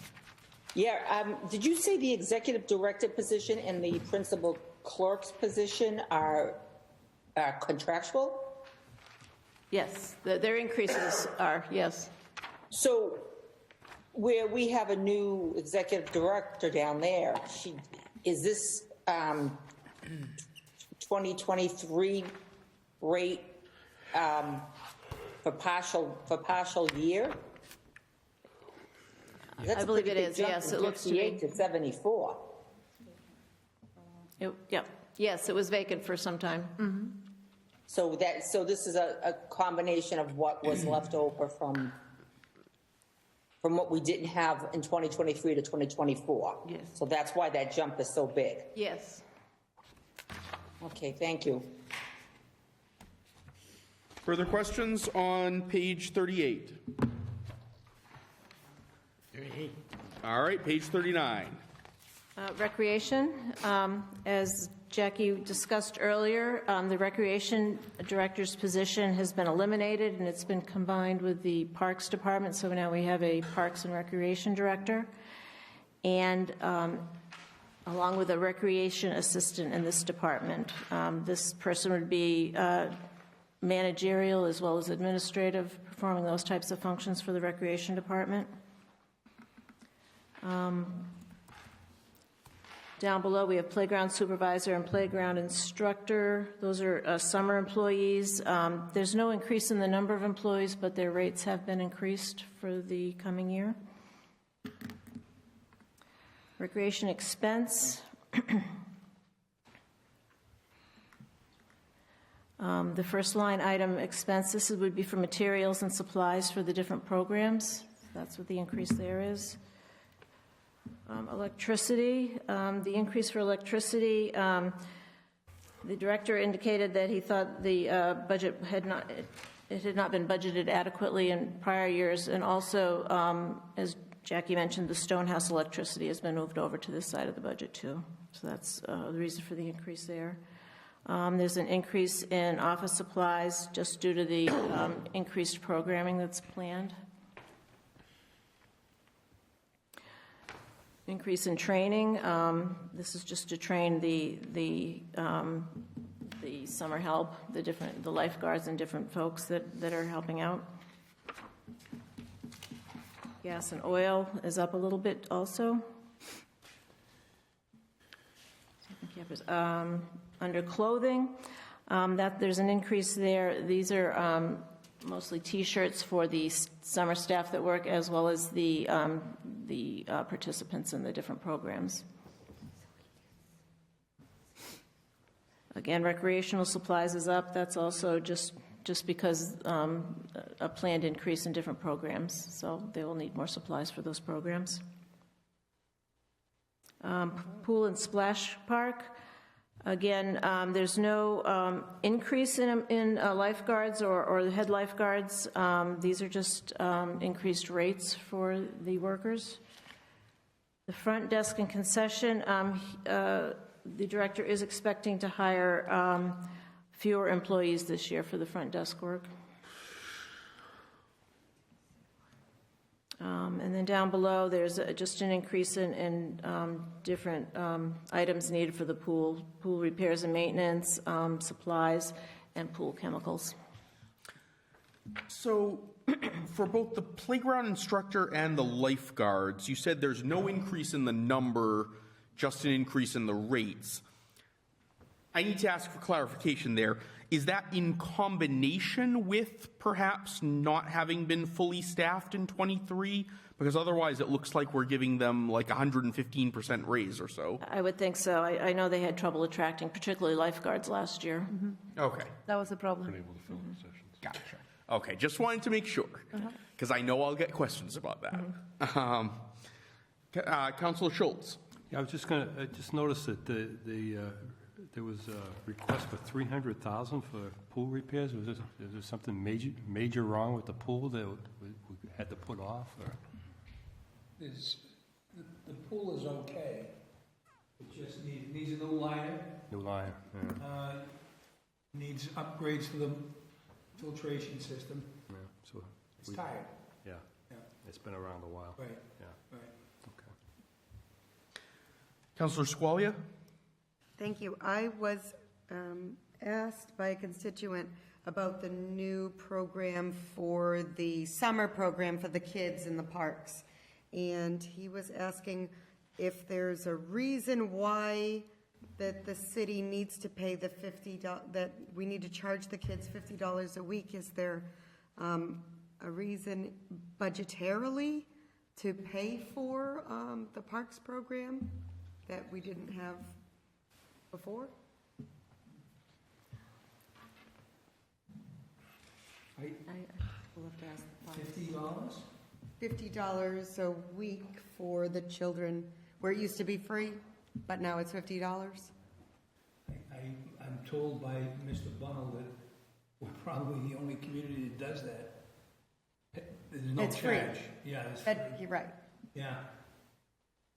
Yeah, did you say the executive director position and the principal clerk's position are contractual? Yes, their increases are, yes. So where we have a new executive director down there, is this 2023 rate for partial year? I believe it is, yes. It looks to be 58 to 74. Yep. Yes, it was vacant for some time. So this is a combination of what was left over from what we didn't have in 2023 to 2024. Yes. So that's why that jump is so big. Yes. Okay, thank you. Further questions on page 38? All right, page 39. Recreation, as Jackie discussed earlier, the Recreation Director's position has been eliminated, and it's been combined with the Parks Department, so now we have a Parks and Recreation Director, and along with a Recreation Assistant in this department. This person would be managerial as well as administrative, performing those types of functions for the Recreation Department. Down below, we have playground supervisor and playground instructor. Those are summer employees. There's no increase in the number of employees, but their rates have been increased for the coming year. Recreation expense. The first line item expenses would be for materials and supplies for the different programs. That's what the increase there is. Electricity, the increase for electricity, the director indicated that he thought the budget had not been budgeted adequately in prior years, and also, as Jackie mentioned, the Stonehouse electricity has been moved over to this side of the budget too. So that's the reason for the increase there. There's an increase in office supplies just due to the increased programming that's planned. Increase in training. This is just to train the summer help, the lifeguards and different folks that are helping out. Gas and oil is up a little bit also. Under clothing, there's an increase there. These are mostly T-shirts for the summer staff that work, as well as the participants in the different programs. Again, recreational supplies is up. That's also just because a planned increase in different programs, so they will need more supplies for those programs. Pool and splash park. Again, there's no increase in lifeguards or the head lifeguards. These are just increased rates for the workers. The front desk and concession, the director is expecting to hire fewer employees this year for the front desk work. And then down below, there's just an increase in different items needed for the pool repairs and maintenance, supplies, and pool chemicals. So for both the playground instructor and the lifeguards, you said there's no increase in the number, just an increase in the rates. I need to ask for clarification there. Is that in combination with perhaps not having been fully staffed in 23? Because otherwise it looks like we're giving them like 115% raise or so. I would think so. I know they had trouble attracting, particularly lifeguards last year. Okay. That was the problem. Gotcha. Okay, just wanted to make sure, because I know I'll get questions about that. Councilor Schultz. Yeah, I was just going to, I just noticed that there was a request for $300,000 for pool repairs. Is there something major wrong with the pool that we had to put off? Or? The pool is okay. It just needs a new liner. New liner, yeah. Needs upgrades to the filtration system. Yeah, so it's tired. Yeah. It's been around a while. Right. Yeah. Right. Okay. Councilor Squalia? Thank you. I was asked by a constituent about the new program for the summer program for the kids in the parks. And he was asking if there's a reason why that the city needs to pay the $50, that we need to charge the kids $50 a week. Is there a reason budgetarily to pay for the parks program that we didn't have before? We'll have to ask the parks. $50? $50 a week for the children, where it used to be free, but now it's $50. I'm told by Mr. Bunnell that we're probably the only community that does that. There's no It's free. charge. Yeah, it's free. You're right. Yeah.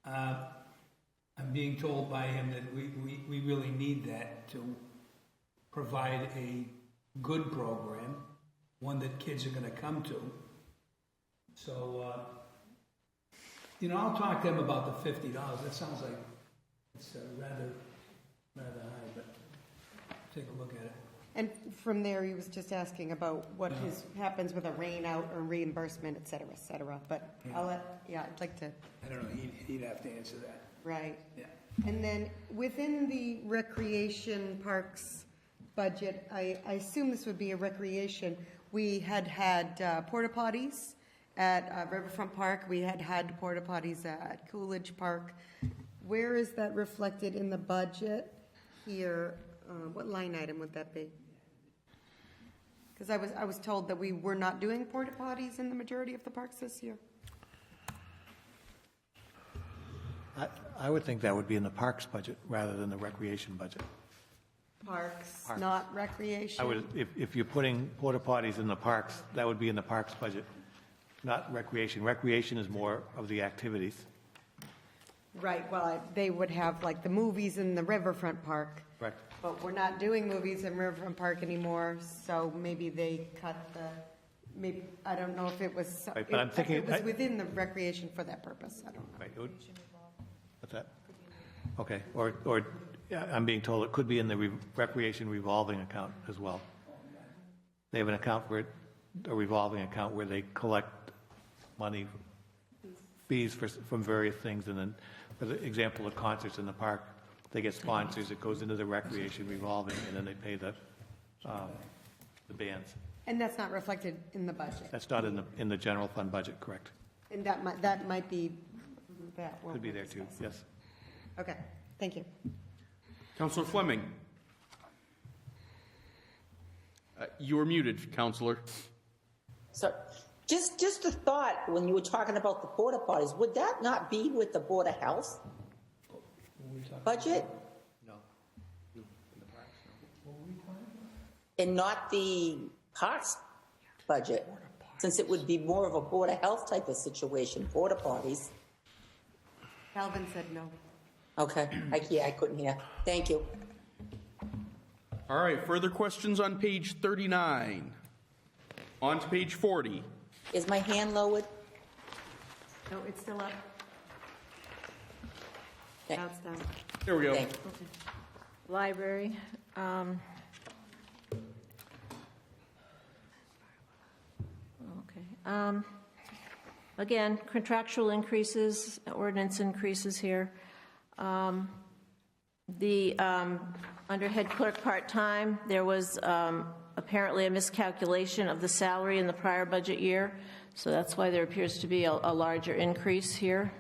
I'm being told by him that we really need that to provide a good program, one that kids are gonna come to. So, I'll talk to him about the $50. That sounds like it's rather high, but take a look at it. And from there, he was just asking about what happens with a rain out or reimbursement, et cetera, but I'd like to. I don't know, he'd have to answer that. Right. Yeah. And then within the recreation parks budget, I assume this would be a recreation. We had porta potties at Riverfront Park. We had porta potties at Coolidge Park. Where is that reflected in the budget here? What line item would that be? Because I was told that we were not doing porta potties in the majority of the parks this year. I would think that would be in the parks budget rather than the recreation budget. Parks, Parks. not recreation? I would, if you're putting porta potties in the parks, that would be in the parks budget, not recreation. Recreation is more of the activities. Right, well, they would have like the movies in the Riverfront Park. Correct. But we're not doing movies in Riverfront Park anymore, so maybe they cut I don't know if it was, Right, but I'm thinking- if it was within the recreation for that purpose, I don't know. Right. What's that? Okay, or I'm being told it could be in the recreation revolving account as well. They have an account a revolving account where they collect money, fees from various things, and then, for the example of concerts in the park, they get sponsors, it goes into the recreation revolving, and then they pay the bands. And that's not reflected in the budget? That's not in the general fund budget, correct? And that might be, that Could be there too, yes. Okay, thank you. Councillor Fleming. You are muted, Councillor. So, just a thought, when you were talking about the porta potties, would that not be with the Board of Health budget? No. And not the parks budget, since it would be more of a Board of Health type of situation, porta potties. Calvin said no. Okay, I couldn't hear. Thank you. All right, further questions on page 39. On to page 40. Is my hand lowered? No, it's still up. Okay. Now it's down. There we go. Thank you. Library. Okay. Again, contractual increases, ordinance increases here. Under head clerk part-time, there was apparently a miscalculation of the salary in the prior budget year, so that's why there appears to be a larger increase here.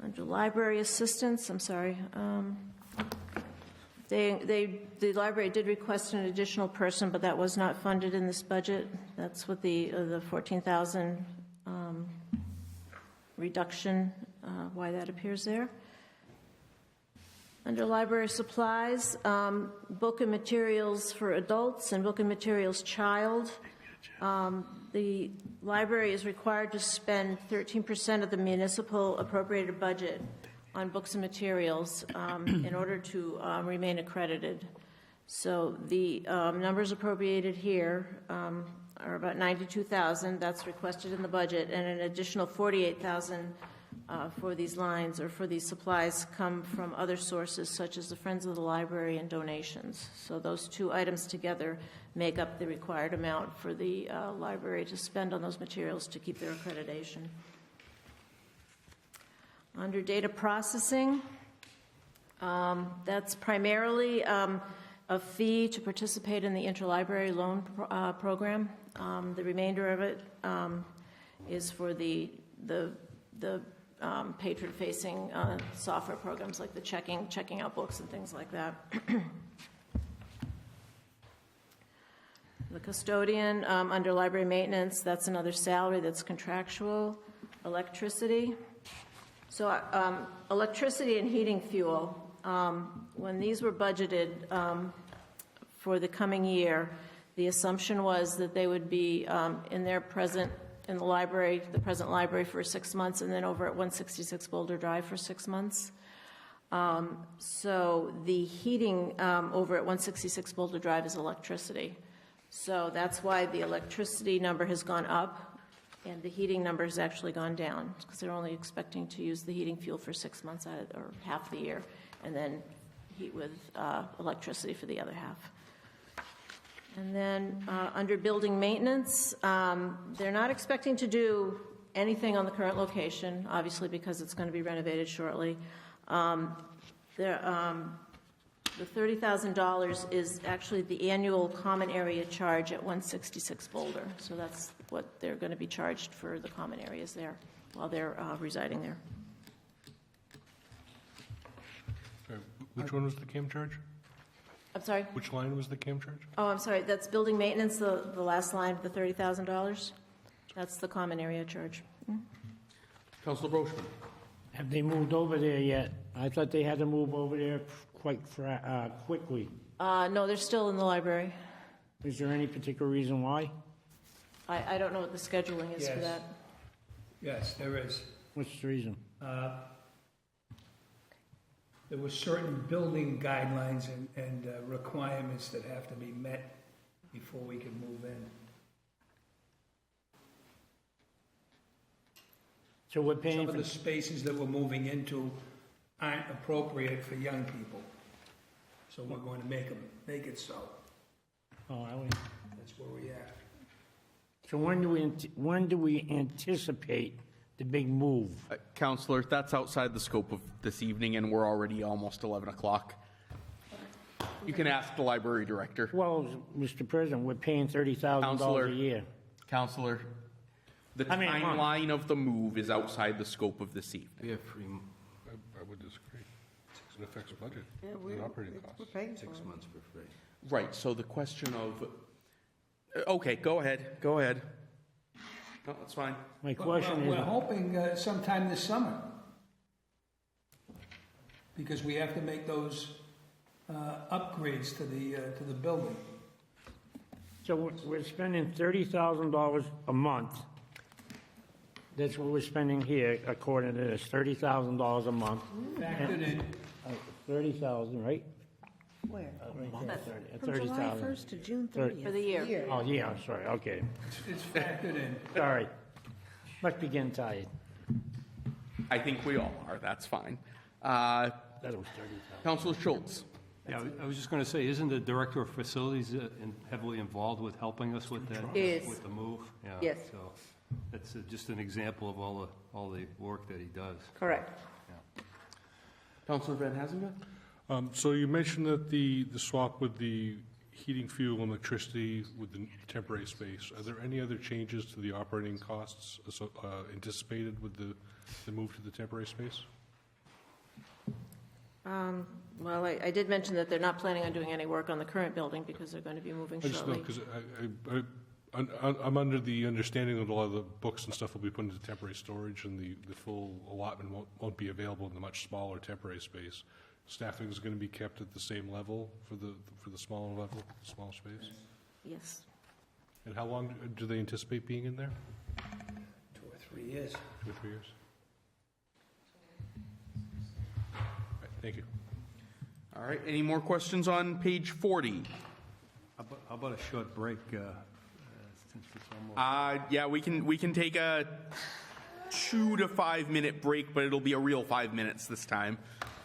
Under library assistance, I'm sorry. The library did request an additional person, but that was not funded in this budget. That's what the 14,000 reduction, why that appears there. Under library supplies, book and materials for adults and book and materials child. The library is required to spend 13% of the municipal appropriated budget on books and materials in order to remain accredited. So the numbers appropriated here are about $92,000. That's requested in the budget, and an additional $48,000 for these lines or for these supplies come from other sources such as the Friends of the Library and donations. So those two items together make up the required amount for the library to spend on those materials to keep their accreditation. Under data processing, that's primarily a fee to participate in the interlibrary loan program. The remainder of it is for the the patron-facing software programs like the checking out books and things like that. The custodian, under library maintenance, that's another salary that's contractual. Electricity. So electricity and heating fuel, when these were budgeted for the coming year, the assumption was that they would be in the present library for 6 months, and then over at 166 Boulder Drive for 6 months. So the heating over at 166 Boulder Drive is electricity. So that's why the electricity number has gone up, and the heating number has actually gone down, because they're only expecting to use the heating fuel for 6 months or half the year, and then heat with electricity for the other half. And then under building maintenance, they're not expecting to do anything on the current location, obviously because it's going to be renovated shortly. The $30,000 is actually the annual common area charge at 166 Boulder. So that's what they're going to be charged for the common areas there while they're residing there. Which one was the CAM charge? I'm sorry? Which line was the CAM charge? Oh, I'm sorry. That's building maintenance, the last line, the $30,000. That's the common area charge. Councilor Brochman. Have they moved over there yet? I thought they had to move over there quite quickly. No, they're still in the library. Is there any particular reason why? I don't know what the scheduling is for Yes. that. Yes, there is. What's the reason? There were certain building guidelines and requirements that have to be met before we can move in. So we're paying Some of for... the spaces that we're moving into aren't appropriate for young people. So we're going to make it so. Oh, are we? That's where we are. So when do we anticipate the big move? Councillor, that's outside the scope of this evening, and we're already almost 11 o'clock. You can ask the library director. Well, Mr. President, we're paying $30,000 a year. Councillor, the timeline of the move is outside the scope of this evening. We have free, I would disagree. It affects budget Yeah, and operating costs. We're paying for 6 it. months for free. Right, so the question of, okay, go ahead. No, that's fine. My question We're is... hoping sometime this summer, because we have to make those upgrades to the building. So we're spending $30,000 a month. That's what we're spending here, according to this, $30,000 a month. Factored in. 30,000, right? Where? Right there, From July 30,000. 1st to June 30th. For the year. Oh, yeah, I'm sorry, okay. It's factored in. Sorry. Must be getting tired. I think we all are, that's fine. That was 30,000. Councillor Schultz. Yeah, I was just going to say, isn't the Director of Facilities heavily involved with helping us with that? Is. With the move? Yeah, Yes. So that's just an example of all the work that he does. Correct. Councillor Van Hazinga? So you mentioned that the swap with the heating, fuel, and electricity with the temporary space, are there any other changes to the operating costs anticipated with the move to the temporary space? Well, I did mention that they're not planning on doing any work on the current building because they're going to be moving I just know, shortly. because I'm under the understanding that a lot of the books and stuff will be put into temporary storage, and the full allotment won't be available in the much smaller temporary space. Staffing is going to be kept at the same level for the smaller level, small space? Yes. And how long do they anticipate being in there? 2 or 3 years. 2 or 3 years? All right, thank you. All right, any more questions on page 40? How about a short break, since it's almost... Yeah, we can take a 2 to 5 minute break, but it'll be a real 5 minutes this time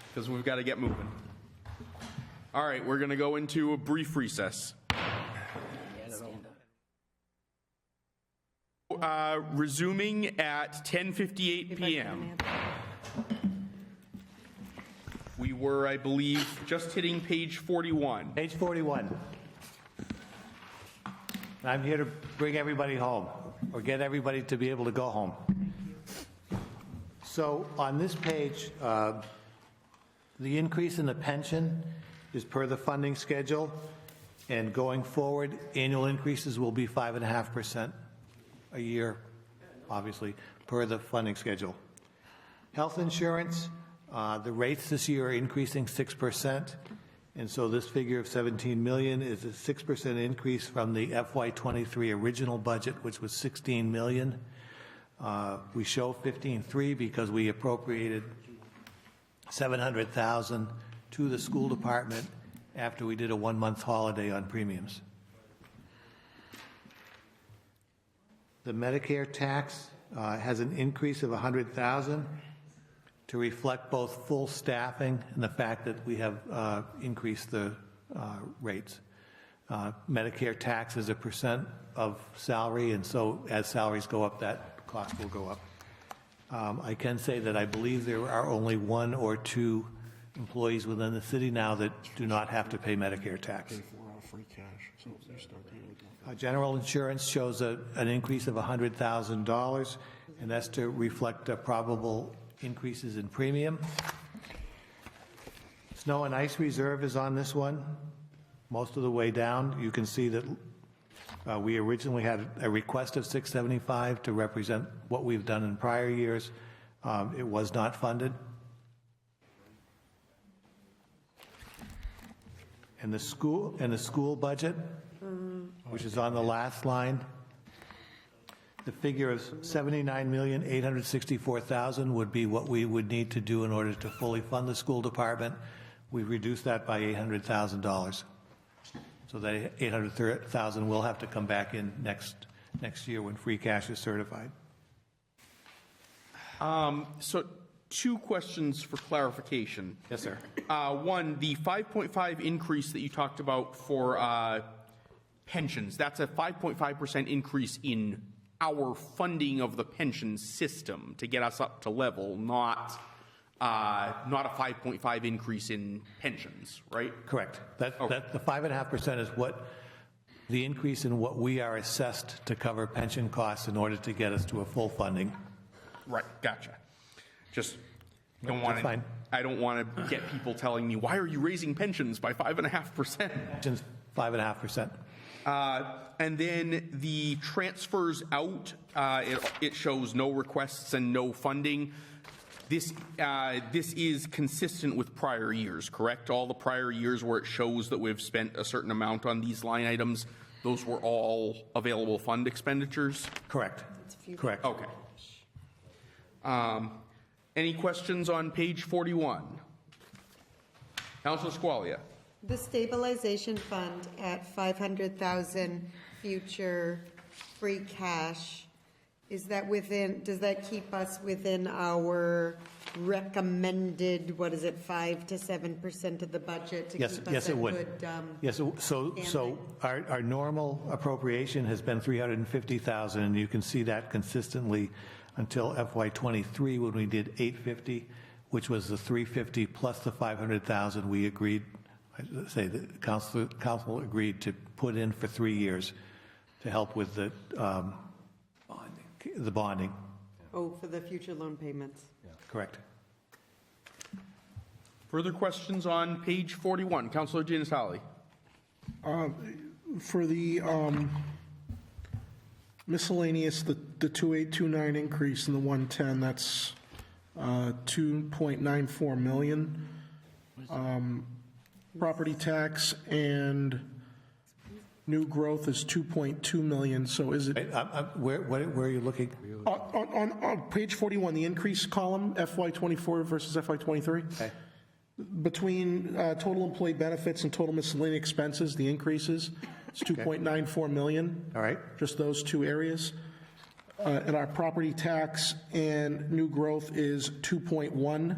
because we've got to get moving. All right, we're going to go into a brief recess. Resuming at 10:58 p.m. We were, I believe, just hitting page 41. Page 41. I'm here to bring everybody home, or get everybody to be able to go home. So on this page, the increase in the pension is per the funding schedule, and going forward, annual increases will be 5.5% a year, obviously, per the funding schedule. Health insurance, the rates this year are increasing 6%, and so this figure of 17 million is a 6% increase from the FY23 original budget, which was 16 million. We show 15.3 because we appropriated 700,000 to the school department after we did a 1-month holiday on premiums. The Medicare tax has an increase of 100,000 to reflect both full staffing and the fact that we have increased the rates. Medicare tax is a percent of salary, and so as salaries go up, that cost will go up. I can say that I believe there are only 1 or 2 employees within the city now that do not have to pay Medicare tax. General insurance shows an increase of $100,000, and that's to reflect probable increases in premium. Snow and ice reserve is on this one, most of the way down. You can see that we originally had a request of 675 to represent what we've done in prior years. It was not funded. And the school budget, which is on the last line, the figure of $79,864,000 would be what we would need to do in order to fully fund the school department. We reduced that by $800,000. So that $800,000 will have to come back in next year when free cash is certified. So 2 questions for clarification. Yes, sir. One, the 5.5 increase that you talked about for pensions, that's a 5.5% increase in our funding of the pension system to get us up to level, not a 5.5 increase in pensions, right? Correct. The 5.5% is what the increase in what we are assessed to cover pension costs in order to get us to a full funding. Right, gotcha. Just don't want to. I don't want to get people telling me, why are you raising pensions by 5.5%? Pensions 5.5%. And then the transfers out, it shows no requests and no funding. This is consistent with prior years, correct? All the prior years where it shows that we've spent a certain amount on these line items, those were all available fund expenditures? Correct. Correct. Okay. Any questions on page 41? Councilor Squalia. The stabilization fund at 500,000 future free cash, is that within, does that keep us within our recommended, 5 to 7% of the budget to Yes, keep us yes, it at would. good, Yes, so our normal appropriation has been 350,000, and you can see that consistently until FY23 when we did 850, which was the 350 plus the 500,000 we agreed. The council agreed to put in for 3 years to help with the bonding. Oh, for the future loan payments. Correct. Further questions on page 41? Councilor Giannisali. For the miscellaneous, the 2829 increase in the 110, that's 2.94 million. Property tax and new growth is 2.2 million, so is it? Where are you looking? On page 41, the increase column, FY24 versus FY23. Okay. Between total employee benefits and total miscellaneous expenses, the increases, it's 2.94 million. All right. Just those 2 areas. And our property tax and new growth is 2.1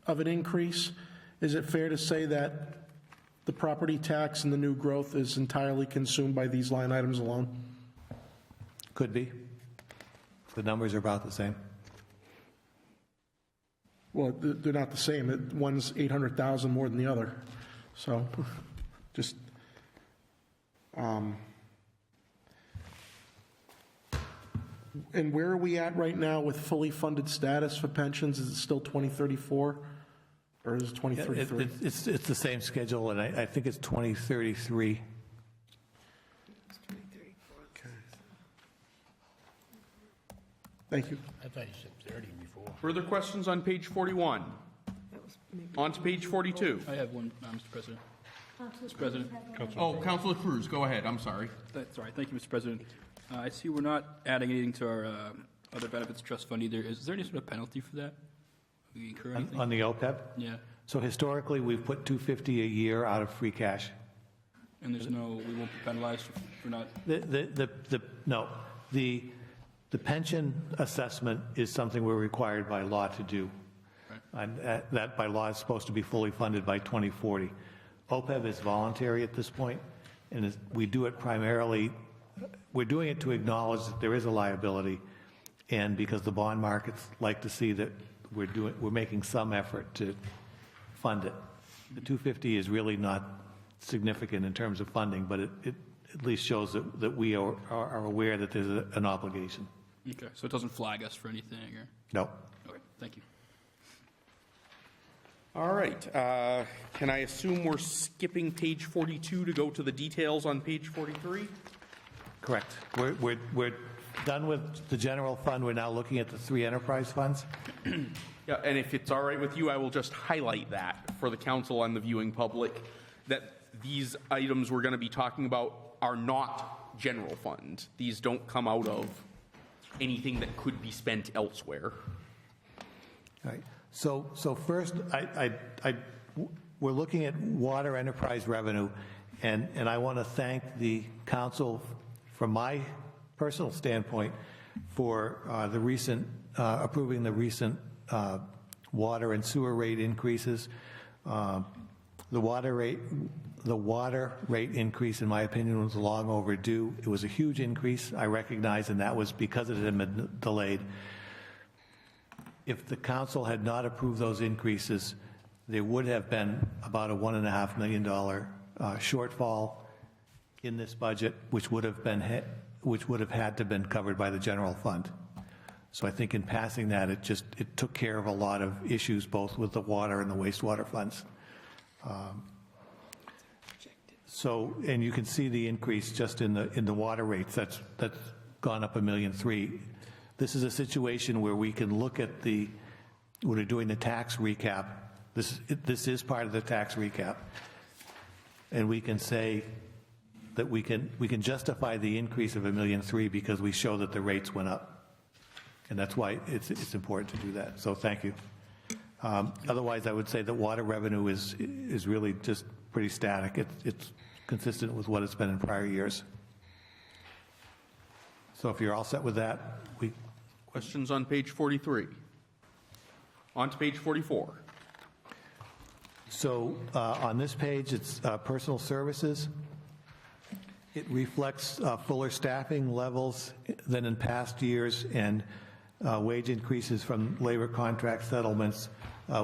of an increase. Is it fair to say that the property tax and the new growth is entirely consumed by these line items alone? Could be. The numbers are about the same. Well, they're not the same. One's 800,000 more than the other. So just And where are we at right now with fully funded status for pensions? Is it still 2034? Or is it 2033? It's the same schedule, and I think it's 2033. Thank you. I thought you said 30 before. Further questions on page 41? On to page 42. I have one, Mr. President. Mr. President. Oh, Councilor Cruz, go ahead. I'm sorry. That's all right. Thank you, Mr. President. I see we're not adding anything to our other benefits trust fund either. Is there any sort of penalty for that? We incur anything? On the OPEB? Yeah. So historically, we've put $250 a year out of free cash. And there's no, we won't be penalized for not. No, the pension assessment is something we're required by law to do. Right. And that by law is supposed to be fully funded by 2040. OPEB is voluntary at this point, and we do it primarily, we're doing it to acknowledge that there is a liability, and because the bond markets like to see that we're making some effort to fund it. The 250 is really not significant in terms of funding, but it at least shows that we are aware that there's an obligation. Okay, so it doesn't flag us for anything, or? No. Okay, thank you. All right. Can I assume we're skipping page 42 to go to the details on page 43? Correct. We're done with the general fund. We're now looking at the 3 enterprise funds. Yeah, and if it's all right with you, I will just highlight that for the council and the viewing public, that these items we're going to be talking about are not general fund. These don't come out of anything that could be spent elsewhere. All right. So first, we're looking at water enterprise revenue, and I want to thank the council from my personal standpoint for the recent approving the recent water and sewer rate increases. The water rate increase, in my opinion, was long overdue. It was a huge increase, I recognize, and that was because it had been delayed. If the council had not approved those increases, there would have been about a $1.5 million shortfall in this budget, which would have had to been covered by the general fund. So I think in passing that, it took care of a lot of issues, both with the water and the wastewater funds. And you can see the increase just in the water rates. That's gone up $1.3 million. This is a situation where we can look at when we're doing the tax recap. This is part of the tax recap, and we can say that we can justify the increase of $1.3 million because we show that the rates went up, and that's why it's important to do that. So thank you. Otherwise, I would say that water revenue is really just pretty static. It's consistent with what it's been in prior years. So if you're all set with that, Questions on page 43? On to page 44. So on this page, it's personal services. It reflects fuller staffing levels than in past years and wage increases from labor contract settlements,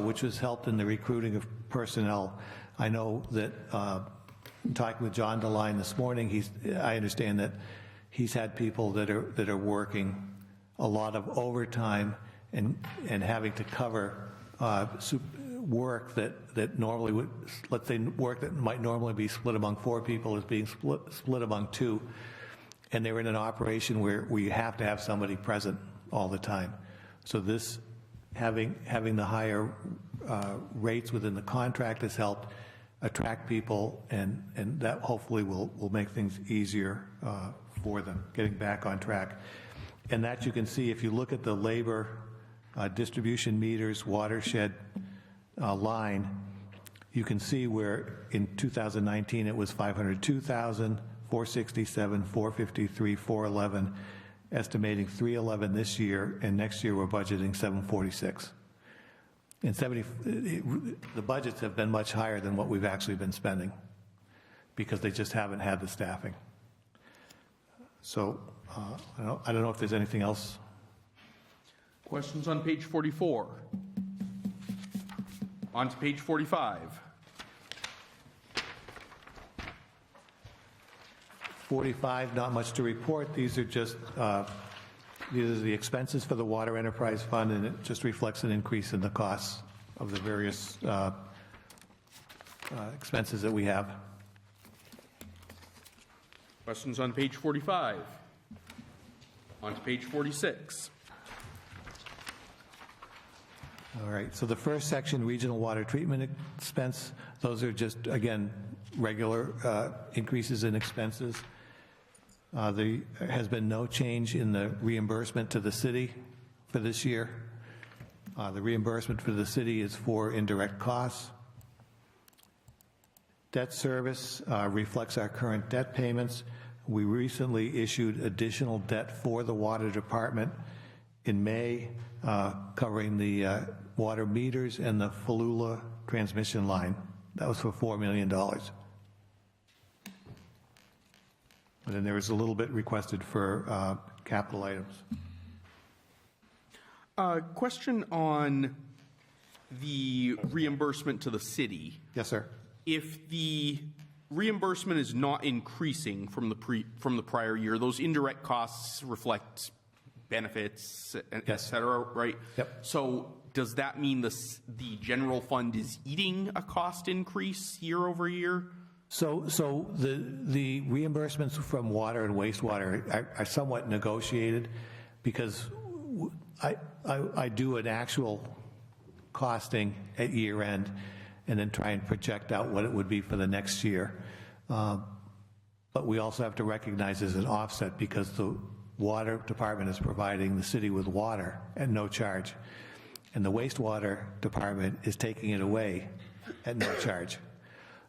which has helped in the recruiting of personnel. I know that talking with John DeLine this morning, I understand that he's had people that are working a lot of overtime and having to cover work that normally would, let's say, work that might normally be split among 4 people is being split among 2, and they're in an operation where you have to have somebody present all the time. So this, having the higher rates within the contract has helped attract people, and that hopefully will make things easier for them, getting back on track. And that you can see if you look at the labor distribution meters watershed line, you can see where in 2019 it was 502,000, 467, 453, 411, estimating 311 this year, and next year we're budgeting 746. And the budgets have been much higher than what we've actually been spending because they just haven't had the staffing. So I don't know if there's anything else. Questions on page 44? On to page 45. 45, not much to report. These are just These are the expenses for the Water Enterprise Fund, and it just reflects an increase in the costs of the various expenses that we have. Questions on page 45? On to page 46. All right, so the first section, regional water treatment expense, those are just, again, regular increases in expenses. There has been no change in the reimbursement to the city for this year. The reimbursement for the city is for indirect costs. Debt service reflects our current debt payments. We recently issued additional debt for the water department in May, covering the water meters and the Falula transmission line. That was for $4 million. And then there was a little bit requested for capital items. Question on the reimbursement to the city. Yes, sir. If the reimbursement is not increasing from the prior year, those indirect costs reflect benefits, et cetera, right? Yep. So does that mean the general fund is eating a cost increase year over year? So the reimbursements from water and wastewater are somewhat negotiated because I do an actual costing at year end and then try and project out what it would be for the next year. But we also have to recognize as an offset because the water department is providing the city with water at no charge. And the wastewater department is taking it away at no charge.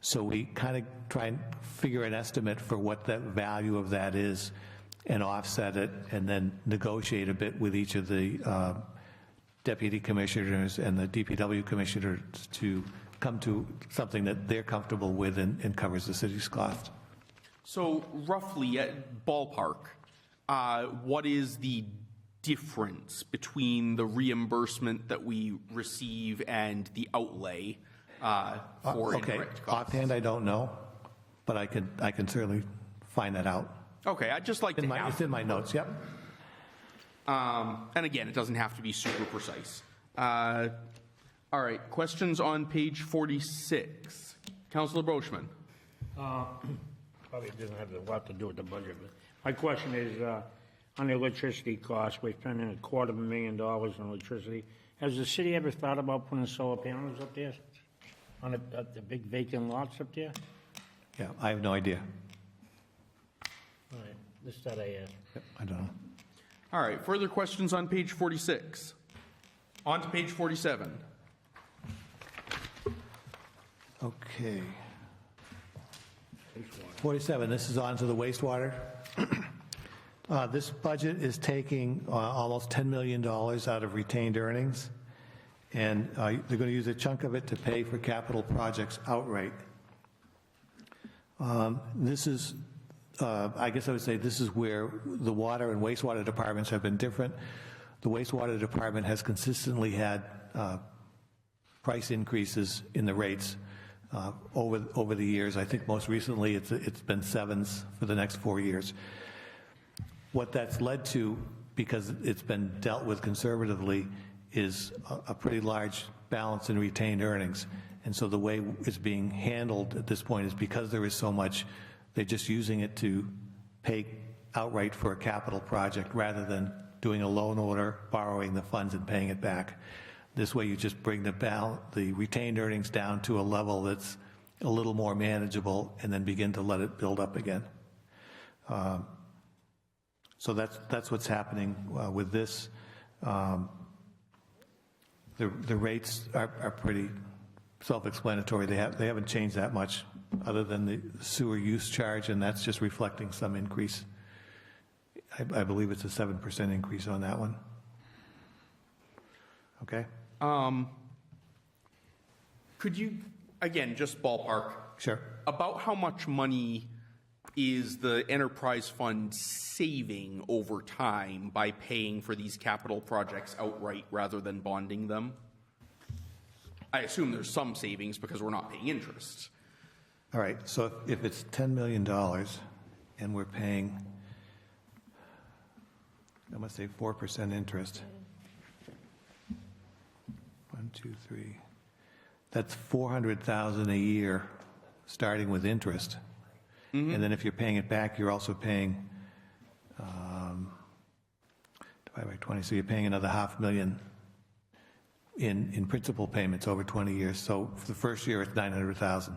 So we kind of try and figure an estimate for what the value of that is and offset it and then negotiate a bit with each of the deputy commissioners and the DPW commissioners to come to something that they're comfortable with and covers the city's cost. So roughly, at ballpark, what is the difference between the reimbursement that we receive and the outlay for indirect costs? Offhand, I don't know, but I can certainly find that out. Okay, I'd just like to have... It's in my notes, yep. And again, it doesn't have to be super precise. All right, questions on page 46. Councillor Boschman. Probably doesn't have a lot to do with the budget, but my question is, on the electricity costs, we're spending $250,000 on electricity. Has the city ever thought about putting solar panels up there, on the big vacant lots up there? Yeah, I have no idea. All right, this that I asked. Yep, I don't know. All right, further questions on page 46. On to page 47. Okay. 47, this is on to the wastewater. This budget is taking almost $10 million out of retained earnings, and they're going to use a chunk of it to pay for capital projects outright. This is, I guess I would say this is where the water and wastewater departments have been different. The wastewater department has consistently had price increases in the rates over the years. I think most recently it's been 7s for the next 4 years. What that's led to, because it's been dealt with conservatively, is a pretty large balance in retained earnings. And so the way it's being handled at this point is because there is so much, they're just using it to pay outright for a capital project rather than doing a loan order, borrowing the funds and paying it back. This way you just bring the retained earnings down to a level that's a little more manageable and then begin to let it build up again. So that's what's happening with this. The rates are pretty self-explanatory. They haven't changed that much other than the sewer use charge, and that's just reflecting some increase. I believe it's a 7% increase on that one. Okay. Could you, again, just ballpark? Sure. About how much money is the enterprise fund saving over time by paying for these capital projects outright rather than bonding them? I assume there's some savings because we're not paying interest. All right, so if it's $10 million and we're paying I'm going to say 4% interest. 1, 2, 3. That's $400,000 a year, starting with interest. And then if you're paying it back, you're also paying, divided by 20, so you're paying another $500,000 in principal payments over 20 years. So for the first year, it's $900,000.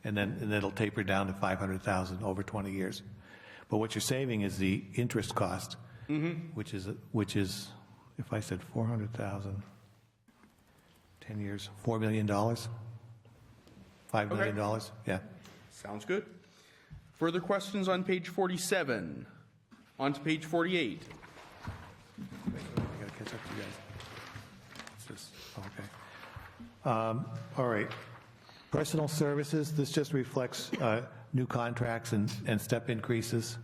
And then it'll taper down to $500,000 over 20 years. But what you're saving is the interest cost, which is, if I said 400,000, 10 years, $4 million, $5 million, yeah. Sounds good. Further questions on page 47? On to page 48. I gotta catch up to you guys. It's just, okay. All right. Personal services, this just reflects new contracts and step increases.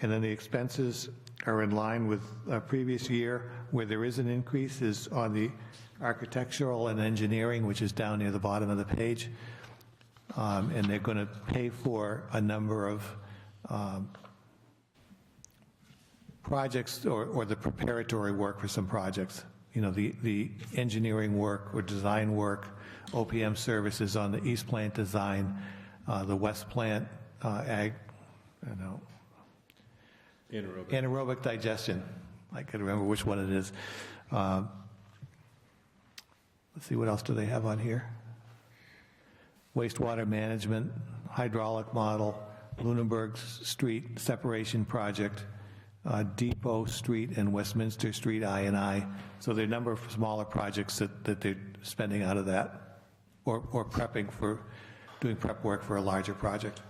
And then the expenses are in line with previous year. Where there is an increase is on the architectural and engineering, which is down near the bottom of the page. And they're going to pay for a number of projects or the preparatory work for some projects. You know, the engineering work or design work, OPM services on the East Plant design, the West Plant anaerobic digestion. I can remember which one it is. Let's see, what else do they have on here? Wastewater management, hydraulic model, Lunenburg Street separation project, Depot Street and Westminster Street I&I. So there are a number of smaller projects that they're spending out of that, or prepping for, doing prep work for a larger project.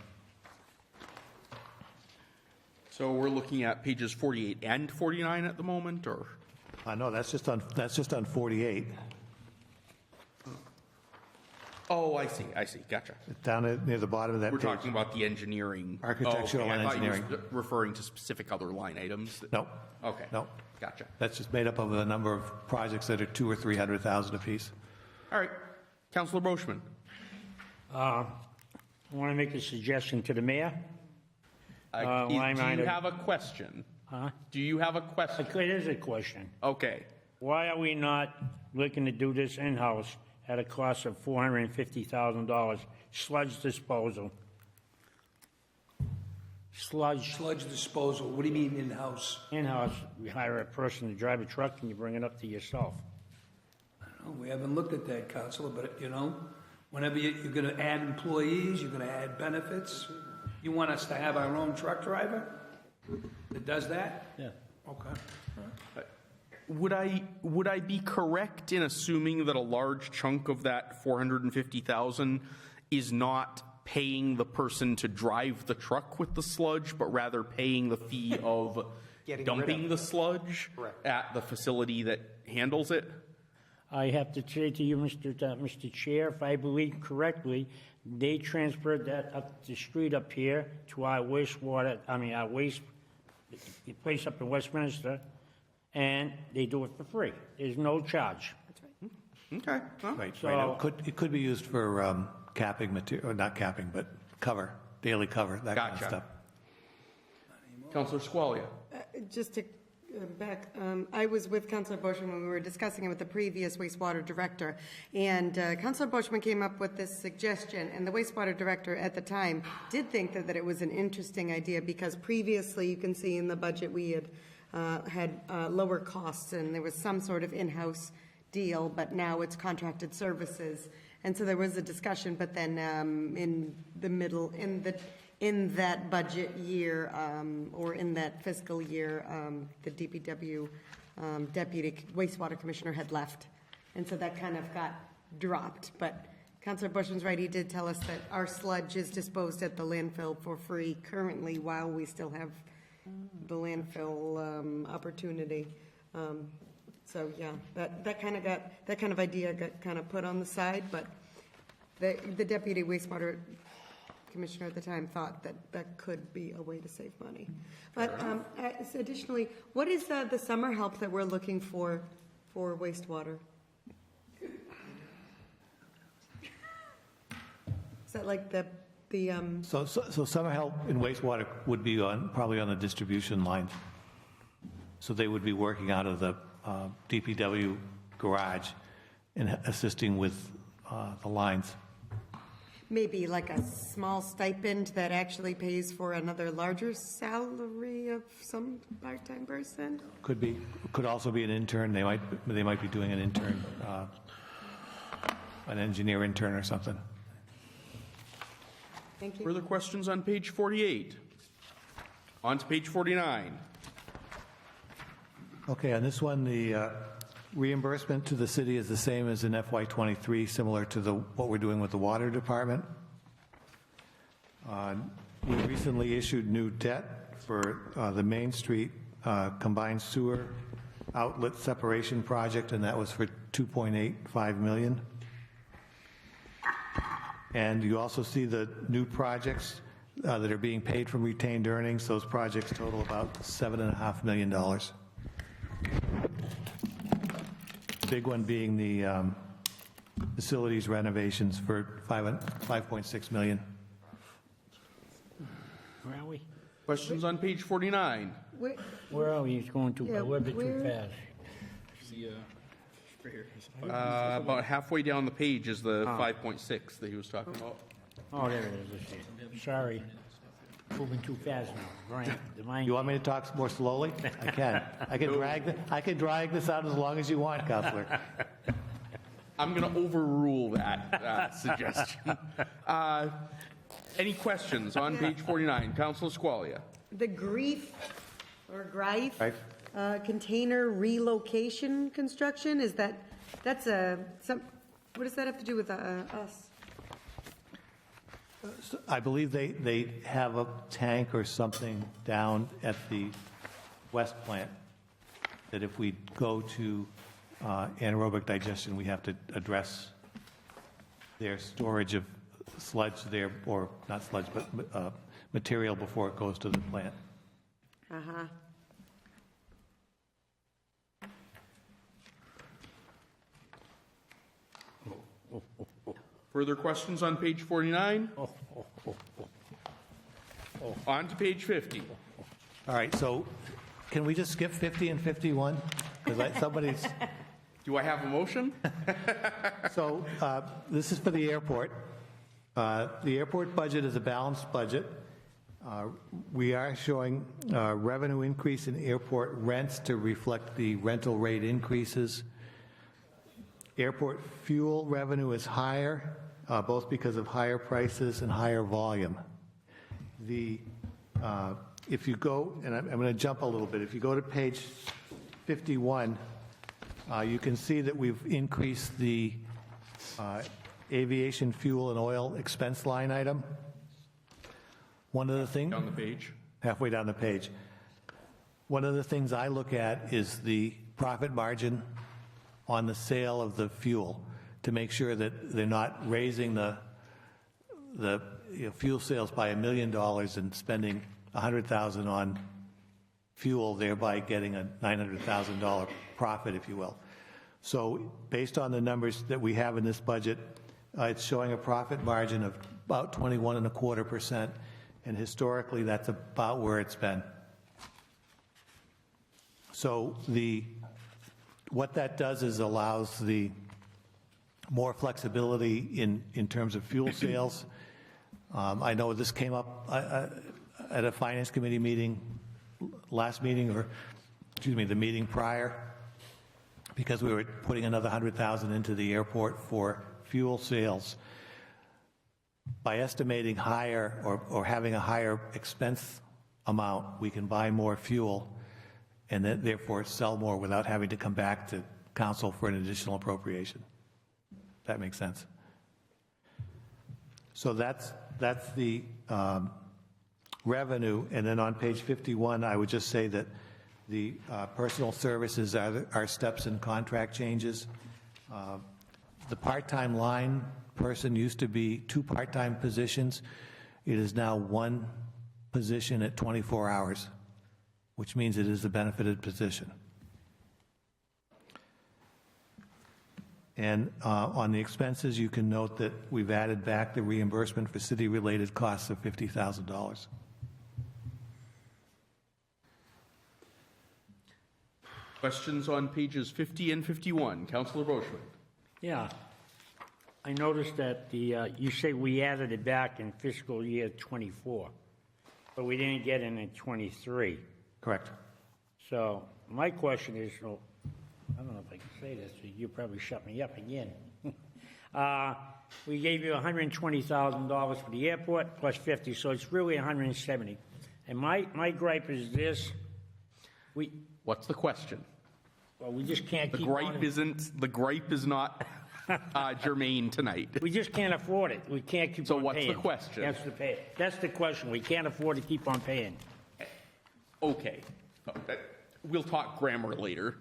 So we're looking at pages 48 and 49 at the moment, or? No, that's just on 48. Oh, I see, gotcha. Down near the bottom of that We're page. talking about the engineering. Architectural and I thought engineering. you were referring to specific other line items. No. Okay. No. Gotcha. That's just made up of a number of projects that are $200,000 or $300,000 apiece. All right. Councilor Boschman. I want to make a suggestion to the mayor. Do you have a question? Huh? Do you have a question? It is a question. Okay. Why are we not looking to do this in-house at a cost of $450,000? Sludge disposal. Sludge disposal, what do you mean in-house? in-house. We hire a person to drive a truck and you bring it up to yourself. Oh, we haven't looked at that, Counselor, but, whenever you're going to add employees, you're going to add benefits, you want us to have our own truck driver that does that? Yeah. Okay. Would I be correct in assuming that a large chunk of that $450,000 is not paying the person to drive the truck with the sludge, but rather paying the fee of dumping the sludge at the facility that handles it? I have to say to you, Mr. Chair, if I believe correctly, they transferred that up the street up here to our our waste place up in Westminster, and they do it for free. There's no charge. Okay. Right. So- It could be used for capping material, or not capping, but cover, daily cover, that kind of Gotcha. stuff. Councilor Squalia. Just to back, I was with Councilor Boschman when we were discussing it with the previous wastewater director, and Councilor Boschman came up with this suggestion, and the wastewater director at the time did think that it was an interesting idea, because previously, you can see in the budget, we had lower costs, and there was some sort of in-house deal, but now it's contracted services. And so there was a discussion, but then in the middle, in that budget year, or in that fiscal year, the DPW deputy wastewater commissioner had left. And so that kind of got dropped. But Councilor Bushman's right, he did tell us that our sludge is disposed at the landfill for free currently, while we still have the landfill opportunity. So yeah, that kind of idea got kind of put on the side, but the deputy wastewater commissioner at the time thought that could be a way to save money. But additionally, what is the summer help that we're looking for wastewater? Is that like the The, So summer help in wastewater would be probably on the distribution lines. So they would be working out of the DPW garage and assisting with the lines. maybe like a small stipend that actually pays for another larger salary of some part-time person? Could also be an intern. They might be doing an intern, an engineer intern or something. Thank you. Further questions on page 48? On to page 49. Okay, on this one, the reimbursement to the city is the same as in FY23, similar to what we're doing with the water department. We recently issued new debt for the Main Street combined sewer outlet separation project, and that was for $2.85 million. And you also see the new projects that are being paid from retained earnings. Those projects total about $7.5 million. The big one being the facilities renovations for $5.6 million. Where are we? Questions on page 49? Where are we? It's going too, a little bit too fast. See, right here. About halfway down the page is the 5.6 that he was talking about. Oh, there it is. Sorry. Moving too fast now. Brian, You want me to talk more slowly? I can. I can drag this out as long as you want, Counselor. I'm going to overrule that suggestion. Any questions on page 49? Councilor Squalia. The GREIF, or GRIFE, container relocation construction, what does that have to do with us? I believe they have a tank or something down at the West plant that if we go to anaerobic digestion, we have to address their storage of sludge there, or not sludge, but material before it goes to the plant. Uh-huh. Further questions on page 49? On to page 50. All right, so can we just skip 50 and 51? Because somebody's... Do I have a motion? So this is for the airport. The airport budget is a balanced budget. We are showing revenue increase in airport rents to reflect the rental rate increases. Airport fuel revenue is higher, both because of higher prices and higher volume. If you go, and I'm going to jump a little bit, if you go to page 51, you can see that we've increased the aviation fuel and oil expense line item. One of the things... Down the page. Halfway down the page. One of the things I look at is the profit margin on the sale of the fuel to make sure that they're not raising the fuel sales by $1 million and spending $100,000 on fuel, thereby getting a $900,000 profit, if you will. So based on the numbers that we have in this budget, it's showing a profit margin of about 21.25%, and historically that's about where it's been. So what that does is allows the more flexibility in terms of fuel sales. I know this came up at a finance committee meeting last meeting, or excuse me, the meeting prior, because we were putting another $100,000 into the airport for fuel sales. By estimating higher or having a higher expense amount, we can buy more fuel and then therefore sell more without having to come back to council for an additional appropriation. That makes sense. So that's the revenue. And then on page 51, I would just say that the personal services are steps in contract changes. The part-time line person used to be 2 part-time positions. It is now 1 position at 24 hours, which means it is a benefited position. And on the expenses, you can note that we've added back the reimbursement for city-related costs of $50,000. Questions on pages 50 and 51? Councillor Boschman. Yeah. I noticed that you say we added it back in fiscal year '24, but we didn't get it in '23. Correct. So my question is, well, I don't know if I can say this, you probably shut me up again. We gave you $120,000 for the airport plus 50, so it's really 170. And my gripe is this: What's the question? Well, we just can't The keep gripe is not germane tonight. We just can't afford it. We can't keep on paying. So what's the question? That's the question. We can't afford to keep on paying. Okay. We'll talk grammar later.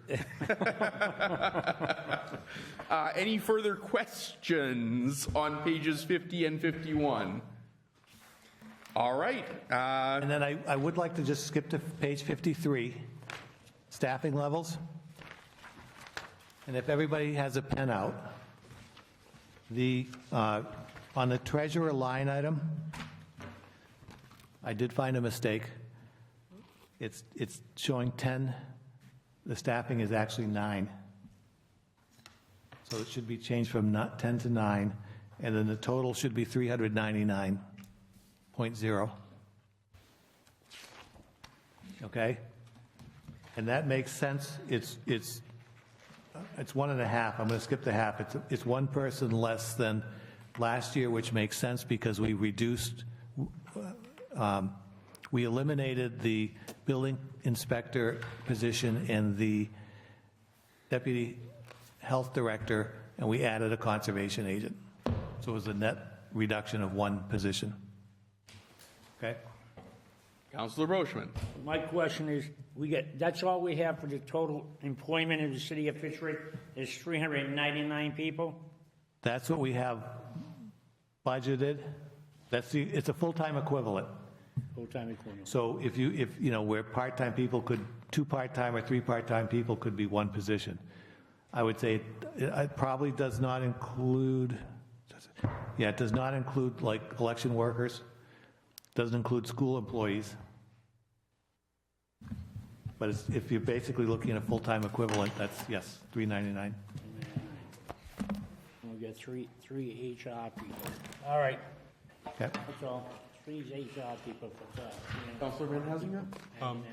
Any further questions on pages 50 and 51? All right. And then I would like to just skip to page 53, staffing levels. And if everybody has a pen out, on the treasurer line item, I did find a mistake. It's showing 10. The staffing is actually 9. So it should be changed from 10 to 9, and then the total should be 399.0. Okay? And that makes sense. It's 1.5. I'm going to skip the half. It's one person less than last year, which makes sense because we reduced, we eliminated the building inspector position and the deputy health director, and we added a conservation agent. So it was a net reduction of one position. Okay? Councillor Brochman. My question is, that's all we have for the total employment in the city of Fitchburg is 399 people? That's what we have budgeted. It's a full-time equivalent. Full-time equivalent. So if where part-time people two part-time or 3 part-time people could be one position. I would say it probably does not include, it does not include like election workers, doesn't include school employees. But if you're basically looking at a full-time equivalent, that's, yes, $399. We'll get three HR people. All right. Okay. That's all. 3 HR people for that. Councillor Van Hazinga?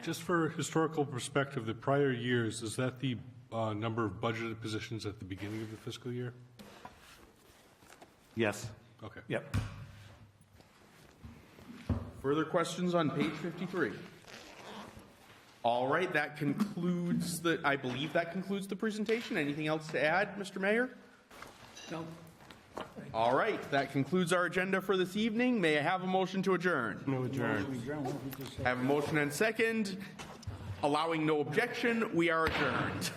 Just for historical perspective, the prior years, is that the number of budgeted positions at the beginning of the fiscal year? Yes. Okay. Yep. Further questions on page 53? All right, that concludes I believe that concludes the presentation. Anything else to add, Mr. Mayor? No. All right, that concludes our agenda for this evening. May I have a motion to adjourn? No adjourn. Have a motion and second. Allowing no objection, we are adjourned.